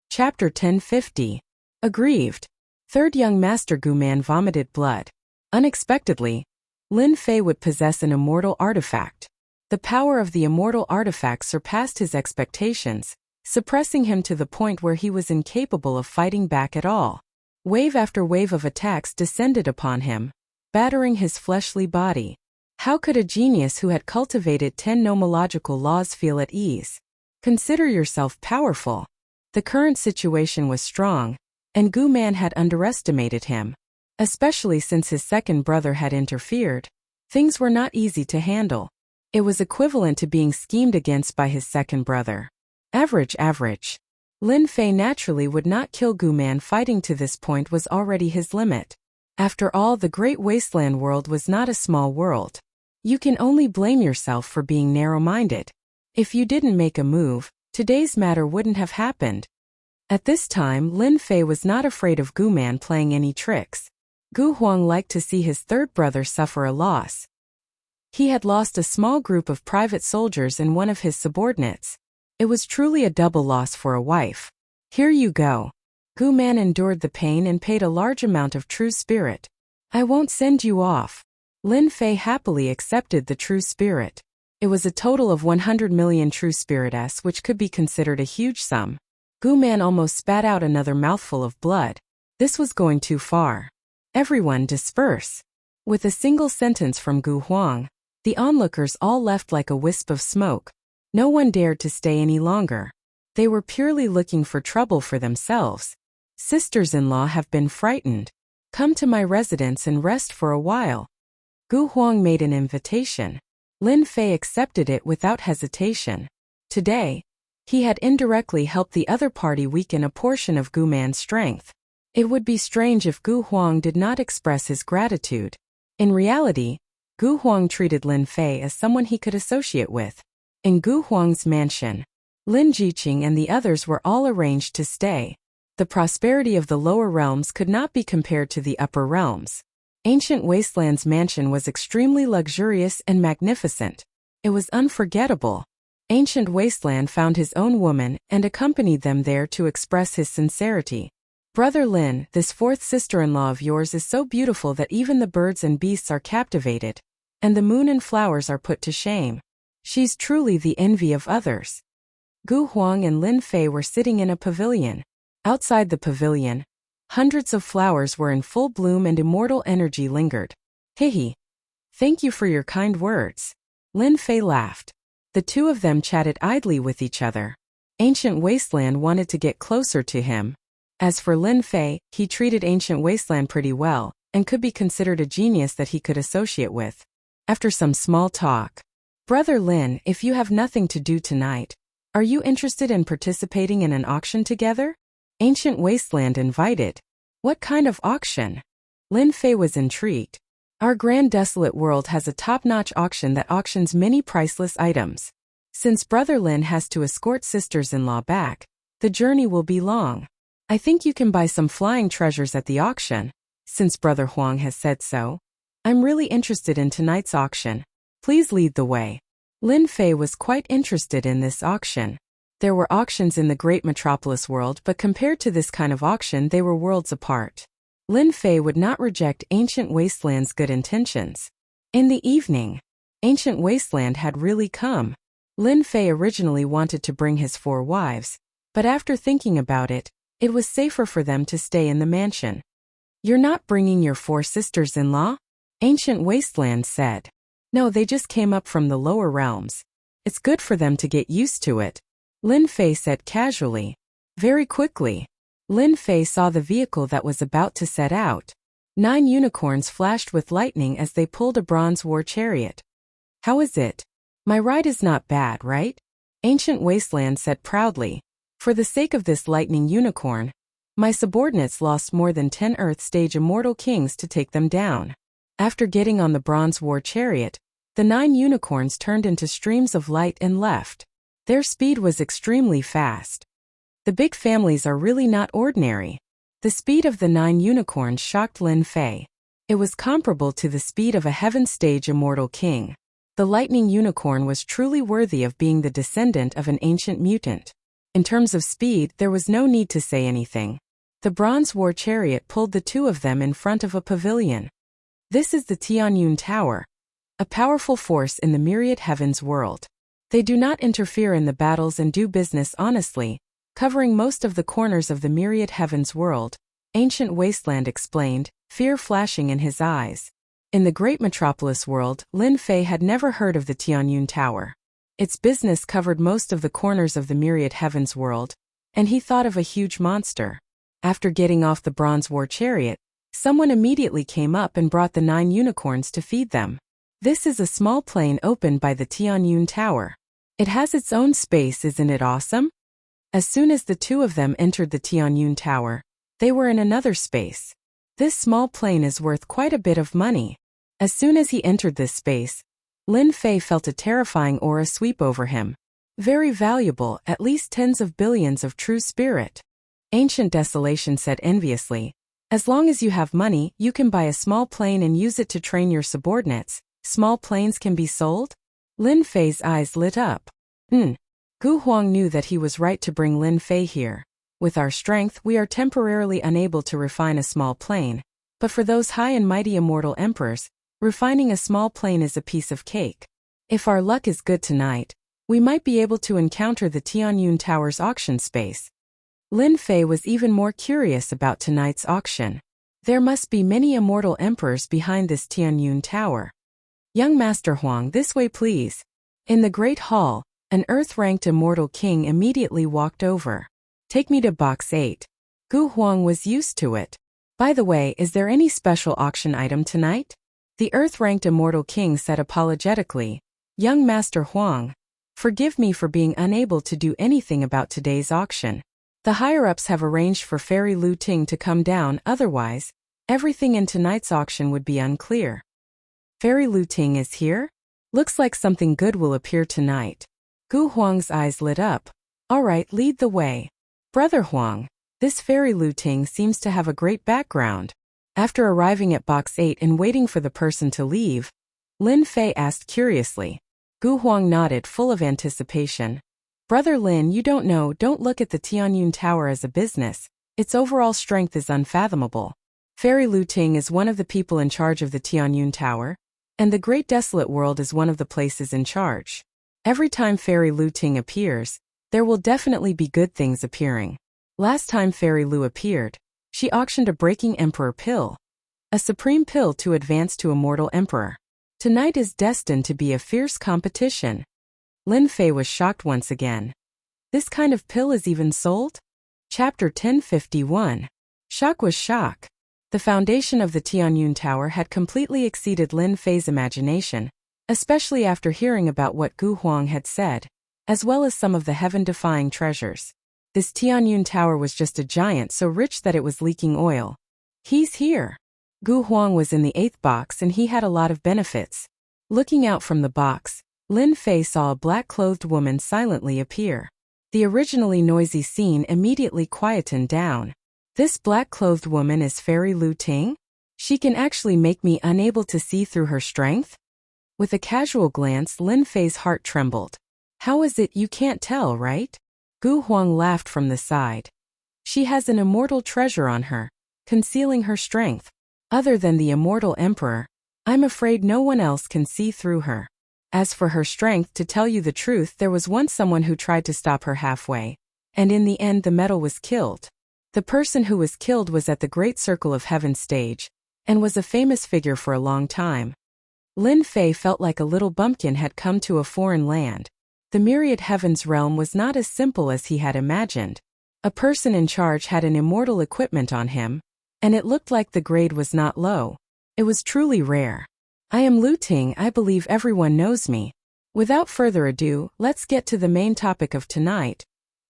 Chapter 1050. Aggrieved. Third young Master Gu Man vomited blood. Unexpectedly, Lin Fei would possess an immortal artifact. The power of the immortal artifact surpassed his expectations, suppressing him to the point where he was incapable of fighting back at all. Wave after wave of attacks descended upon him, battering his fleshly body. How could a genius who had cultivated 10 nomological laws feel at ease? Consider yourself powerful. The current situation was strong, and Gu Man had underestimated him. Especially since his second brother had interfered. Things were not easy to handle. It was equivalent to being schemed against by his second brother. Average. Lin Fei naturally would not kill Gu Man. Fighting to this point was already his limit. After all, the Great Wasteland world was not a small world. You can only blame yourself for being narrow-minded. If you didn't make a move, today's matter wouldn't have happened. At this time, Lin Fei was not afraid of Gu Man playing any tricks. Gu Huang liked to see his third brother suffer a loss. He had lost a small group of private soldiers and one of his subordinates. It was truly a double loss for a wife. Here you go. Gu Man endured the pain and paid a large amount of true spirit. I won't send you off. Lin Fei happily accepted the true spirit. It was a total of 100 million true spiritus, which could be considered a huge sum. Gu Man almost spat out another mouthful of blood. This was going too far. Everyone disperse. With a single sentence from Gu Huang, the onlookers all left like a wisp of smoke. No one dared to stay any longer. They were purely looking for trouble for themselves. Sisters-in-law have been frightened. Come to my residence and rest for a while. Gu Huang made an invitation. Lin Fei accepted it without hesitation. Today, he had indirectly helped the other party weaken a portion of Gu Man's strength. It would be strange if Gu Huang did not express his gratitude. In reality, Gu Huang treated Lin Fei as someone he could associate with. In Gu Huang's mansion, Lin Jiqing and the others were all arranged to stay. The prosperity of the lower realms could not be compared to the upper realms. Ancient Wasteland's mansion was extremely luxurious and magnificent. It was unforgettable. Ancient Wasteland found his own woman and accompanied them there to express his sincerity. Brother Lin, this fourth sister-in-law of yours is so beautiful that even the birds and beasts are captivated, and the moon and flowers are put to shame. She's truly the envy of others. Gu Huang and Lin Fei were sitting in a pavilion. Outside the pavilion, hundreds of flowers were in full bloom and immortal energy lingered. Hihi. Thank you for your kind words. Lin Fei laughed. The two of them chatted idly with each other. Ancient Wasteland wanted to get closer to him. As for Lin Fei, he treated Ancient Wasteland pretty well, and could be considered a genius that he could associate with. After some small talk, Brother Lin, if you have nothing to do tonight, are you interested in participating in an auction together? Ancient Wasteland invited. What kind of auction? Lin Fei was intrigued. Our grand desolate world has a top-notch auction that auctions many priceless items. Since Brother Lin has to escort sisters-in-law back, the journey will be long. I think you can buy some flying treasures at the auction, since Brother Huang has said so. I'm really interested in tonight's auction. Please lead the way. Lin Fei was quite interested in this auction. There were auctions in the great metropolis world, but compared to this kind of auction they were worlds apart. Lin Fei would not reject Ancient Wasteland's good intentions. In the evening, Ancient Wasteland had really come. Lin Fei originally wanted to bring his 4 wives, but after thinking about it, it was safer for them to stay in the mansion. You're not bringing your 4 sisters-in-law? Ancient Wasteland said. No, they just came up from the lower realms. It's good for them to get used to it, Lin Fei said casually. Very quickly, Lin Fei saw the vehicle that was about to set out. 9 unicorns flashed with lightning as they pulled a bronze war chariot. How is it? My ride is not bad, right? Ancient Wasteland said proudly. For the sake of this lightning unicorn, my subordinates lost more than 10 Earth-stage immortal kings to take them down. After getting on the bronze war chariot, the 9 unicorns turned into streams of light and left. Their speed was extremely fast. The big families are really not ordinary. The speed of the 9 unicorns shocked Lin Fei. It was comparable to the speed of a heaven-stage immortal king. The lightning unicorn was truly worthy of being the descendant of an ancient mutant. In terms of speed, there was no need to say anything. The bronze war chariot pulled the 2 of them in front of a pavilion. This is the Tianyun Tower, a powerful force in the myriad heavens world. They do not interfere in the battles and do business honestly, covering most of the corners of the myriad heavens world, Ancient Wasteland explained, fear flashing in his eyes. In the great metropolis world, Lin Fei had never heard of the Tianyun Tower. Its business covered most of the corners of the myriad heavens world, and he thought of a huge monster. After getting off the bronze war chariot, someone immediately came up and brought the 9 unicorns to feed them. This is a small plane opened by the Tianyun Tower. It has its own space, isn't it awesome? As soon as the 2 of them entered the Tianyun Tower, they were in another space. This small plane is worth quite a bit of money. As soon as he entered this space, Lin Fei felt a terrifying aura sweep over him. Very valuable, at least tens of billions of true spirit. Ancient Desolation said enviously. As long as you have money, you can buy a small plane and use it to train your subordinates. Small planes can be sold? Lin Fei's eyes lit up. Gu Huang knew that he was right to bring Lin Fei here. With our strength, we are temporarily unable to refine a small plane. But for those high and mighty immortal emperors, refining a small plane is a piece of cake. If our luck is good tonight, we might be able to encounter the Tianyun Tower's auction space. Lin Fei was even more curious about tonight's auction. There must be many immortal emperors behind this Tianyun Tower. Young Master Huang, this way please. In the Great Hall, an Earth-ranked immortal king immediately walked over. Take me to box 8. Gu Huang was used to it. By the way, is there any special auction item tonight? The Earth-ranked immortal king said apologetically. Young Master Huang, forgive me for being unable to do anything about today's auction. The higher-ups have arranged for Fairy Lu Ting to come down, otherwise, everything in tonight's auction would be unclear. Fairy Lu Ting is here? Looks like something good will appear tonight. Gu Huang's eyes lit up. All right, lead the way. Brother Huang, this Fairy Lu Ting seems to have a great background. After arriving at box 8 and waiting for the person to leave, Lin Fei asked curiously. Gu Huang nodded, full of anticipation. Brother Lin, you don't know, don't look at the Tianyun Tower as a business. Its overall strength is unfathomable. Fairy Lu Ting is one of the people in charge of the Tianyun Tower, and the Great Desolate World is one of the places in charge. Every time Fairy Lu Ting appears, there will definitely be good things appearing. Last time Fairy Lu appeared, she auctioned a Breaking Emperor pill, a supreme pill to advance to Immortal Emperor. Tonight is destined to be a fierce competition. Lin Fei was shocked once again. This kind of pill is even sold? Chapter 1051. Shock was shock. The foundation of the Tianyun Tower had completely exceeded Lin Fei's imagination, especially after hearing about what Gu Huang had said, as well as some of the heaven-defying treasures. This Tianyun Tower was just a giant so rich that it was leaking oil. He's here. Gu Huang was in the 8th box and he had a lot of benefits. Looking out from the box, Lin Fei saw a black-clothed woman silently appear. The originally noisy scene immediately quietened down. This black-clothed woman is Fairy Lu Ting? She can actually make me unable to see through her strength? With a casual glance, Lin Fei's heart trembled. How is it you can't tell, right? Gu Huang laughed from the side. She has an immortal treasure on her, concealing her strength. Other than the Immortal Emperor, I'm afraid no one else can see through her. As for her strength, to tell you the truth, there was once someone who tried to stop her halfway, and in the end the metal was killed. The person who was killed was at the Great Circle of Heaven stage, and was a famous figure for a long time. Lin Fei felt like a little bumpkin had come to a foreign land. The myriad heavens realm was not as simple as he had imagined. A person in charge had an immortal equipment on him, and it looked like the grade was not low. It was truly rare. I am Lu Ting, I believe everyone knows me. Without further ado, let's get to the main topic of tonight.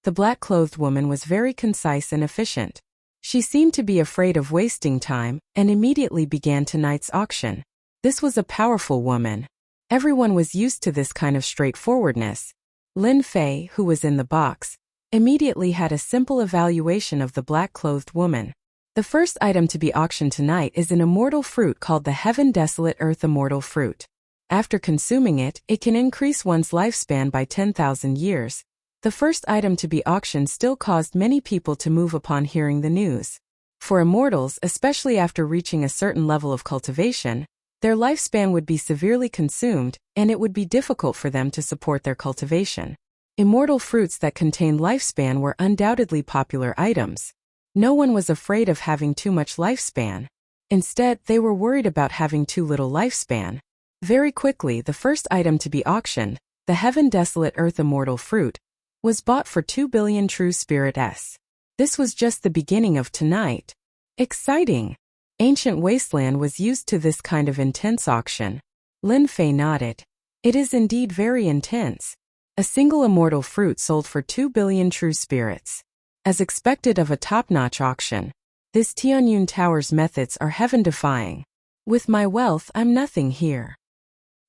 The black-clothed woman was very concise and efficient. She seemed to be afraid of wasting time, and immediately began tonight's auction. This was a powerful woman. Everyone was used to this kind of straightforwardness. Lin Fei, who was in the box, immediately had a simple evaluation of the black-clothed woman. The first item to be auctioned tonight is an immortal fruit called the Heaven Desolate Earth Immortal Fruit. After consuming it, it can increase one's lifespan by 10,000 years. The first item to be auctioned still caused many people to move upon hearing the news. For immortals, especially after reaching a certain level of cultivation, their lifespan would be severely consumed, and it would be difficult for them to support their cultivation. Immortal fruits that contained lifespan were undoubtedly popular items. No one was afraid of having too much lifespan. Instead, they were worried about having too little lifespan. Very quickly, the first item to be auctioned, the Heaven Desolate Earth Immortal Fruit, was bought for 2 billion true spirit S. This was just the beginning of tonight. Exciting! Ancient Wasteland was used to this kind of intense auction. Lin Fei nodded. It is indeed very intense. A single immortal fruit sold for 2 billion true spirits. As expected of a top-notch auction, this Tianyun Tower's methods are heaven-defying. With my wealth, I'm nothing here.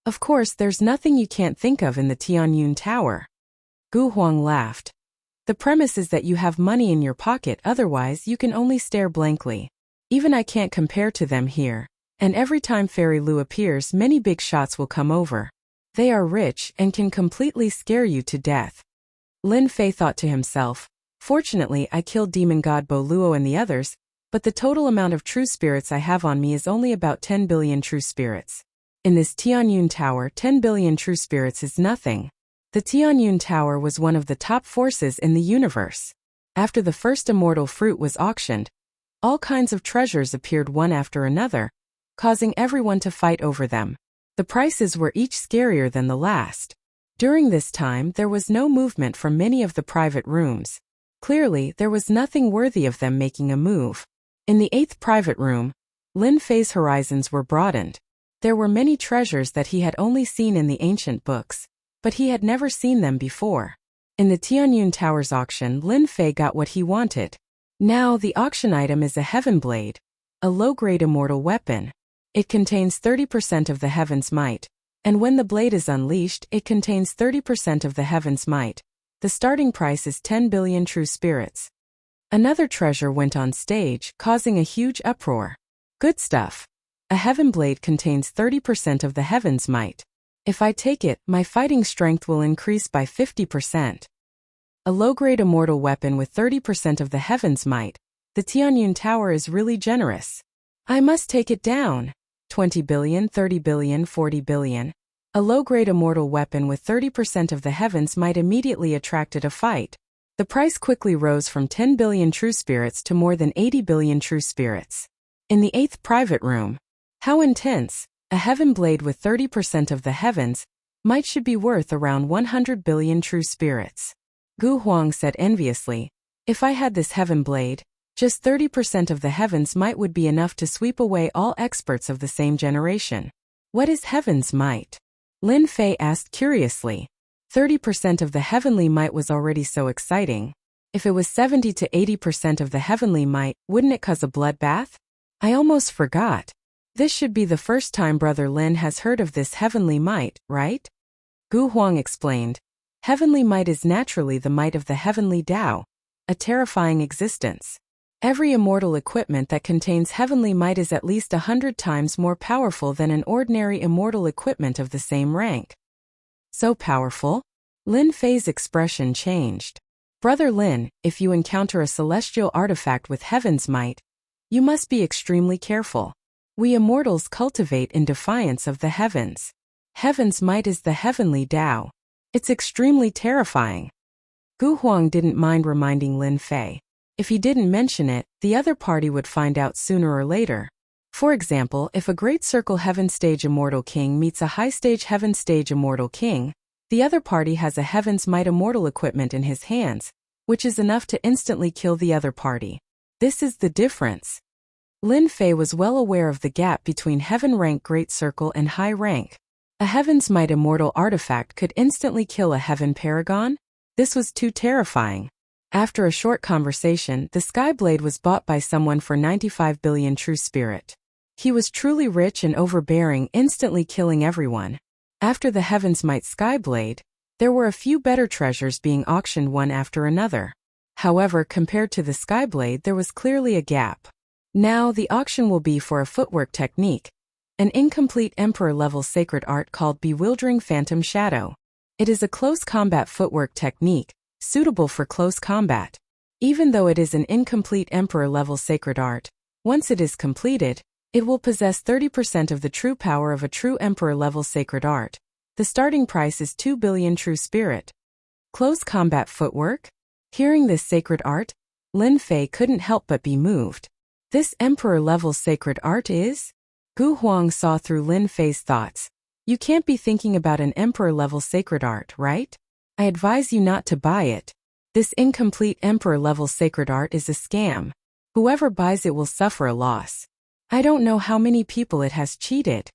Of course, there's nothing you can't think of in the Tianyun Tower. Gu Huang laughed. The premise is that you have money in your pocket, otherwise you can only stare blankly. Even I can't compare to them here, and every time Fairy Lu appears, many big shots will come over. They are rich and can completely scare you to death. Lin Fei thought to himself, fortunately I killed Demon God Bo Luo and the others, but the total amount of true spirits I have on me is only about 10 billion true spirits. In this Tianyun Tower, 10 billion true spirits is nothing. The Tianyun Tower was one of the top forces in the universe. After the first immortal fruit was auctioned, all kinds of treasures appeared one after another, causing everyone to fight over them. The prices were each scarier than the last. During this time, there was no movement from many of the private rooms. Clearly, there was nothing worthy of them making a move. In the 8th private room, Lin Fei's horizons were broadened. There were many treasures that he had only seen in the ancient books, but he had never seen them before. In the Tianyun Tower's auction, Lin Fei got what he wanted. Now, the auction item is a Heaven Blade, a low-grade immortal weapon. It contains 30% of the Heaven's might, and when the blade is unleashed, it contains 30% of the Heaven's might. The starting price is 10 billion true spirits. Another treasure went on stage, causing a huge uproar. Good stuff. A Heaven Blade contains 30% of the Heaven's might. If I take it, my fighting strength will increase by 50%. A low-grade immortal weapon with 30% of the Heaven's might. The Tianyun Tower is really generous. I must take it down. 20 billion, 30 billion, 40 billion. A low-grade immortal weapon with 30% of the heavens might immediately attracted a fight. The price quickly rose from 10 billion true spirits to more than 80 billion true spirits. In the 8th private room. How intense! A heaven blade with 30% of the heavens might should be worth around 100 billion true spirits. Gu Huang said enviously, if I had this heaven blade, just 30% of the heavens might would be enough to sweep away all experts of the same generation. What is heaven's might? Lin Fei asked curiously. 30% of the heavenly might was already so exciting. If it was 70 to 80% of the heavenly might, wouldn't it cause a bloodbath? I almost forgot. This should be the first time Brother Lin has heard of this heavenly might, right? Gu Huang explained. Heavenly might is naturally the might of the heavenly Tao, a terrifying existence. Every immortal equipment that contains heavenly might is at least 100 times more powerful than an ordinary immortal equipment of the same rank. So powerful? Lin Fei's expression changed. Brother Lin, if you encounter a celestial artifact with heaven's might, you must be extremely careful. We immortals cultivate in defiance of the heavens. Heaven's might is the heavenly Tao. It's extremely terrifying. Gu Huang didn't mind reminding Lin Fei. If he didn't mention it, the other party would find out sooner or later. For example, if a Great Circle Heaven Stage Immortal King meets a High Stage Heaven Stage Immortal King, the other party has a Heaven's Might Immortal equipment in his hands, which is enough to instantly kill the other party. This is the difference. Lin Fei was well aware of the gap between Heaven Rank Great Circle and High Rank. A Heaven's Might Immortal artifact could instantly kill a Heaven Paragon? This was too terrifying. After a short conversation, the Skyblade was bought by someone for 95 billion true spirit. He was truly rich and overbearing, instantly killing everyone. After the Heaven's Might Skyblade, there were a few better treasures being auctioned one after another. However, compared to the Skyblade, there was clearly a gap. Now, the auction will be for a footwork technique, an incomplete Emperor-level sacred art called Bewildering Phantom Shadow. It is a close combat footwork technique, suitable for close combat. Even though it is an incomplete Emperor-level sacred art, once it is completed, it will possess 30% of the true power of a true Emperor-level sacred art. The starting price is 2 billion true spirit. Close combat footwork? Hearing this sacred art, Lin Fei couldn't help but be moved. This Emperor-level sacred art is? Gu Huang saw through Lin Fei's thoughts. You can't be thinking about an Emperor-level sacred art, right? I advise you not to buy it. This incomplete Emperor-level sacred art is a scam. Whoever buys it will suffer a loss. I don't know how many people it has cheated.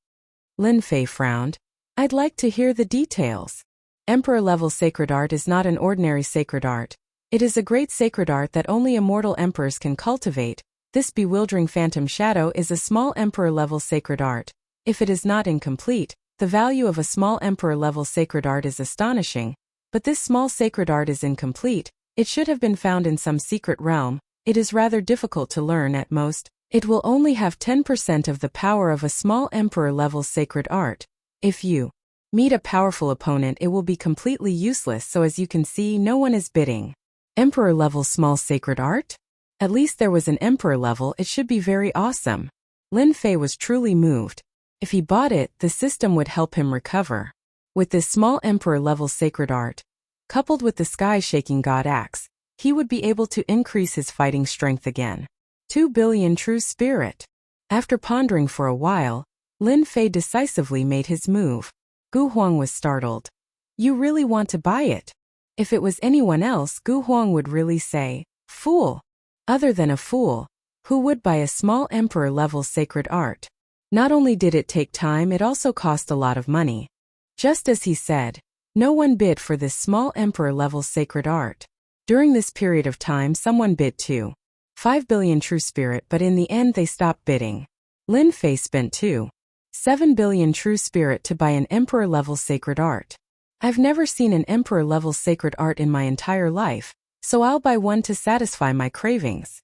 Lin Fei frowned. I'd like to hear the details. Emperor-level sacred art is not an ordinary sacred art. It is a great sacred art that only immortal emperors can cultivate. This Bewildering Phantom Shadow is a small Emperor-level sacred art. If it is not incomplete, the value of a small Emperor-level sacred art is astonishing. But this small sacred art is incomplete. It should have been found in some secret realm. It is rather difficult to learn at most. It will only have 10% of the power of a small Emperor-level sacred art. If you meet a powerful opponent, it will be completely useless, so as you can see, no one is bidding. Emperor-level small sacred art? At least there was an Emperor level, it should be very awesome. Lin Fei was truly moved. If he bought it, the system would help him recover. With this small Emperor-level sacred art, coupled with the sky-shaking God Axe, he would be able to increase his fighting strength again. 2 billion true spirit. After pondering for a while, Lin Fei decisively made his move. Gu Huang was startled. You really want to buy it? If it was anyone else, Gu Huang would really say, fool. Other than a fool, who would buy a small Emperor-level sacred art? Not only did it take time, it also cost a lot of money. Just as he said, no one bid for this small Emperor-level sacred art. During this period of time, someone bid too. 5 billion true spirit, but in the end they stopped bidding. Lin Fei spent 7 billion true spirit to buy an Emperor-level sacred art. I've never seen an Emperor-level sacred art in my entire life, so I'll buy one to satisfy my cravings.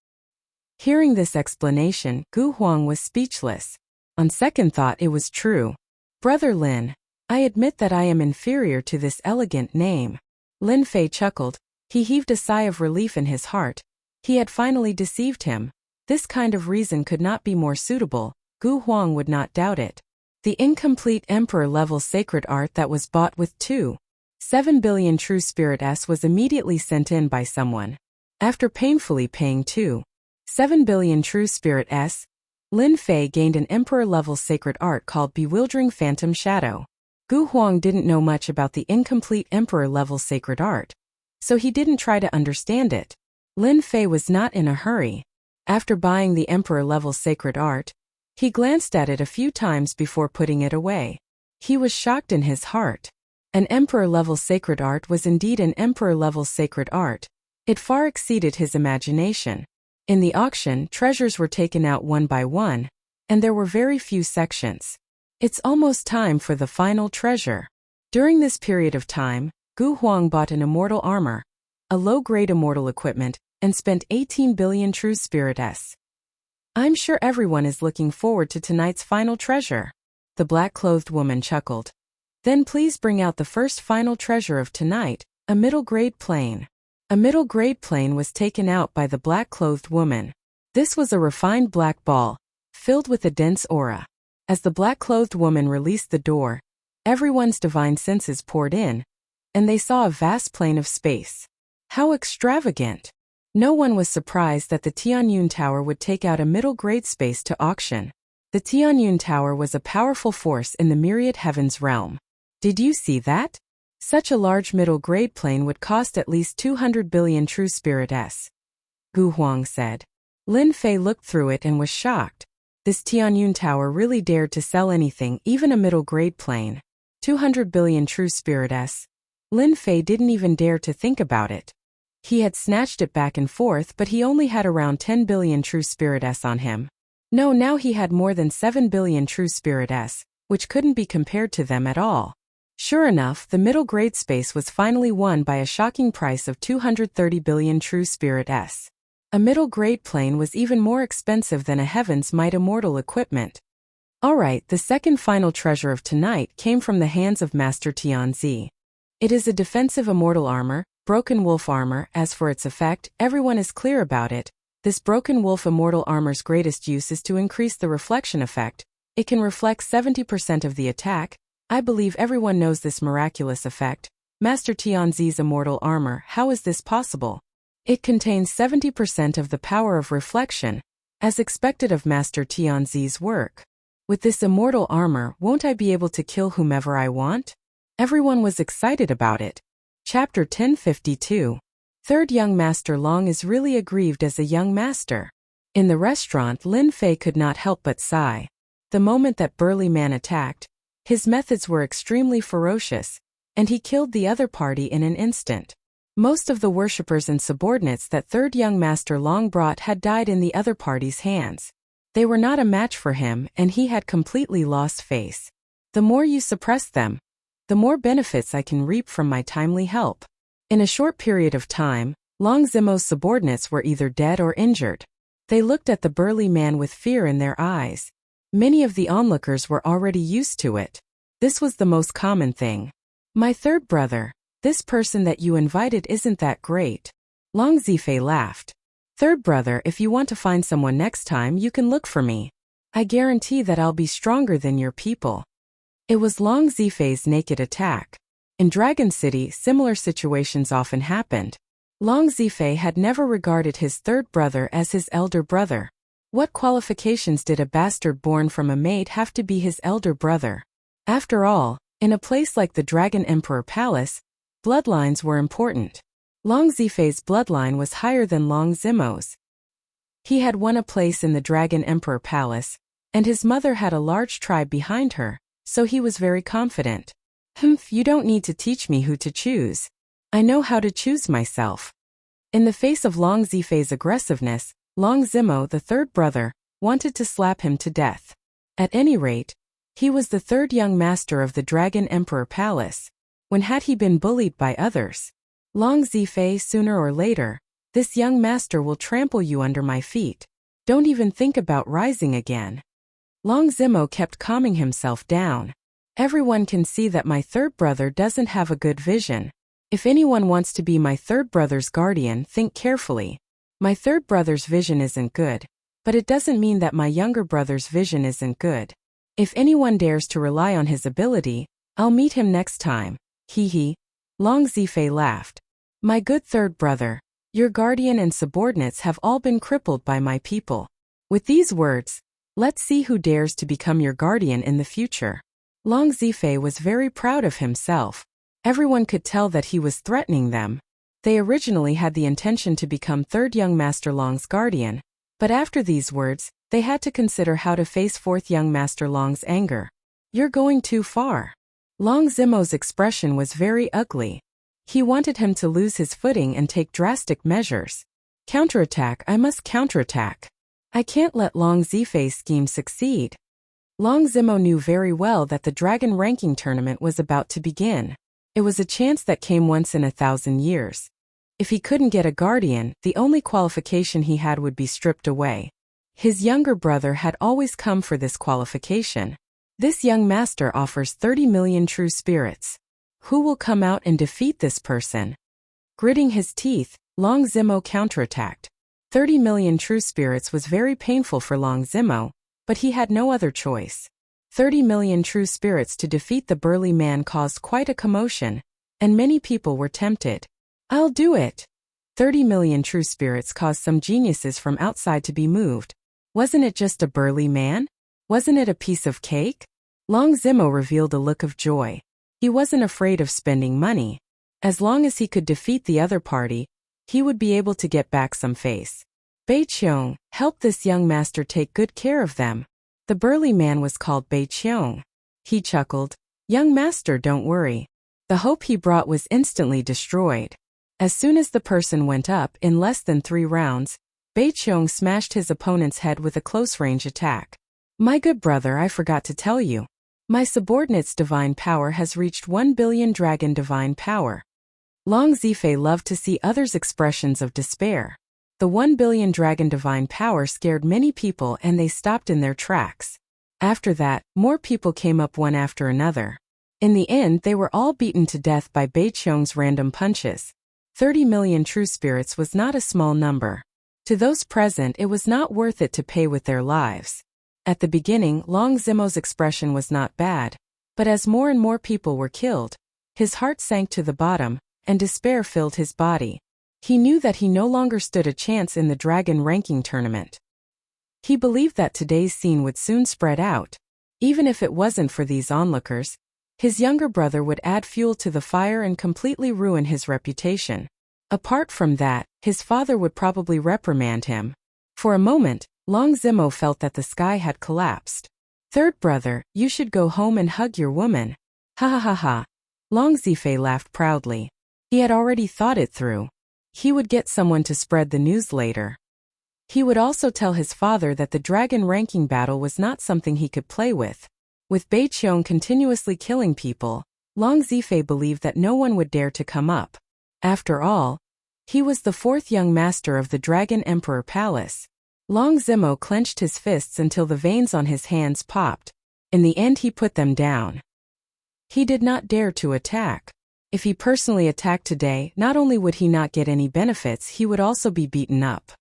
Hearing this explanation, Gu Huang was speechless. On second thought, it was true. Brother Lin, I admit that I am inferior to this elegant name. Lin Fei chuckled. He heaved a sigh of relief in his heart. He had finally deceived him. This kind of reason could not be more suitable. Gu Huang would not doubt it. The incomplete emperor-level sacred art that was bought with 2.7 billion true spirit S was immediately sent in by someone. After painfully paying 2.7 billion true spirit S, Lin Fei gained an emperor-level sacred art called Bewildering Phantom Shadow. Gu Huang didn't know much about the incomplete emperor-level sacred art, so he didn't try to understand it. Lin Fei was not in a hurry. After buying the emperor-level sacred art, he glanced at it a few times before putting it away. He was shocked in his heart. An emperor-level sacred art was indeed an emperor-level sacred art. It far exceeded his imagination. In the auction, treasures were taken out one by one, and there were very few sections. It's almost time for the final treasure. During this period of time, Gu Huang bought an immortal armor, a low-grade immortal equipment, and spent 18 billion true spirit S. I'm sure everyone is looking forward to tonight's final treasure. The black-clothed woman chuckled. Then please bring out the first final treasure of tonight, a middle-grade plane. A middle-grade plane was taken out by the black-clothed woman. This was a refined black ball, filled with a dense aura. As the black-clothed woman released the door, everyone's divine senses poured in, and they saw a vast plane of space. How extravagant! No one was surprised that the Tianyun Tower would take out a middle-grade space to auction. The Tianyun Tower was a powerful force in the myriad heavens realm. Did you see that? Such a large middle-grade plane would cost at least 200 billion true spirit S. Gu Huang said. Lin Fei looked through it and was shocked. This Tianyun Tower really dared to sell anything, even a middle-grade plane. 200 billion true spirit S. Lin Fei didn't even dare to think about it. He had snatched it back and forth, but he only had around 10 billion true spirit S on him. No, now he had more than 7 billion true spirit S, which couldn't be compared to them at all. Sure enough, the middle-grade space was finally won by a shocking price of 230 billion true spirit S. A middle-grade plane was even more expensive than a Heaven's Might immortal equipment. Alright, the second final treasure of tonight came from the hands of Master Tianzi. It is a defensive immortal armor, Broken Wolf armor. As for its effect, everyone is clear about it. This Broken Wolf immortal armor's greatest use is to increase the reflection effect. It can reflect 70% of the attack. I believe everyone knows this miraculous effect. Master Tianzi's immortal armor, how is this possible? It contains 70% of the power of reflection, as expected of Master Tianzi's work. With this immortal armor, won't I be able to kill whomever I want? Everyone was excited about it. Chapter 1052. Third young master Long is really aggrieved as a young master. In the restaurant, Lin Fei could not help but sigh. The moment that burly man attacked, his methods were extremely ferocious, and he killed the other party in an instant. Most of the worshippers and subordinates that third young master Long brought had died in the other party's hands. They were not a match for him, and he had completely lost face. The more you suppress them, the more benefits I can reap from my timely help. In a short period of time, Long Zimo's subordinates were either dead or injured. They looked at the burly man with fear in their eyes. Many of the onlookers were already used to it. This was the most common thing. My third brother, this person that you invited isn't that great. Long Zifei laughed. Third brother, if you want to find someone next time, you can look for me. I guarantee that I'll be stronger than your people. It was Long Zifei's naked attack. In Dragon City, similar situations often happened. Long Zifei had never regarded his third brother as his elder brother. What qualifications did a bastard born from a maid have to be his elder brother? After all, in a place like the Dragon Emperor Palace, bloodlines were important. Long Zifei's bloodline was higher than Long Zimo's. He had won a place in the Dragon Emperor Palace, and his mother had a large tribe behind her, so he was very confident. You don't need to teach me who to choose. I know how to choose myself. In the face of Long Zifei's aggressiveness, Long Zimo, the third brother, wanted to slap him to death. At any rate, he was the third young master of the Dragon Emperor Palace. When had he been bullied by others? Long Zifei, sooner or later, this young master will trample you under my feet. Don't even think about rising again. Long Zimo kept calming himself down. Everyone can see that my third brother doesn't have a good vision. If anyone wants to be my third brother's guardian, think carefully. My third brother's vision isn't good, but it doesn't mean that my younger brother's vision isn't good. If anyone dares to rely on his ability, I'll meet him next time. Hee hee. Long Zifei laughed. My good third brother, your guardian and subordinates have all been crippled by my people. With these words, let's see who dares to become your guardian in the future. Long Zifei was very proud of himself. Everyone could tell that he was threatening them. They originally had the intention to become third young Master Long's guardian, but after these words, they had to consider how to face fourth young Master Long's anger. You're going too far. Long Zimo's expression was very ugly. He wanted him to lose his footing and take drastic measures. Counterattack, I must counterattack. I can't let Long Zifei's scheme succeed. Long Zimo knew very well that the dragon ranking tournament was about to begin. It was a chance that came once in 1,000 years. If he couldn't get a guardian, the only qualification he had would be stripped away. His younger brother had always come for this qualification. This young master offers 30 million true spirits. Who will come out and defeat this person? Gritting his teeth, Long Zimo counterattacked. 30 million true spirits was very painful for Long Zimo, but he had no other choice. 30 million true spirits to defeat the burly man caused quite a commotion, and many people were tempted. I'll do it. 30 million true spirits caused some geniuses from outside to be moved. Wasn't it just a burly man? Wasn't it a piece of cake? Long Zimo revealed a look of joy. He wasn't afraid of spending money. As long as he could defeat the other party, he would be able to get back some face. Bei Qiong, help this young master take good care of them. The burly man was called Bei Qiong. He chuckled. Young master, don't worry. The hope he brought was instantly destroyed. As soon as the person went up, in less than 3 rounds, Bei Qiong smashed his opponent's head with a close-range attack. My good brother, I forgot to tell you. My subordinate's divine power has reached 1 billion dragon divine power. Long Zifei loved to see others' expressions of despair. The 1 billion dragon divine power scared many people and they stopped in their tracks. After that, more people came up one after another. In the end, they were all beaten to death by Bei Qiong's random punches. 30 million true spirits was not a small number. To those present, it was not worth it to pay with their lives. At the beginning, Long Zimo's expression was not bad, but as more and more people were killed, his heart sank to the bottom, and despair filled his body. He knew that he no longer stood a chance in the dragon ranking tournament. He believed that today's scene would soon spread out. Even if it wasn't for these onlookers, his younger brother would add fuel to the fire and completely ruin his reputation. Apart from that, his father would probably reprimand him. For a moment, Long Zimo felt that the sky had collapsed. Third brother, you should go home and hug your woman. Ha ha ha ha. Long Zifei laughed proudly. He had already thought it through. He would get someone to spread the news later. He would also tell his father that the dragon ranking battle was not something he could play with. With Bei Qiong continuously killing people, Long Zifei believed that no one would dare to come up. After all, he was the 4th young master of the Dragon Emperor Palace. Long Zimo clenched his fists until the veins on his hands popped. In the end, he put them down. He did not dare to attack. If he personally attacked today, not only would he not get any benefits, he would also be beaten up.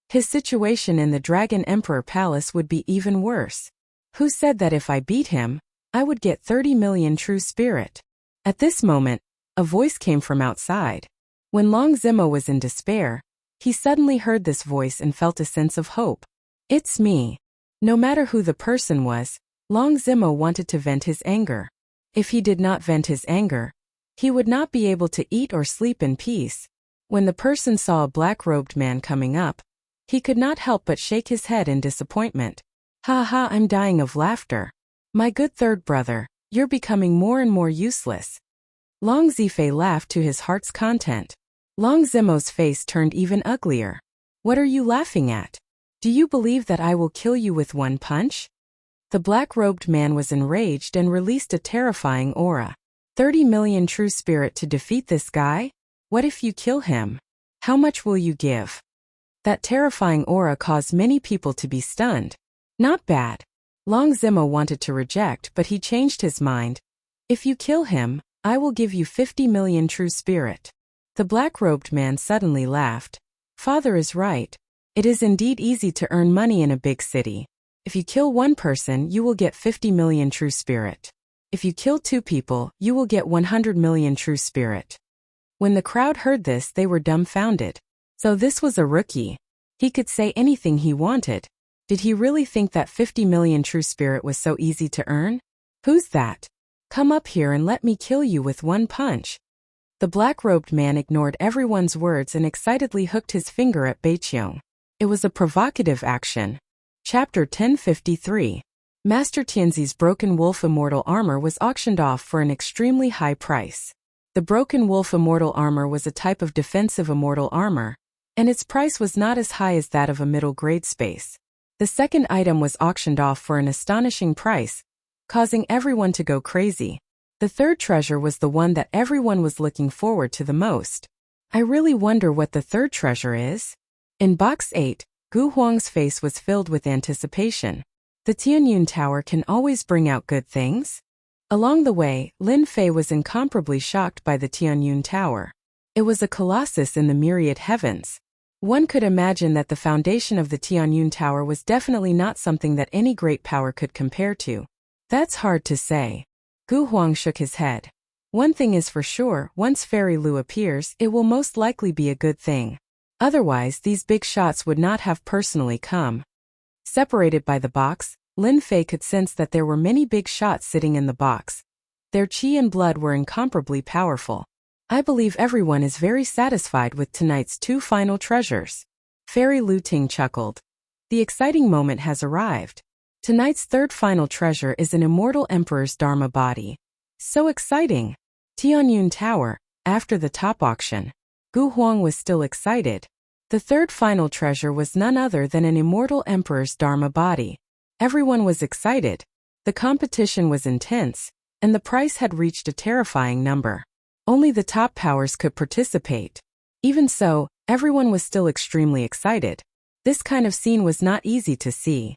His situation in the Dragon Emperor Palace would be even worse. Who said that if I beat him, I would get 30 million true spirit? At this moment, a voice came from outside. When Long Zimo was in despair, he suddenly heard this voice and felt a sense of hope. It's me. No matter who the person was, Long Zimo wanted to vent his anger. If he did not vent his anger, he would not be able to eat or sleep in peace. When the person saw a black-robed man coming up, he could not help but shake his head in disappointment. Ha ha, I'm dying of laughter. My good third brother, you're becoming more and more useless. Long Zifei laughed to his heart's content. Long Zimo's face turned even uglier. What are you laughing at? Do you believe that I will kill you with one punch? The black-robed man was enraged and released a terrifying aura. 30 million true spirit to defeat this guy? What if you kill him? How much will you give? That terrifying aura caused many people to be stunned. Not bad. Long Zimo wanted to reject, but he changed his mind. If you kill him, I will give you 50 million true spirit. The black-robed man suddenly laughed. Father is right. It is indeed easy to earn money in a big city. If you kill one person, you will get 50 million true spirit. If you kill 2 people, you will get 100 million true spirit. When the crowd heard this, they were dumbfounded. So this was a rookie. He could say anything he wanted. Did he really think that 50 million true spirit was so easy to earn? Who's that? Come up here and let me kill you with one punch. The black-robed man ignored everyone's words and excitedly hooked his finger at Baiqiong. It was a provocative action. Chapter 1053. Master Tianzi's Broken Wolf Immortal Armor was auctioned off for an extremely high price. The Broken Wolf Immortal Armor was a type of defensive immortal armor, and its price was not as high as that of a middle-grade space. The second item was auctioned off for an astonishing price, causing everyone to go crazy. The third treasure was the one that everyone was looking forward to the most. I really wonder what the third treasure is. In Box 8, Gu Huang's face was filled with anticipation. The Tianyun Tower can always bring out good things. Along the way, Lin Fei was incomparably shocked by the Tianyun Tower. It was a colossus in the myriad heavens. One could imagine that the foundation of the Tianyun Tower was definitely not something that any great power could compare to. That's hard to say. Gu Huang shook his head. One thing is for sure, once Fairy Lu appears, it will most likely be a good thing. Otherwise, these big shots would not have personally come. Separated by the box, Lin Fei could sense that there were many big shots sitting in the box. Their qi and blood were incomparably powerful. I believe everyone is very satisfied with tonight's 2 final treasures. Fairy Lu Ting chuckled. The exciting moment has arrived. Tonight's 3rd final treasure is an immortal emperor's Dharma body. So exciting! Tianyun Tower, after the top auction. Gu Huang was still excited. The 3rd final treasure was none other than an immortal emperor's Dharma body. Everyone was excited. The competition was intense, and the price had reached a terrifying number. Only the top powers could participate. Even so, everyone was still extremely excited. This kind of scene was not easy to see.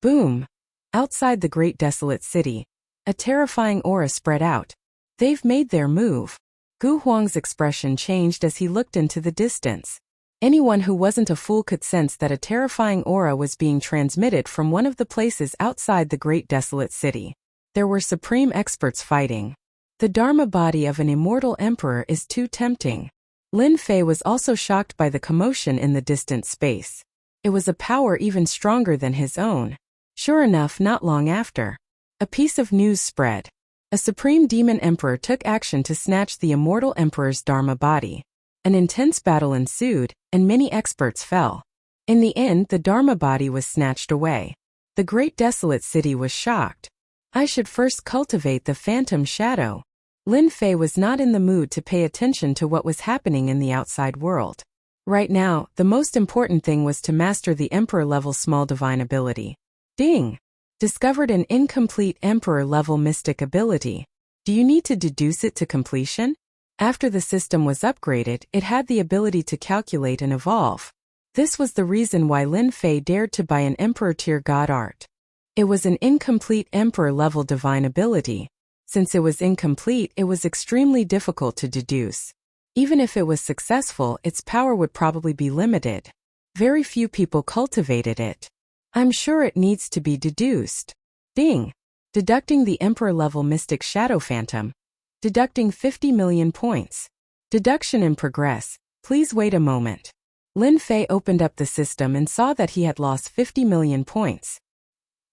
Boom! Outside the great desolate city, a terrifying aura spread out. They've made their move. Gu Huang's expression changed as he looked into the distance. Anyone who wasn't a fool could sense that a terrifying aura was being transmitted from one of the places outside the great desolate city. There were supreme experts fighting. The Dharma body of an immortal emperor is too tempting. Lin Fei was also shocked by the commotion in the distant space. It was a power even stronger than his own. Sure enough, not long after, a piece of news spread. A supreme demon emperor took action to snatch the immortal emperor's Dharma body. An intense battle ensued, and many experts fell. In the end, the Dharma body was snatched away. The great desolate city was shocked. I should first cultivate the phantom shadow. Lin Fei was not in the mood to pay attention to what was happening in the outside world. Right now, the most important thing was to master the Emperor-level small divine ability. Ding! Discovered an incomplete Emperor-level mystic ability. Do you need to deduce it to completion? After the system was upgraded, it had the ability to calculate and evolve. This was the reason why Lin Fei dared to buy an Emperor-tier god art. It was an incomplete Emperor-level divine ability. Since it was incomplete, it was extremely difficult to deduce. Even if it was successful, its power would probably be limited. Very few people cultivated it. I'm sure it needs to be deduced. Ding! Deducting the Emperor-level Mystic Shadow Phantom. Deducting 50 million points. Deduction in progress. Please wait a moment. Lin Fei opened up the system and saw that he had lost 50 million points.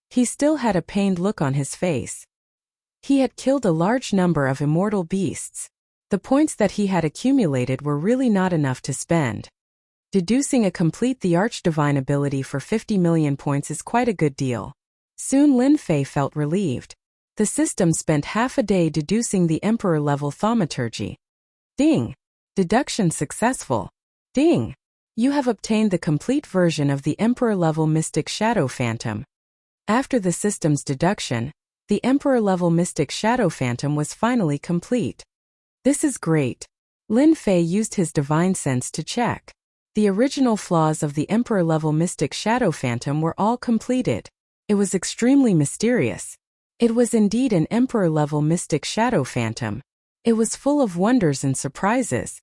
He still had a pained look on his face. He had killed a large number of immortal beasts. The points that he had accumulated were really not enough to spend. Deducing a complete the Archdivine ability for 50 million points is quite a good deal. Soon Lin Fei felt relieved. The system spent half a day deducing the Emperor-level thaumaturgy. Ding! Deduction successful. Ding! You have obtained the complete version of the Emperor-level Mystic Shadow Phantom. After the system's deduction, the Emperor-level Mystic Shadow Phantom was finally complete. This is great. Lin Fei used his divine sense to check. The original flaws of the Emperor-level Mystic Shadow Phantom were all completed. It was extremely mysterious. It was indeed an Emperor-level Mystic Shadow Phantom. It was full of wonders and surprises.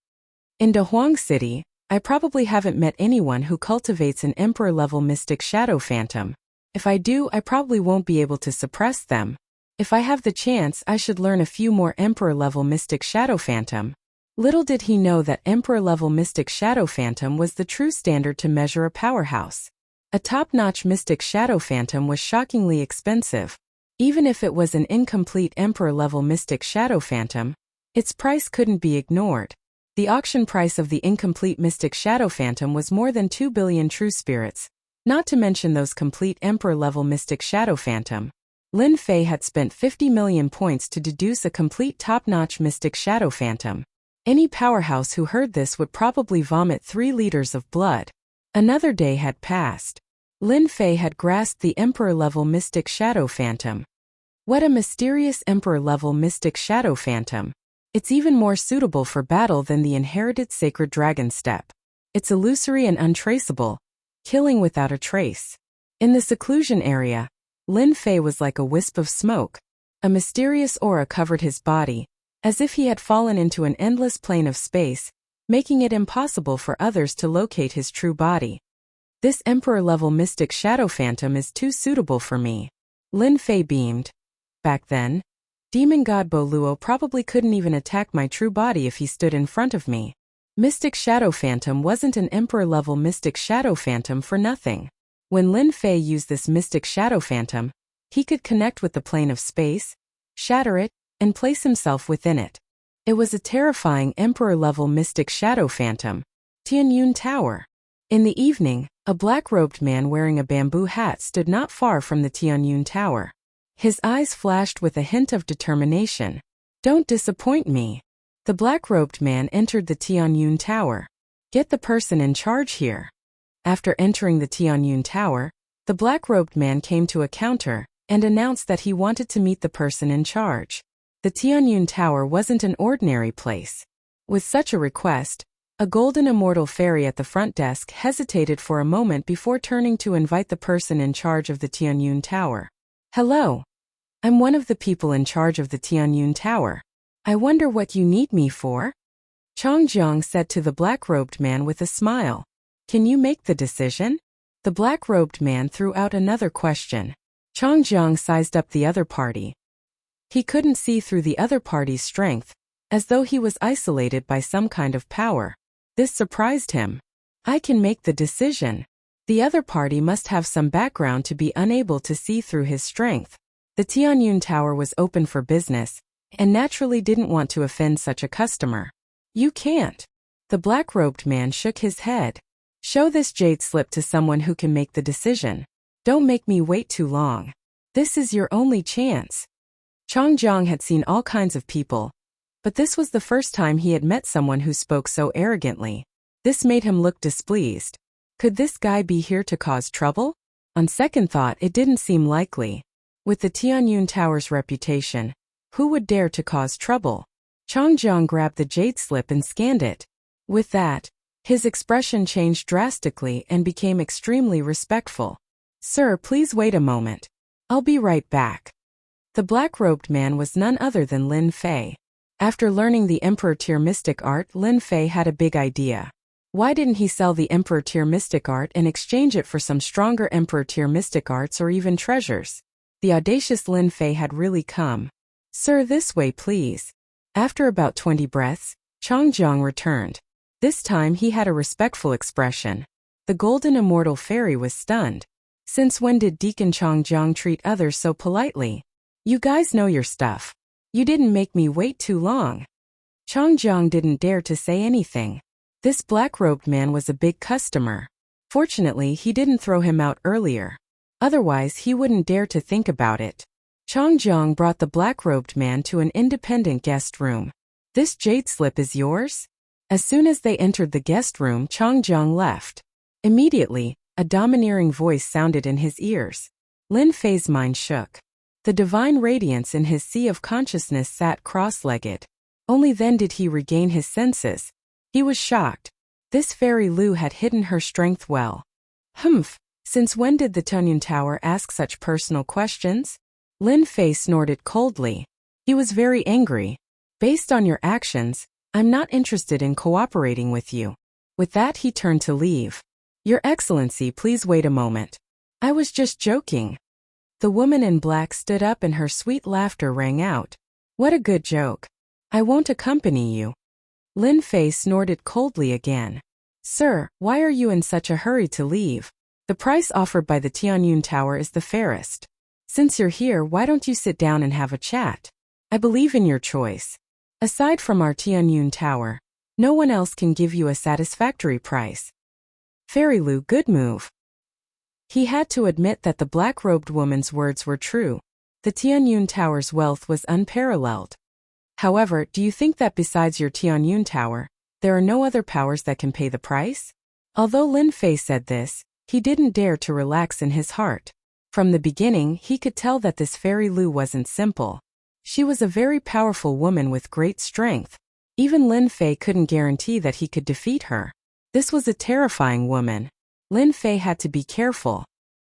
In Da Huang City, I probably haven't met anyone who cultivates an Emperor-level Mystic Shadow Phantom. If I do, I probably won't be able to suppress them. If I have the chance, I should learn a few more Emperor-level Mystic Shadow Phantom. Little did he know that Emperor-level Mystic Shadow Phantom was the true standard to measure a powerhouse. A top-notch Mystic Shadow Phantom was shockingly expensive. Even if it was an incomplete Emperor-level Mystic Shadow Phantom, its price couldn't be ignored. The auction price of the incomplete Mystic Shadow Phantom was more than 2 billion true spirits, not to mention those complete Emperor-level Mystic Shadow Phantom. Lin Fei had spent 50 million points to deduce a complete top-notch Mystic Shadow Phantom. Any powerhouse who heard this would probably vomit 3 liters of blood. Another day had passed. Lin Fei had grasped the Emperor-level Mystic Shadow Phantom. What a mysterious Emperor-level Mystic Shadow Phantom. It's even more suitable for battle than the inherited Sacred Dragon Step. It's illusory and untraceable, killing without a trace. In the seclusion area, Lin Fei was like a wisp of smoke. A mysterious aura covered his body, as if he had fallen into an endless plane of space, making it impossible for others to locate his true body. This Emperor-level Mystic Shadow Phantom is too suitable for me. Lin Fei beamed. Back then, Demon God Bo Luo probably couldn't even attack my true body if he stood in front of me. Mystic Shadow Phantom wasn't an Emperor-level Mystic Shadow Phantom for nothing. When Lin Fei used this Mystic Shadow Phantom, he could connect with the plane of space, shatter it, and place himself within it. It was a terrifying Emperor-level Mystic Shadow Phantom. Tianyun Tower. In the evening, a black-robed man wearing a bamboo hat stood not far from the Tianyun Tower. His eyes flashed with a hint of determination. Don't disappoint me. The black-robed man entered the Tianyun Tower. Get the person in charge here. After entering the Tianyun Tower, the black-robed man came to a counter and announced that he wanted to meet the person in charge. The Tianyun Tower wasn't an ordinary place. With such a request, a golden immortal fairy at the front desk hesitated for a moment before turning to invite the person in charge of the Tianyun Tower. Hello. I'm one of the people in charge of the Tianyun Tower. I wonder what you need me for? Chong Jiang said to the black-robed man with a smile. Can you make the decision? The black-robed man threw out another question. Chong Jiang sized up the other party. He couldn't see through the other party's strength, as though he was isolated by some kind of power. This surprised him. I can make the decision. The other party must have some background to be unable to see through his strength. The Tianyun Tower was open for business, and naturally didn't want to offend such a customer. You can't. The black-robed man shook his head. Show this jade slip to someone who can make the decision. Don't make me wait too long. This is your only chance. Chong Jiang had seen all kinds of people, but this was the first time he had met someone who spoke so arrogantly. This made him look displeased. Could this guy be here to cause trouble? On second thought, it didn't seem likely. With the Tianyun Tower's reputation, who would dare to cause trouble? Chong Jiang grabbed the jade slip and scanned it. With that, his expression changed drastically and became extremely respectful. Sir, please wait a moment. I'll be right back. The black-robed man was none other than Lin Fei. After learning the Emperor Tier Mystic Art, Lin Fei had a big idea. Why didn't he sell the Emperor Tier Mystic Art and exchange it for some stronger Emperor Tier Mystic Arts or even treasures? The audacious Lin Fei had really come. Sir, this way please. After about 20 breaths, Chong Jiang returned. This time he had a respectful expression. The golden immortal fairy was stunned. Since when did Deacon Chong Jiang treat others so politely? You guys know your stuff. You didn't make me wait too long. Chong Jiang didn't dare to say anything. This black-robed man was a big customer. Fortunately, he didn't throw him out earlier. Otherwise, he wouldn't dare to think about it. Chong Jiang brought the black-robed man to an independent guest room. This jade slip is yours? As soon as they entered the guest room, Chong Jiang left. Immediately, a domineering voice sounded in his ears. Lin Fei's mind shook. The divine radiance in his sea of consciousness sat cross-legged. Only then did he regain his senses. He was shocked. This fairy Lu had hidden her strength well. Humph, since when did the Tianyun Tower ask such personal questions? Lin Fei snorted coldly. He was very angry. Based on your actions, I'm not interested in cooperating with you. With that he turned to leave. Your Excellency, please wait a moment. I was just joking. The woman in black stood up and her sweet laughter rang out. What a good joke. I won't accompany you. Lin Fei snorted coldly again. Sir, why are you in such a hurry to leave? The price offered by the Tianyun Tower is the fairest. Since you're here, why don't you sit down and have a chat? I believe in your choice. Aside from our Tianyun Tower, no one else can give you a satisfactory price. Fairy Lu, good move. He had to admit that the black-robed woman's words were true. The Tianyun Tower's wealth was unparalleled. However, do you think that besides your Tianyun Tower, there are no other powers that can pay the price? Although Lin Fei said this, he didn't dare to relax in his heart. From the beginning, he could tell that this Fairy Lu wasn't simple. She was a very powerful woman with great strength. Even Lin Fei couldn't guarantee that he could defeat her. This was a terrifying woman. Lin Fei had to be careful.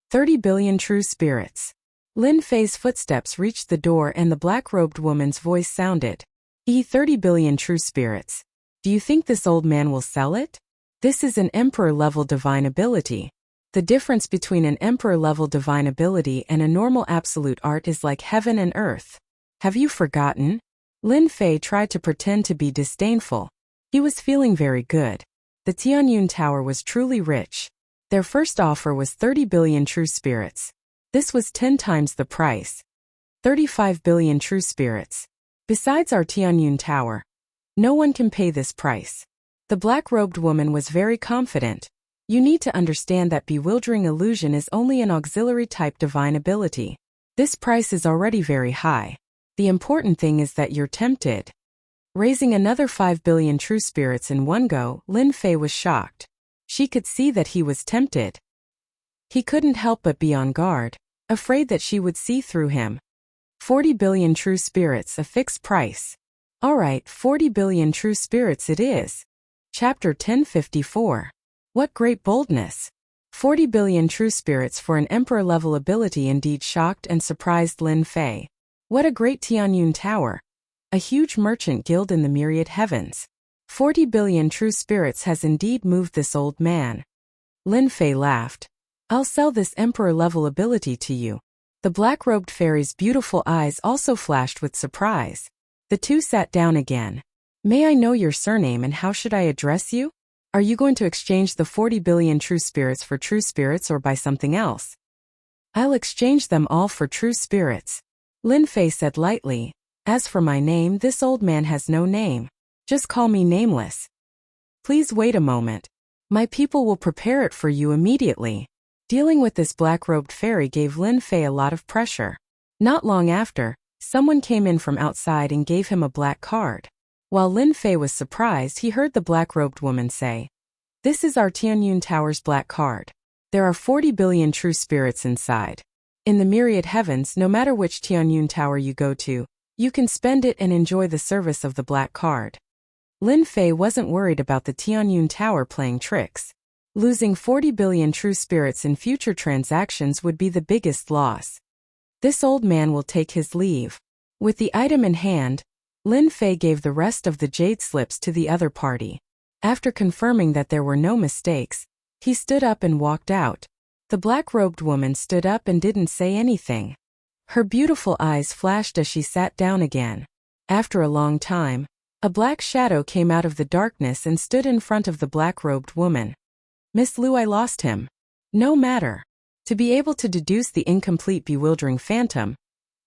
30 billion true spirits. Lin Fei's footsteps reached the door and the black-robed woman's voice sounded. 30 billion true spirits. Do you think this old man will sell it? This is an emperor-level divine ability. The difference between an emperor-level divine ability and a normal absolute art is like heaven and earth. Have you forgotten? Lin Fei tried to pretend to be disdainful. He was feeling very good. The Tianyun Tower was truly rich. Their first offer was 30 billion true spirits. This was 10 times the price. 35 billion true spirits. Besides our Tianyun Tower, no one can pay this price. The black-robed woman was very confident. You need to understand that bewildering illusion is only an auxiliary-type divine ability. This price is already very high. The important thing is that you're tempted. Raising another 5 billion true spirits in one go, Lin Fei was shocked. She could see that he was tempted. He couldn't help but be on guard, afraid that she would see through him. 40 billion true spirits, a fixed price. Alright, 40 billion true spirits it is. Chapter 1054. What great boldness! 40 billion true spirits for an emperor-level ability indeed shocked and surprised Lin Fei. What a great Tianyun Tower! A huge merchant guild in the myriad heavens. 40 billion true spirits has indeed moved this old man. Lin Fei laughed. I'll sell this emperor-level ability to you. The black-robed fairy's beautiful eyes also flashed with surprise. The two sat down again. May I know your surname and how should I address you? Are you going to exchange the 40 billion true spirits for true spirits or buy something else? I'll exchange them all for true spirits. Lin Fei said lightly. As for my name, this old man has no name. Just call me Nameless. Please wait a moment. My people will prepare it for you immediately. Dealing with this black-robed fairy gave Lin Fei a lot of pressure. Not long after, someone came in from outside and gave him a black card. While Lin Fei was surprised, he heard the black-robed woman say, This is our Tianyun Tower's black card. There are 40 billion true spirits inside. In the myriad heavens, no matter which Tianyun Tower you go to, you can spend it and enjoy the service of the black card. Lin Fei wasn't worried about the Tianyun Tower playing tricks. Losing 40 billion true spirits in future transactions would be the biggest loss. This old man will take his leave. With the item in hand, Lin Fei gave the rest of the jade slips to the other party. After confirming that there were no mistakes, he stood up and walked out. The black-robed woman stood up and didn't say anything. Her beautiful eyes flashed as she sat down again. After a long time, a black shadow came out of the darkness and stood in front of the black-robed woman. Miss Lu, I lost him. No matter. To be able to deduce the incomplete bewildering phantom,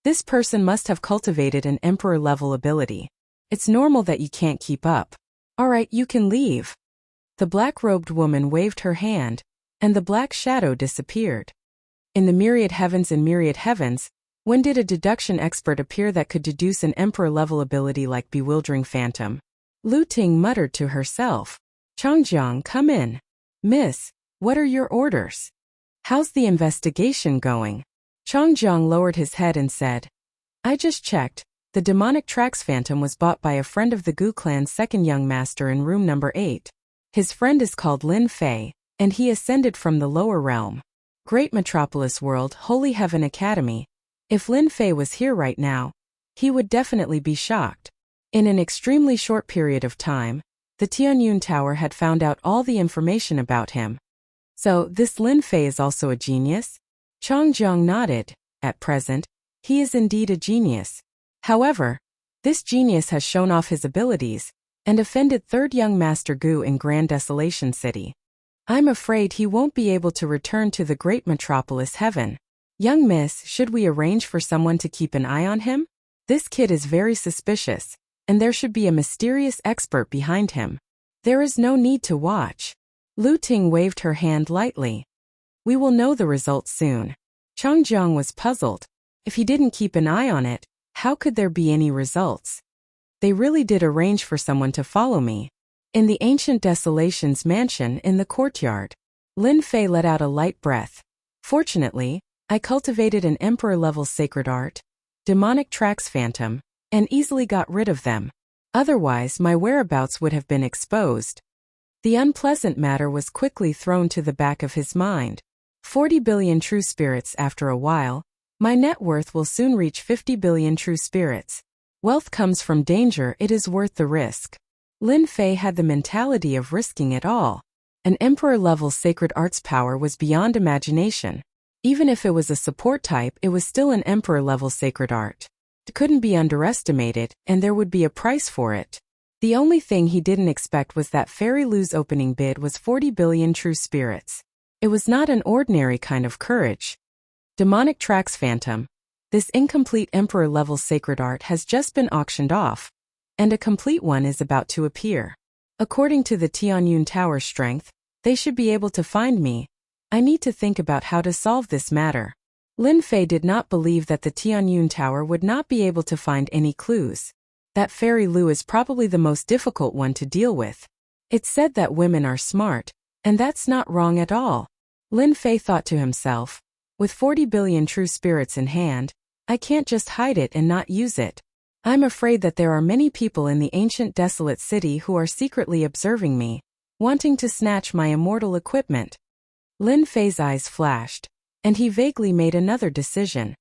this person must have cultivated an emperor-level ability. It's normal that you can't keep up. Alright, you can leave. The black-robed woman waved her hand, and the black shadow disappeared. In the myriad heavens and myriad heavens, when did a deduction expert appear that could deduce an emperor-level ability like bewildering phantom? Lu Ting muttered to herself. Changjiang, come in. Miss, what are your orders? How's the investigation going? Changjiang lowered his head and said, I just checked. The demonic Trax Phantom was bought by a friend of the Gu clan's second young master in room number 8. His friend is called Lin Fei, and he ascended from the lower realm. Great Metropolis World, Holy Heaven Academy. If Lin Fei was here right now, he would definitely be shocked. In an extremely short period of time, the Tianyun Tower had found out all the information about him. So, this Lin Fei is also a genius? Changjiang nodded. At present, he is indeed a genius. However, this genius has shown off his abilities and offended third young Master Gu in Grand Desolation City. I'm afraid he won't be able to return to the great metropolis heaven. Young miss, should we arrange for someone to keep an eye on him? This kid is very suspicious, and there should be a mysterious expert behind him. There is no need to watch. Lu Ting waved her hand lightly. We will know the results soon. Changjiang was puzzled. If he didn't keep an eye on it, how could there be any results? They really did arrange for someone to follow me. In the ancient Desolations mansion in the courtyard, Lin Fei let out a light breath. Fortunately, I cultivated an emperor-level sacred art, demonic tracks phantom, and easily got rid of them. Otherwise, my whereabouts would have been exposed. The unpleasant matter was quickly thrown to the back of his mind. 40 billion true spirits after a while, my net worth will soon reach 50 billion true spirits. Wealth comes from danger, it is worth the risk. Lin Fei had the mentality of risking it all. An emperor-level sacred arts power was beyond imagination. Even if it was a support type, it was still an emperor-level sacred art. It couldn't be underestimated, and there would be a price for it. The only thing he didn't expect was that Fairy Lu's opening bid was 40 billion true spirits. It was not an ordinary kind of courage. Demonic Tracks Phantom. This incomplete emperor-level sacred art has just been auctioned off, and a complete one is about to appear. According to the Tianyun Tower's strength, they should be able to find me. I need to think about how to solve this matter. Lin Fei did not believe that the Tianyun Tower would not be able to find any clues. That Fairy Lu is probably the most difficult one to deal with. It's said that women are smart, and that's not wrong at all. Lin Fei thought to himself, with 40 billion true spirits in hand, I can't just hide it and not use it. I'm afraid that there are many people in the ancient desolate city who are secretly observing me, wanting to snatch my immortal equipment. Lin Fei's eyes flashed, and he vaguely made another decision.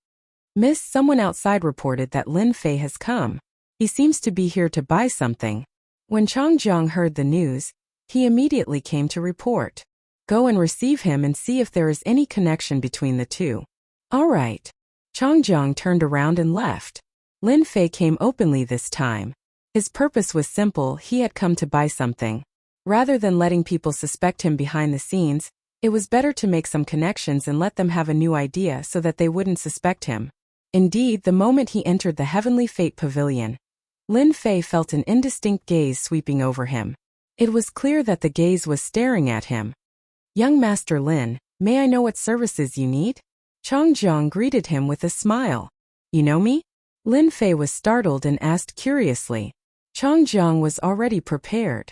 Miss, someone outside reported that Lin Fei has come. He seems to be here to buy something. When Changjiang heard the news, he immediately came to report. Go and receive him and see if there is any connection between the two. All right. Changjiang turned around and left. Lin Fei came openly this time. His purpose was simple, he had come to buy something. Rather than letting people suspect him behind the scenes, it was better to make some connections and let them have a new idea so that they wouldn't suspect him. Indeed, the moment he entered the Heavenly Fate Pavilion, Lin Fei felt an indistinct gaze sweeping over him. It was clear that the gaze was staring at him. Young Master Lin, may I know what services you need? Changjiang greeted him with a smile. You know me? Lin Fei was startled and asked curiously. Changjiang was already prepared.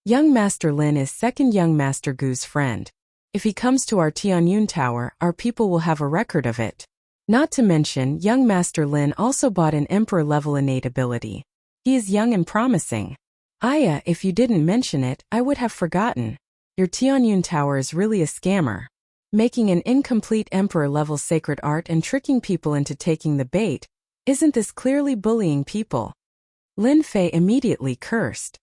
Young Master Lin is second young Master Gu's friend. If he comes to our Tianyun Tower, our people will have a record of it. Not to mention, young Master Lin also bought an emperor-level innate ability. He is young and promising. Aya, if you didn't mention it, I would have forgotten. Your Tianyun Tower is really a scammer. Making an incomplete emperor-level sacred art and tricking people into taking the bait. Isn't this clearly bullying people? Lin Fei immediately cursed.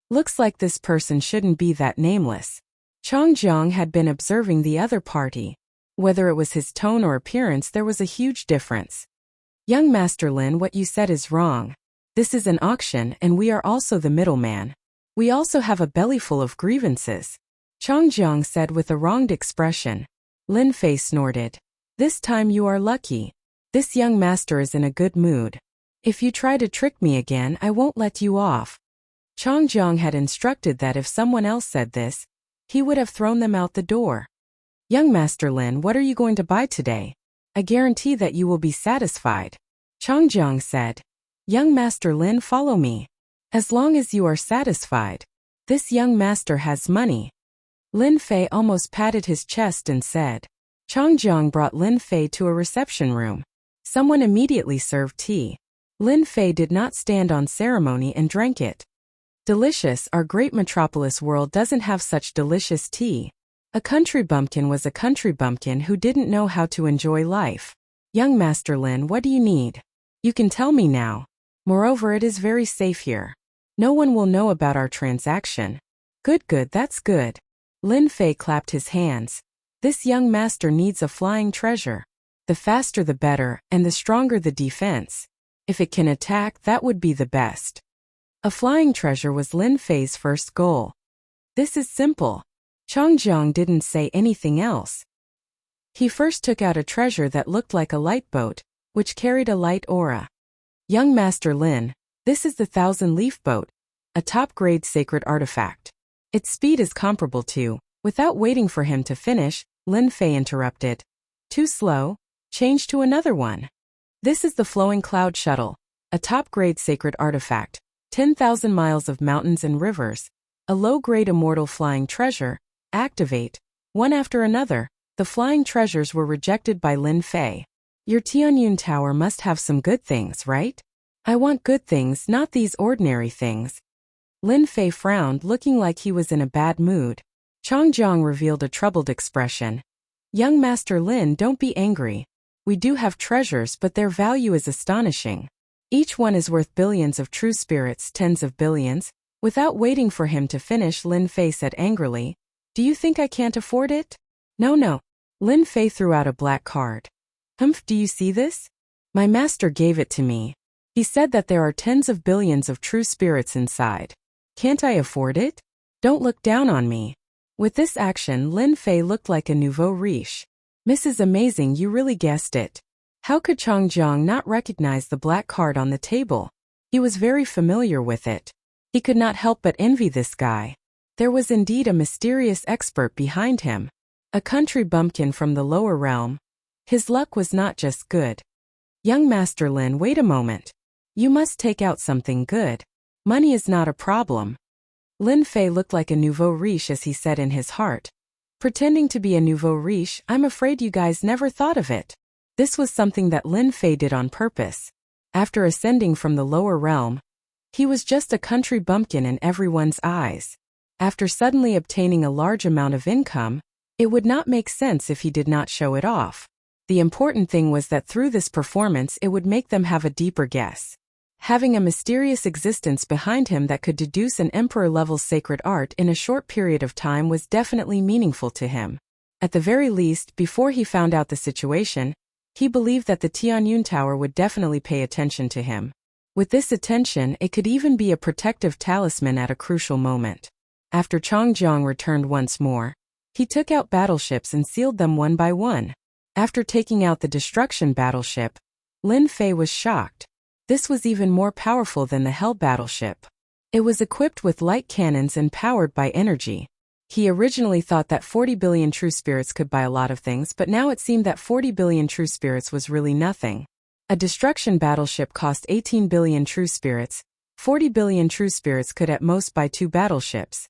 Looks like this person shouldn't be that nameless. Changjiang had been observing the other party. Whether it was his tone or appearance, there was a huge difference. Young Master Lin, what you said is wrong. This is an auction and we are also the middleman. We also have a bellyful of grievances. Changjiang said with a wronged expression. Lin Fei snorted. This time you are lucky. This young master is in a good mood. If you try to trick me again, I won't let you off. Changjiang had instructed that if someone else said this, he would have thrown them out the door. Young Master Lin, what are you going to buy today? I guarantee that you will be satisfied. Changjiang said. Young Master Lin, follow me. As long as you are satisfied. This young master has money. Lin Fei almost patted his chest and said. Changjiang brought Lin Fei to a reception room. Someone immediately served tea. Lin Fei did not stand on ceremony and drank it. Delicious, our great metropolis world doesn't have such delicious tea. A country bumpkin was a country bumpkin who didn't know how to enjoy life. Young Master Lin, what do you need? You can tell me now. Moreover, it is very safe here. No one will know about our transaction. Good, that's good. Lin Fei clapped his hands. This young master needs a flying treasure. The faster the better, and the stronger the defense. If it can attack, that would be the best. A flying treasure was Lin Fei's first goal. This is simple. Changjiang didn't say anything else. He first took out a treasure that looked like a light boat, which carried a light aura. Young Master Lin, this is the 1,000-leaf boat, a top-grade sacred artifact. Its speed is comparable to. Without waiting for him to finish, Lin Fei interrupted. Too slow? Change to another one. This is the Flowing Cloud Shuttle, a top-grade sacred artifact, 10,000 miles of mountains and rivers, a low-grade immortal flying treasure. Activate. One after another, the flying treasures were rejected by Lin Fei. Your Tianyun Tower must have some good things, right? I want good things, not these ordinary things. Lin Fei frowned, looking like he was in a bad mood. Changjiang revealed a troubled expression. Young Master Lin, don't be angry. We do have treasures, but their value is astonishing. Each one is worth billions of true spirits, tens of billions. Without waiting for him to finish, Lin Fei said angrily, do you think I can't afford it? No. Lin Fei threw out a black card. Humph, do you see this? My master gave it to me. He said that there are tens of billions of true spirits inside. Can't I afford it? Don't look down on me. With this action, Lin Fei looked like a nouveau riche. Mrs. Amazing, you really guessed it. How could Changjiang not recognize the black card on the table? He was very familiar with it. He could not help but envy this guy. There was indeed a mysterious expert behind him. A country bumpkin from the lower realm. His luck was not just good. Young Master Lin, wait a moment. You must take out something good. Money is not a problem. Lin Fei looked like a nouveau riche as he said in his heart. Pretending to be a nouveau riche, I'm afraid you guys never thought of it. This was something that Lin Fei did on purpose. After ascending from the lower realm, he was just a country bumpkin in everyone's eyes. After suddenly obtaining a large amount of income, it would not make sense if he did not show it off. The important thing was that through this performance it would make them have a deeper guess. Having a mysterious existence behind him that could deduce an emperor-level sacred art in a short period of time was definitely meaningful to him. At the very least, before he found out the situation, he believed that the Tianyun Tower would definitely pay attention to him. With this attention, it could even be a protective talisman at a crucial moment. After Changjiang returned once more, he took out battleships and sealed them one by one. After taking out the destruction battleship, Lin Fei was shocked. This was even more powerful than the Hell battleship. It was equipped with light cannons and powered by energy. He originally thought that 40 billion true spirits could buy a lot of things, but now it seemed that 40 billion true spirits was really nothing. A destruction battleship cost 18 billion true spirits. 40 billion true spirits could at most buy 2 battleships.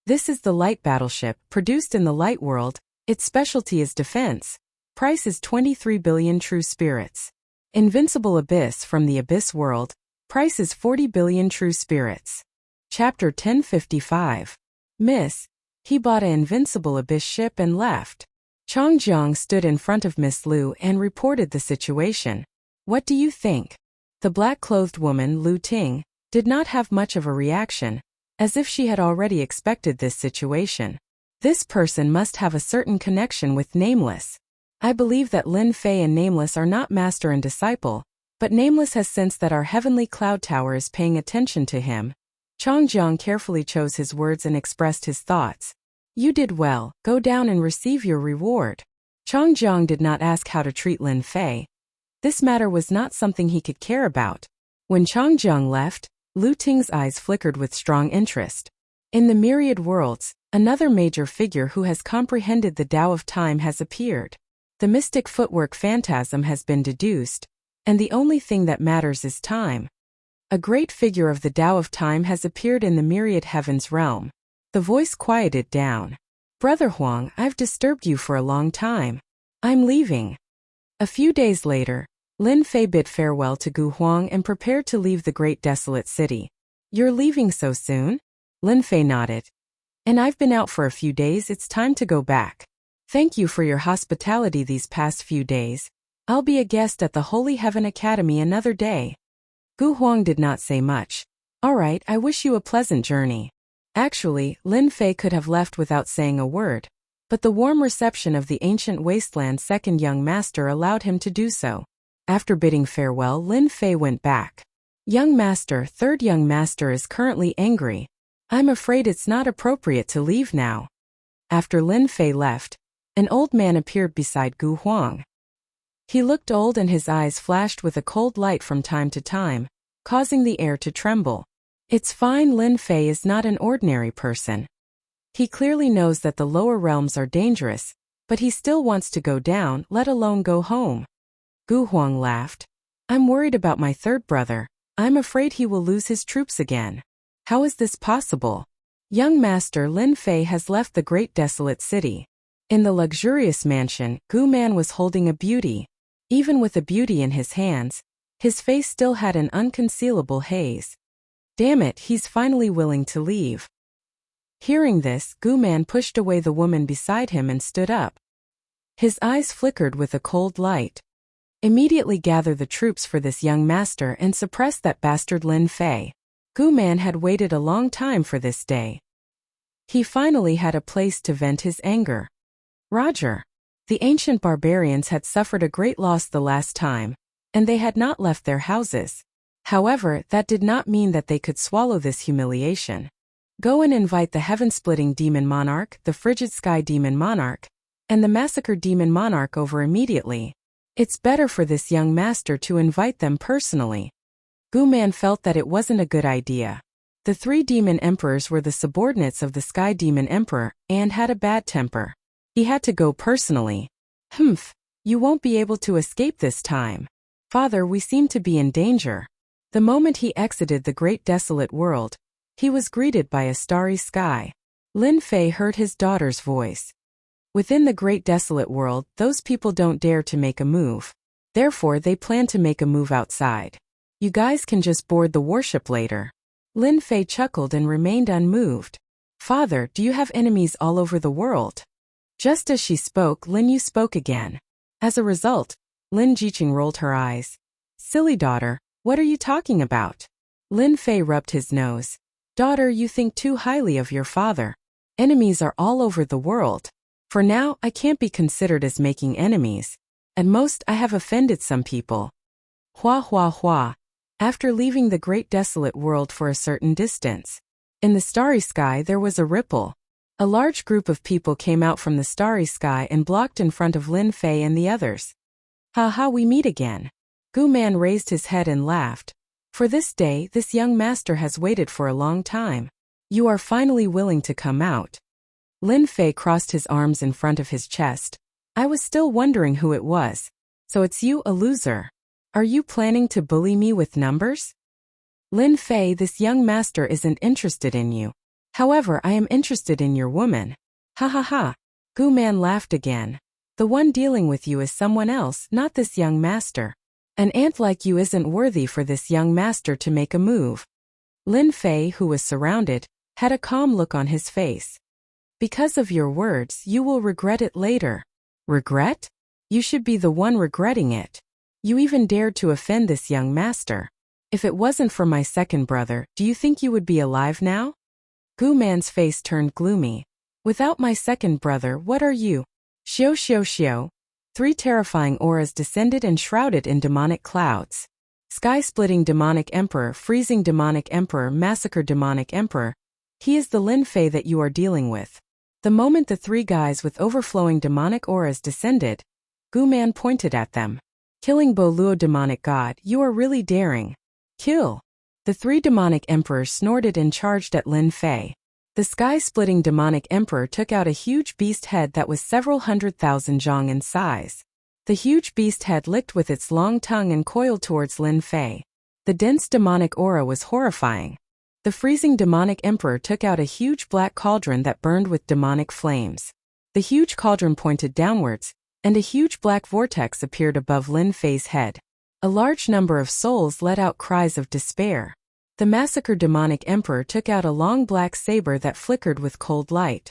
This is the light battleship, produced in the light world. Its specialty is defense. Price is 23 billion true spirits. Invincible Abyss from the Abyss world. Price is 40 billion true spirits. Chapter 1055. Miss. He bought an Invincible Abyss ship and left. Changjiang stood in front of Miss Lu and reported the situation. What do you think? The black-clothed woman, Lu Ting, did not have much of a reaction, as if she had already expected this situation. This person must have a certain connection with Nameless. I believe that Lin Fei and Nameless are not master and disciple, but Nameless has sensed that our heavenly cloud tower is paying attention to him. Changjiang carefully chose his words and expressed his thoughts. You did well, go down and receive your reward. Changjiang did not ask how to treat Lin Fei. This matter was not something he could care about. When Changjiang left, Lu Ting's eyes flickered with strong interest. In the myriad worlds, another major figure who has comprehended the Tao of time has appeared. The mystic footwork phantasm has been deduced, and the only thing that matters is time. A great figure of the Tao of time has appeared in the myriad heavens realm. The voice quieted down. Brother Huang, I've disturbed you for a long time. I'm leaving. A few days later, Lin Fei bid farewell to Gu Huang and prepared to leave the great desolate city. You're leaving so soon? Lin Fei nodded. And I've been out for a few days, it's time to go back. Thank you for your hospitality these past few days. I'll be a guest at the Holy Heaven Academy another day. Gu Huang did not say much. All right, I wish you a pleasant journey. Actually, Lin Fei could have left without saying a word. but the warm reception of the ancient wasteland's second young master allowed him to do so. After bidding farewell, Lin Fei went back. Young master, third young master is currently angry. I'm afraid it's not appropriate to leave now. After Lin Fei left, an old man appeared beside Gu Huang. He looked old and his eyes flashed with a cold light from time to time, causing the air to tremble. It's fine, Lin Fei is not an ordinary person. He clearly knows that the lower realms are dangerous, but he still wants to go down, let alone go home. Gu Huang laughed. I'm worried about my third brother. I'm afraid he will lose his troops again. How is this possible? Young master Lin Fei has left the great desolate city. In the luxurious mansion, Gu Man was holding a beauty. Even with a beauty in his hands, his face still had an unconcealable haze. Damn it, he's finally willing to leave. Hearing this, Gu Man pushed away the woman beside him and stood up. His eyes flickered with a cold light. Immediately gather the troops for this young master and suppress that bastard Lin Fei. Gu Man had waited a long time for this day. He finally had a place to vent his anger. Roger. The ancient barbarians had suffered a great loss the last time, and they had not left their houses. However, that did not mean that they could swallow this humiliation. Go and invite the heaven-splitting demon monarch, the frigid sky demon monarch, and the massacre demon monarch over immediately. It's better for this young master to invite them personally. Gu Man felt that it wasn't a good idea. The three demon emperors were the subordinates of the sky demon emperor, and had a bad temper. He had to go personally. Humph, you won't be able to escape this time. Father, we seem to be in danger. The moment he exited the great desolate world, he was greeted by a starry sky. Lin Fei heard his daughter's voice. Within the great desolate world, those people don't dare to make a move. Therefore, they plan to make a move outside. You guys can just board the warship later. Lin Fei chuckled and remained unmoved. Father, do you have enemies all over the world? Just as she spoke, Lin Yu spoke again. As a result, Lin Jiqing rolled her eyes. Silly daughter, what are you talking about? Lin Fei rubbed his nose. Daughter, you think too highly of your father. Enemies are all over the world. For now, I can't be considered as making enemies. At most, I have offended some people. Hua hua hua. After leaving the great desolate world for a certain distance, in the starry sky there was a ripple. A large group of people came out from the starry sky and blocked in front of Lin Fei and the others. Ha ha, we meet again. Gu Man raised his head and laughed. For this day, this young master has waited for a long time. You are finally willing to come out. Lin Fei crossed his arms in front of his chest. I was still wondering who it was. So it's you, a loser. Are you planning to bully me with numbers? Lin Fei, this young master isn't interested in you. However, I am interested in your woman. Ha ha ha. Gu Man laughed again. The one dealing with you is someone else, not this young master. An ant like you isn't worthy for this young master to make a move. Lin Fei, who was surrounded, had a calm look on his face. Because of your words, you will regret it later. Regret? You should be the one regretting it. You even dared to offend this young master. If it wasn't for my second brother, do you think you would be alive now? Gu Man's face turned gloomy. Without my second brother, what are you? Xiao xiao xiao. 3 terrifying auras descended and shrouded in demonic clouds. Sky-splitting demonic emperor, freezing demonic emperor, massacre demonic emperor. He is the Lin Fei that you are dealing with. The moment the 3 guys with overflowing demonic auras descended, Gu Man pointed at them. Killing Bo Luo demonic god, you are really daring. Kill. The 3 demonic emperors snorted and charged at Lin Fei. The sky-splitting demonic emperor took out a huge beast head that was several 100,000 zhong in size. The huge beast head licked with its long tongue and coiled towards Lin Fei. The dense demonic aura was horrifying. The freezing demonic emperor took out a huge black cauldron that burned with demonic flames. The huge cauldron pointed downwards, and a huge black vortex appeared above Lin Fei's head. A large number of souls let out cries of despair. The massacre demonic emperor took out a long black saber that flickered with cold light.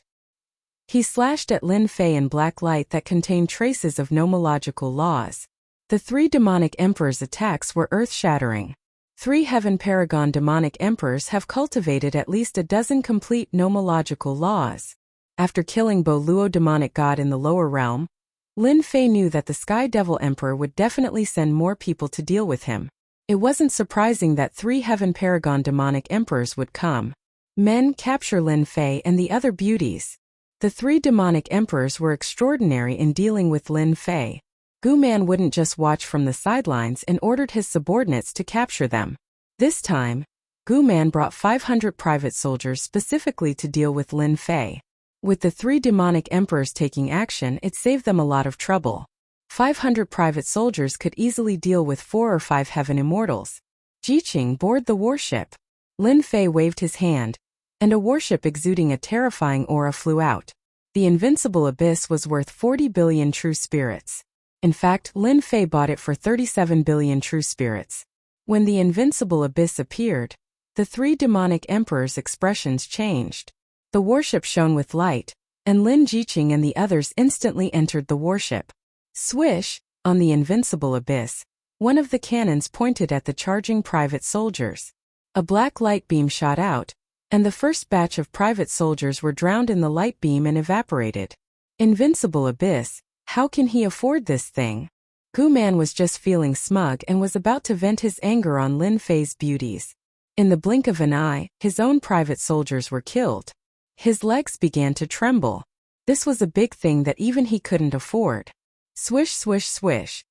He slashed at Lin Fei in black light that contained traces of nomological laws. The 3 demonic emperors' attacks were earth-shattering. 3 heaven paragon demonic emperors have cultivated at least a dozen complete nomological laws. After killing Bo Luo demonic god in the lower realm, Lin Fei knew that the Sky Devil Emperor would definitely send more people to deal with him. It wasn't surprising that 3 Heaven Paragon demonic emperors would come. Men capture Lin Fei and the other beauties. The 3 demonic emperors were extraordinary in dealing with Lin Fei. Gu Man wouldn't just watch from the sidelines and ordered his subordinates to capture them. This time, Gu Man brought 500 private soldiers specifically to deal with Lin Fei. With the 3 demonic emperors taking action, it saved them a lot of trouble. 500 private soldiers could easily deal with 4 or 5 heaven immortals. Jiqing boarded the warship. Lin Fei waved his hand, and a warship exuding a terrifying aura flew out. The invincible abyss was worth 40 billion true spirits. In fact, Lin Fei bought it for 37 billion true spirits. When the invincible abyss appeared, the 3 demonic emperors' expressions changed. The warship shone with light, and Lin Jiqing and the others instantly entered the warship. Swish, on the invincible abyss, one of the cannons pointed at the charging private soldiers. A black light beam shot out, and the first batch of private soldiers were drowned in the light beam and evaporated. Invincible abyss, how can he afford this thing? Gu Man was just feeling smug and was about to vent his anger on Lin Fei's beauties. In the blink of an eye, his own private soldiers were killed. His legs began to tremble. This was a big thing that even he couldn't afford. Swish, swish, swish.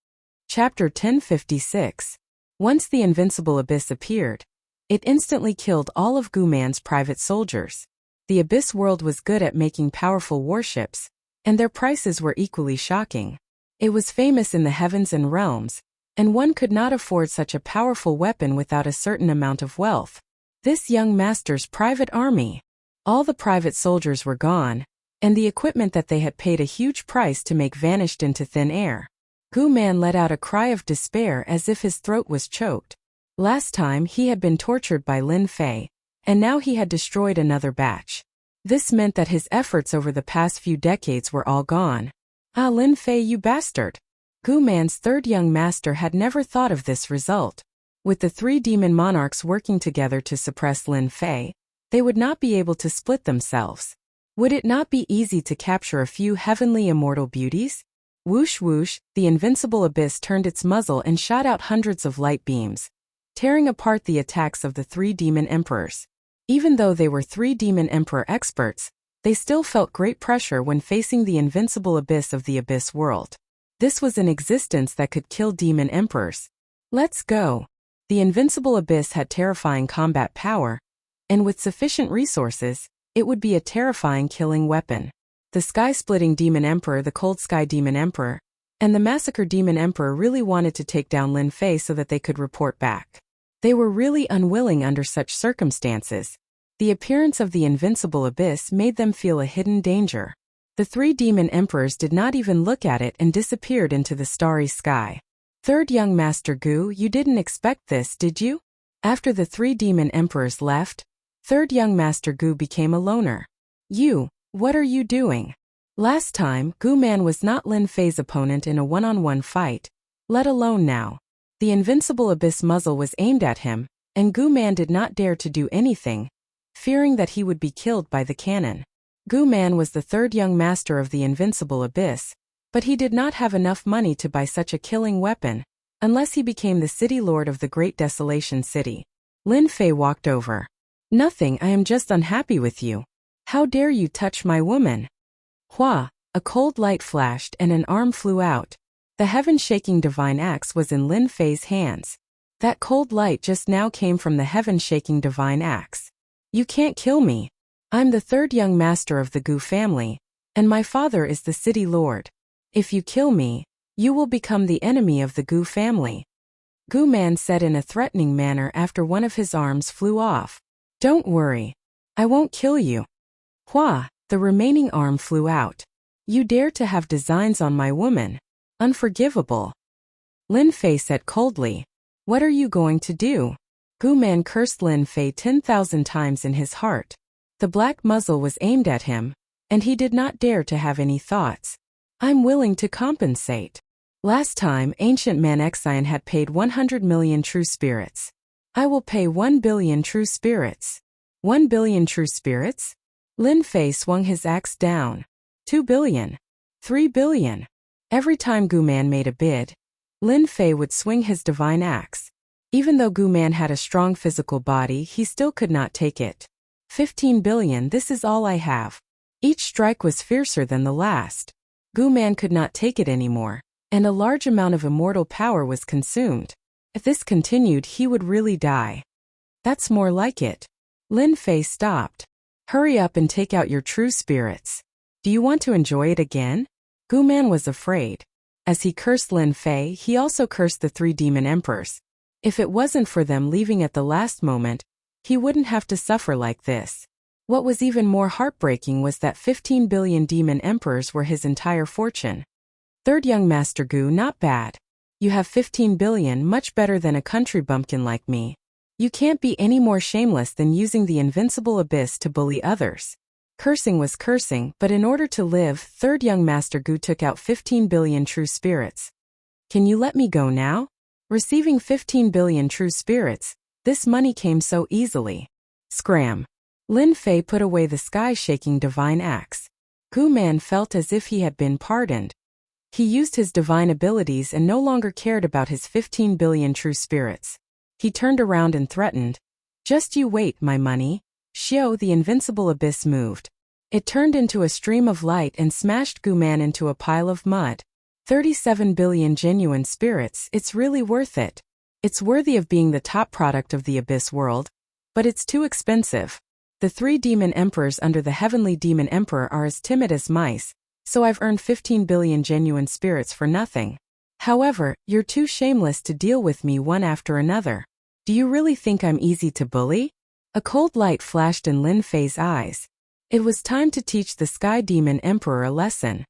Chapter 1056. Once the invincible abyss appeared, it instantly killed all of Gu Man's private soldiers. The abyss world was good at making powerful warships, and their prices were equally shocking. It was famous in the heavens and realms, and one could not afford such a powerful weapon without a certain amount of wealth. This young master's private army. All the private soldiers were gone, and the equipment that they had paid a huge price to make vanished into thin air. Gu Man let out a cry of despair as if his throat was choked. Last time he had been tortured by Lin Fei, and now he had destroyed another batch. This meant that his efforts over the past few decades were all gone. Ah, Lin Fei, you bastard! Gu Man's 3rd young master had never thought of this result. With the 3 demon monarchs working together to suppress Lin Fei, they would not be able to split themselves. Would it not be easy to capture a few heavenly immortal beauties? Whoosh whoosh, the invincible abyss turned its muzzle and shot out hundreds of light beams, tearing apart the attacks of the 3 demon emperors. Even though they were 3 demon emperor experts, they still felt great pressure when facing the invincible abyss of the abyss world. This was an existence that could kill demon emperors. Let's go. The invincible abyss had terrifying combat power, and with sufficient resources, it would be a terrifying killing weapon. The sky-splitting demon emperor, the cold sky demon emperor, and the massacre demon emperor really wanted to take down Lin Fei so that they could report back. They were really unwilling under such circumstances. The appearance of the invincible abyss made them feel a hidden danger. The 3 demon emperors did not even look at it and disappeared into the starry sky. 3rd young master Gu, you didn't expect this, did you? After the 3 demon emperors left, 3rd young master Gu became a loner. You, what are you doing? Last time, Gu Man was not Lin Fei's opponent in a one-on-one fight, let alone now. The invincible abyss muzzle was aimed at him, and Gu Man did not dare to do anything, fearing that he would be killed by the cannon. Gu Man was the 3rd young master of the invincible abyss, but he did not have enough money to buy such a killing weapon, unless he became the city lord of the Great Desolation City. Lin Fei walked over. Nothing, I am just unhappy with you. How dare you touch my woman? Hua, a cold light flashed and an arm flew out. The heaven-shaking divine axe was in Lin Fei's hands. That cold light just now came from the heaven-shaking divine axe. You can't kill me. I'm the 3rd young master of the Gu family, and my father is the city lord. If you kill me, you will become the enemy of the Gu family. Gu Man said in a threatening manner after one of his arms flew off. Don't worry. I won't kill you. Hua, the remaining arm flew out. You dare to have designs on my woman. Unforgivable. Lin Fei said coldly. What are you going to do? Gu Man cursed Lin Fei 10,000 times in his heart. The black muzzle was aimed at him, and he did not dare to have any thoughts. I'm willing to compensate. Last time, ancient man Exion had paid 100 million true spirits. I will pay 1 billion true spirits. 1 billion true spirits? Lin Fei swung his axe down. 2 billion. 3 billion. Every time Gu Man made a bid, Lin Fei would swing his divine axe. Even though Gu Man had a strong physical body, he still could not take it. 15 billion, this is all I have. Each strike was fiercer than the last. Gu Man could not take it anymore, and a large amount of immortal power was consumed. If this continued, he would really die. That's more like it. Lin Fei stopped. Hurry up and take out your true spirits. Do you want to enjoy it again? Gu Man was afraid. As he cursed Lin Fei, he also cursed the 3 demon emperors. If it wasn't for them leaving at the last moment, he wouldn't have to suffer like this. What was even more heartbreaking was that 15 billion demon emperors were his entire fortune. Third young Master Gu, not bad. You have 15 billion, much better than a country bumpkin like me. You can't be any more shameless than using the invincible abyss to bully others. Cursing was cursing, but in order to live, third young Master Gu took out 15 billion true spirits. Can you let me go now? Receiving 15 billion true spirits, this money came so easily. Scram. Lin Fei put away the sky-shaking divine axe. Gu Man felt as if he had been pardoned. He used his divine abilities and no longer cared about his 15 billion true spirits. He turned around and threatened. Just you wait, my money. Xiao, the invincible abyss moved. It turned into a stream of light and smashed Gu Man into a pile of mud. 37 billion genuine spirits, it's really worth it. It's worthy of being the top product of the abyss world. But it's too expensive. The 3 demon emperors under the heavenly demon emperor are as timid as mice, so I've earned 15 billion genuine spirits for nothing. However, you're too shameless to deal with me one after another. Do you really think I'm easy to bully? A cold light flashed in Lin Fei's eyes. It was time to teach the Sky Demon Emperor a lesson.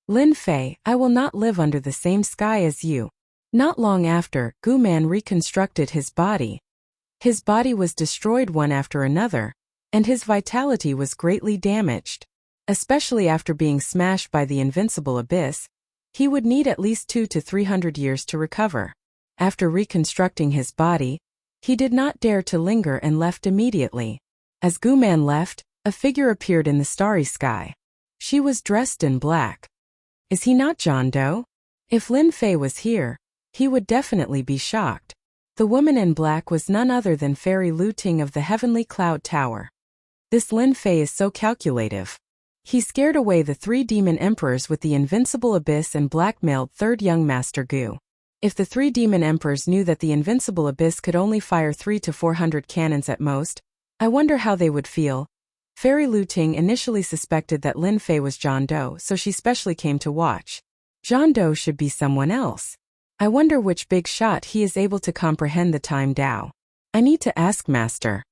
Lin Fei, I will not live under the same sky as you. Not long after, Gu Man reconstructed his body. His body was destroyed one after another, and his vitality was greatly damaged. Especially after being smashed by the invincible abyss, he would need at least 200 to 300 years to recover. After reconstructing his body, he did not dare to linger and left immediately. As Gu Man left, a figure appeared in the starry sky. She was dressed in black. Is he not John Doe? If Lin Fei was here, he would definitely be shocked. The woman in black was none other than Fairy Lu Ting of the Heavenly Cloud Tower. This Lin Fei is so calculative. He scared away the 3 demon emperors with the invincible abyss and blackmailed third young Master Gu. If the 3 demon emperors knew that the invincible abyss could only fire 300 to 400 cannons at most, I wonder how they would feel. Fairy Lu Ting initially suspected that Lin Fei was John Doe, so she specially came to watch. John Doe should be someone else. I wonder which big shot he is able to comprehend the time Dao. I need to ask Master.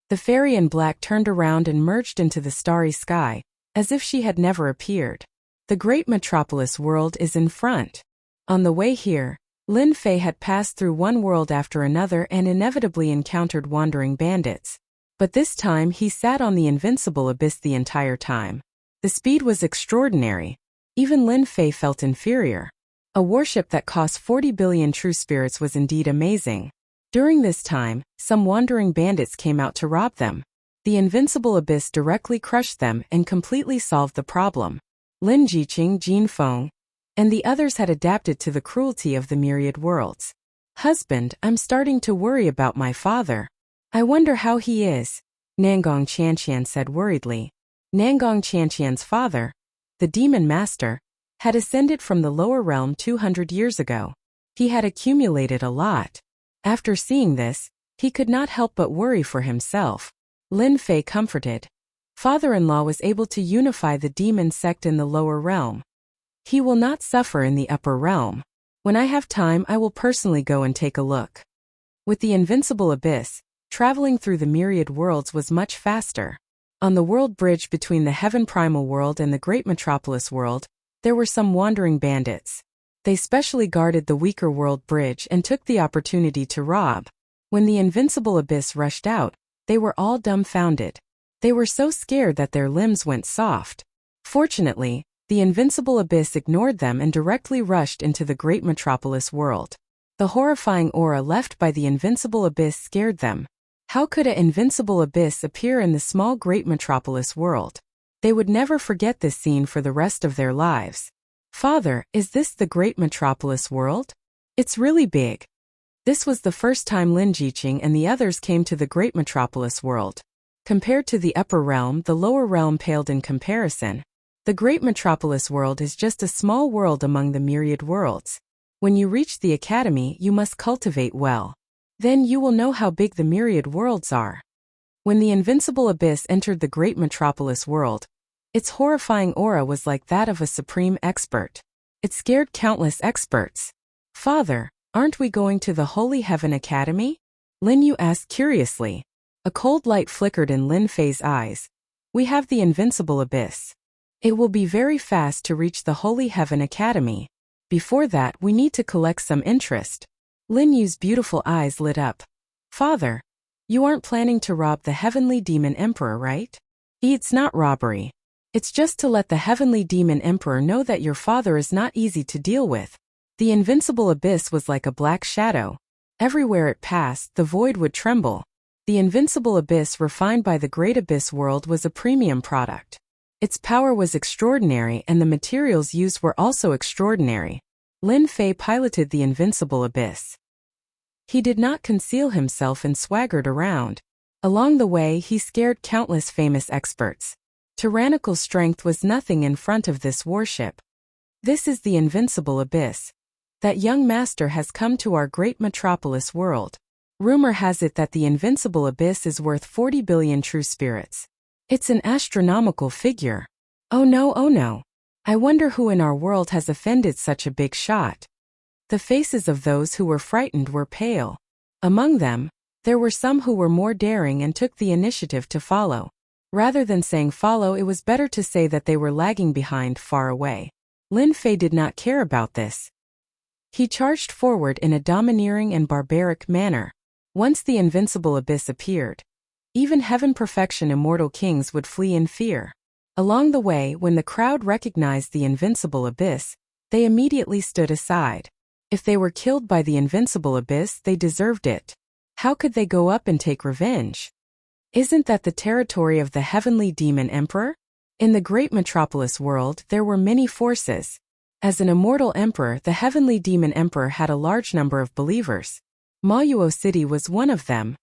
The fairy in black turned around and merged into the starry sky, as if she had never appeared. The great metropolis world is in front. On the way here, Lin Fei had passed through one world after another and inevitably encountered wandering bandits. But this time he sat on the invincible abyss the entire time. The speed was extraordinary. Even Lin Fei felt inferior. A warship that cost 40 billion true spirits was indeed amazing. During this time, some wandering bandits came out to rob them. The invincible abyss directly crushed them and completely solved the problem. Lin Jiqing, Jin Feng, and the others had adapted to the cruelty of the myriad worlds. Husband, I'm starting to worry about my father. I wonder how he is, Nangong Qianqian said worriedly. Nangong Qianqian's father, the demon master, had ascended from the lower realm 200 years ago. He had accumulated a lot. After seeing this, he could not help but worry for himself. Lin Fei comforted. Father-in-law was able to unify the demon sect in the lower realm. He will not suffer in the upper realm. When I have time, I will personally go and take a look. With the invincible abyss, traveling through the myriad worlds was much faster. On the world bridge between the Heaven Primal World and the Great Metropolis World, there were some wandering bandits. They specially guarded the weaker world bridge and took the opportunity to rob. When the invincible abyss rushed out, they were all dumbfounded. They were so scared that their limbs went soft. Fortunately, the invincible abyss ignored them and directly rushed into the Great Metropolis World. The horrifying aura left by the invincible abyss scared them. How could an invincible abyss appear in the small great metropolis world? They would never forget this scene for the rest of their lives. Father, is this the great metropolis world? It's really big. This was the first time Lin Jiqing and the others came to the great metropolis world. Compared to the upper realm, the lower realm paled in comparison. The great metropolis world is just a small world among the myriad worlds. When you reach the academy, you must cultivate well. Then you will know how big the myriad worlds are. When the invincible abyss entered the great metropolis world, its horrifying aura was like that of a supreme expert. It scared countless experts. Father, aren't we going to the Holy Heaven Academy? Lin Yu asked curiously. A cold light flickered in Lin Fei's eyes. We have the invincible abyss. It will be very fast to reach the Holy Heaven Academy. Before that, we need to collect some interest. Lin Yu's beautiful eyes lit up. Father, you aren't planning to rob the Heavenly Demon Emperor, right? It's not robbery. It's just to let the Heavenly Demon Emperor know that your father is not easy to deal with. The invincible abyss was like a black shadow. Everywhere it passed, the void would tremble. The invincible abyss refined by the Great Abyss World was a premium product. Its power was extraordinary and the materials used were also extraordinary. Lin Fei piloted the invincible abyss. He did not conceal himself and swaggered around. Along the way, he scared countless famous experts. Tyrannical strength was nothing in front of this warship. This is the invincible abyss. That young master has come to our great metropolis world. Rumor has it that the invincible abyss is worth 40 billion true spirits. It's an astronomical figure. Oh no. I wonder who in our world has offended such a big shot. The faces of those who were frightened were pale. Among them, there were some who were more daring and took the initiative to follow. Rather than saying follow, it was better to say that they were lagging behind, far away. Lin Fei did not care about this. He charged forward in a domineering and barbaric manner. Once the invincible abyss appeared, even heaven perfection immortal kings would flee in fear. Along the way, when the crowd recognized the invincible abyss, they immediately stood aside. If they were killed by the invincible abyss, they deserved it. How could they go up and take revenge? Isn't that the territory of the Heavenly Demon Emperor? In the great metropolis world, there were many forces. As an immortal emperor, the Heavenly Demon Emperor had a large number of believers. Mayuo City was one of them.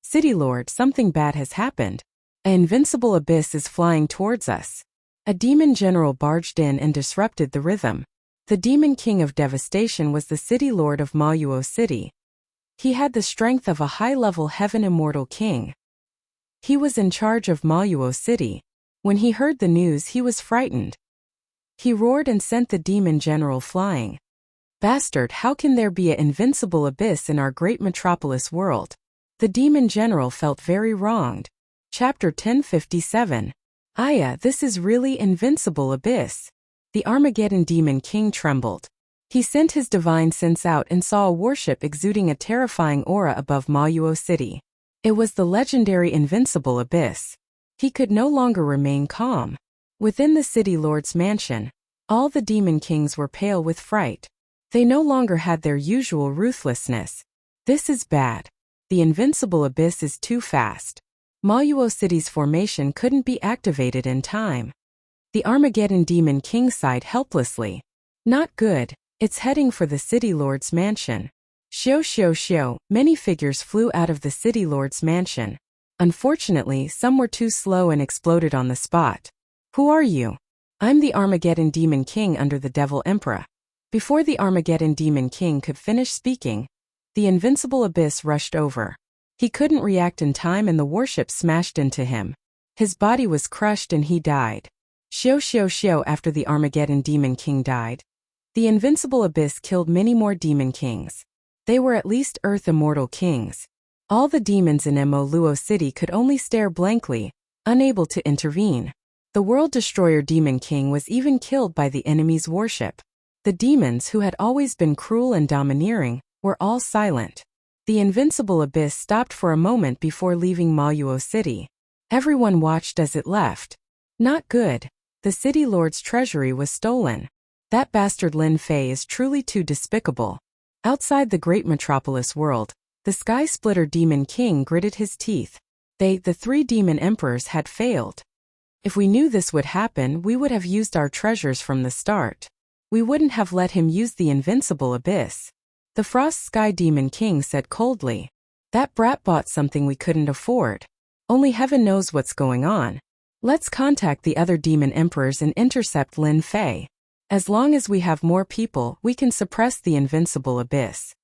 City Lord, something bad has happened. An invincible abyss is flying towards us. A demon general barged in and disrupted the rhythm. The Demon King of Devastation was the City Lord of Mayuo City. He had the strength of a high-level heaven immortal king. He was in charge of Mayuo City. When he heard the news, he was frightened. He roared and sent the demon general flying. Bastard, how can there be an invincible abyss in our great metropolis world? The demon general felt very wronged. Chapter 1057. Aya, this is really invincible abyss. The Armageddon Demon King trembled. He sent his divine sense out and saw a warship exuding a terrifying aura above Mayuo City. It was the legendary invincible abyss. He could no longer remain calm. Within the city lord's mansion, all the demon kings were pale with fright. They no longer had their usual ruthlessness. This is bad. The invincible abyss is too fast. Mayuo City's formation couldn't be activated in time. The Armageddon Demon King sighed helplessly. Not good. It's heading for the city lord's mansion. Shio. Many figures flew out of the city lord's mansion. Unfortunately, some were too slow and exploded on the spot. Who are you? I'm the Armageddon Demon King under the Devil Emperor. Before the Armageddon Demon King could finish speaking, the invincible abyss rushed over. He couldn't react in time and the warship smashed into him. His body was crushed and he died. Shio. After the Armageddon Demon King died, the invincible abyss killed many more demon kings. They were at least Earth immortal kings. All the demons in Luo City could only stare blankly, unable to intervene. The World Destroyer Demon King was even killed by the enemy's warship. The demons, who had always been cruel and domineering, were all silent. The invincible abyss stopped for a moment before leaving Mayuo City. Everyone watched as it left. Not good. The city lord's treasury was stolen. That bastard Lin Fei is truly too despicable. Outside the great metropolis world, The Sky Splitter Demon King gritted his teeth. The three demon emperors had failed. If we knew this would happen, we would have used our treasures from the start. We wouldn't have let him use the invincible abyss. The Frost Sky Demon King said coldly. That brat bought something we couldn't afford. Only heaven knows what's going on. Let's contact the other demon emperors and intercept Lin Fei. As long as we have more people, we can suppress the invincible abyss.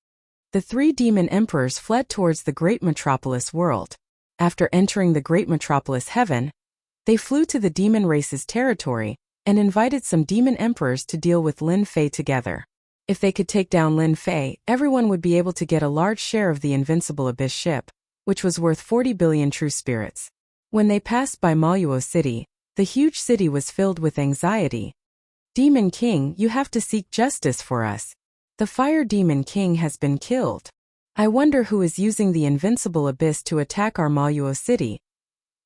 The three demon emperors fled towards the great metropolis world. After entering the great metropolis heaven, they flew to the demon race's territory and invited some demon emperors to deal with Lin Fei together. If they could take down Lin Fei, everyone would be able to get a large share of the invincible abyss ship, which was worth 40 billion true spirits. When they passed by Maluo City, the huge city was filled with anxiety. Demon King, you have to seek justice for us. The Fire Demon King has been killed. I wonder who is using the invincible abyss to attack our Maluo City.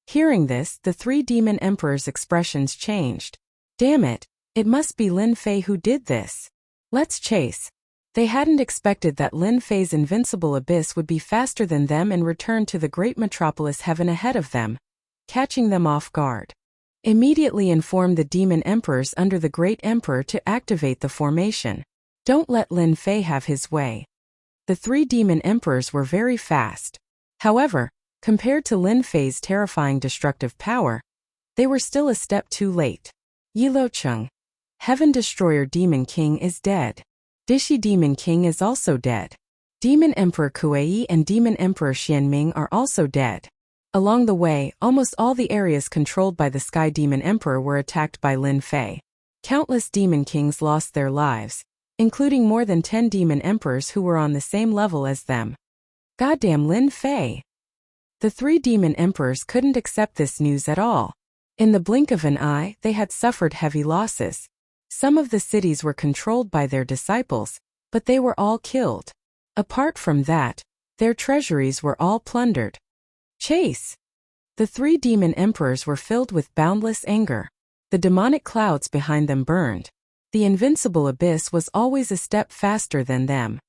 Hearing this, the three demon emperors' expressions changed. Damn it, it must be Lin Fei who did this. Let's chase. They hadn't expected that Lin Fei's invincible abyss would be faster than them and return to the great metropolis heaven ahead of them, catching them off guard. Immediately inform the demon emperors under the great emperor to activate the formation. Don't let Lin Fei have his way. The three demon emperors were very fast. However, compared to Lin Fei's terrifying destructive power, they were still a step too late. Yilocheng, Heaven Destroyer Demon King is dead. Dishi Demon King is also dead. Demon Emperor Kuei and Demon Emperor Xianming are also dead. Along the way, almost all the areas controlled by the Sky Demon Emperor were attacked by Lin Fei. Countless Demon Kings lost their lives, including more than 10 Demon Emperors who were on the same level as them. Goddamn Lin Fei! The three Demon Emperors couldn't accept this news at all. In the blink of an eye, they had suffered heavy losses. Some of the cities were controlled by their disciples, but they were all killed. Apart from that, their treasuries were all plundered. Chase! The three demon emperors were filled with boundless anger. The demonic clouds behind them burned. The invincible abyss was always a step faster than them.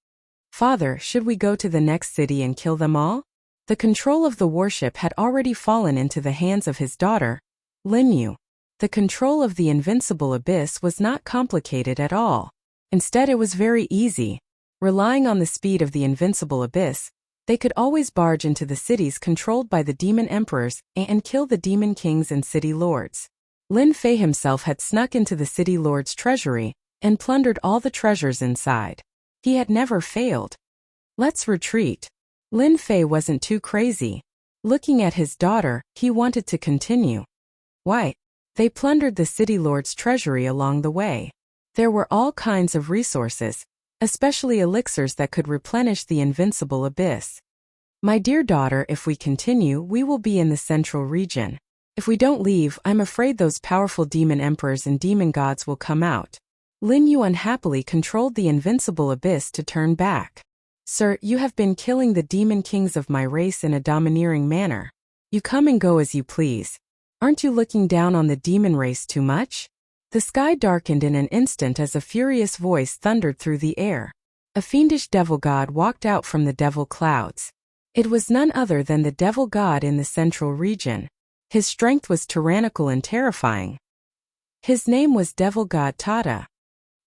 Father, should we go to the next city and kill them all? The control of the warship had already fallen into the hands of his daughter, Lin Yu. The control of the invincible abyss was not complicated at all. Instead, it was very easy. Relying on the speed of the invincible abyss, they could always barge into the cities controlled by the demon emperors and kill the demon kings and city lords. Lin Fei himself had snuck into the city lord's treasury and plundered all the treasures inside. He had never failed. Let's retreat. Lin Fei wasn't too crazy. Looking at his daughter, he wanted to continue. Why? They plundered the city lord's treasury along the way. There were all kinds of resources, especially elixirs that could replenish the invincible abyss. My dear daughter, if we continue, we will be in the central region. If we don't leave, I'm afraid those powerful demon emperors and demon gods will come out. Lin Yu unhappily controlled the invincible abyss to turn back. Sir, you have been killing the demon kings of my race in a domineering manner. You come and go as you please. Aren't you looking down on the demon race too much? The sky darkened in an instant as a furious voice thundered through the air. A fiendish devil god walked out from the devil clouds. It was none other than the devil god in the central region. His strength was tyrannical and terrifying. His name was Devil God Tata.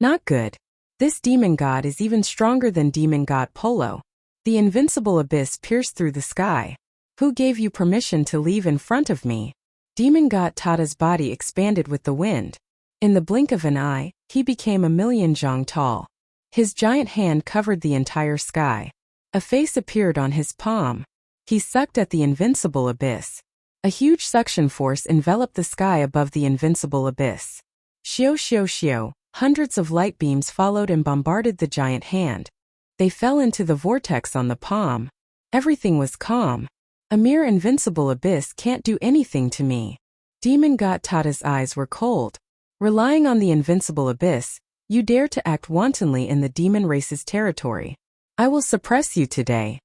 Not good. This demon god is even stronger than demon god Polo. The invincible abyss pierced through the sky. Who gave you permission to leave in front of me? Demon god Tata's body expanded with the wind. In the blink of an eye, he became 1,000,000 zhang tall. His giant hand covered the entire sky. A face appeared on his palm. He sucked at the invincible abyss. A huge suction force enveloped the sky above the invincible abyss. Xiao xiao xiao, hundreds of light beams followed and bombarded the giant hand. They fell into the vortex on the palm. Everything was calm. A mere invincible abyss can't do anything to me. Demon god Tata's eyes were cold. Relying on the invincible abyss, you dare to act wantonly in the demon race's territory. I will suppress you today.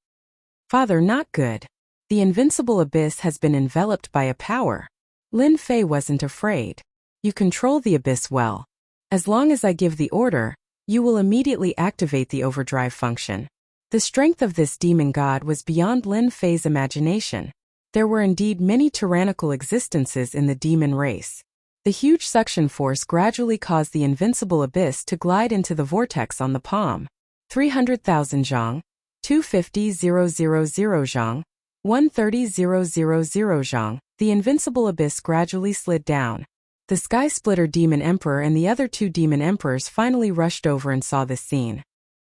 Father, not good. The invincible abyss has been enveloped by a power. Lin Fei wasn't afraid. You control the abyss well. As long as I give the order, you will immediately activate the overdrive function. The strength of this demon god was beyond Lin Fei's imagination. There were indeed many tyrannical existences in the demon race. The huge suction force gradually caused the invincible abyss to glide into the vortex on the palm. 300,000 zhang, 250,000 zhang, 130,000 zhang. The invincible abyss gradually slid down. The Sky Splitter Demon Emperor and the other two Demon Emperors finally rushed over and saw this scene.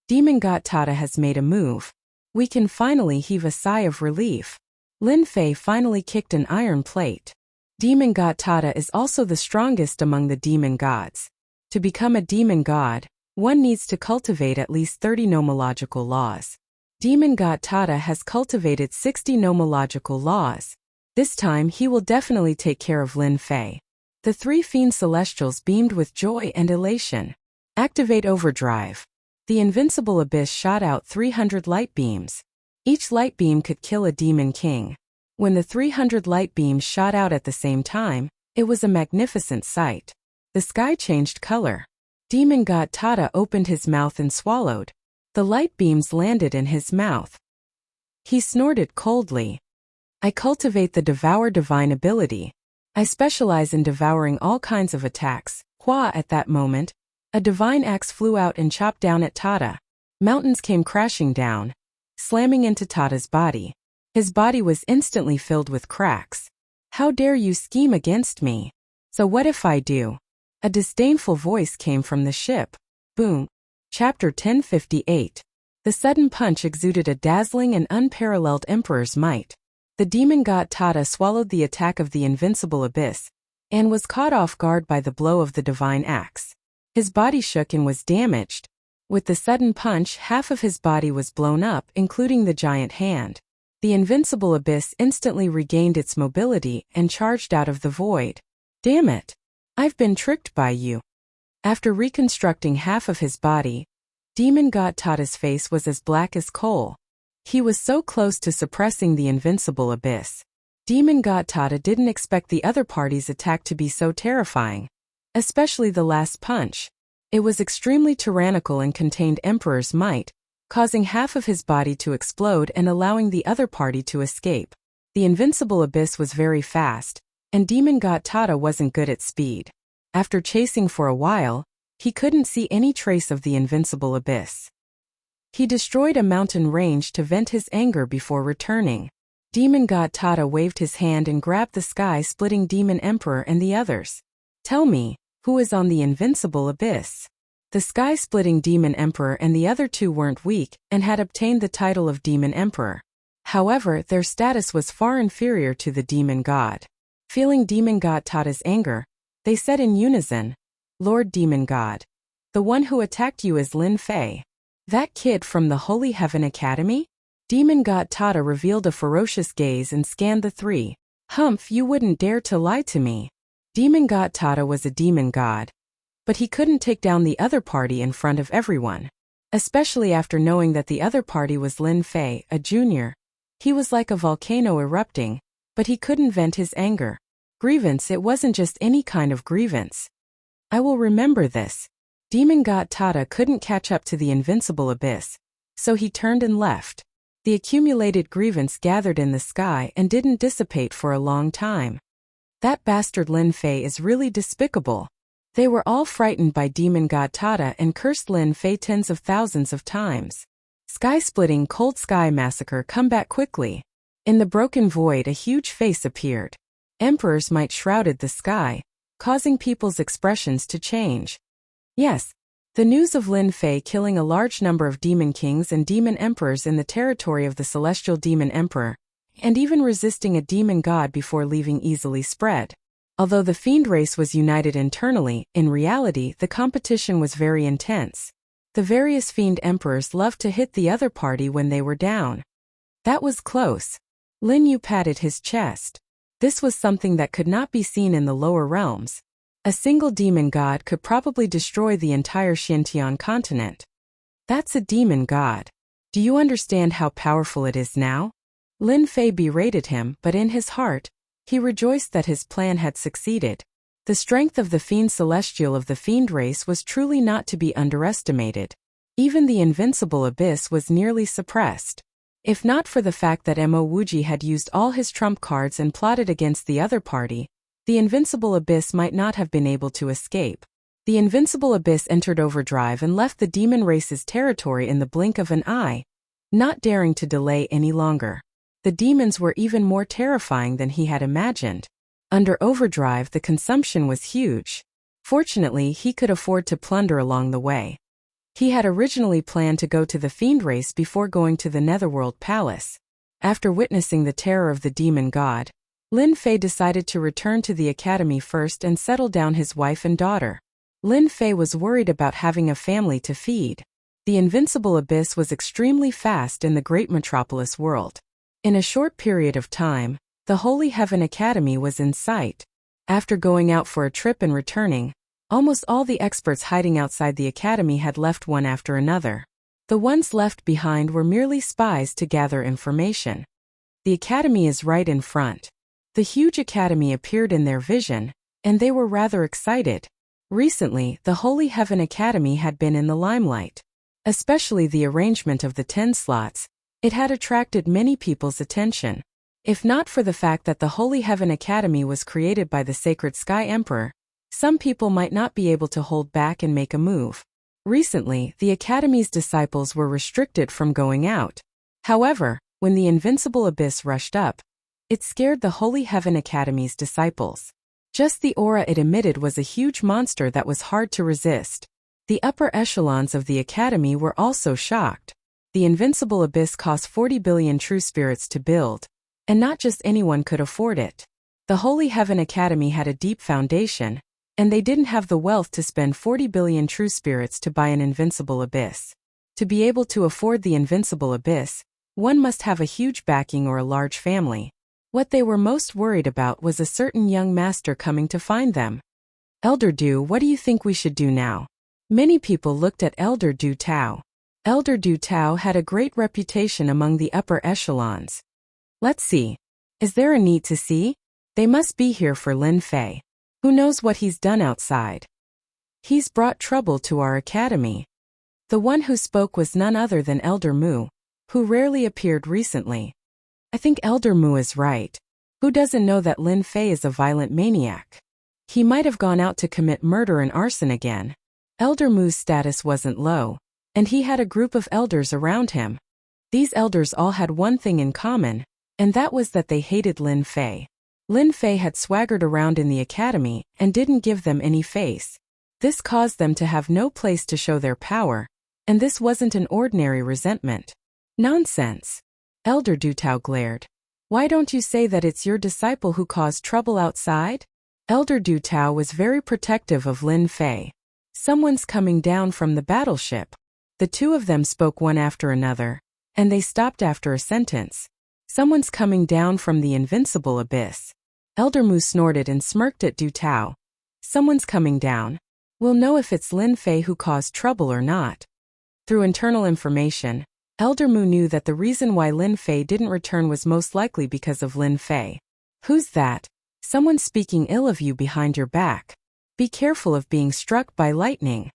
Demon God Tata has made a move. We can finally heave a sigh of relief. Lin Fei finally kicked an iron plate. Demon God Tata is also the strongest among the demon gods. To become a demon god, one needs to cultivate at least 30 nomological laws. Demon God Tata has cultivated 60 nomological laws. This time he will definitely take care of Lin Fei. The three fiend celestials beamed with joy and elation. Activate overdrive. The invincible abyss shot out 300 light beams. Each light beam could kill a demon king. When the 300 light beams shot out at the same time, it was a magnificent sight. The sky changed color. Demon God Tata opened his mouth and swallowed. The light beams landed in his mouth. He snorted coldly. I cultivate the Devour Divine ability. I specialize in devouring all kinds of attacks. Hua at that moment, a divine axe flew out and chopped down at Tata. Mountains came crashing down, slamming into Tata's body. His body was instantly filled with cracks. How dare you scheme against me? So what if I do? A disdainful voice came from the ship. Boom. Chapter 1058. The sudden punch exuded a dazzling and unparalleled emperor's might. The demon god Tata swallowed the attack of the invincible abyss, and was caught off guard by the blow of the divine axe. His body shook and was damaged. With the sudden punch, half of his body was blown up, including the giant hand. The invincible abyss instantly regained its mobility and charged out of the void. Damn it! I've been tricked by you. After reconstructing half of his body, demon god Tata's face was as black as coal. He was so close to suppressing the invincible abyss. Demon god Tata didn't expect the other party's attack to be so terrifying. Especially the last punch. It was extremely tyrannical and contained Emperor's might, causing half of his body to explode and allowing the other party to escape. The invincible abyss was very fast, and Demon God Tata wasn't good at speed. After chasing for a while, he couldn't see any trace of the invincible abyss. He destroyed a mountain range to vent his anger before returning. Demon God Tata waved his hand and grabbed the sky-splitting Demon Emperor and the others. Tell me, who is on the invincible abyss? The sky-splitting Demon Emperor and the other two weren't weak and had obtained the title of Demon Emperor. However, their status was far inferior to the Demon God. Feeling Demon God Tata's anger, they said in unison, Lord Demon God, the one who attacked you is Lin Fei. That kid from the Holy Heaven Academy? Demon God Tata revealed a ferocious gaze and scanned the three. Humph, you wouldn't dare to lie to me. Demon God Tata was a demon god, but he couldn't take down the other party in front of everyone. Especially after knowing that the other party was Lin Fei, a junior. He was like a volcano erupting, but he couldn't vent his anger. Grievance, it wasn't just any kind of grievance. I will remember this. Demon God Tata couldn't catch up to the invincible abyss, so he turned and left. The accumulated grievance gathered in the sky and didn't dissipate for a long time. That bastard Lin Fei is really despicable. They were all frightened by Demon God Tata and cursed Lin Fei tens of thousands of times. Sky-splitting Cold Sky Massacre, come back quickly. In the broken void a huge face appeared. Emperor's might shrouded the sky, causing people's expressions to change. Yes, the news of Lin Fei killing a large number of demon kings and demon emperors in the territory of the celestial demon emperor, and even resisting a demon god before leaving easily spread. Although the fiend race was united internally, in reality the competition was very intense. The various fiend emperors loved to hit the other party when they were down. That was close. Lin Yu patted his chest. This was something that could not be seen in the lower realms. A single demon god could probably destroy the entire Xintian continent. That's a demon god. Do you understand how powerful it is now? Lin Fei berated him, but in his heart, he rejoiced that his plan had succeeded. The strength of the fiend celestial of the fiend race was truly not to be underestimated. Even the invincible abyss was nearly suppressed. If not for the fact that Mo Wuji had used all his trump cards and plotted against the other party, the invincible abyss might not have been able to escape. The invincible abyss entered overdrive and left the demon race's territory in the blink of an eye, not daring to delay any longer. The demons were even more terrifying than he had imagined. Under overdrive, the consumption was huge. Fortunately, he could afford to plunder along the way. He had originally planned to go to the Fiend race before going to the Netherworld Palace. After witnessing the terror of the demon god, Lin Fei decided to return to the academy first and settle down his wife and daughter. Lin Fei was worried about having a family to feed. The invincible abyss was extremely fast in the great metropolis world. In a short period of time, the Holy Heaven Academy was in sight. After going out for a trip and returning, almost all the experts hiding outside the academy had left one after another. The ones left behind were merely spies to gather information. The academy is right in front. The huge academy appeared in their vision, and they were rather excited. Recently, the Holy Heaven Academy had been in the limelight. Especially the arrangement of the 10 slots, it had attracted many people's attention. If not for the fact that the Holy Heaven Academy was created by the Sacred Sky Emperor, some people might not be able to hold back and make a move. Recently, the Academy's disciples were restricted from going out. However, when the invincible abyss rushed up, it scared the Holy Heaven Academy's disciples. Just the aura it emitted was a huge monster that was hard to resist. The upper echelons of the Academy were also shocked. The invincible abyss cost 40 billion true spirits to build, and not just anyone could afford it. The Holy Heaven Academy had a deep foundation, and they didn't have the wealth to spend 40 billion true spirits to buy an invincible abyss. To be able to afford the invincible abyss, one must have a huge backing or a large family. What they were most worried about was a certain young master coming to find them. Elder Du, what do you think we should do now? Many people looked at Elder Du Tao. Elder Du Tao had a great reputation among the upper echelons. Let's see. Is there a need to see? They must be here for Lin Fei. Who knows what he's done outside? He's brought trouble to our academy. The one who spoke was none other than Elder Mu, who rarely appeared recently. I think Elder Mu is right. Who doesn't know that Lin Fei is a violent maniac? He might have gone out to commit murder and arson again. Elder Mu's status wasn't low, and he had a group of elders around him. These elders all had one thing in common, and that was that they hated Lin Fei. Lin Fei had swaggered around in the academy and didn't give them any face. This caused them to have no place to show their power, and this wasn't an ordinary resentment. Nonsense. Elder Du Tao glared. Why don't you say that it's your disciple who caused trouble outside? Elder Du Tao was very protective of Lin Fei. Someone's coming down from the battleship. The two of them spoke one after another, and they stopped after a sentence. Someone's coming down from the invincible abyss. Elder Mu snorted and smirked at Du Tao. Someone's coming down. We'll know if it's Lin Fei who caused trouble or not. Through internal information, Elder Mu knew that the reason why Lin Fei didn't return was most likely because of Lin Fei. Who's that? Someone speaking ill of you behind your back. Be careful of being struck by lightning.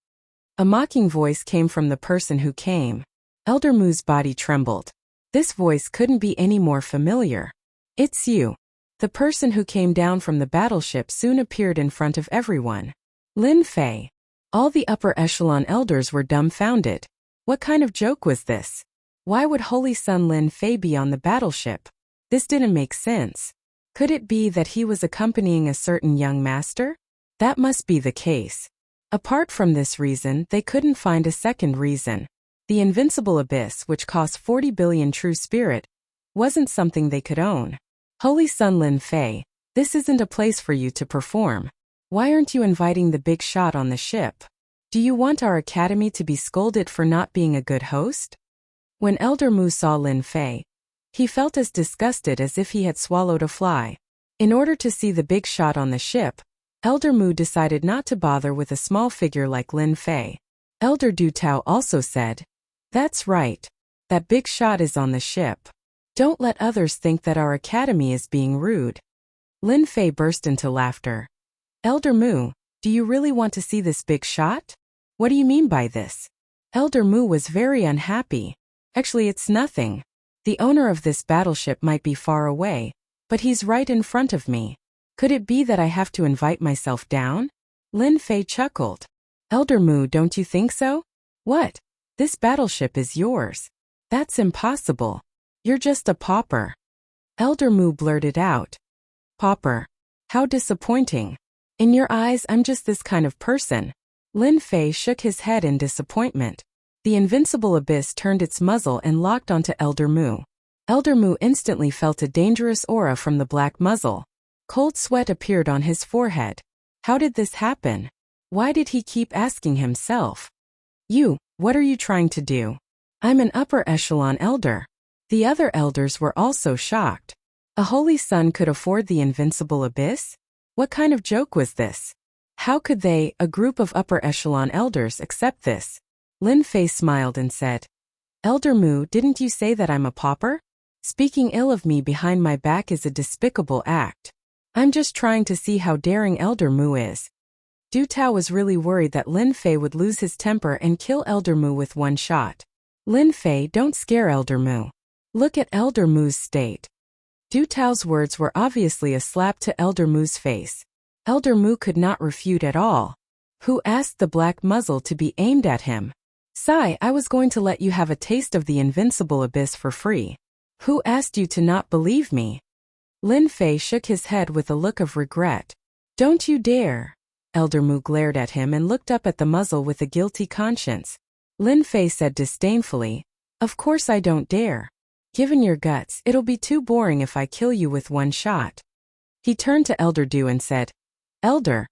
A mocking voice came from the person who came. Elder Mu's body trembled. This voice couldn't be any more familiar. It's you. The person who came down from the battleship soon appeared in front of everyone. Lin Fei. All the upper echelon elders were dumbfounded. What kind of joke was this? Why would Holy Son Lin Fei be on the battleship? This didn't make sense. Could it be that he was accompanying a certain young master? That must be the case. Apart from this reason, they couldn't find a second reason. The invincible abyss, which cost 40 billion true spirit, wasn't something they could own. Holy Son Lin Fei, this isn't a place for you to perform. Why aren't you inviting the big shot on the ship? Do you want our academy to be scolded for not being a good host? When Elder Mu saw Lin Fei, he felt as disgusted as if he had swallowed a fly. In order to see the big shot on the ship, Elder Mu decided not to bother with a small figure like Lin Fei. Elder Du Tao also said, "That's right. That big shot is on the ship. Don't let others think that our academy is being rude." Lin Fei burst into laughter. "Elder Mu, do you really want to see this big shot? What do you mean by this? Elder Mu was very unhappy. Actually, it's nothing. The owner of this battleship might be far away, but he's right in front of me. Could it be that I have to invite myself down? Lin Fei chuckled. Elder Mu, don't you think so? What? This battleship is yours. That's impossible. You're just a pauper. Elder Mu blurted out. Pauper. How disappointing. In your eyes, I'm just this kind of person. Lin Fei shook his head in disappointment. The invincible abyss turned its muzzle and locked onto Elder Mu. Elder Mu instantly felt a dangerous aura from the black muzzle. Cold sweat appeared on his forehead. How did this happen? Why did he keep asking himself? You, what are you trying to do? I'm an upper echelon elder. The other elders were also shocked. A holy son could afford the invincible abyss? What kind of joke was this? How could they, a group of upper echelon elders, accept this? Lin Fei smiled and said, Elder Mu, didn't you say that I'm a pauper? Speaking ill of me behind my back is a despicable act. I'm just trying to see how daring Elder Mu is. Du Tao was really worried that Lin Fei would lose his temper and kill Elder Mu with one shot. Lin Fei, don't scare Elder Mu. Look at Elder Mu's state. Du Tao's words were obviously a slap to Elder Mu's face. Elder Mu could not refute at all. Who asked the black muzzle to be aimed at him? Sigh, I was going to let you have a taste of the invincible abyss for free. Who asked you to not believe me? Lin Fei shook his head with a look of regret. Don't you dare. Elder Mu glared at him and looked up at the muzzle with a guilty conscience. Lin Fei said disdainfully, Of course I don't dare. Given your guts, it'll be too boring if I kill you with one shot. He turned to Elder Du and said, Elder,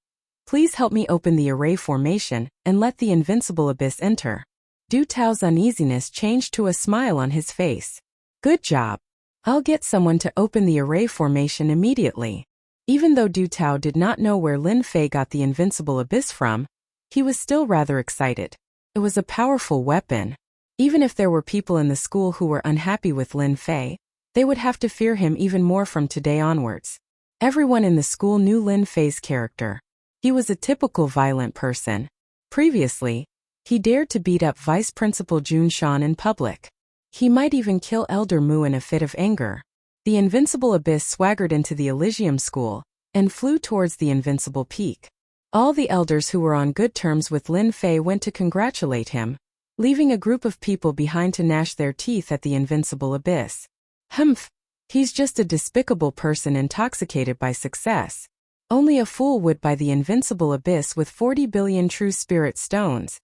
please help me open the array formation and let the invincible abyss enter. Du Tao's uneasiness changed to a smile on his face. Good job. I'll get someone to open the array formation immediately. Even though Du Tao did not know where Lin Fei got the invincible abyss from, he was still rather excited. It was a powerful weapon. Even if there were people in the school who were unhappy with Lin Fei, they would have to fear him even more from today onwards. Everyone in the school knew Lin Fei's character. He was a typical violent person. Previously, he dared to beat up Vice Principal Jun Shan in public. He might even kill Elder Mu in a fit of anger. The invincible abyss swaggered into the Elysium School and flew towards the invincible peak. All the elders who were on good terms with Lin Fei went to congratulate him, leaving a group of people behind to gnash their teeth at the invincible abyss. Humph! He's just a despicable person intoxicated by success. Only a fool would buy the invincible abyss with 40 billion true spirit stones.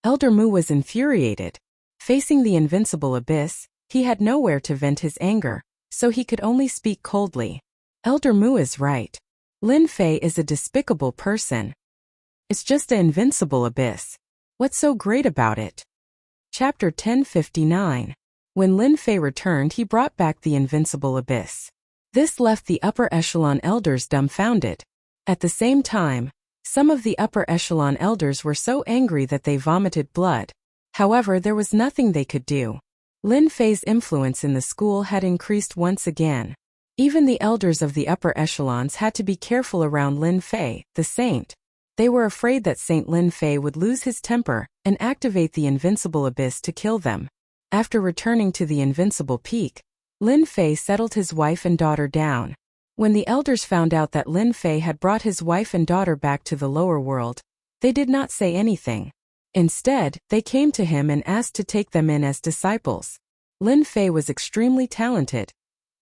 Elder Mu was infuriated. Facing the invincible abyss, he had nowhere to vent his anger, so he could only speak coldly. Elder Mu is right. Lin Fei is a despicable person. It's just an invincible abyss. What's so great about it? Chapter 1059. When Lin Fei returned, he brought back the invincible abyss. This left the upper echelon elders dumbfounded. At the same time, some of the upper echelon elders were so angry that they vomited blood. However, there was nothing they could do. Lin Fei's influence in the school had increased once again. Even the elders of the upper echelons had to be careful around Lin Fei, the saint. They were afraid that Saint Lin Fei would lose his temper and activate the invincible abyss to kill them. After returning to the invincible peak, Lin Fei settled his wife and daughter down. When the elders found out that Lin Fei had brought his wife and daughter back to the lower world, they did not say anything. Instead, they came to him and asked to take them in as disciples. Lin Fei was extremely talented,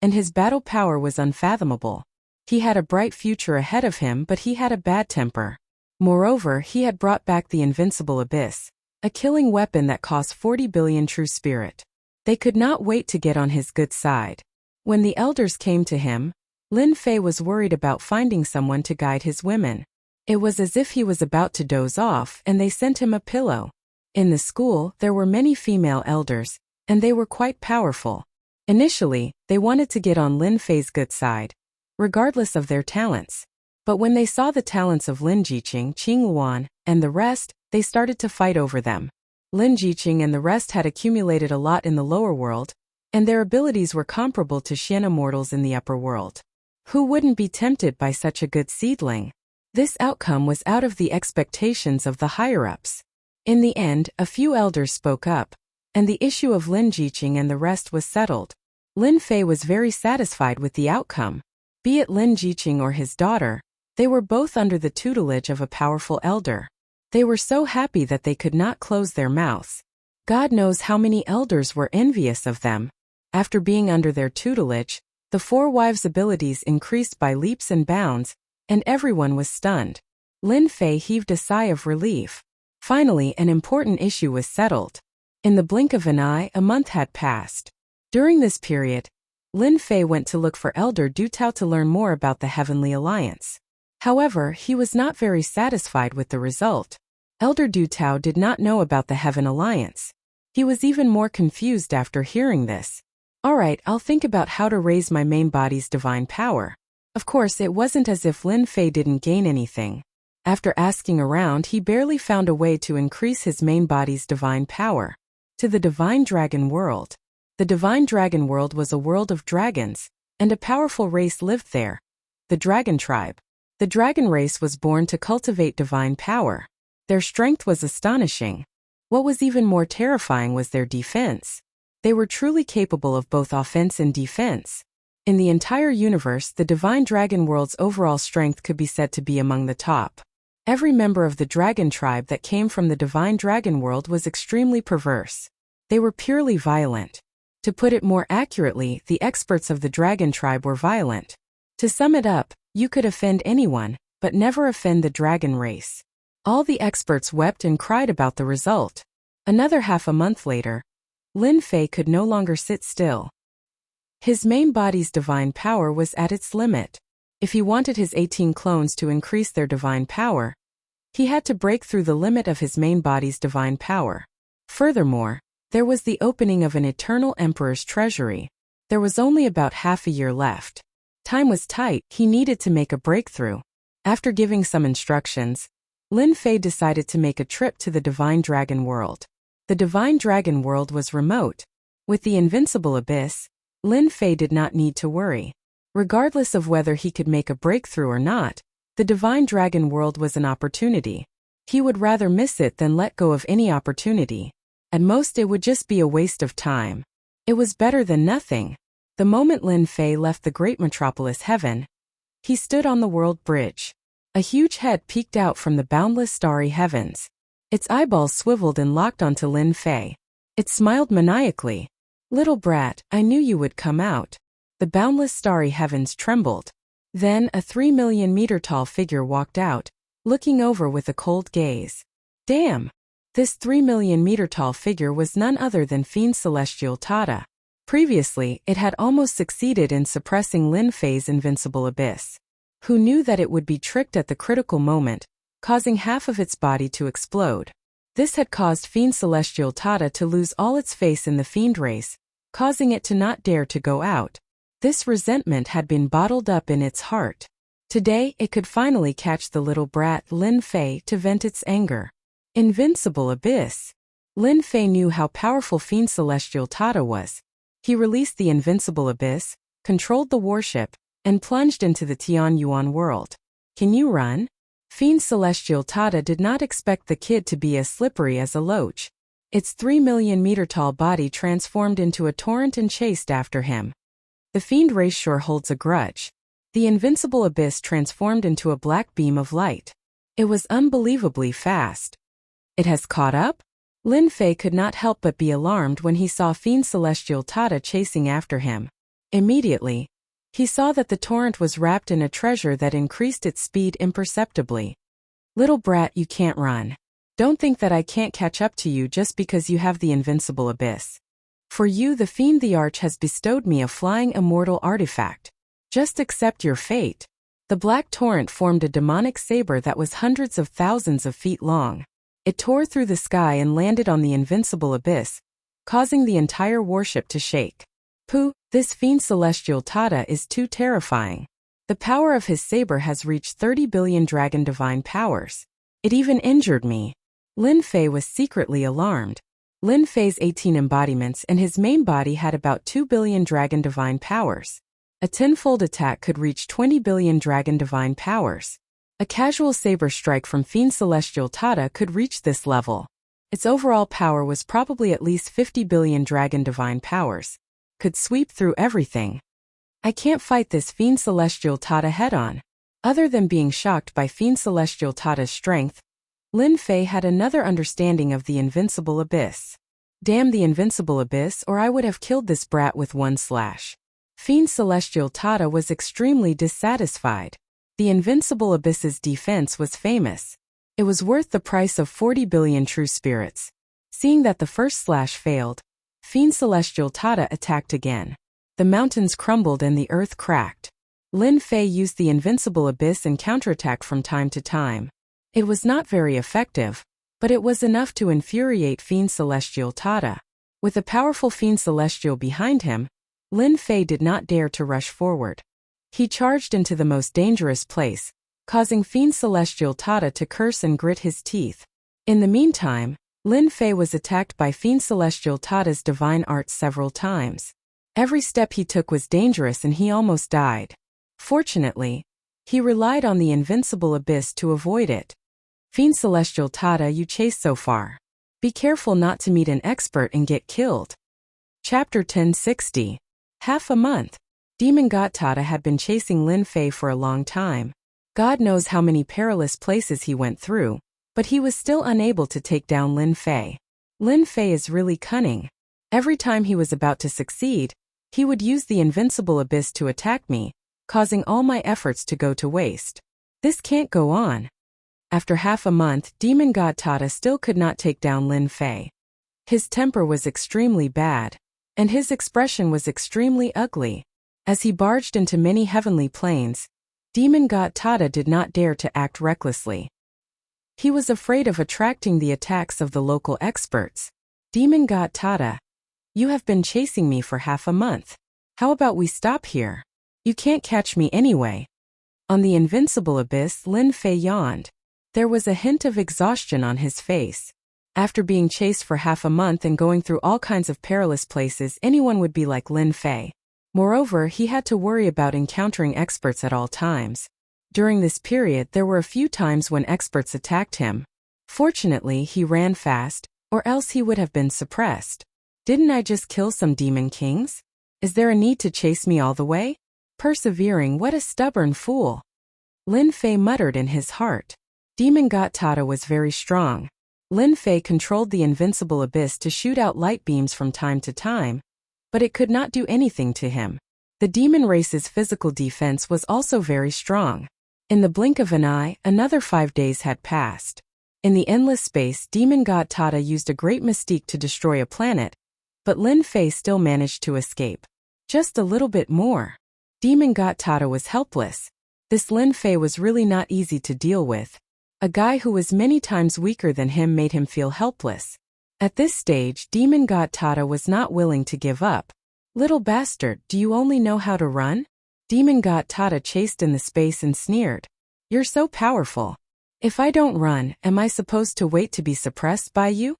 and his battle power was unfathomable. He had a bright future ahead of him, but he had a bad temper. Moreover, he had brought back the invincible abyss, a killing weapon that cost 40 billion true spirit. They could not wait to get on his good side. When the elders came to him, Lin Fei was worried about finding someone to guide his women. It was as if he was about to doze off, and they sent him a pillow. In the school, there were many female elders, and they were quite powerful. Initially, they wanted to get on Lin Fei's good side, regardless of their talents. But when they saw the talents of Lin Jiqing, Qing Luan, and the rest, they started to fight over them. Lin Jiqing and the rest had accumulated a lot in the lower world, and their abilities were comparable to Xian immortals in the upper world. Who wouldn't be tempted by such a good seedling? This outcome was out of the expectations of the higher-ups. In the end, a few elders spoke up, and the issue of Lin Jiqing and the rest was settled. Lin Fei was very satisfied with the outcome. Be it Lin Jiqing or his daughter, they were both under the tutelage of a powerful elder. They were so happy that they could not close their mouths. God knows how many elders were envious of them. After being under their tutelage, the four wives' abilities increased by leaps and bounds, and everyone was stunned. Lin Fei heaved a sigh of relief. Finally, an important issue was settled. In the blink of an eye, a month had passed. During this period, Lin Fei went to look for Elder Du Tao to learn more about the Heavenly Alliance. However, he was not very satisfied with the result. Elder Du Tao did not know about the Heaven Alliance. He was even more confused after hearing this. Alright, I'll think about how to raise my main body's divine power. Of course, it wasn't as if Lin Fei didn't gain anything. After asking around, he barely found a way to increase his main body's divine power. To the Divine Dragon World. The Divine Dragon World was a world of dragons, and a powerful race lived there. The Dragon Tribe. The dragon race was born to cultivate divine power. Their strength was astonishing. What was even more terrifying was their defense. They were truly capable of both offense and defense. In the entire universe, the Divine Dragon World's overall strength could be said to be among the top. Every member of the dragon tribe that came from the Divine Dragon World was extremely perverse. They were purely violent. To put it more accurately, the experts of the dragon tribe were violent. To sum it up, you could offend anyone, but never offend the dragon race. All the experts wept and cried about the result. Another half a month later, Lin Fei could no longer sit still. His main body's divine power was at its limit. If he wanted his 18 clones to increase their divine power, he had to break through the limit of his main body's divine power. Furthermore, there was the opening of an eternal emperor's treasury. There was only about half a year left. Time was tight, he needed to make a breakthrough. After giving some instructions, Lin Fei decided to make a trip to the Divine Dragon World. The Divine Dragon World was remote. With the invincible abyss, Lin Fei did not need to worry. Regardless of whether he could make a breakthrough or not, the Divine Dragon World was an opportunity. He would rather miss it than let go of any opportunity. At most, it would just be a waste of time. It was better than nothing. The moment Lin Fei left the great metropolis heaven, he stood on the world bridge. A huge head peeked out from the boundless starry heavens. Its eyeballs swiveled and locked onto Lin Fei. It smiled maniacally. "Little brat, I knew you would come out." The boundless starry heavens trembled. Then a 3 million-meter-tall figure walked out, looking over with a cold gaze. Damn! This 3 million-meter-tall figure was none other than Fiend Celestial Tata. Previously, it had almost succeeded in suppressing Lin Fei's invincible abyss. Who knew that it would be tricked at the critical moment, causing half of its body to explode. This had caused Fiend Celestial Tata to lose all its faith in the Fiend race, causing it to not dare to go out. This resentment had been bottled up in its heart. Today, it could finally catch the little brat Lin Fei to vent its anger. Invincible abyss. Lin Fei knew how powerful Fiend Celestial Tata was. He released the invincible abyss, controlled the warship, and plunged into the Tian Yuan world. Can you run? Fiend Celestial Tata did not expect the kid to be as slippery as a loach. Its 3 million-meter-tall body transformed into a torrent and chased after him. The Fiend race sure holds a grudge. The invincible abyss transformed into a black beam of light. It was unbelievably fast. It has caught up? Lin Fei could not help but be alarmed when he saw Fiend Celestial Tata chasing after him. Immediately, he saw that the torrent was wrapped in a treasure that increased its speed imperceptibly. Little brat, you can't run. Don't think that I can't catch up to you just because you have the invincible abyss. For you, the Fiend the Arch has bestowed me a flying immortal artifact. Just accept your fate. The black torrent formed a demonic saber that was hundreds of thousands of feet long. It tore through the sky and landed on the invincible abyss, causing the entire warship to shake. Pooh, this Fiend Celestial Tata is too terrifying. The power of his saber has reached 30 billion dragon divine powers. It even injured me. Lin Fei was secretly alarmed. Lin Fei's 18 embodiments and his main body had about 2 billion dragon divine powers. A tenfold attack could reach 20 billion dragon divine powers. A casual saber strike from Fiend Celestial Tata could reach this level. Its overall power was probably at least 50 billion dragon divine powers. Could sweep through everything. I can't fight this Fiend Celestial Tata head-on. Other than being shocked by Fiend Celestial Tata's strength, Lin Fei had another understanding of the Invincible Abyss. Damn the Invincible Abyss, or I would have killed this brat with one slash. Fiend Celestial Tata was extremely dissatisfied. The Invincible Abyss's defense was famous. It was worth the price of 40 billion true spirits. Seeing that the first slash failed, Fiend Celestial Tata attacked again. The mountains crumbled and the earth cracked. Lin Fei used the Invincible Abyss and counterattacked from time to time. It was not very effective, but it was enough to infuriate Fiend Celestial Tata. With a powerful Fiend Celestial behind him, Lin Fei did not dare to rush forward. He charged into the most dangerous place, causing Fiend Celestial Tata to curse and grit his teeth. In the meantime, Lin Fei was attacked by Fiend Celestial Tata's divine arts several times. Every step he took was dangerous and he almost died. Fortunately, he relied on the Invincible Abyss to avoid it. Fiend Celestial Tata, you chased so far. Be careful not to meet an expert and get killed. Chapter 1060. Half a month. Demon God Tata had been chasing Lin Fei for a long time. God knows how many perilous places he went through, but he was still unable to take down Lin Fei. Lin Fei is really cunning. Every time he was about to succeed, he would use the Invincible Abyss to attack me, causing all my efforts to go to waste. This can't go on. After half a month, Demon God Tata still could not take down Lin Fei. His temper was extremely bad, and his expression was extremely ugly. As he barged into many heavenly planes, Demon God Tata did not dare to act recklessly. He was afraid of attracting the attacks of the local experts. Demon God Tata, you have been chasing me for half a month. How about we stop here? You can't catch me anyway. On the Invincible Abyss, Lin Fei yawned. There was a hint of exhaustion on his face. After being chased for half a month and going through all kinds of perilous places, anyone would be like Lin Fei. Moreover, he had to worry about encountering experts at all times. During this period, there were a few times when experts attacked him. Fortunately, he ran fast, or else he would have been suppressed. Didn't I just kill some demon kings? Is there a need to chase me all the way? Persevering, what a stubborn fool. Lin Fei muttered in his heart. Demon God Tata was very strong. Lin Fei controlled the Invincible Abyss to shoot out light beams from time to time, but it could not do anything to him. The demon race's physical defense was also very strong. In the blink of an eye, another 5 days had passed. In the endless space, Demon God Tata used a great mystique to destroy a planet, but Lin Fei still managed to escape. Just a little bit more. Demon God Tata was helpless. This Lin Fei was really not easy to deal with. A guy who was many times weaker than him made him feel helpless. At this stage, Demon God Tata was not willing to give up. Little bastard, do you only know how to run? Demon God Tata chased in the space and sneered. You're so powerful. If I don't run, am I supposed to wait to be suppressed by you?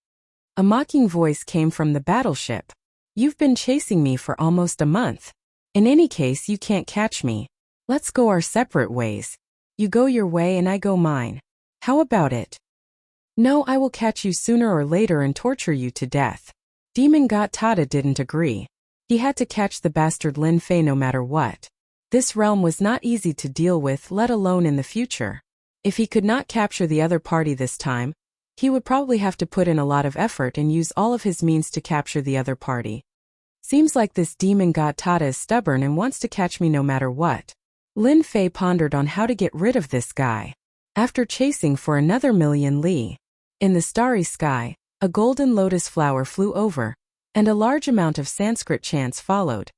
A mocking voice came from the battleship. You've been chasing me for almost a month. In any case, you can't catch me. Let's go our separate ways. You go your way and I go mine. How about it? No, I will catch you sooner or later and torture you to death. Demon God Tata didn't agree. He had to catch the bastard Lin Fei no matter what. This realm was not easy to deal with, let alone in the future. If he could not capture the other party this time, he would probably have to put in a lot of effort and use all of his means to capture the other party. Seems like this Demon God Tata is stubborn and wants to catch me no matter what. Lin Fei pondered on how to get rid of this guy. After chasing for another million li, in the starry sky, a golden lotus flower flew over, and a large amount of Sanskrit chants followed.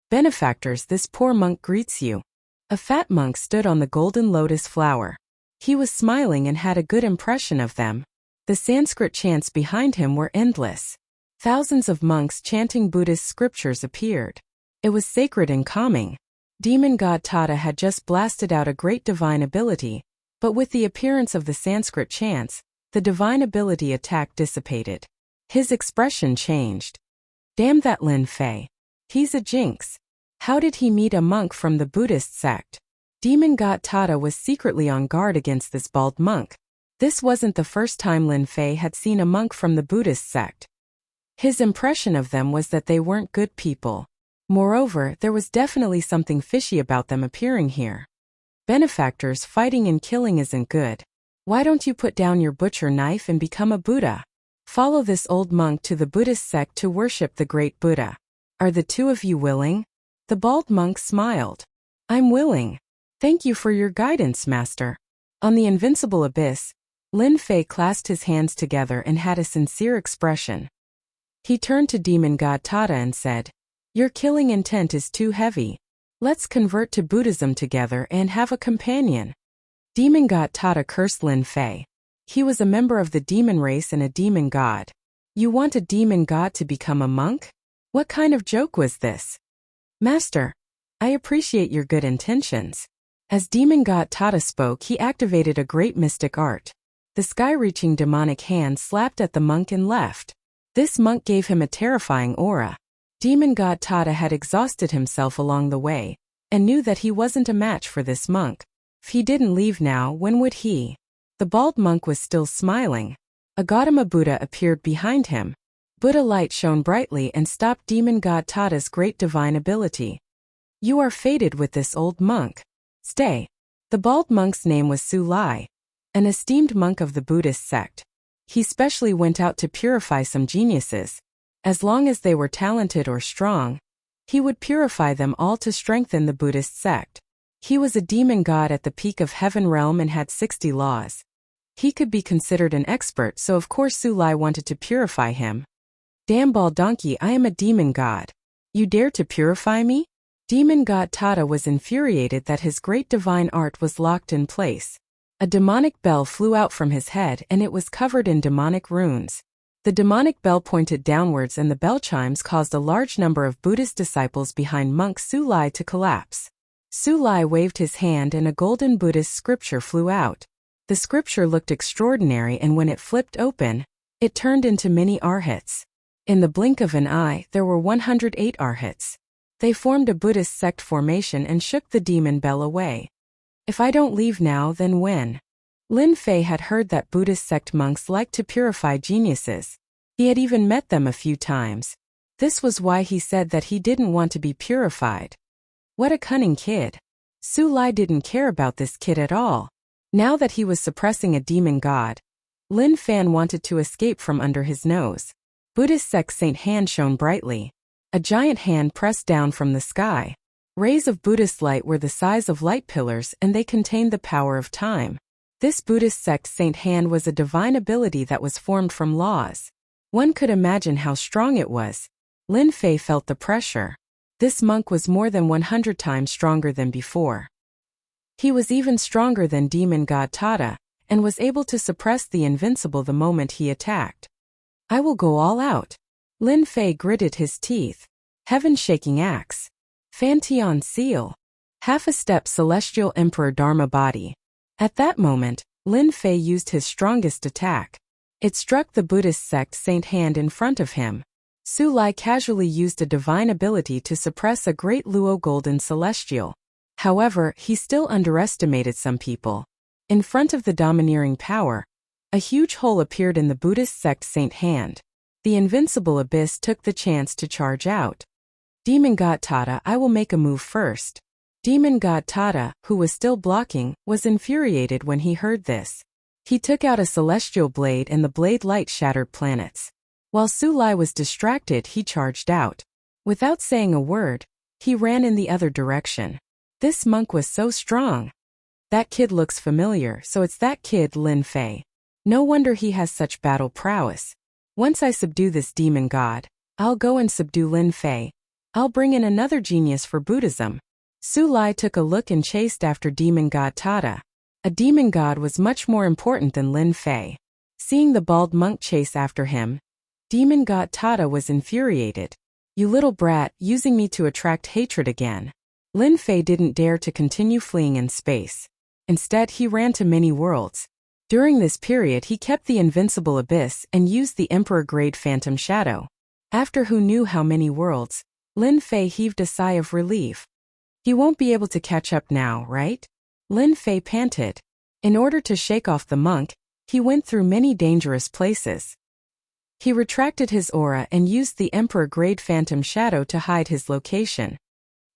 Benefactors, this poor monk greets you. A fat monk stood on the golden lotus flower. He was smiling and had a good impression of them. The Sanskrit chants behind him were endless. Thousands of monks chanting Buddhist scriptures appeared. It was sacred and calming. Demon God Tata had just blasted out a great divine ability, but with the appearance of the Sanskrit chants, the divine ability attack dissipated. His expression changed. Damn that Lin Fei. He's a jinx. How did he meet a monk from the Buddhist sect? Demon God Tata was secretly on guard against this bald monk. This wasn't the first time Lin Fei had seen a monk from the Buddhist sect. His impression of them was that they weren't good people. Moreover, there was definitely something fishy about them appearing here. Benefactors fighting and killing isn't good. Why don't you put down your butcher knife and become a Buddha? Follow this old monk to the Buddhist sect to worship the great Buddha. Are the two of you willing? The bald monk smiled. I'm willing. Thank you for your guidance, master. On the invincible abyss, Lin Fei clasped his hands together and had a sincere expression. He turned to demon god Tata and said, "Your killing intent is too heavy. Let's convert to Buddhism together and have a companion." Demon god Tata cursed Lin Fei. He was a member of the demon race and a demon god. You want a demon god to become a monk? What kind of joke was this? Master, I appreciate your good intentions. As demon god Tata spoke, he activated a great mystic art. The sky-reaching demonic hand slapped at the monk and left. This monk gave him a terrifying aura. Demon god Tata had exhausted himself along the way, and knew that he wasn't a match for this monk. If he didn't leave now, when would he? The bald monk was still smiling. A Gautama Buddha appeared behind him. Buddha light shone brightly and stopped demon god Tata's great divine ability. You are fated with this old monk. Stay. The bald monk's name was Su Lai, an esteemed monk of the Buddhist sect. He specially went out to purify some geniuses. As long as they were talented or strong, he would purify them all to strengthen the Buddhist sect. He was a demon god at the peak of heaven realm and had 60 laws. He could be considered an expert, so of course Su Lai wanted to purify him. Damn bald donkey, I am a demon god. You dare to purify me? Demon god Tata was infuriated that his great divine art was locked in place. A demonic bell flew out from his head and it was covered in demonic runes. The demonic bell pointed downwards and the bell chimes caused a large number of Buddhist disciples behind monk Su Lai to collapse. Su Lai waved his hand and a golden Buddhist scripture flew out. The scripture looked extraordinary and when it flipped open, it turned into many arhats. In the blink of an eye, there were 108 arhats. They formed a Buddhist sect formation and shook the demon bell away. If I don't leave now, then when? Lin Fei had heard that Buddhist sect monks liked to purify geniuses. He had even met them a few times. This was why he said that he didn't want to be purified. What a cunning kid. Su Lai didn't care about this kid at all. Now that he was suppressing a demon god, Lin Fan wanted to escape from under his nose. Buddhist sect saint hand shone brightly. A giant hand pressed down from the sky. Rays of Buddhist light were the size of light pillars and they contained the power of time. This Buddhist sect saint hand was a divine ability that was formed from laws. One could imagine how strong it was. Lin Fei felt the pressure. This monk was more than 100 times stronger than before. He was even stronger than demon god Tata, and was able to suppress the invincible the moment he attacked. I will go all out. Lin Fei gritted his teeth. Heaven-shaking axe. Fantion seal. Half a step celestial emperor Dharma body. At that moment, Lin Fei used his strongest attack. It struck the Buddhist sect saint hand in front of him. Su Lai casually used a divine ability to suppress a great Luo golden celestial. However, he still underestimated some people. In front of the domineering power, a huge hole appeared in the Buddhist sect saint hand. The invincible abyss took the chance to charge out. Demon god Tata, I will make a move first. Demon god Tata, who was still blocking, was infuriated when he heard this. He took out a celestial blade and the blade light shattered planets. While Su Lai was distracted, he charged out. Without saying a word, he ran in the other direction. This monk was so strong. That kid looks familiar, so it's that kid Lin Fei. No wonder he has such battle prowess. Once I subdue this demon god, I'll go and subdue Lin Fei. I'll bring in another genius for Buddhism. Su Lai took a look and chased after demon god Tata. A demon god was much more important than Lin Fei. Seeing the bald monk chase after him, demon god Tata was infuriated. You little brat, using me to attract hatred again. Lin Fei didn't dare to continue fleeing in space. Instead, he ran to many worlds. During this period, he kept the invincible abyss and used the emperor-grade phantom shadow. After who knew how many worlds, Lin Fei heaved a sigh of relief. He won't be able to catch up now, right? Lin Fei panted. In order to shake off the monk, He went through many dangerous places. He retracted his aura and used the Emperor-grade phantom shadow to hide his location.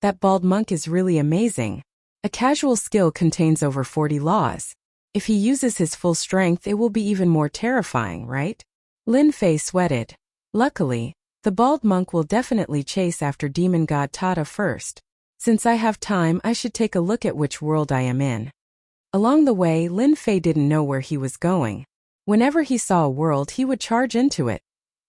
That bald monk is really amazing. A casual skill contains over 40 laws. If he uses his full strength, it will be even more terrifying, right? Lin Fei sweated. Luckily, the bald monk will definitely chase after demon god Tata first. Since I have time, I should take a look at which world I am in. Along the way, Lin Fei didn't know where he was going. Whenever he saw a world, he would charge into it,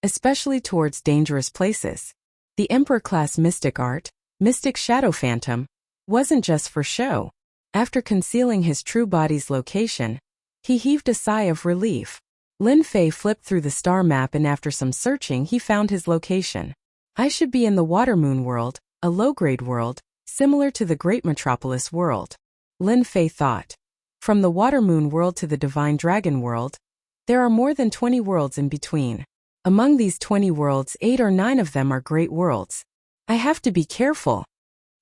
especially towards dangerous places. The Emperor-class mystic art, Mystic Shadow Phantom, wasn't just for show. After concealing his true body's location, he heaved a sigh of relief. Lin Fei flipped through the star map and after some searching he found his location. I should be in the Water Moon world, a low-grade world, similar to the Great Metropolis world. Lin Fei thought. From the Water Moon world to the Divine Dragon world, there are more than 20 worlds in between. Among these 20 worlds, 8 or 9 of them are great worlds. I have to be careful.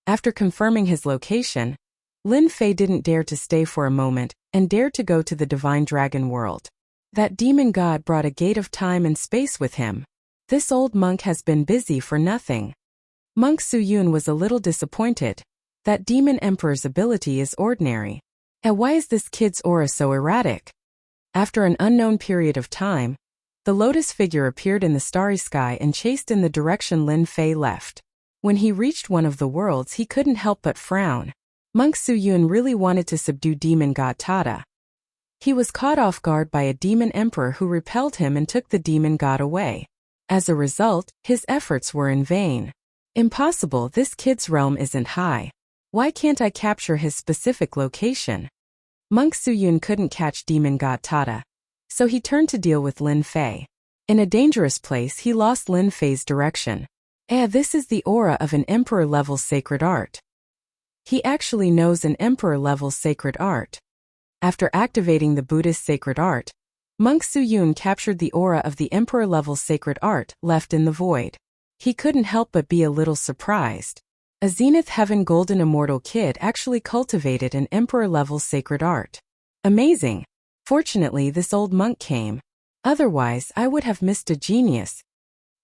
After confirming his location, Lin Fei didn't dare to stay for a moment and dared to go to the Divine Dragon world. That demon god brought a gate of time and space with him. This old monk has been busy for nothing. Monk Suyun was a little disappointed. That demon emperor's ability is ordinary. And why is this kid's aura so erratic? After an unknown period of time, the lotus figure appeared in the starry sky and chased in the direction Lin Fei left. When he reached one of the worlds, he couldn't help but frown. Monk Suyun really wanted to subdue demon god Tata. He was caught off guard by a demon emperor who repelled him and took the demon god away. As a result, his efforts were in vain. Impossible, this kid's realm isn't high. Why can't I capture his specific location? Monk Suyun couldn't catch demon god Tata, so he turned to deal with Lin Fei. In a dangerous place, he lost Lin Fei's direction. This is the aura of an emperor-level sacred art. He actually knows an emperor-level sacred art. After activating the Buddhist sacred art, Monk Suyun captured the aura of the emperor-level sacred art left in the void. He couldn't help but be a little surprised. A Zenith Heaven Golden Immortal kid actually cultivated an emperor-level sacred art. Amazing! Fortunately, this old monk came. Otherwise, I would have missed a genius.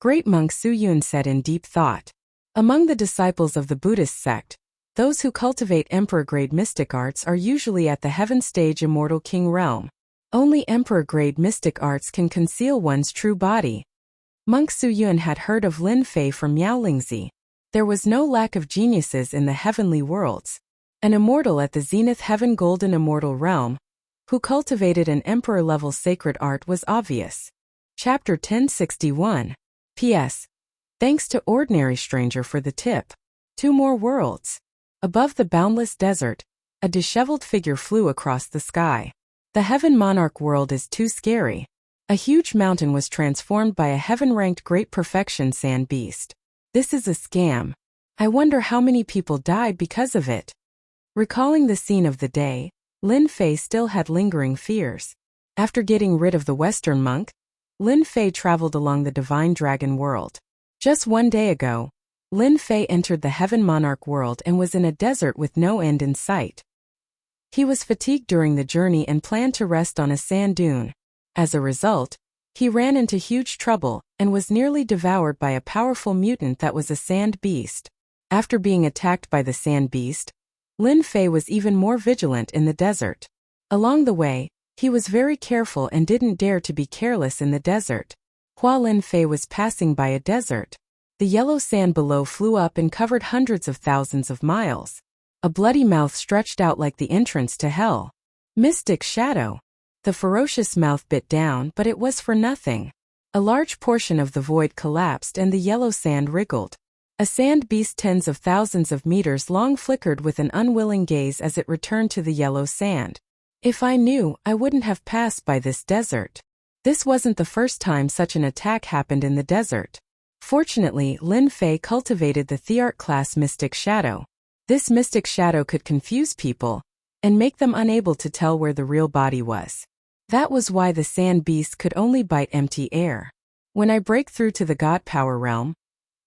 Great Monk Suyun said in deep thought. Among the disciples of the Buddhist sect, those who cultivate emperor-grade mystic arts are usually at the heaven stage immortal king realm. Only emperor-grade mystic arts can conceal one's true body. Monk Suyun had heard of Lin Fei from Miaolingzi. There was no lack of geniuses in the heavenly worlds. An immortal at the Zenith Heaven Golden Immortal realm, who cultivated an emperor-level sacred art was obvious. Chapter 1061. P.S. Thanks to Ordinary Stranger for the tip. 2 more worlds. Above the boundless desert, a disheveled figure flew across the sky. The Heaven Monarch world is too scary. A huge mountain was transformed by a heaven-ranked great perfection sand beast. This is a scam. I wonder how many people died because of it. Recalling the scene of the day, Lin Fei still had lingering fears. After getting rid of the Western monk, Lin Fei traveled along the Divine Dragon world. Just 1 day ago, Lin Fei entered the Heaven Monarch world and was in a desert with no end in sight. He was fatigued during the journey and planned to rest on a sand dune. As a result, he ran into huge trouble and was nearly devoured by a powerful mutant that was a sand beast. After being attacked by the sand beast, Lin Fei was even more vigilant in the desert. Along the way, he was very careful and didn't dare to be careless in the desert. While Lin Fei was passing by a desert, the yellow sand below flew up and covered hundreds of thousands of miles. A bloody mouth stretched out like the entrance to hell. Mystic shadow. The ferocious mouth bit down, but it was for nothing. A large portion of the void collapsed and the yellow sand wriggled. A sand beast tens of thousands of meters long flickered with an unwilling gaze as it returned to the yellow sand. If I knew, I wouldn't have passed by this desert. This wasn't the first time such an attack happened in the desert. Fortunately, Lin Fei cultivated the Theart-class Mystic Shadow. This Mystic Shadow could confuse people and make them unable to tell where the real body was. That was why the sand beast could only bite empty air. When I break through to the God Power realm,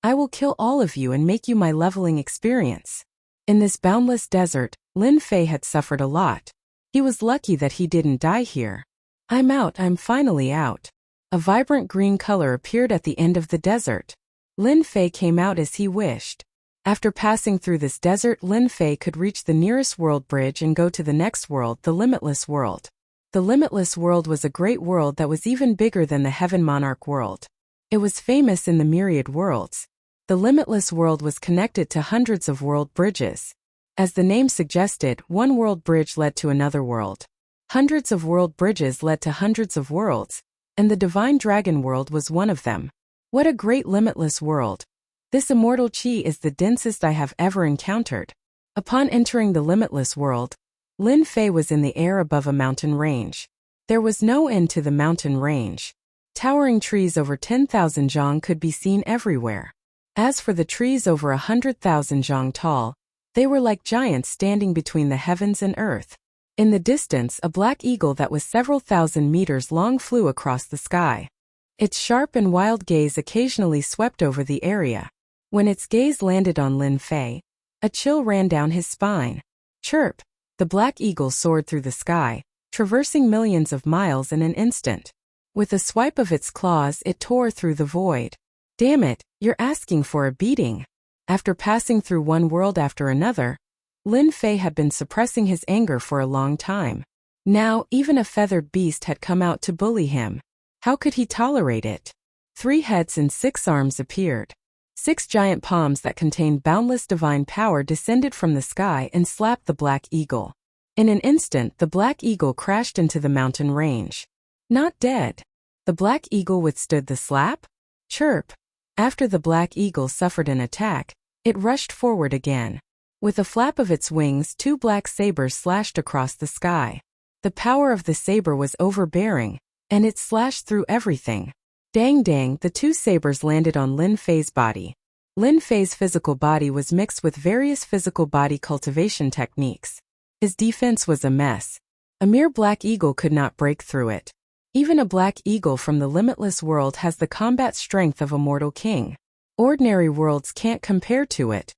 I will kill all of you and make you my leveling experience. In this boundless desert, Lin Fei had suffered a lot. He was lucky that he didn't die here. I'm finally out. A vibrant green color appeared at the end of the desert. Lin Fei came out as he wished. After passing through this desert, Lin Fei could reach the nearest world bridge and go to the next world, the Limitless world. The Limitless world was a great world that was even bigger than the Heaven Monarch world. It was famous in the myriad worlds. The Limitless world was connected to hundreds of world bridges. As the name suggested, one world bridge led to another world. Hundreds of world bridges led to hundreds of worlds, and the Divine Dragon world was one of them. What a great limitless world! This immortal chi is the densest I have ever encountered. Upon entering the Limitless world, Lin Fei was in the air above a mountain range. There was no end to the mountain range. Towering trees over 10,000 zhang could be seen everywhere. As for the trees over 100,000 zhang tall, they were like giants standing between the heavens and earth. In the distance, a black eagle that was several thousand meters long flew across the sky. Its sharp and wild gaze occasionally swept over the area. When its gaze landed on Lin Fei, a chill ran down his spine. Chirp! The black eagle soared through the sky, traversing millions of miles in an instant. With a swipe of its claws, it tore through the void. Damn it, you're asking for a beating. After passing through one world after another, Lin Fei had been suppressing his anger for a long time. Now, even a feathered beast had come out to bully him. How could he tolerate it? 3 heads and 6 arms appeared. 6 giant palms that contained boundless divine power descended from the sky and slapped the black eagle. In an instant, the black eagle crashed into the mountain range. Not dead. The black eagle withstood the slap? Chirp. After the black eagle suffered an attack, it rushed forward again. With a flap of its wings, 2 black sabers slashed across the sky. The power of the saber was overbearing, and it slashed through everything. Dang dang, the 2 sabers landed on Lin Fei's body. Lin Fei's physical body was mixed with various physical body cultivation techniques. His defense was a mess. A mere black eagle could not break through it. Even a black eagle from the Limitless world has the combat strength of a mortal king. Ordinary worlds can't compare to it.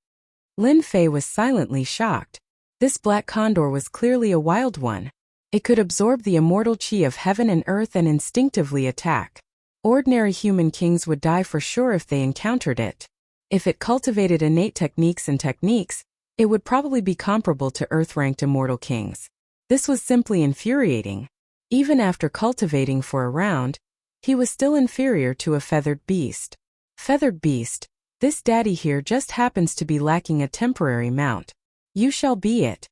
Lin Fei was silently shocked. This black condor was clearly a wild one. It could absorb the immortal chi of heaven and earth and instinctively attack. Ordinary human kings would die for sure if they encountered it. If it cultivated innate techniques, it would probably be comparable to earth-ranked immortal kings. This was simply infuriating. Even after cultivating for a round, he was still inferior to a feathered beast. Feathered beast, this daddy here just happens to be lacking a temporary mount. You shall be it.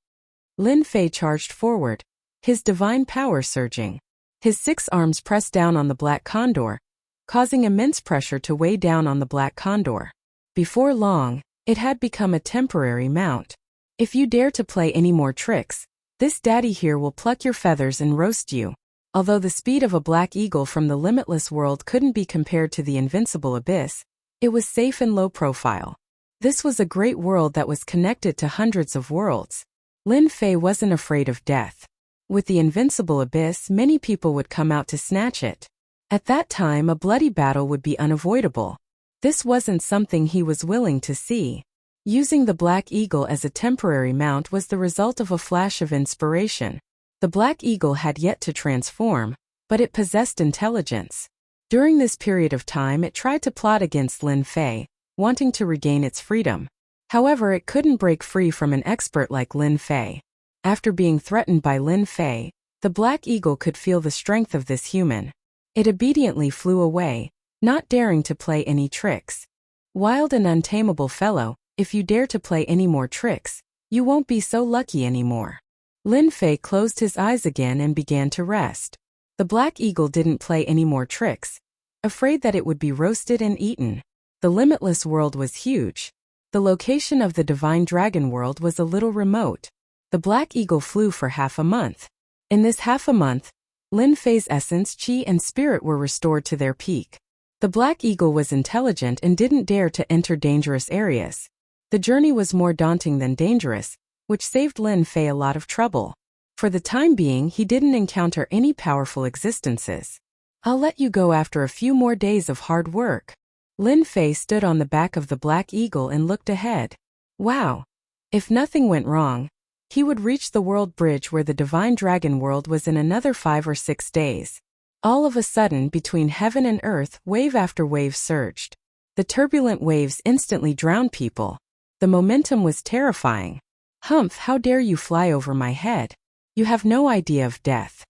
Lin Fei charged forward, his divine power surging. His 6 arms pressed down on the black condor, causing immense pressure to weigh down on the black condor. Before long, it had become a temporary mount. If you dare to play any more tricks, this daddy here will pluck your feathers and roast you. Although the speed of a black eagle from the Limitless world couldn't be compared to the invincible abyss, it was safe and low profile. This was a great world that was connected to hundreds of worlds. Lin Fei wasn't afraid of death. With the invincible abyss, many people would come out to snatch it. At that time, a bloody battle would be unavoidable. This wasn't something he was willing to see. Using the black eagle as a temporary mount was the result of a flash of inspiration. The black eagle had yet to transform, but it possessed intelligence. During this period of time, it tried to plot against Lin Fei, wanting to regain its freedom. However, it couldn't break free from an expert like Lin Fei. After being threatened by Lin Fei, the black eagle could feel the strength of this human. It obediently flew away, not daring to play any tricks. Wild and untamable fellow, if you dare to play any more tricks, you won't be so lucky anymore. Lin Fei closed his eyes again and began to rest. The black eagle didn't play any more tricks, afraid that it would be roasted and eaten. The Limitless world was huge. The location of the Divine Dragon world was a little remote. The black eagle flew for half a month. In this half a month, Lin Fei's essence, chi, and spirit were restored to their peak. The black eagle was intelligent and didn't dare to enter dangerous areas. The journey was more daunting than dangerous, which saved Lin Fei a lot of trouble. For the time being, he didn't encounter any powerful existences. I'll let you go after a few more days of hard work. Lin Fei stood on the back of the black eagle and looked ahead. Wow! If nothing went wrong, He would reach the world bridge where the divine dragon world was in another 5 or 6 days. All of a sudden, between heaven and earth, wave after wave surged. The turbulent waves instantly drowned people. The momentum was terrifying. "Humph, how dare you fly over my head? You have no idea of death."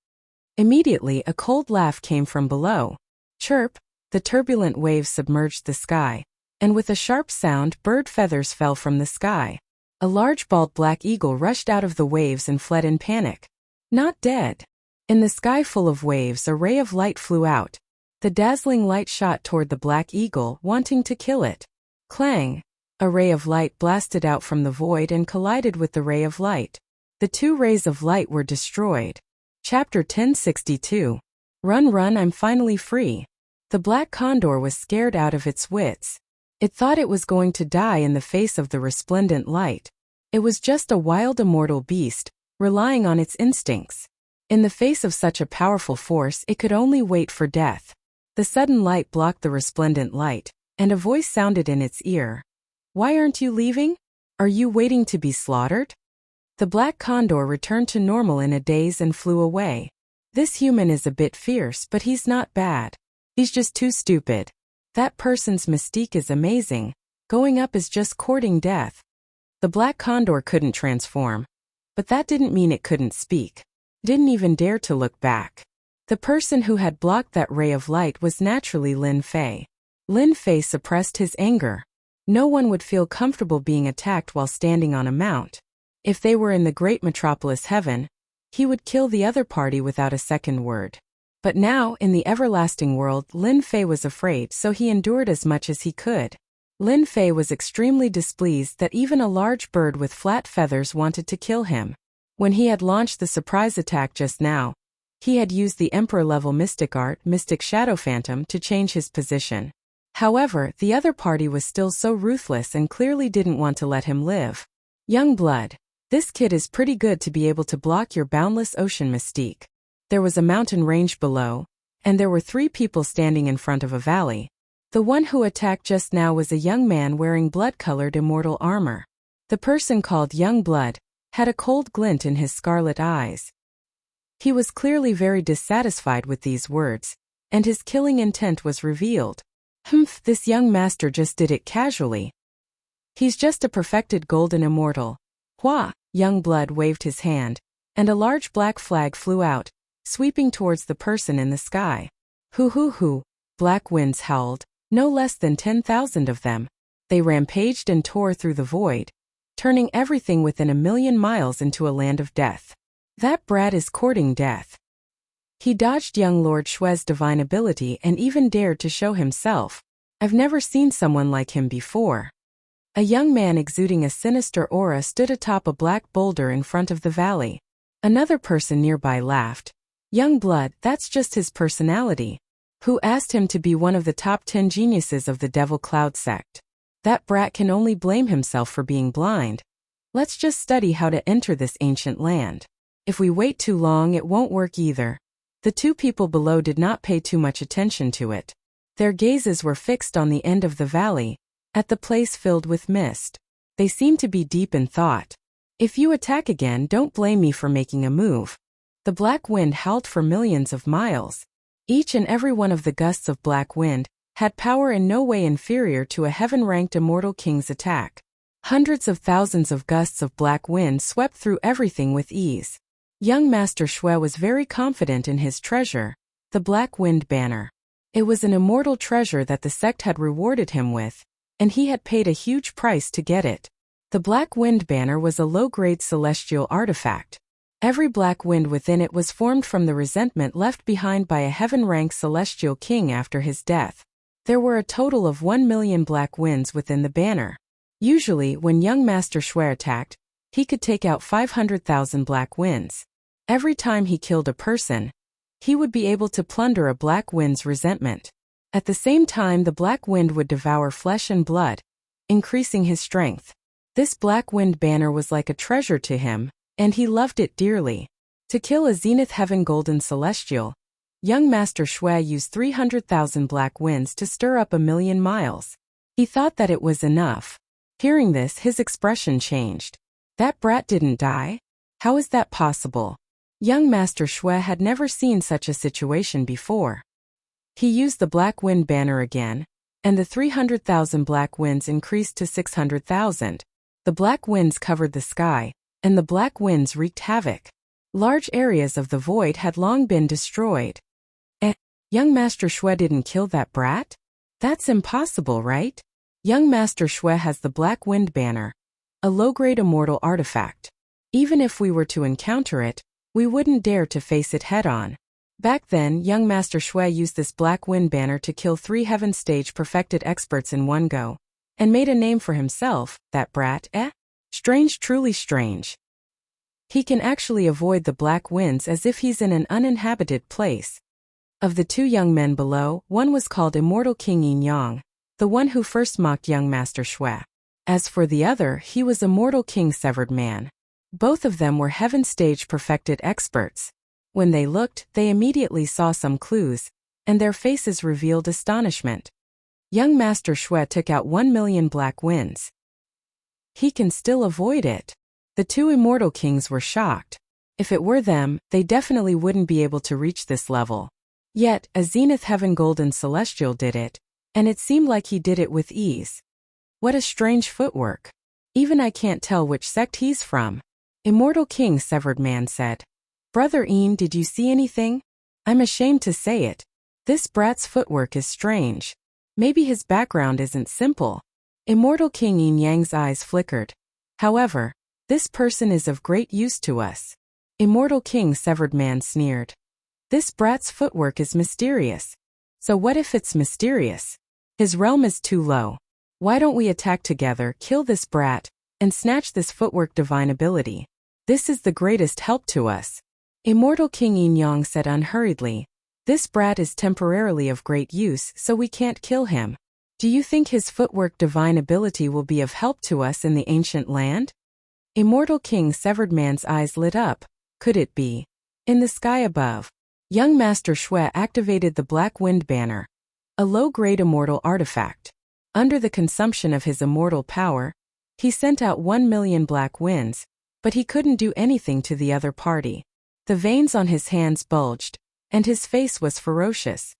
Immediately, a cold laugh came from below. Chirp! The turbulent waves submerged the sky, and with a sharp sound, bird feathers fell from the sky. A large bald black eagle rushed out of the waves and fled in panic. Not dead. In the sky full of waves, a ray of light flew out. The dazzling light shot toward the black eagle, wanting to kill it. Clang! A ray of light blasted out from the void and collided with the ray of light. The two rays of light were destroyed. Chapter 1062. Run, run, I'm finally free. The black condor was scared out of its wits. It thought it was going to die in the face of the resplendent light. It was just a wild immortal beast, relying on its instincts. In the face of such a powerful force, it could only wait for death. The sudden light blocked the resplendent light, and a voice sounded in its ear. "Why aren't you leaving? Are you waiting to be slaughtered?" The black condor returned to normal in a daze and flew away. "This human is a bit fierce, but he's not bad. He's just too stupid. That person's mystique is amazing. Going up is just courting death." The black condor couldn't transform. But that didn't mean it couldn't speak. Didn't even dare to look back. The person who had blocked that ray of light was naturally Lin Fei. Lin Fei suppressed his anger. No one would feel comfortable being attacked while standing on a mount. If they were in the great metropolis heaven, he would kill the other party without a second word. But now, in the everlasting world, Lin Fei was afraid, so he endured as much as he could. Lin Fei was extremely displeased that even a large bird with flat feathers wanted to kill him. When he had launched the surprise attack just now, he had used the Emperor-level mystic art, Mystic Shadow Phantom, to change his position. However, the other party was still so ruthless and clearly didn't want to let him live. "Young blood, this kid is pretty good to be able to block your boundless ocean mystique." There was a mountain range below, and there were 3 people standing in front of a valley. The one who attacked just now was a young man wearing blood-colored immortal armor. The person called Young Blood had a cold glint in his scarlet eyes. He was clearly very dissatisfied with these words, and his killing intent was revealed. "Humph, this young master just did it casually. He's just a perfected golden immortal." Hua! Young Blood waved his hand, and a large black flag flew out, sweeping towards the person in the sky. "Hoo hoo hoo!" Black winds howled, no less than 10,000 of them. They rampaged and tore through the void, turning everything within 1,000,000 miles into a land of death. That brat is courting death. He dodged young Lord Shue's divine ability and even dared to show himself. I've never seen someone like him before. A young man exuding a sinister aura stood atop a black boulder in front of the valley. Another person nearby laughed. "Young blood, that's just his personality. Who asked him to be one of the top 10 geniuses of the Devil Cloud sect? That brat can only blame himself for being blind. Let's just study how to enter this ancient land. If we wait too long, it won't work either." The 2 people below did not pay too much attention to it. Their gazes were fixed on the end of the valley, at the place filled with mist. They seemed to be deep in thought. "If you attack again, don't blame me for making a move." The black wind howled for millions of miles. Each and every one of the gusts of black wind had power in no way inferior to a heaven-ranked immortal king's attack. Hundreds of thousands of gusts of black wind swept through everything with ease. Young Master Shui was very confident in his treasure, the Black Wind Banner. It was an immortal treasure that the sect had rewarded him with, and he had paid a huge price to get it. The Black Wind Banner was a low-grade celestial artifact. Every black wind within it was formed from the resentment left behind by a heaven-ranked celestial king after his death. There were a total of 1,000,000 black winds within the banner. Usually, when young Master Shui attacked, he could take out 500,000 black winds. Every time he killed a person, he would be able to plunder a black wind's resentment. At the same time, the black wind would devour flesh and blood, increasing his strength. This Black Wind Banner was like a treasure to him, and he loved it dearly. To kill a Zenith Heaven Golden Celestial, young Master Shui used 300,000 black winds to stir up 1,000,000 miles. He thought that it was enough. Hearing this, his expression changed. That brat didn't die? How is that possible? Young Master Shui had never seen such a situation before. He used the Black Wind banner again, and the 300,000 black winds increased to 600,000. The black winds covered the sky, and the black winds wreaked havoc. Large areas of the void had long been destroyed. Young Master Shui didn't kill that brat? That's impossible, right? Young Master Shui has the Black Wind banner, a low-grade immortal artifact. Even if we were to encounter it, we wouldn't dare to face it head-on. Back then, young Master Shui used this Black Wind banner to kill 3 heaven stage perfected experts in one go, and made a name for himself, that brat, Strange, truly strange. He can actually avoid the black winds as if he's in an uninhabited place. Of the 2 young men below, one was called Immortal King Yin Yang, the one who first mocked young Master Shui. As for the other, he was Immortal King Severed Man. Both of them were heaven stage perfected experts. When they looked, they immediately saw some clues, and their faces revealed astonishment. Young Master Shui took out 1 million black winds. He can still avoid it. The 2 immortal kings were shocked. If it were them, they definitely wouldn't be able to reach this level. Yet, a Zenith Heaven Golden Celestial did it, and it seemed like he did it with ease. What a strange footwork. Even I can't tell which sect he's from. Immortal King Severed Man said. Brother Ian, did you see anything? I'm ashamed to say it. This brat's footwork is strange. Maybe his background isn't simple. Immortal King Yin Yang's eyes flickered. However, this person is of great use to us. Immortal King Severed Man sneered. This brat's footwork is mysterious. So what if it's mysterious? His realm is too low. Why don't we attack together, kill this brat, and snatch this footwork divine ability? This is the greatest help to us. Immortal King Yin Yang said unhurriedly. This brat is temporarily of great use, so we can't kill him. Do you think his footwork divine ability will be of help to us in the ancient land? Immortal King Severed Man's eyes lit up. Could it be? In the sky above, young Master Shui activated the Black Wind banner, a low-grade immortal artifact. Under the consumption of his immortal power, he sent out 1 million black winds, but he couldn't do anything to the other party. The veins on his hands bulged, and his face was ferocious.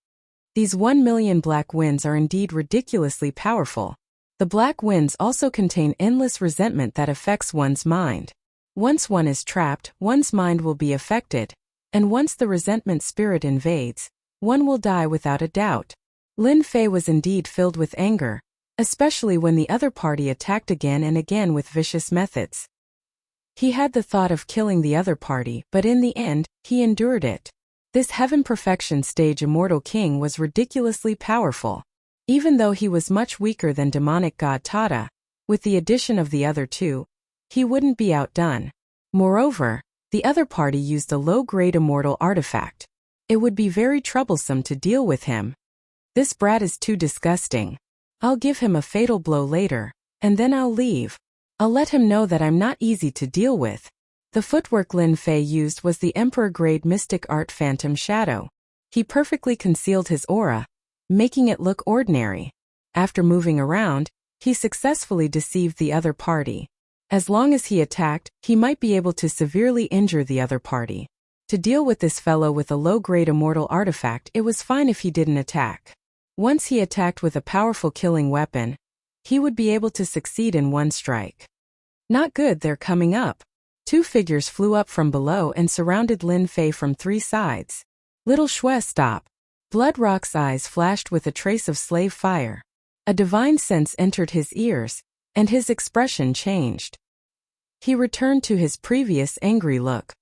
These 1 million black winds are indeed ridiculously powerful. The black winds also contain endless resentment that affects one's mind. Once one is trapped, one's mind will be affected, and once the resentment spirit invades, one will die without a doubt. Lin Fei was indeed filled with anger, especially when the other party attacked again and again with vicious methods. He had the thought of killing the other party, but in the end, he endured it. This Heaven Perfection stage Immortal King was ridiculously powerful. Even though he was much weaker than demonic god Tata, with the addition of the other 2, he wouldn't be outdone. Moreover, the other party used a low-grade immortal artifact. It would be very troublesome to deal with him. This brat is too disgusting. I'll give him a fatal blow later, and then I'll leave. I'll let him know that I'm not easy to deal with. The footwork Lin Fei used was the Emperor-grade Mystic Art Phantom Shadow. He perfectly concealed his aura, making it look ordinary. After moving around, he successfully deceived the other party. As long as he attacked, he might be able to severely injure the other party. To deal with this fellow with a low-grade immortal artifact, it was fine if he didn't attack. Once he attacked with a powerful killing weapon, he would be able to succeed in one strike. Not good, they're coming up. 2 figures flew up from below and surrounded Lin Fei from 3 sides. Little Shui, stop. Blood Rock's eyes flashed with a trace of slave fire. A divine sense entered his ears, and his expression changed. He returned to his previous angry look.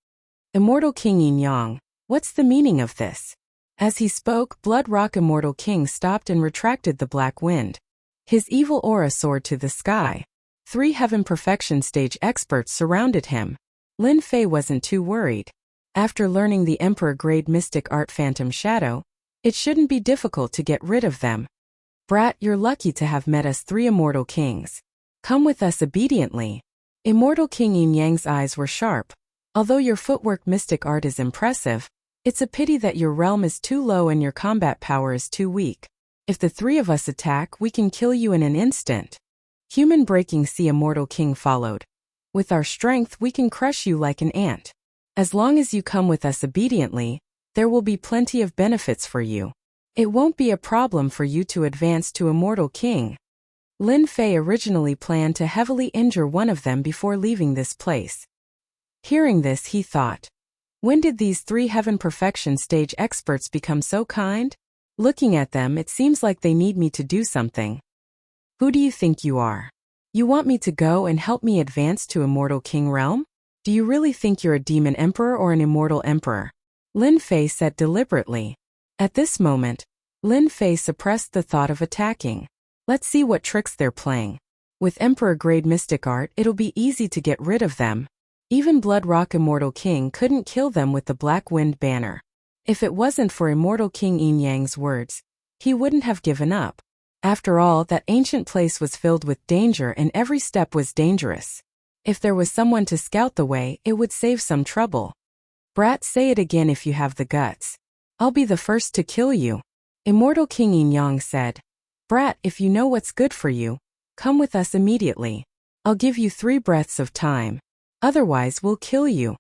Immortal King Yin Yang, what's the meaning of this? As he spoke, Blood Rock Immortal King stopped and retracted the black wind. His evil aura soared to the sky. 3 Heaven Perfection stage experts surrounded him. Lin Fei wasn't too worried. After learning the Emperor-grade Mystic Art Phantom Shadow, it shouldn't be difficult to get rid of them. Brat, you're lucky to have met us 3 immortal kings. Come with us obediently. Immortal King Yin Yang's eyes were sharp. Although your footwork mystic art is impressive, it's a pity that your realm is too low and your combat power is too weak. If the 3 of us attack, we can kill you in an instant. Human Breaking Sea Immortal King followed. With our strength we can crush you like an ant. As long as you come with us obediently, there will be plenty of benefits for you. It won't be a problem for you to advance to Immortal King. Lin Fei originally planned to heavily injure one of them before leaving this place. Hearing this, he thought, when did these 3 heaven perfection stage experts become so kind? Looking at them, it seems like they need me to do something. Who do you think you are? You want me to go and help me advance to Immortal King realm? Do you really think you're a demon emperor or an immortal emperor? Lin Fei said deliberately. At this moment, Lin Fei suppressed the thought of attacking. Let's see what tricks they're playing. With emperor-grade mystic art, it'll be easy to get rid of them. Even Blood Rock Immortal King couldn't kill them with the Black Wind banner. If it wasn't for Immortal King Yin Yang's words, he wouldn't have given up. After all, that ancient place was filled with danger and every step was dangerous. If there was someone to scout the way, it would save some trouble. Brat, say it again if you have the guts. I'll be the first to kill you. Immortal King Yin Yang said. Brat, if you know what's good for you, come with us immediately. I'll give you 3 breaths of time. Otherwise, we'll kill you.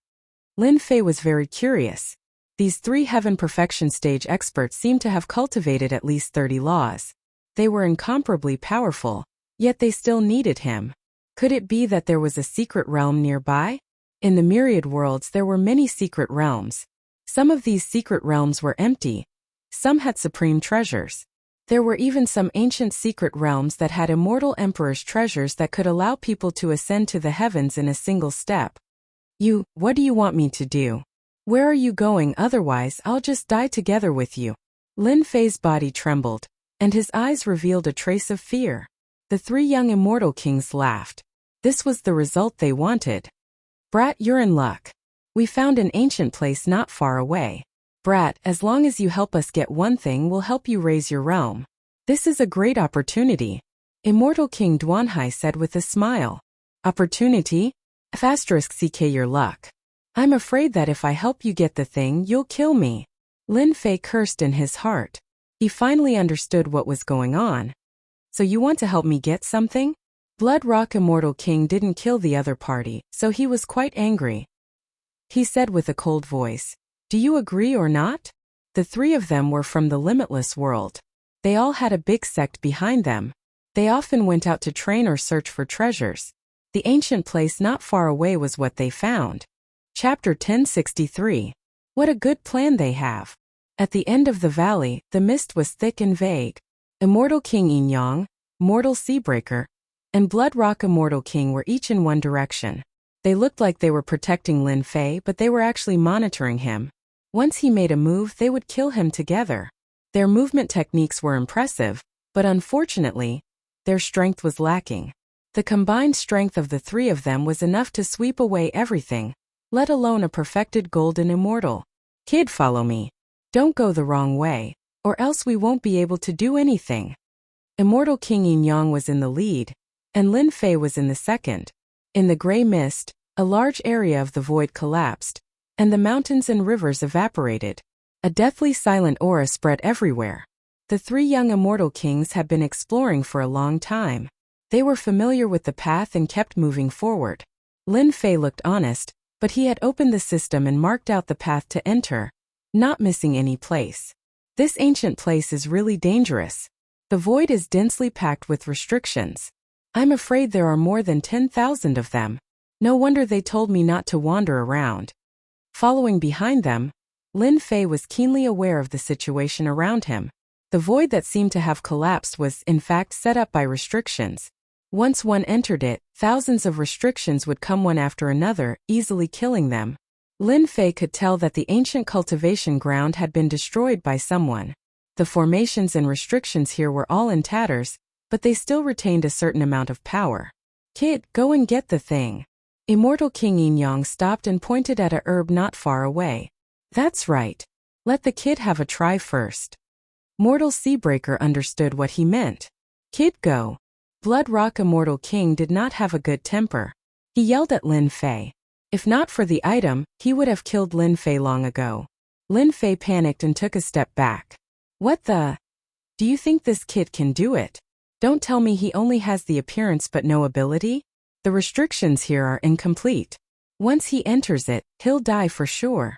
Lin Fei was very curious. These 3 heaven perfection stage experts seemed to have cultivated at least 30 laws. They were incomparably powerful, yet they still needed him. Could it be that there was a secret realm nearby? In the myriad worlds there were many secret realms. Some of these secret realms were empty. Some had supreme treasures. There were even some ancient secret realms that had immortal emperors' treasures that could allow people to ascend to the heavens in a single step. What do you want me to do? Where are you going? Otherwise I'll just die together with you. Lin Fei's body trembled, and his eyes revealed a trace of fear. The 3 young immortal kings laughed. This was the result they wanted. Brat, you're in luck. We found an ancient place not far away. Brat, as long as you help us get one thing, we'll help you raise your realm. This is a great opportunity. Immortal King Duanhai said with a smile. Opportunity? *CK your luck. I'm afraid that if I help you get the thing, you'll kill me. Lin Fei cursed in his heart. He finally understood what was going on. So you want to help me get something? Blood Rock Immortal King didn't kill the other party, so he was quite angry. He said with a cold voice, do you agree or not? The 3 of them were from the Limitless world. They all had a big sect behind them. They often went out to train or search for treasures. The ancient place not far away was what they found. Chapter 1063. What a good plan they have. At the end of the valley, the mist was thick and vague. Immortal King Yin Yang, Mortal Seabreaker, and Blood Rock Immortal King were each in one direction. They looked like they were protecting Lin Fei, but they were actually monitoring him. Once he made a move, they would kill him together. Their movement techniques were impressive, but unfortunately, their strength was lacking. The combined strength of the 3 of them was enough to sweep away everything, let alone a perfected golden immortal. Kid, follow me. Don't go the wrong way, or else we won't be able to do anything. Immortal King Yin Yang was in the lead, and Lin Fei was in the second. In the gray mist, a large area of the void collapsed, and the mountains and rivers evaporated. A deathly silent aura spread everywhere. The 3 young immortal kings had been exploring for a long time. They were familiar with the path and kept moving forward. Lin Fei looked honest, but he had opened the system and marked out the path to enter, not missing any place. This ancient place is really dangerous. The void is densely packed with restrictions. I'm afraid there are more than 10,000 of them. No wonder they told me not to wander around. Following behind them, Lin Fei was keenly aware of the situation around him. The void that seemed to have collapsed was, in fact, set up by restrictions. Once one entered it, thousands of restrictions would come one after another, easily killing them. Lin Fei could tell that the ancient cultivation ground had been destroyed by someone. The formations and restrictions here were all in tatters, but they still retained a certain amount of power. Kid, go and get the thing. Immortal King Yin Yang stopped and pointed at a herb not far away. That's right. Let the kid have a try first. Mortal Seabreaker understood what he meant. Kid, go. Blood Rock Immortal King did not have a good temper. He yelled at Lin Fei. If not for the item, he would have killed Lin Fei long ago. Lin Fei panicked and took a step back. What the? Do you think this kid can do it? Don't tell me he only has the appearance but no ability? The restrictions here are incomplete. Once he enters it, he'll die for sure.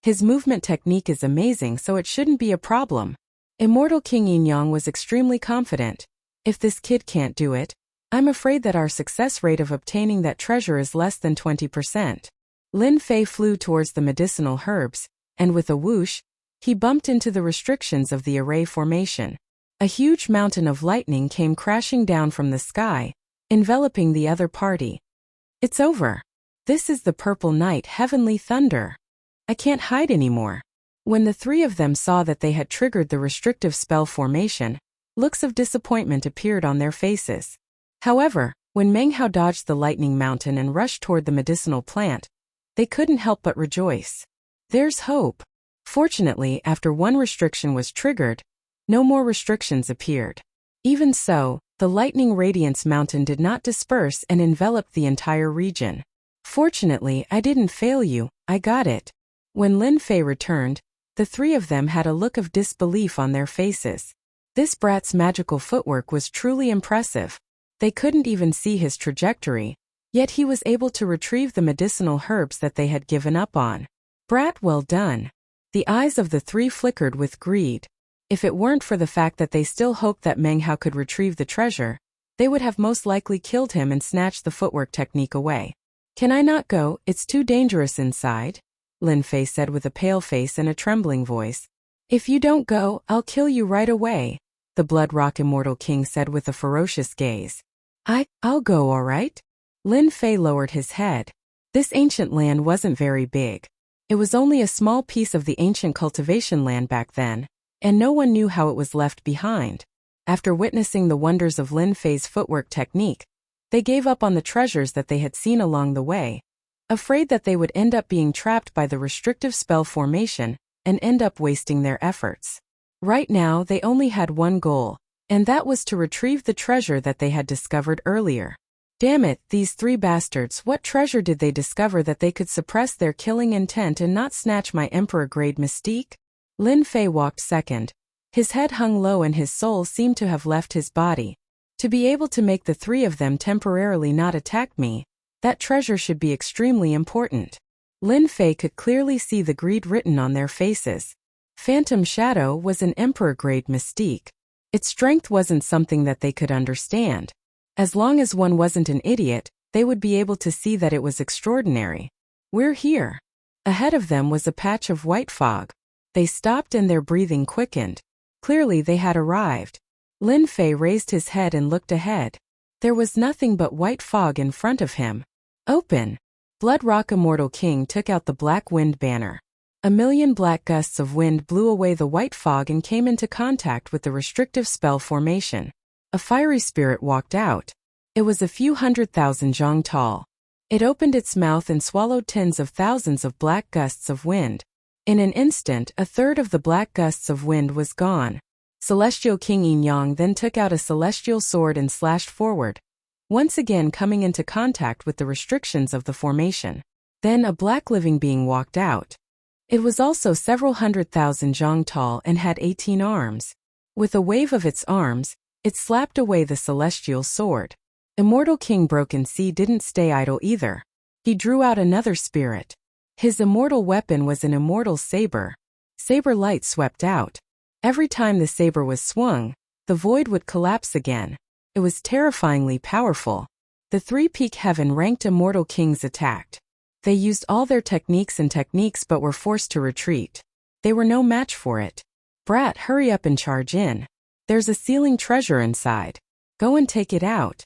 His movement technique is amazing, so it shouldn't be a problem. Immortal King Yin was extremely confident. If this kid can't do it, I'm afraid that our success rate of obtaining that treasure is less than 20%. Lin Fei flew towards the medicinal herbs, and with a whoosh, he bumped into the restrictions of the array formation. A huge mountain of lightning came crashing down from the sky, enveloping the other party. It's over. This is the purple night heavenly thunder. I can't hide anymore. When the three of them saw that they had triggered the restrictive spell formation, looks of disappointment appeared on their faces. However, when Meng Hao dodged the lightning mountain and rushed toward the medicinal plant, they couldn't help but rejoice. There's hope. Fortunately, after one restriction was triggered, no more restrictions appeared. Even so, the lightning radiance mountain did not disperse and enveloped the entire region. Fortunately, I didn't fail you, I got it. When Lin Fei returned, the three of them had a look of disbelief on their faces. This brat's magical footwork was truly impressive. They couldn't even see his trajectory, yet he was able to retrieve the medicinal herbs that they had given up on. Brat, well done. The eyes of the three flickered with greed. If it weren't for the fact that they still hoped that Meng Hao could retrieve the treasure, they would have most likely killed him and snatched the footwork technique away. Can I not go? It's too dangerous inside, Lin Fei said with a pale face and a trembling voice. If you don't go, I'll kill you right away, the Blood Rock Immortal King said with a ferocious gaze. I'll go, all right? Lin Fei lowered his head. This ancient land wasn't very big. It was only a small piece of the ancient cultivation land back then, and no one knew how it was left behind. After witnessing the wonders of Lin Fei's footwork technique, they gave up on the treasures that they had seen along the way, afraid that they would end up being trapped by the restrictive spell formation and end up wasting their efforts. Right now, they only had one goal, and that was to retrieve the treasure that they had discovered earlier. Damn it, these three bastards, what treasure did they discover that they could suppress their killing intent and not snatch my emperor-grade mystique? Lin Fei walked second. His head hung low and his soul seemed to have left his body. To be able to make the three of them temporarily not attack me, that treasure should be extremely important. Lin Fei could clearly see the greed written on their faces. Phantom Shadow was an emperor-grade mystique. Its strength wasn't something that they could understand. As long as one wasn't an idiot, they would be able to see that it was extraordinary. We're here. Ahead of them was a patch of white fog. They stopped and their breathing quickened. Clearly they had arrived. Lin Fei raised his head and looked ahead. There was nothing but white fog in front of him. Open! Blood Rock Immortal King took out the black wind banner. A million black gusts of wind blew away the white fog and came into contact with the restrictive spell formation. A fiery spirit walked out. It was a few 100,000 zhang tall. It opened its mouth and swallowed tens of thousands of black gusts of wind. In an instant, a third of the black gusts of wind was gone. Celestial King Yin then took out a celestial sword and slashed forward, once again coming into contact with the restrictions of the formation. Then a black living being walked out. It was also several 100,000 zhang tall and had 18 arms. With a wave of its arms, it slapped away the celestial sword. Immortal King Broken Sea didn't stay idle either. He drew out another spirit. His immortal weapon was an immortal saber. Saber light swept out. Every time the saber was swung, the void would collapse again. It was terrifyingly powerful. The three-peak heaven-ranked immortal kings attacked. They used all their techniques but were forced to retreat. They were no match for it. Brat, hurry up and charge in. There's a sealing treasure inside. Go and take it out.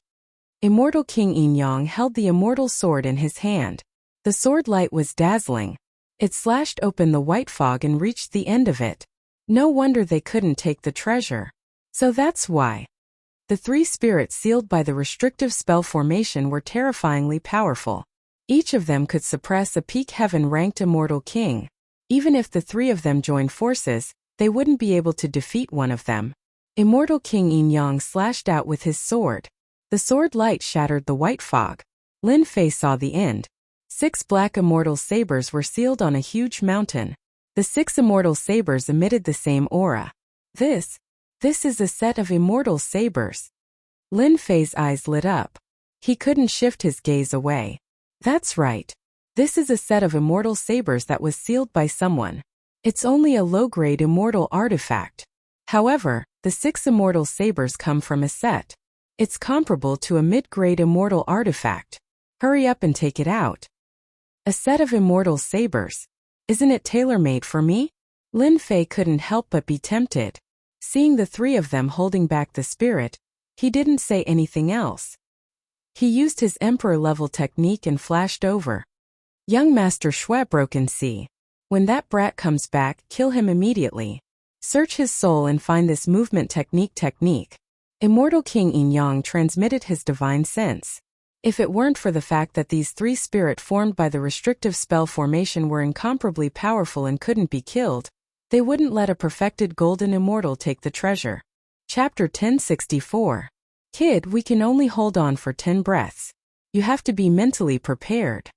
Immortal King Yin held the immortal sword in his hand. The sword light was dazzling. It slashed open the white fog and reached the end of it. No wonder they couldn't take the treasure. So that's why. The three spirits sealed by the restrictive spell formation were terrifyingly powerful. Each of them could suppress a peak heaven-ranked immortal king. Even if the three of them joined forces, they wouldn't be able to defeat one of them. Immortal King Yin slashed out with his sword. The sword light shattered the white fog. Lin Fei saw the end. 6 black immortal sabers were sealed on a huge mountain. The 6 immortal sabers emitted the same aura. This is a set of immortal sabers. Lin Fei's eyes lit up. He couldn't shift his gaze away. That's right. This is a set of immortal sabers that was sealed by someone. It's only a low-grade immortal artifact. However, the 6 immortal sabers come from a set. It's comparable to a mid-grade immortal artifact. Hurry up and take it out. A set of immortal sabers. Isn't it tailor-made for me? Lin Fei couldn't help but be tempted. Seeing the 3 of them holding back the spirit, he didn't say anything else. He used his emperor-level technique and flashed over. Young Master Shui broken sea. When that brat comes back, kill him immediately. Search his soul and find this movement technique. Immortal King Yin Yang transmitted his divine sense. If it weren't for the fact that these 3 spirit formed by the restrictive spell formation were incomparably powerful and couldn't be killed, they wouldn't let a perfected golden immortal take the treasure. Chapter 1064. Kid, we can only hold on for 10 breaths. You have to be mentally prepared.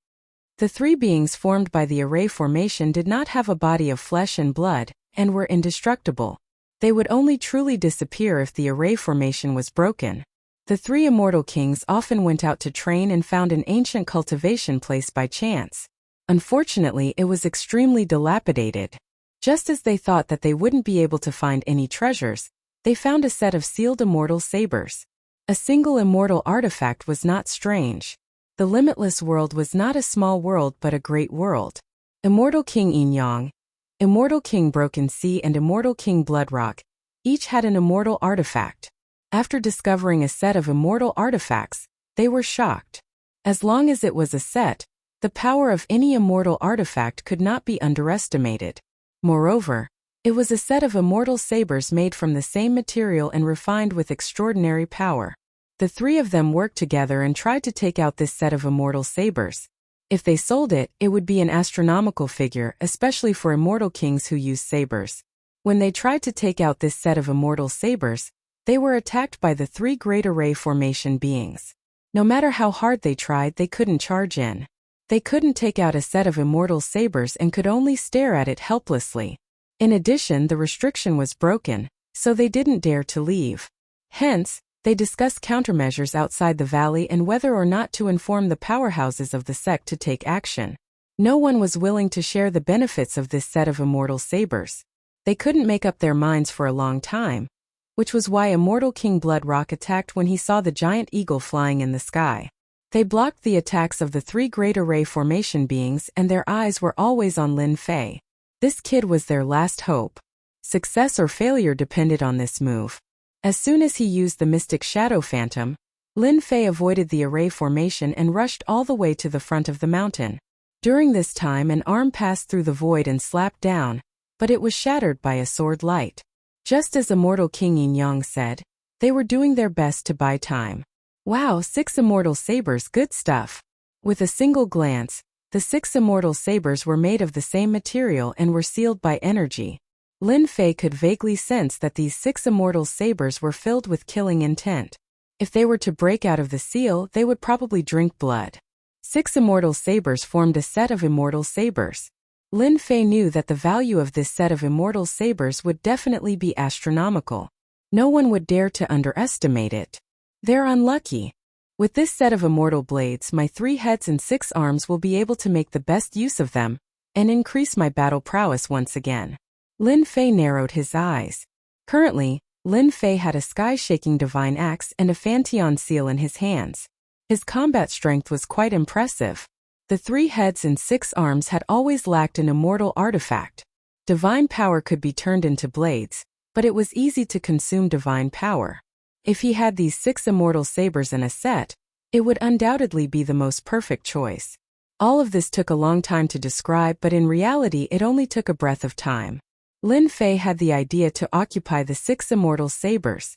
The 3 beings formed by the array formation did not have a body of flesh and blood, and were indestructible. They would only truly disappear if the array formation was broken. The 3 immortal kings often went out to train and found an ancient cultivation place by chance. Unfortunately, it was extremely dilapidated. Just as they thought that they wouldn't be able to find any treasures, they found a set of sealed immortal sabers. A single immortal artifact was not strange. The Limitless world was not a small world but a great world. Immortal King Yin Yang, Immortal King Broken Sea and Immortal King Bloodrock each had an immortal artifact. After discovering a set of immortal artifacts, they were shocked. As long as it was a set, the power of any immortal artifact could not be underestimated. Moreover, it was a set of immortal sabers made from the same material and refined with extraordinary power. The 3 of them worked together and tried to take out this set of immortal sabers. If they sold it, it would be an astronomical figure, especially for immortal kings who use sabers. When they tried to take out this set of immortal sabers, they were attacked by the 3 great array formation beings. No matter how hard they tried, they couldn't charge in. They couldn't take out a set of immortal sabers and could only stare at it helplessly. In addition, the restriction was broken, so they didn't dare to leave. Hence, they discussed countermeasures outside the valley and whether or not to inform the powerhouses of the sect to take action. No one was willing to share the benefits of this set of immortal sabers. They couldn't make up their minds for a long time, which was why Immortal King Bloodrock attacked when he saw the giant eagle flying in the sky. They blocked the attacks of the 3 great array formation beings and their eyes were always on Lin Fei. This kid was their last hope. Success or failure depended on this move. As soon as he used the Mystic Shadow Phantom, Lin Fei avoided the array formation and rushed all the way to the front of the mountain. During this time an arm passed through the void and slapped down, but it was shattered by a sword light. Just as Immortal King Yin Yang said, they were doing their best to buy time. Wow, 6 immortal sabers, good stuff. With a single glance, the 6 immortal sabers were made of the same material and were sealed by energy. Lin Fei could vaguely sense that these 6 immortal sabers were filled with killing intent. If they were to break out of the seal, they would probably drink blood. 6 immortal sabers formed a set of immortal sabers. Lin Fei knew that the value of this set of immortal sabers would definitely be astronomical. No one would dare to underestimate it. They're unlucky. With this set of immortal blades, my 3 heads and 6 arms will be able to make the best use of them and increase my battle prowess once again. Lin Fei narrowed his eyes. Currently, Lin Fei had a sky-shaking divine axe and a Fanteon seal in his hands. His combat strength was quite impressive. The 3 heads and 6 arms had always lacked an immortal artifact. Divine power could be turned into blades, but it was easy to consume divine power. If he had these 6 immortal sabers in a set, it would undoubtedly be the most perfect choice. All of this took a long time to describe, but in reality it only took a breath of time. Lin Fei had the idea to occupy the 6 immortal sabers.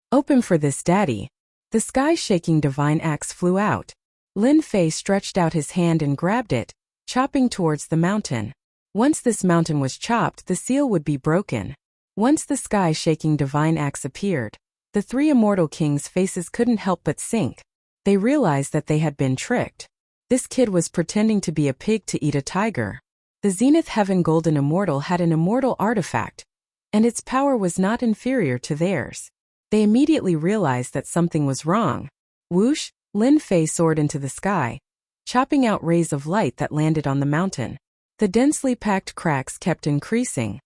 Open for this, daddy. The sky-shaking divine axe flew out. Lin Fei stretched out his hand and grabbed it, chopping towards the mountain. Once this mountain was chopped, the seal would be broken. Once the sky-shaking divine axe appeared, the 3 immortal kings' faces couldn't help but sink. They realized that they had been tricked. This kid was pretending to be a pig to eat a tiger. The Zenith Heaven Golden Immortal had an immortal artifact, and its power was not inferior to theirs. They immediately realized that something was wrong. Whoosh, Lin Fei soared into the sky, chopping out rays of light that landed on the mountain. The densely packed cracks kept increasing.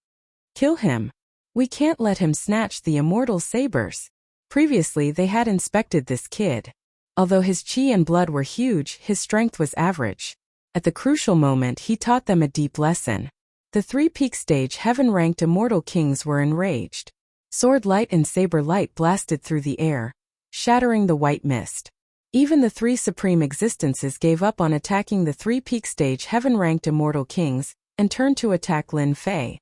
Kill him. We can't let him snatch the immortal sabers. Previously they had inspected this kid. Although his chi and blood were huge, his strength was average. At the crucial moment he taught them a deep lesson. The 3-peak stage heaven-ranked immortal kings were enraged. Sword light and saber light blasted through the air, shattering the white mist. Even the 3 supreme existences gave up on attacking the 3-peak stage heaven-ranked immortal kings, and turned to attack Lin Fei.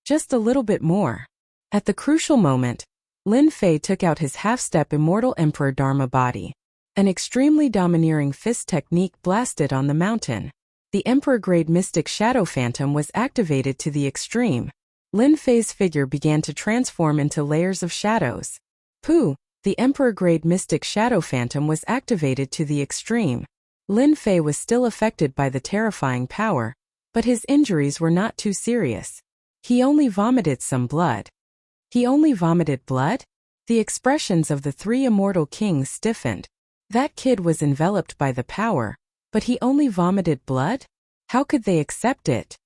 Just a little bit more. At the crucial moment, Lin Fei took out his half-step immortal Emperor Dharma body. An extremely domineering fist technique blasted on the mountain. The Emperor-grade Mystic Shadow Phantom was activated to the extreme. Lin Fei's figure began to transform into layers of shadows. Pooh! The Emperor-grade Mystic Shadow Phantom was activated to the extreme. Lin Fei was still affected by the terrifying power, but his injuries were not too serious. He only vomited some blood. He only vomited blood? The expressions of the 3 immortal kings stiffened. That kid was enveloped by the power, but he only vomited blood? How could they accept it?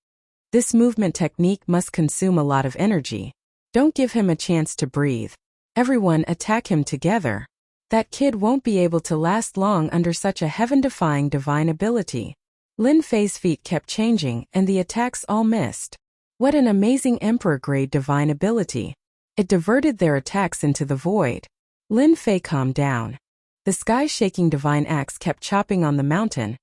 This movement technique must consume a lot of energy. Don't give him a chance to breathe. Everyone attack him together. That kid won't be able to last long under such a heaven-defying divine ability. Lin Fei's feet kept changing and the attacks all missed. What an amazing Emperor-grade divine ability. It diverted their attacks into the void. Lin Fei calmed down. The sky-shaking divine axe kept chopping on the mountain,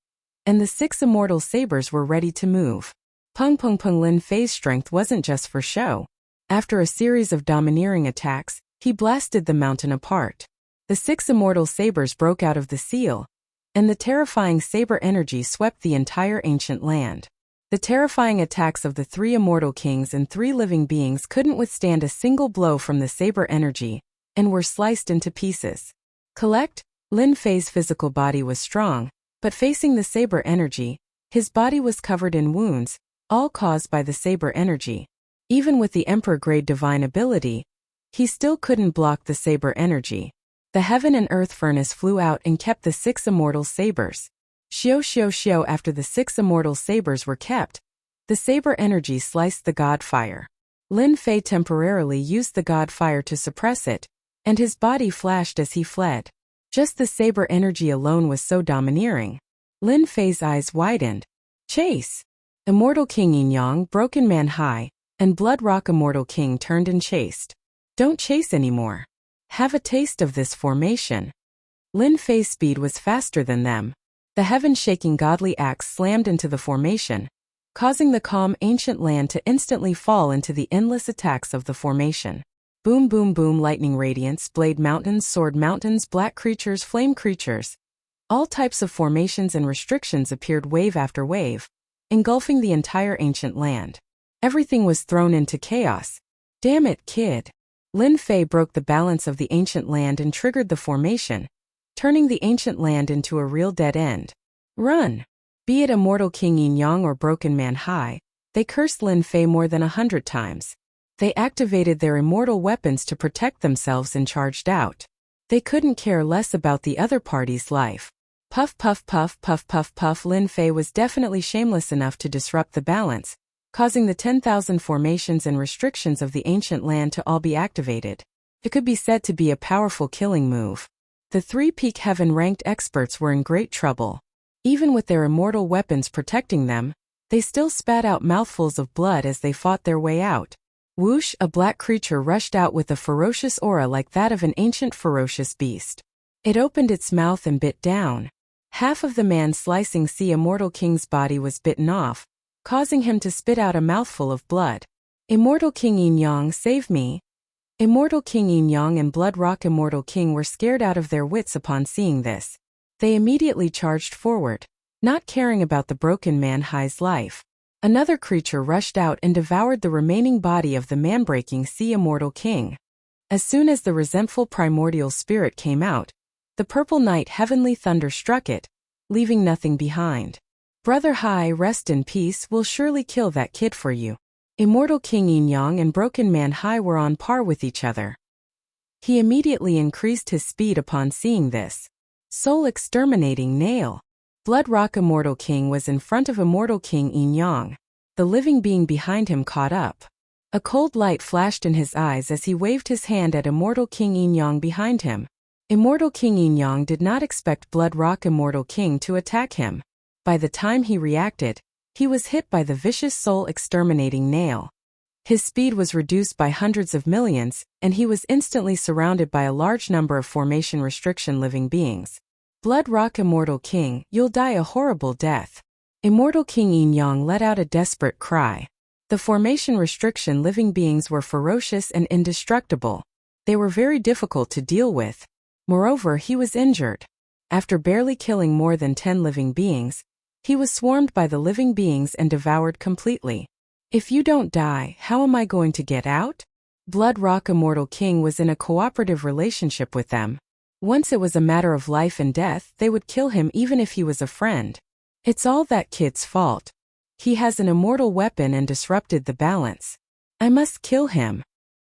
and the 6 immortal sabers were ready to move. Pung pung pung. Lin Fei's strength wasn't just for show. After a series of domineering attacks, he blasted the mountain apart. The 6 immortal sabers broke out of the seal, and the terrifying saber energy swept the entire ancient land. The terrifying attacks of the 3 immortal kings and 3 living beings couldn't withstand a single blow from the saber energy, and were sliced into pieces. Collect? Lin Fei's physical body was strong, but facing the saber energy, his body was covered in wounds, all caused by the saber energy. Even with the Emperor-grade divine ability, he still couldn't block the saber energy. The heaven and earth furnace flew out and kept the 6 immortal sabers. Xiao xiao xiao. After the 6 immortal sabers were kept, the saber energy sliced the god fire. Lin Fei temporarily used the god fire to suppress it, and his body flashed as he fled. Just the saber energy alone was so domineering. Lin Fei's eyes widened. Chase! Immortal King Yin Yang, Broken Man High, and Blood Rock Immortal King turned and chased. Don't chase anymore. Have a taste of this formation. Lin Fei's speed was faster than them. The heaven-shaking godly axe slammed into the formation, causing the calm ancient land to instantly fall into the endless attacks of the formation. Boom boom boom. Lightning radiance, blade mountains, sword mountains, black creatures, flame creatures. All types of formations and restrictions appeared wave after wave, engulfing the entire ancient land. Everything was thrown into chaos. Damn it, kid. Lin Fei broke the balance of the ancient land and triggered the formation, turning the ancient land into a real dead end. Run! Be it Immortal King Yin Yang or Broken Man High, they cursed Lin Fei more than 100 times. They activated their immortal weapons to protect themselves and charged out. They couldn't care less about the other party's life. Puff puff puff puff puff puff. Lin Fei was definitely shameless enough to disrupt the balance, causing the 10,000 formations and restrictions of the ancient land to all be activated. It could be said to be a powerful killing move. The 3-peak heaven-ranked experts were in great trouble. Even with their immortal weapons protecting them, they still spat out mouthfuls of blood as they fought their way out. Whoosh! A black creature rushed out with a ferocious aura like that of an ancient ferocious beast. It opened its mouth and bit down. Half of the man-slicing sea Immortal King's body was bitten off, causing him to spit out a mouthful of blood. Immortal King Yin Yang, save me! Immortal King Yin Yang and Blood Rock Immortal King were scared out of their wits upon seeing this. They immediately charged forward, not caring about the Broken Man High's life. Another creature rushed out and devoured the remaining body of the man-breaking Sea Immortal King. As soon as the resentful primordial spirit came out, the Purple Night Heavenly Thunder struck it, leaving nothing behind. Brother High, rest in peace, will surely kill that kid for you. Immortal King Yin Yang and Broken Man High were on par with each other. He immediately increased his speed upon seeing this. Soul-exterminating nail. Blood Rock Immortal King was in front of Immortal King Yin Yang. The living being behind him caught up. A cold light flashed in his eyes as he waved his hand at Immortal King Yin Yang behind him. Immortal King Yin Yang did not expect Blood Rock Immortal King to attack him. By the time he reacted, he was hit by the vicious soul-exterminating nail. His speed was reduced by hundreds of millions, and he was instantly surrounded by a large number of formation restriction living beings. Blood Rock Immortal King, you'll die a horrible death. Immortal King Yin Yang let out a desperate cry. The formation restriction living beings were ferocious and indestructible. They were very difficult to deal with. Moreover, he was injured. After barely killing more than 10 living beings, he was swarmed by the living beings and devoured completely. If you don't die, how am I going to get out? Blood Rock Immortal King was in a cooperative relationship with them. Once it was a matter of life and death, they would kill him even if he was a friend. It's all that kid's fault. He has an immortal weapon and disrupted the balance. I must kill him.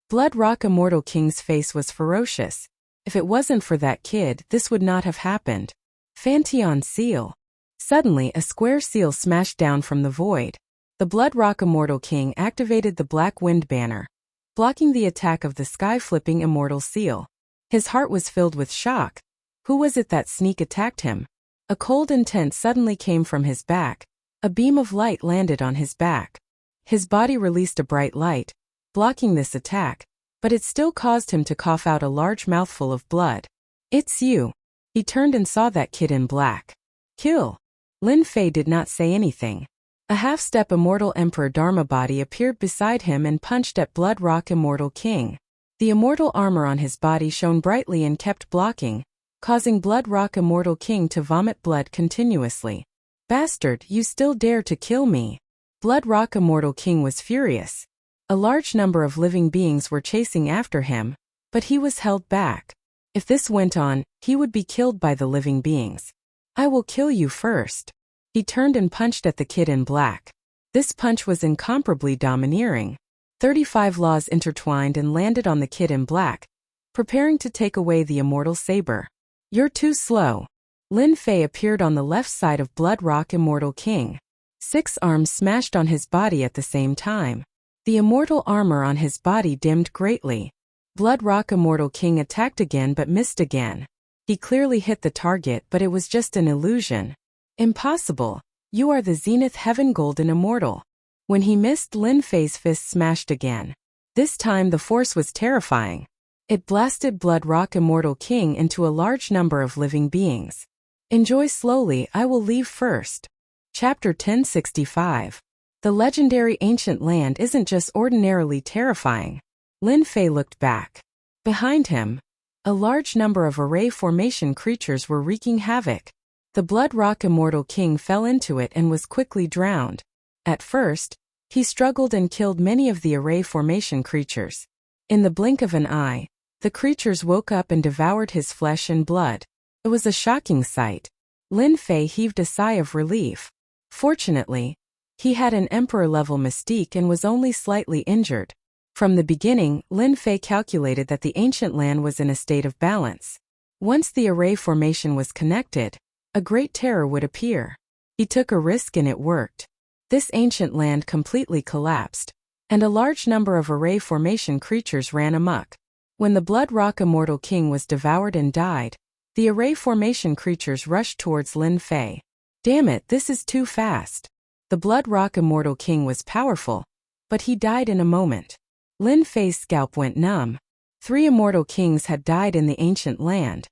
Blood Rock Immortal King's face was ferocious. If it wasn't for that kid, this would not have happened. Fanteon Seal. Suddenly, a square seal smashed down from the void. The Blood Rock Immortal King activated the Black Wind Banner, blocking the attack of the sky-flipping Immortal Seal. His heart was filled with shock. Who was it that sneak attacked him? A cold intent suddenly came from his back. A beam of light landed on his back. His body released a bright light, blocking this attack, but it still caused him to cough out a large mouthful of blood. It's you. He turned and saw that kid in black. Kill. Lin Fei did not say anything. A half-step Immortal Emperor Dharma body appeared beside him and punched at Blood Rock Immortal King. The immortal armor on his body shone brightly and kept blocking, causing Blood Rock Immortal King to vomit blood continuously. Bastard, you still dare to kill me. Blood Rock Immortal King was furious. A large number of living beings were chasing after him, but he was held back. If this went on, he would be killed by the living beings. I will kill you first. He turned and punched at the kid in black. This punch was incomparably domineering. 35 laws intertwined and landed on the kid in black, preparing to take away the immortal saber. You're too slow. Lin Fei appeared on the left side of Blood Rock Immortal King. 6 arms smashed on his body at the same time. The immortal armor on his body dimmed greatly. Blood Rock Immortal King attacked again but missed again. He clearly hit the target, but it was just an illusion. Impossible. You are the Zenith Heaven Golden Immortal. When he missed, Lin Fei's fist smashed again. This time the force was terrifying. It blasted Blood Rock Immortal King into a large number of living beings. Enjoy slowly, I will leave first. Chapter 1065. The legendary ancient land isn't just ordinarily terrifying. Lin Fei looked back. Behind him, a large number of array formation creatures were wreaking havoc. The Blood Rock Immortal King fell into it and was quickly drowned. At first, he struggled and killed many of the array formation creatures. In the blink of an eye, the creatures woke up and devoured his flesh and blood. It was a shocking sight. Lin Fei heaved a sigh of relief. Fortunately, he had an emperor-level mystique and was only slightly injured. From the beginning, Lin Fei calculated that the ancient land was in a state of balance. Once the array formation was connected, a great terror would appear. He took a risk and it worked. This ancient land completely collapsed, and a large number of array formation creatures ran amok. When the Blood Rock Immortal King was devoured and died, the array formation creatures rushed towards Lin Fei. Damn it, this is too fast. The Blood Rock Immortal King was powerful, but he died in a moment. Lin Fei's scalp went numb. 3 immortal kings had died in the ancient land.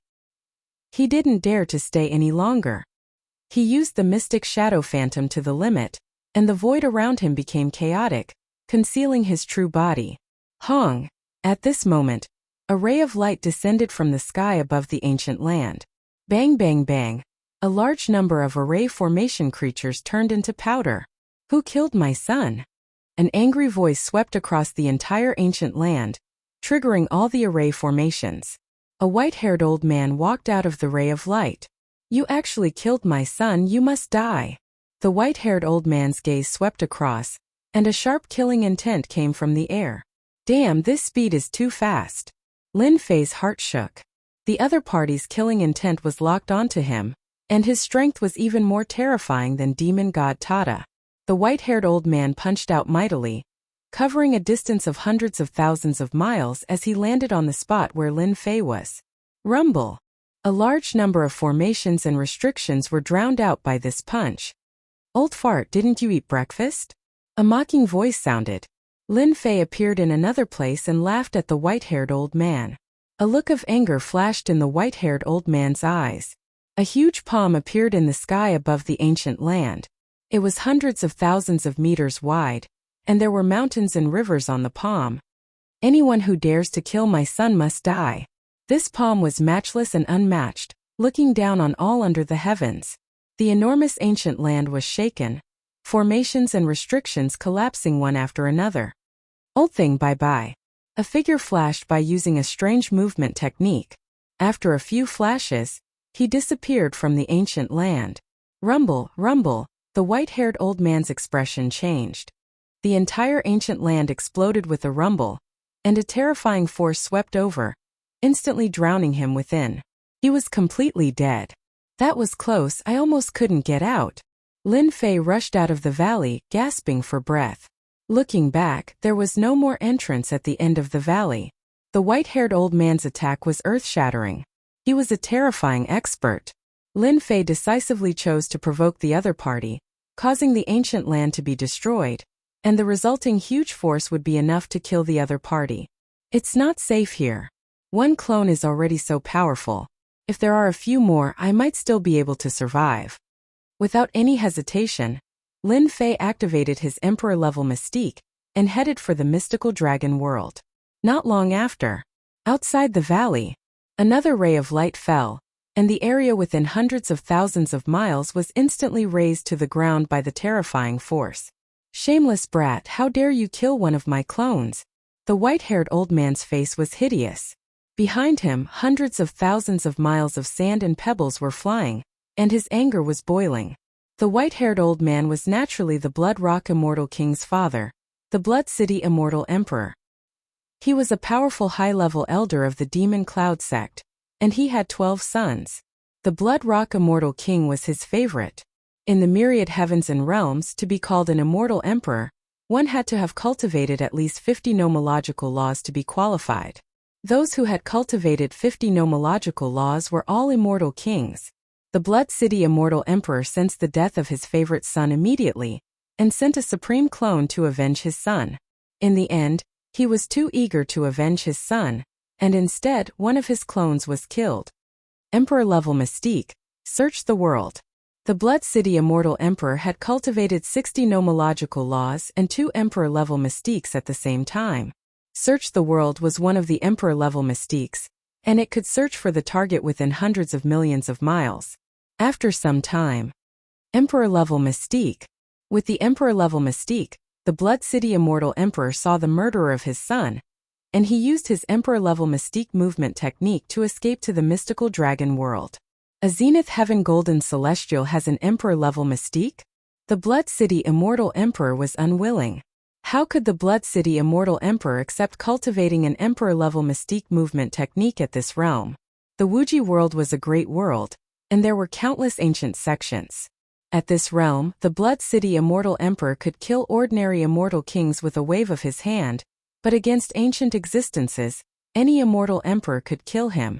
He didn't dare to stay any longer. He used the mystic shadow phantom to the limit, and the void around him became chaotic, concealing his true body. Hong! At this moment, a ray of light descended from the sky above the ancient land. Bang bang bang! A large number of array formation creatures turned into powder. Who killed my son? An angry voice swept across the entire ancient land, triggering all the array formations. A white-haired old man walked out of the ray of light. You actually killed my son, you must die. The white-haired old man's gaze swept across, and a sharp killing intent came from the air. Damn, this speed is too fast. Lin Fei's heart shook. The other party's killing intent was locked onto him, and his strength was even more terrifying than demon god Tada. The white-haired old man punched out mightily, covering a distance of hundreds of thousands of miles as he landed on the spot where Lin Fei was. Rumble. A large number of formations and restrictions were drowned out by this punch. Old fart, didn't you eat breakfast? A mocking voice sounded. Lin Fei appeared in another place and laughed at the white-haired old man. A look of anger flashed in the white-haired old man's eyes. A huge palm appeared in the sky above the ancient land. It was hundreds of thousands of meters wide, and there were mountains and rivers on the palm. Anyone who dares to kill my son must die. This palm was matchless and unmatched, looking down on all under the heavens. The enormous ancient land was shaken, formations and restrictions collapsing one after another. Old thing, bye-bye. A figure flashed by using a strange movement technique. After a few flashes, he disappeared from the ancient land. Rumble, rumble, the white-haired old man's expression changed. The entire ancient land exploded with a rumble, and a terrifying force swept over, instantly drowning him within. He was completely dead. That was close, I almost couldn't get out. Lin Fei rushed out of the valley, gasping for breath. Looking back, there was no more entrance at the end of the valley. The white-haired old man's attack was earth-shattering. He was a terrifying expert. Lin Fei decisively chose to provoke the other party, causing the ancient land to be destroyed, and the resulting huge force would be enough to kill the other party. It's not safe here. One clone is already so powerful. If there are a few more, I might still be able to survive. Without any hesitation, Lin Fei activated his emperor-level mystique and headed for the mystical dragon world. Not long after, outside the valley, another ray of light fell, and the area within hundreds of thousands of miles was instantly razed to the ground by the terrifying force. Shameless brat, how dare you kill one of my clones? The white-haired old man's face was hideous. Behind him, hundreds of thousands of miles of sand and pebbles were flying, and his anger was boiling. The white-haired old man was naturally the Blood Rock Immortal King's father, the Blood City Immortal Emperor. He was a powerful high-level elder of the Demon Cloud sect, and he had 12 sons. The Blood Rock Immortal King was his favorite. In the myriad heavens and realms, to be called an immortal emperor, one had to have cultivated at least 50 nomological laws to be qualified. Those who had cultivated 50 nomological laws were all immortal kings. The Blood City Immortal Emperor sensed the death of his favorite son immediately, and sent a supreme clone to avenge his son. In the end, he was too eager to avenge his son, and instead one of his clones was killed. Emperor-level mystique, search the world. The Blood City Immortal Emperor had cultivated 60 nomological laws and 2 emperor-level mystiques at the same time. Search the world was one of the emperor-level mystiques, and it could search for the target within hundreds of millions of miles. After some time, Emperor-level mystique. With the Emperor-level mystique, the Blood City Immortal Emperor saw the murderer of his son, and he used his Emperor-level mystique movement technique to escape to the mystical dragon world. A Zenith Heaven Golden Celestial has an Emperor-level mystique? The Blood City Immortal Emperor was unwilling. How could the Blood City Immortal Emperor accept cultivating an Emperor-level mystique movement technique at this realm? The Wuji world was a great world, and there were countless ancient sections. At this realm, the Blood City Immortal Emperor could kill ordinary immortal kings with a wave of his hand, but against ancient existences, any immortal emperor could kill him.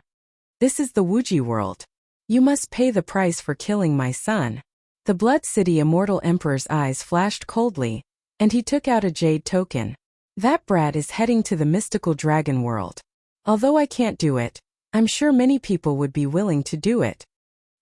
This is the Wuji world. You must pay the price for killing my son. The Blood City Immortal Emperor's eyes flashed coldly, and he took out a jade token. That brat is heading to the mystical dragon world. Although I can't do it, I'm sure many people would be willing to do it.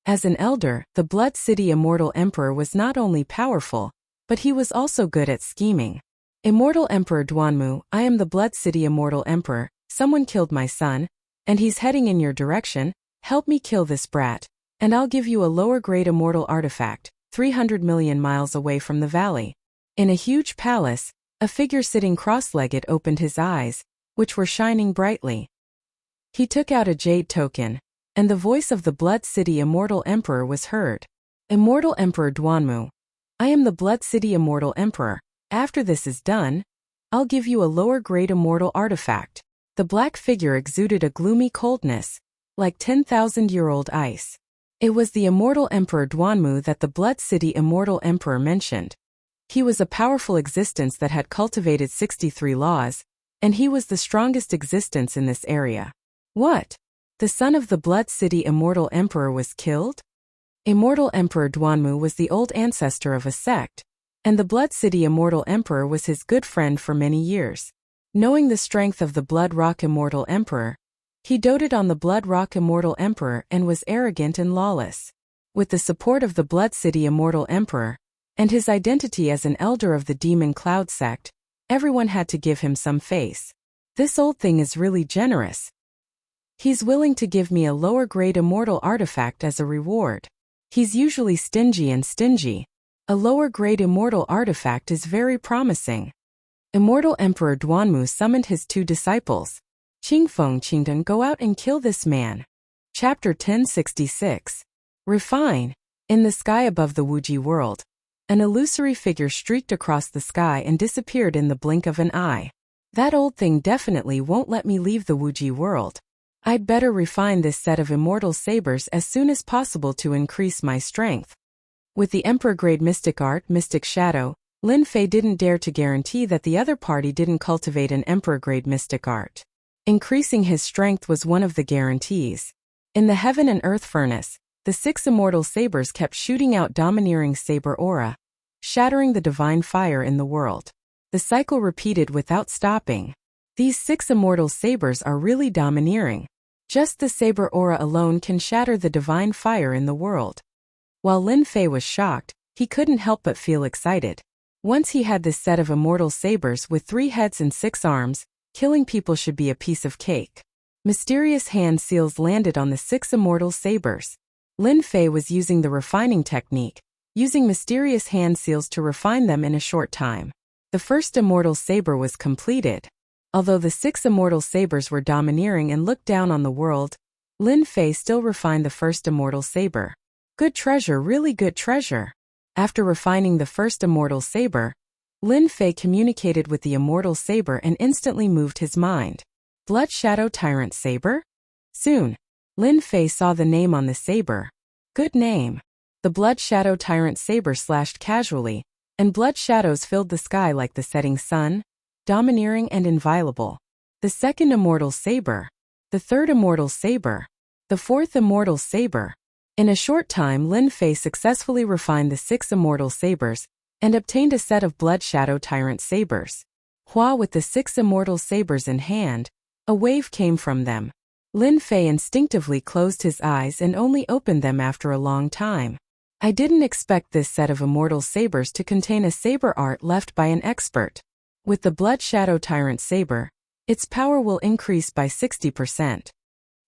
As an elder, the Blood City Immortal Emperor was not only powerful, but he was also good at scheming. Immortal Emperor Duanmu, I am the Blood City Immortal Emperor. Someone killed my son, and he's heading in your direction. Help me kill this brat, and I'll give you a lower-grade immortal artifact, 300 million miles away from the valley. In a huge palace, a figure sitting cross-legged opened his eyes, which were shining brightly. He took out a jade token, and the voice of the Blood City Immortal Emperor was heard. Immortal Emperor Duanmu, I am the Blood City Immortal Emperor. After this is done, I'll give you a lower-grade immortal artifact. The black figure exuded a gloomy coldness, like 10,000-year-old ice. It was the immortal Emperor Duanmu that the Blood City Immortal Emperor mentioned. He was a powerful existence that had cultivated 63 laws, and he was the strongest existence in this area. What? The son of the Blood City Immortal Emperor was killed? Immortal Emperor Duanmu was the old ancestor of a sect, and the Blood City Immortal Emperor was his good friend for many years. Knowing the strength of the Blood Rock Immortal Emperor, he doted on the Blood Rock Immortal Emperor and was arrogant and lawless. With the support of the Blood City Immortal Emperor, and his identity as an elder of the Demon Cloud sect, everyone had to give him some face. This old thing is really generous. He's willing to give me a lower-grade immortal artifact as a reward. He's usually stingy. A lower-grade immortal artifact is very promising. Immortal Emperor Duanmu summoned his 2 disciples. Qingfeng Qingdan, go out and kill this man. Chapter 1066. Refine. In the sky above the Wuji world, an illusory figure streaked across the sky and disappeared in the blink of an eye. That old thing definitely won't let me leave the Wuji world. I'd better refine this set of immortal sabers as soon as possible to increase my strength. With the Emperor-grade Mystic Art, Mystic Shadow, Lin Fei didn't dare to guarantee that the other party didn't cultivate an Emperor-grade Mystic Art. Increasing his strength was one of the guarantees. In the Heaven and Earth Furnace, the 6 immortal sabers kept shooting out domineering saber aura, shattering the divine fire in the world. The cycle repeated without stopping. These 6 immortal sabers are really domineering. Just the saber aura alone can shatter the divine fire in the world. While Lin Fei was shocked, he couldn't help but feel excited. Once he had this set of immortal sabers with 3 heads and 6 arms, killing people should be a piece of cake. Mysterious hand seals landed on the 6 immortal sabers. Lin Fei was using the refining technique, using mysterious hand seals to refine them in a short time. The first immortal saber was completed. Although the 6 immortal sabers were domineering and looked down on the world, Lin Fei still refined the first immortal saber. Good treasure, really good treasure. After refining the first immortal saber, Lin Fei communicated with the immortal saber and instantly moved his mind. Blood Shadow Tyrant Saber? Soon, Lin Fei saw the name on the saber. Good name. The Blood Shadow Tyrant Saber slashed casually, and blood shadows filled the sky like the setting sun, domineering and inviolable. The second immortal saber. The third immortal saber. The fourth immortal saber. In a short time, Lin Fei successfully refined the 6 immortal sabers and obtained a set of Blood Shadow Tyrant sabers. With the 6 immortal sabers in hand, a wave came from them. Lin Fei instinctively closed his eyes and only opened them after a long time. I didn't expect this set of immortal sabers to contain a saber art left by an expert. With the Blood Shadow Tyrant saber, its power will increase by 60%.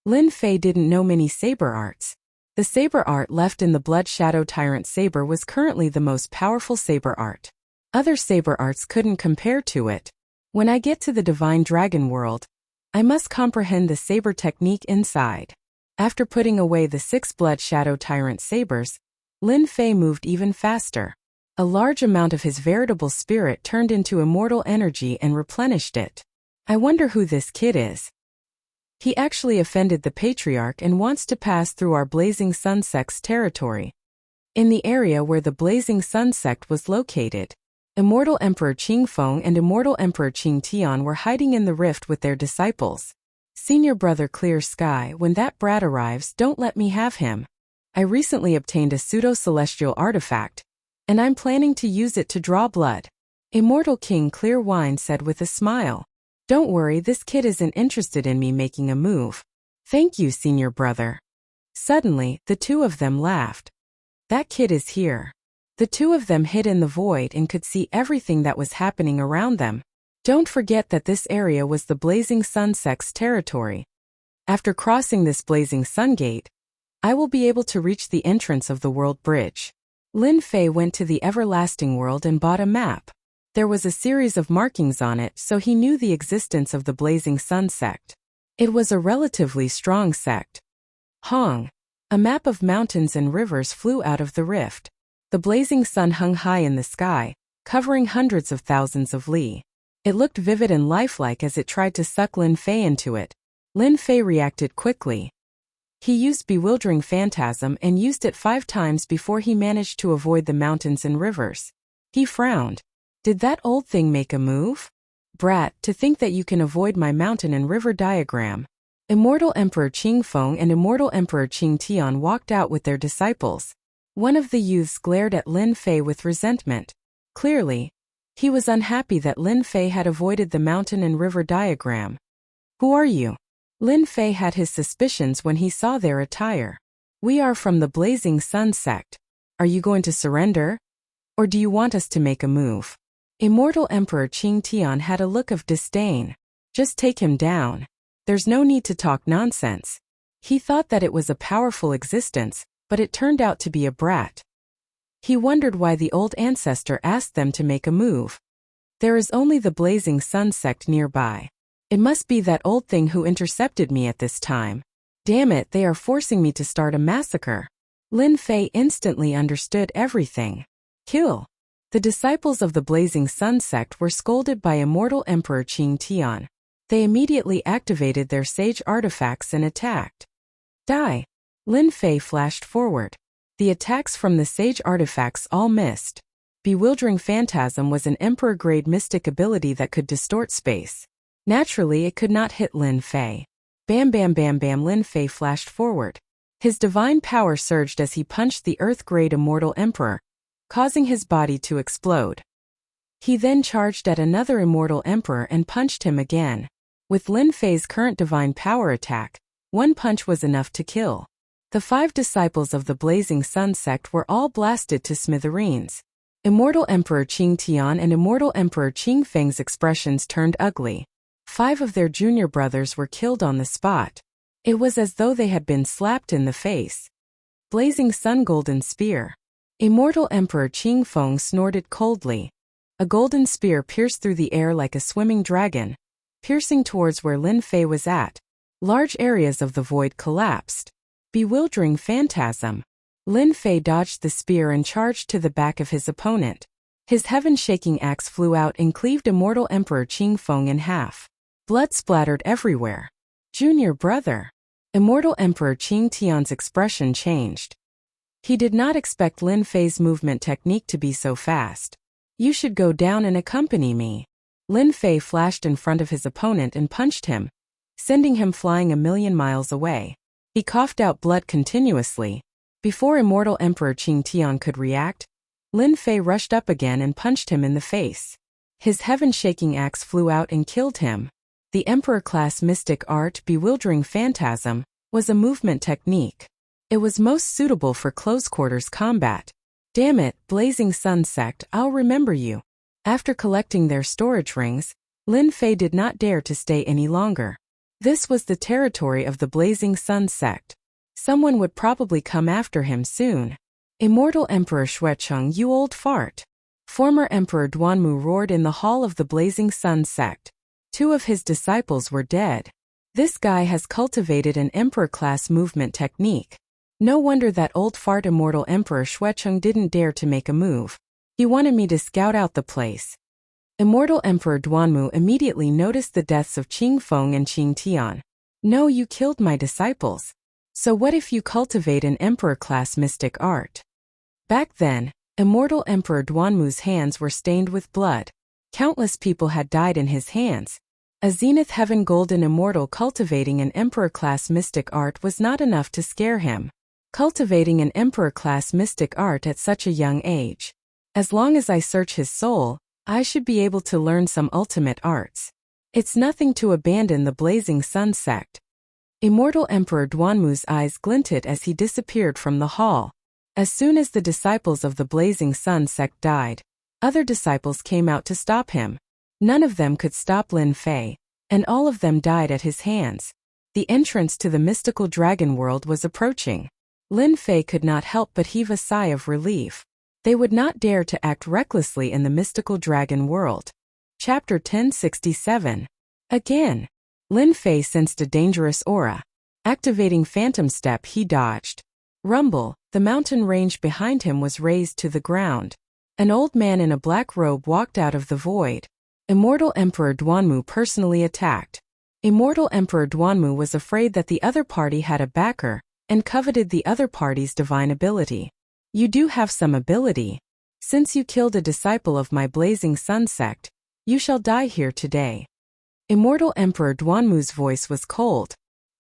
Lin Fei didn't know many saber arts. The saber art left in the Blood Shadow Tyrant saber was currently the most powerful saber art. Other saber arts couldn't compare to it. When I get to the Divine Dragon world, I must comprehend the saber technique inside. After putting away the 6 Blood Shadow Tyrant sabers, Lin Fei moved even faster. A large amount of his veritable spirit turned into immortal energy and replenished it. I wonder who this kid is. He actually offended the Patriarch and wants to pass through our Blazing Sun sect's territory. In the area where the Blazing Sun sect was located, Immortal Emperor Qingfeng and Immortal Emperor Qingtian were hiding in the rift with their disciples. Senior brother Clear Sky, when that brat arrives, don't let me have him. I recently obtained a pseudo-celestial artifact, and I'm planning to use it to draw blood. Immortal King Clear Wine said with a smile. Don't worry, this kid isn't interested in me making a move. Thank you, senior brother. Suddenly, the 2 of them laughed. That kid is here. The 2 of them hid in the void and could see everything that was happening around them. Don't forget that this area was the Blazing Sun sect's territory. After crossing this Blazing Sun gate, I will be able to reach the entrance of the world bridge. Lin Fei went to the Everlasting World and bought a map. There was a series of markings on it, so he knew the existence of the Blazing Sun sect. It was a relatively strong sect. Hong. A map of mountains and rivers flew out of the rift. The blazing sun hung high in the sky, covering hundreds of thousands of li. It looked vivid and lifelike as it tried to suck Lin Fei into it. Lin Fei reacted quickly. He used Bewildering Phantasm and used it 5 times before he managed to avoid the mountains and rivers. He frowned. Did that old thing make a move? Brat, to think that you can avoid my mountain and river diagram. Immortal Emperor Qingfeng and Immortal Emperor Qing Tian walked out with their disciples. One of the youths glared at Lin Fei with resentment. Clearly, he was unhappy that Lin Fei had avoided the mountain and river diagram. Who are you? Lin Fei had his suspicions when he saw their attire. We are from the Blazing Sun sect. Are you going to surrender? Or do you want us to make a move? Immortal Emperor Qing Tian had a look of disdain. Just take him down. There's no need to talk nonsense. He thought that it was a powerful existence, but it turned out to be a brat. He wondered why the old ancestor asked them to make a move. There is only the Blazing Sun sect nearby. It must be that old thing who intercepted me at this time. Damn it, they are forcing me to start a massacre. Lin Fei instantly understood everything. Kill. The disciples of the Blazing Sun sect were scolded by Immortal Emperor Qing Tian. They immediately activated their sage artifacts and attacked. Die. Lin Fei flashed forward. The attacks from the sage artifacts all missed. Bewildering Phantasm was an Emperor-grade mystic ability that could distort space. Naturally, it could not hit Lin Fei. Bam bam bam bam. Lin Fei flashed forward. His divine power surged as he punched the Earth-grade Immortal Emperor, causing his body to explode. He then charged at another Immortal Emperor and punched him again. With Lin Fei's current divine power attack, one punch was enough to kill. The 5 disciples of the Blazing Sun sect were all blasted to smithereens. Immortal Emperor Qing Tian and Immortal Emperor Qing Feng's expressions turned ugly. 5 of their junior brothers were killed on the spot. It was as though they had been slapped in the face. Blazing Sun Golden Spear. Immortal Emperor Qingfeng snorted coldly. A golden spear pierced through the air like a swimming dragon, piercing towards where Lin Fei was at. Large areas of the void collapsed. Bewildering Phantasm. Lin Fei dodged the spear and charged to the back of his opponent. His heaven-shaking axe flew out and cleaved Immortal Emperor Qingfeng in half. Blood splattered everywhere. Junior brother. Immortal Emperor Qing Tian's expression changed. He did not expect Lin Fei's movement technique to be so fast. You should go down and accompany me. Lin Fei flashed in front of his opponent and punched him, sending him flying 1,000,000 miles away. He coughed out blood continuously. Before Immortal Emperor Qing Tian could react, Lin Fei rushed up again and punched him in the face. His heaven-shaking axe flew out and killed him. The Emperor-class mystic art Bewildering Phantasm was a movement technique. It was most suitable for close-quarters combat. Damn it, Blazing Sun sect, I'll remember you. After collecting their storage rings, Lin Fei did not dare to stay any longer. This was the territory of the Blazing Sun sect. Someone would probably come after him soon. Immortal Emperor Xuecheng, you old fart. Former Emperor Duanmu roared in the hall of the Blazing Sun sect. 2 of his disciples were dead. This guy has cultivated an Emperor-class movement technique. No wonder that old fart Immortal Emperor Xuecheng didn't dare to make a move. He wanted me to scout out the place. Immortal Emperor Duanmu immediately noticed the deaths of Qingfeng and Qing Tian. No, you killed my disciples. So what if you cultivate an Emperor-class mystic art? Back then, Immortal Emperor Duanmu's hands were stained with blood. Countless people had died in his hands. A Zenith Heaven Golden Immortal cultivating an Emperor-class mystic art was not enough to scare him. Cultivating an Emperor-class mystic art at such a young age. As long as I search his soul, I should be able to learn some ultimate arts. It's nothing to abandon the Blazing Sun sect. Immortal Emperor Duanmu's eyes glinted as he disappeared from the hall. As soon as the disciples of the Blazing Sun sect died, other disciples came out to stop him. None of them could stop Lin Fei, and all of them died at his hands. The entrance to the mystical dragon world was approaching. Lin Fei could not help but heave a sigh of relief. They would not dare to act recklessly in the mystical dragon world. Chapter 1067. Again. Lin Fei sensed a dangerous aura. Activating Phantom Step, he dodged. Rumble, the mountain range behind him was razed to the ground. An old man in a black robe walked out of the void. Immortal Emperor Duanmu personally attacked. Immortal Emperor Duanmu was afraid that the other party had a backer, and coveted the other party's divine ability. You do have some ability. Since you killed a disciple of my blazing sun sect, you shall die here today. Immortal Emperor Duanmu's voice was cold.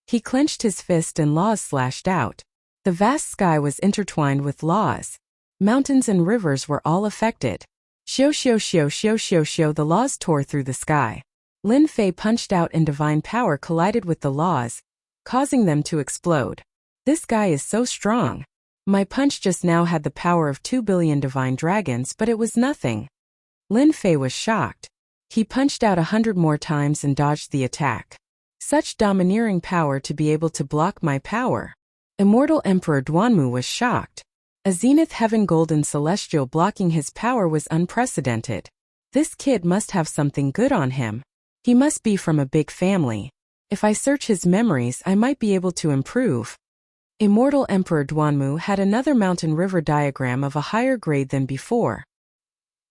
He clenched his fist and laws slashed out. The vast sky was intertwined with laws. Mountains and rivers were all affected. Xiao xiao xiao xiao xiao xiao, the laws tore through the sky. Lin Fei punched out and divine power collided with the laws, causing them to explode. This guy is so strong. My punch just now had the power of 2 billion divine dragons, but it was nothing. Lin Fei was shocked. He punched out 100 more times and dodged the attack. Such domineering power to be able to block my power. Immortal Emperor Duanmu was shocked. A zenith heaven golden celestial blocking his power was unprecedented. This kid must have something good on him. He must be from a big family. If I search his memories, I might be able to improve. Immortal Emperor Duanmu had another mountain river diagram of a higher grade than before.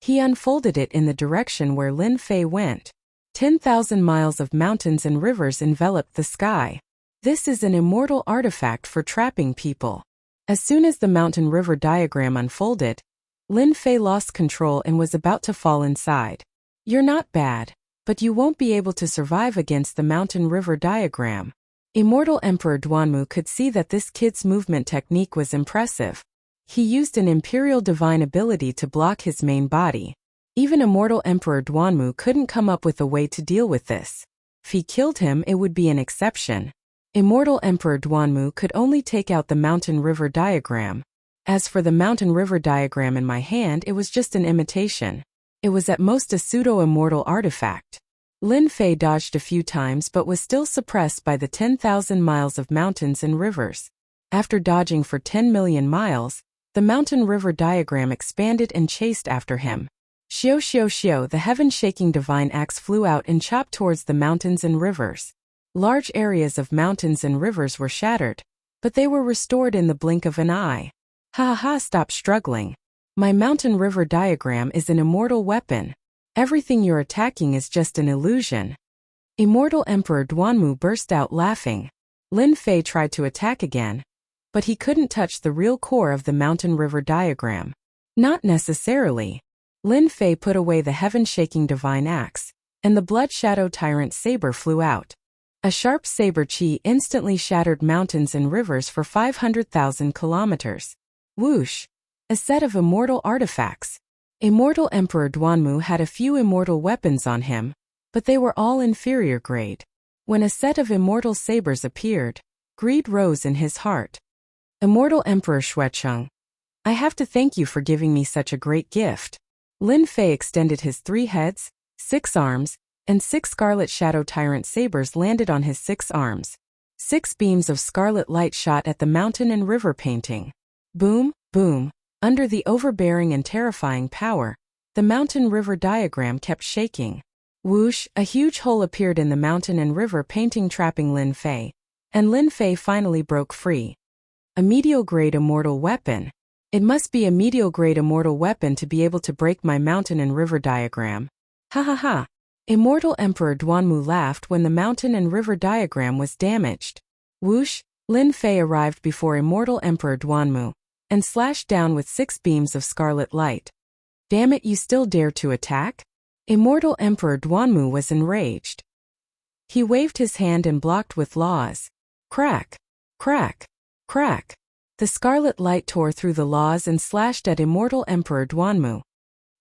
He unfolded it in the direction where Lin Fei went. 10,000 miles of mountains and rivers enveloped the sky. This is an immortal artifact for trapping people. As soon as the mountain river diagram unfolded, Lin Fei lost control and was about to fall inside. You're not bad, but you won't be able to survive against the mountain river diagram. Immortal Emperor Duanmu could see that this kid's movement technique was impressive. He used an imperial divine ability to block his main body. Even Immortal Emperor Duanmu couldn't come up with a way to deal with this. If he killed him, it would be an exception. Immortal Emperor Duanmu could only take out the mountain river diagram. As for the mountain river diagram in my hand, it was just an imitation. It was at most a pseudo-immortal artifact. Lin Fei dodged a few times but was still suppressed by the 10,000 miles of mountains and rivers. After dodging for 10 million miles, the mountain river diagram expanded and chased after him. Xiao xiao xiao, the heaven-shaking divine axe flew out and chopped towards the mountains and rivers. Large areas of mountains and rivers were shattered, but they were restored in the blink of an eye. Ha ha ha, stop struggling. My mountain river diagram is an immortal weapon. Everything you're attacking is just an illusion. Immortal Emperor Duanmu burst out laughing. Lin Fei tried to attack again, but he couldn't touch the real core of the mountain river diagram. Not necessarily. Lin Fei put away the heaven-shaking divine axe, and the blood shadow tyrant saber flew out. A sharp saber chi instantly shattered mountains and rivers for 500,000 kilometers. Whoosh! A set of immortal artifacts. Immortal Emperor Duanmu had a few immortal weapons on him, but they were all inferior grade. When a set of immortal sabers appeared, greed rose in his heart. Immortal Emperor Xuecheng, I have to thank you for giving me such a great gift. Lin Fei extended his 3 heads, 6 arms, and 6 scarlet shadow tyrant sabers landed on his 6 arms. 6 beams of scarlet light shot at the mountain and river painting. Boom, boom. Under the overbearing and terrifying power, the mountain river diagram kept shaking. Whoosh, a huge hole appeared in the mountain and river painting, trapping Lin Fei, and Lin Fei finally broke free. A medial-grade immortal weapon. It must be a medial-grade immortal weapon to be able to break my mountain and river diagram. Ha ha ha. Immortal Emperor Duanmu laughed when the mountain and river diagram was damaged. Whoosh, Lin Fei arrived before Immortal Emperor Duanmu, and slashed down with 6 beams of scarlet light. Damn it, you still dare to attack? Immortal Emperor Duanmu was enraged. He waved his hand and blocked with laws. Crack! Crack! Crack! The scarlet light tore through the laws and slashed at Immortal Emperor Duanmu.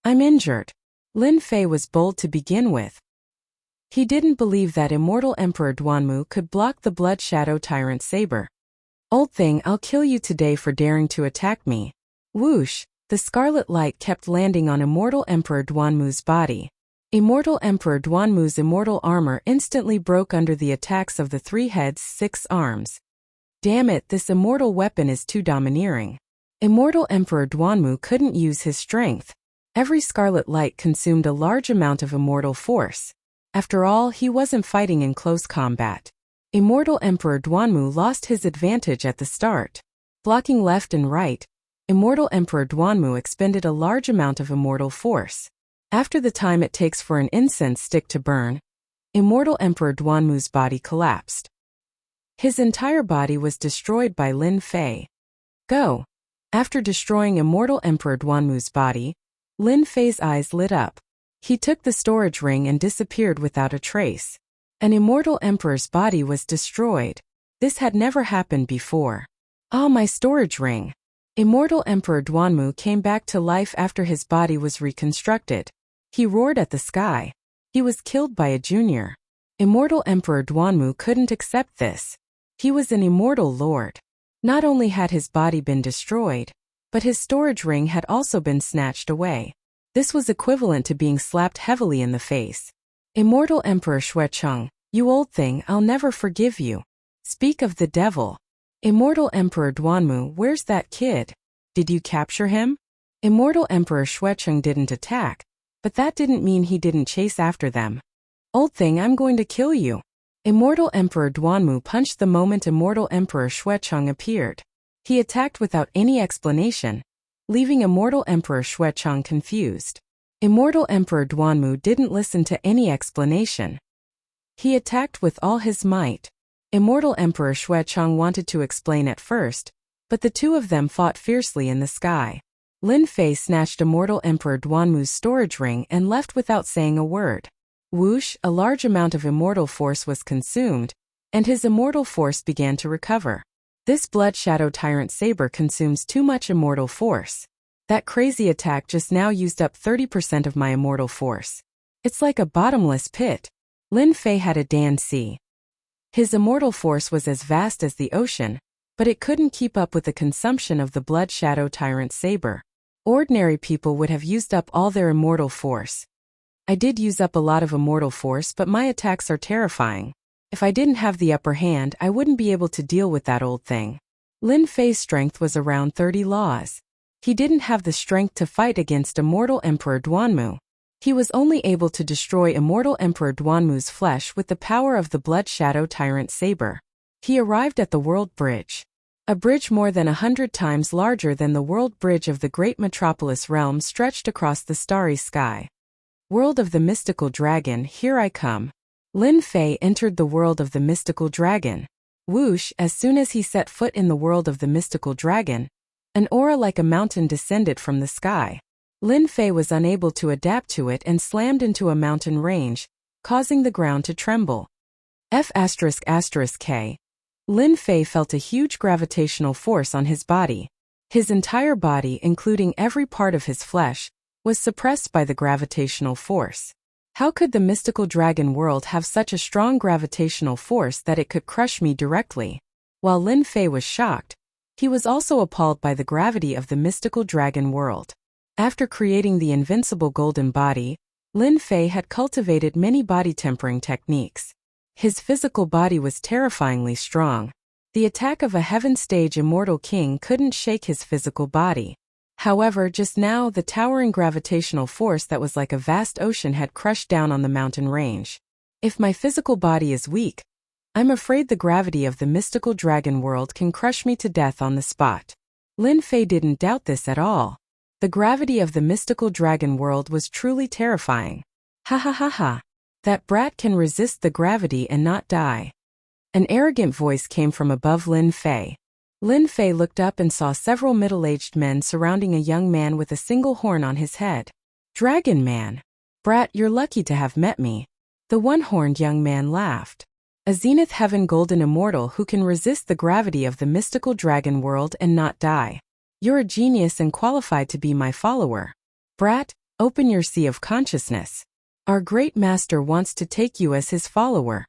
I'm injured. Lin Fei was bold to begin with. He didn't believe that Immortal Emperor Duanmu could block the blood shadow tyrant saber. Old thing, I'll kill you today for daring to attack me. Whoosh! The scarlet light kept landing on Immortal Emperor Duanmu's body. Immortal Emperor Duanmu's immortal armor instantly broke under the attacks of the 3 heads, 6 arms. Damn it, this immortal weapon is too domineering. Immortal Emperor Duanmu couldn't use his strength. Every scarlet light consumed a large amount of immortal force. After all, he wasn't fighting in close combat. Immortal Emperor Duanmu lost his advantage at the start. Blocking left and right, Immortal Emperor Duanmu expended a large amount of immortal force. After the time it takes for an incense stick to burn, Immortal Emperor Duanmu's body collapsed. His entire body was destroyed by Lin Fei. Go! After destroying Immortal Emperor Duanmu's body, Lin Fei's eyes lit up. He took the storage ring and disappeared without a trace. An immortal emperor's body was destroyed. This had never happened before. Ah, my storage ring! Immortal Emperor Duanmu came back to life after his body was reconstructed. He roared at the sky. He was killed by a junior. Immortal Emperor Duanmu couldn't accept this. He was an immortal lord. Not only had his body been destroyed, but his storage ring had also been snatched away. This was equivalent to being slapped heavily in the face. Immortal Emperor Xuecheng, you old thing, I'll never forgive you. Speak of the devil. Immortal Emperor Duanmu, where's that kid? Did you capture him? Immortal Emperor Xuecheng didn't attack, but that didn't mean he didn't chase after them. Old thing, I'm going to kill you. Immortal Emperor Duanmu punched the moment Immortal Emperor Xuecheng appeared. He attacked without any explanation, leaving Immortal Emperor Xuecheng confused. Immortal Emperor Duanmu didn't listen to any explanation. He attacked with all his might. Immortal Emperor Xuecheng wanted to explain at first, but the two of them fought fiercely in the sky. Lin Fei snatched Immortal Emperor Duanmu's storage ring and left without saying a word. Whoosh, a large amount of immortal force was consumed, and his immortal force began to recover. This Blood Shadow Tyrant Saber consumes too much immortal force. That crazy attack just now used up 30% of my immortal force. It's like a bottomless pit. Lin Fei had a Dan C. His immortal force was as vast as the ocean, but it couldn't keep up with the consumption of the Blood Shadow Tyrant Saber. Ordinary people would have used up all their immortal force. I did use up a lot of immortal force, but my attacks are terrifying. If I didn't have the upper hand, I wouldn't be able to deal with that old thing. Lin Fei's strength was around 30 laws. He didn't have the strength to fight against Immortal Emperor Duanmu. He was only able to destroy Immortal Emperor Duanmu's flesh with the power of the Blood Shadow Tyrant Saber. He arrived at the World Bridge. A bridge more than 100 times larger than the World Bridge of the Great Metropolis realm stretched across the starry sky. World of the Mystical Dragon, here I come. Lin Fei entered the world of the Mystical Dragon. Whoosh, as soon as he set foot in the world of the Mystical Dragon, an aura like a mountain descended from the sky. Lin Fei was unable to adapt to it and slammed into a mountain range, causing the ground to tremble. F***K. Lin Fei felt a huge gravitational force on his body. His entire body, including every part of his flesh, was suppressed by the gravitational force. How could the mystical dragon world have such a strong gravitational force that it could crush me directly? While Lin Fei was shocked, he was also appalled by the gravity of the mystical dragon world. After creating the invincible golden body, Lin Fei had cultivated many body tempering techniques. His physical body was terrifyingly strong. The attack of a heaven stage immortal king couldn't shake his physical body. However, just now the towering gravitational force that was like a vast ocean had crushed down on the mountain range. If my physical body is weak, I'm afraid the gravity of the mystical dragon world can crush me to death on the spot. Lin Fei didn't doubt this at all. The gravity of the mystical dragon world was truly terrifying. Ha ha ha ha. That brat can resist the gravity and not die. An arrogant voice came from above Lin Fei. Lin Fei looked up and saw several middle-aged men surrounding a young man with a single horn on his head. Dragon Man. Brat, you're lucky to have met me. The one-horned young man laughed. A Zenith Heaven Golden Immortal who can resist the gravity of the mystical dragon world and not die. You're a genius and qualified to be my follower. Brat, open your sea of consciousness. Our great master wants to take you as his follower.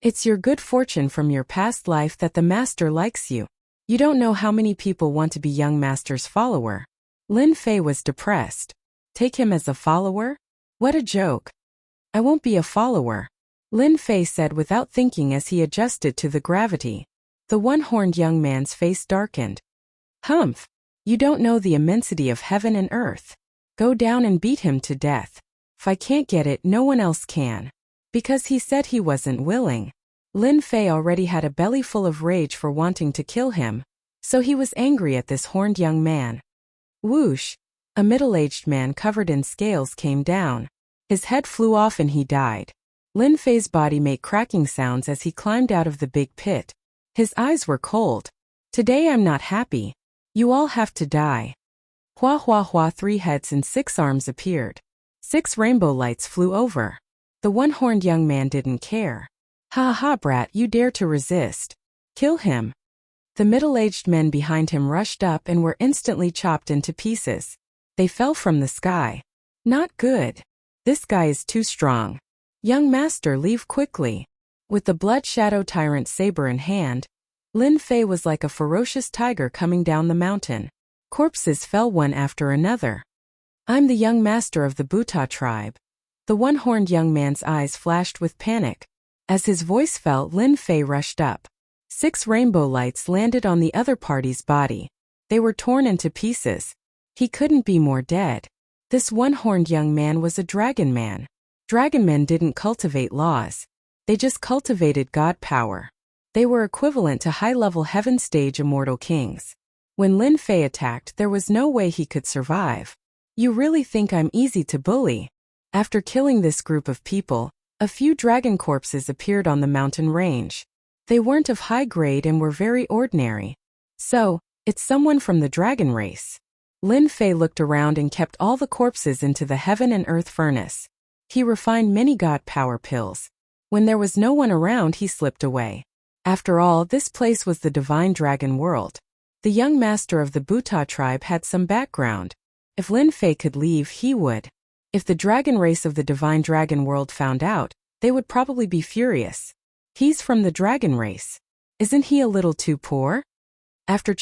It's your good fortune from your past life that the master likes you. You don't know how many people want to be young master's follower. Lin Fei was depressed. Take him as a follower? What a joke. I won't be a follower, Lin Fei said without thinking as he adjusted to the gravity. The one-horned young man's face darkened. Humph! You don't know the immensity of heaven and earth. Go down and beat him to death. If I can't get it, no one else can. Because he said he wasn't willing. Lin Fei already had a belly full of rage for wanting to kill him, so he was angry at this horned young man. Whoosh! A middle-aged man covered in scales came down. His head flew off and he died. Lin Fei's body made cracking sounds as he climbed out of the big pit. His eyes were cold. Today I'm not happy. You all have to die. Hua hua hua, 3 heads and 6 arms appeared. 6 rainbow lights flew over. The one-horned young man didn't care. Ha ha, brat, you dare to resist. Kill him. The middle-aged men behind him rushed up and were instantly chopped into pieces. They fell from the sky. Not good. This guy is too strong. Young master, leave quickly. With the blood shadow tyrant saber in hand, Lin Fei was like a ferocious tiger coming down the mountain. Corpses fell one after another. I'm the young master of the Buta tribe. The one-horned young man's eyes flashed with panic. As his voice fell, Lin Fei rushed up. 6 rainbow lights landed on the other party's body. They were torn into pieces. He couldn't be more dead. This one-horned young man was a dragon man. Dragon men didn't cultivate laws. They just cultivated god power. They were equivalent to high-level heaven stage immortal kings. When Lin Fei attacked, there was no way he could survive. You really think I'm easy to bully? After killing this group of people, a few dragon corpses appeared on the mountain range. They weren't of high grade and were very ordinary. So, it's someone from the dragon race. Lin Fei looked around and kept all the corpses into the heaven and earth furnace. He refined many god power pills. When there was no one around, he slipped away. After all, this place was the divine dragon world. The young master of the Buta tribe had some background. If Lin Fei could leave, he would. If the dragon race of the divine dragon world found out, they would probably be furious. He's from the dragon race. Isn't he a little too poor? After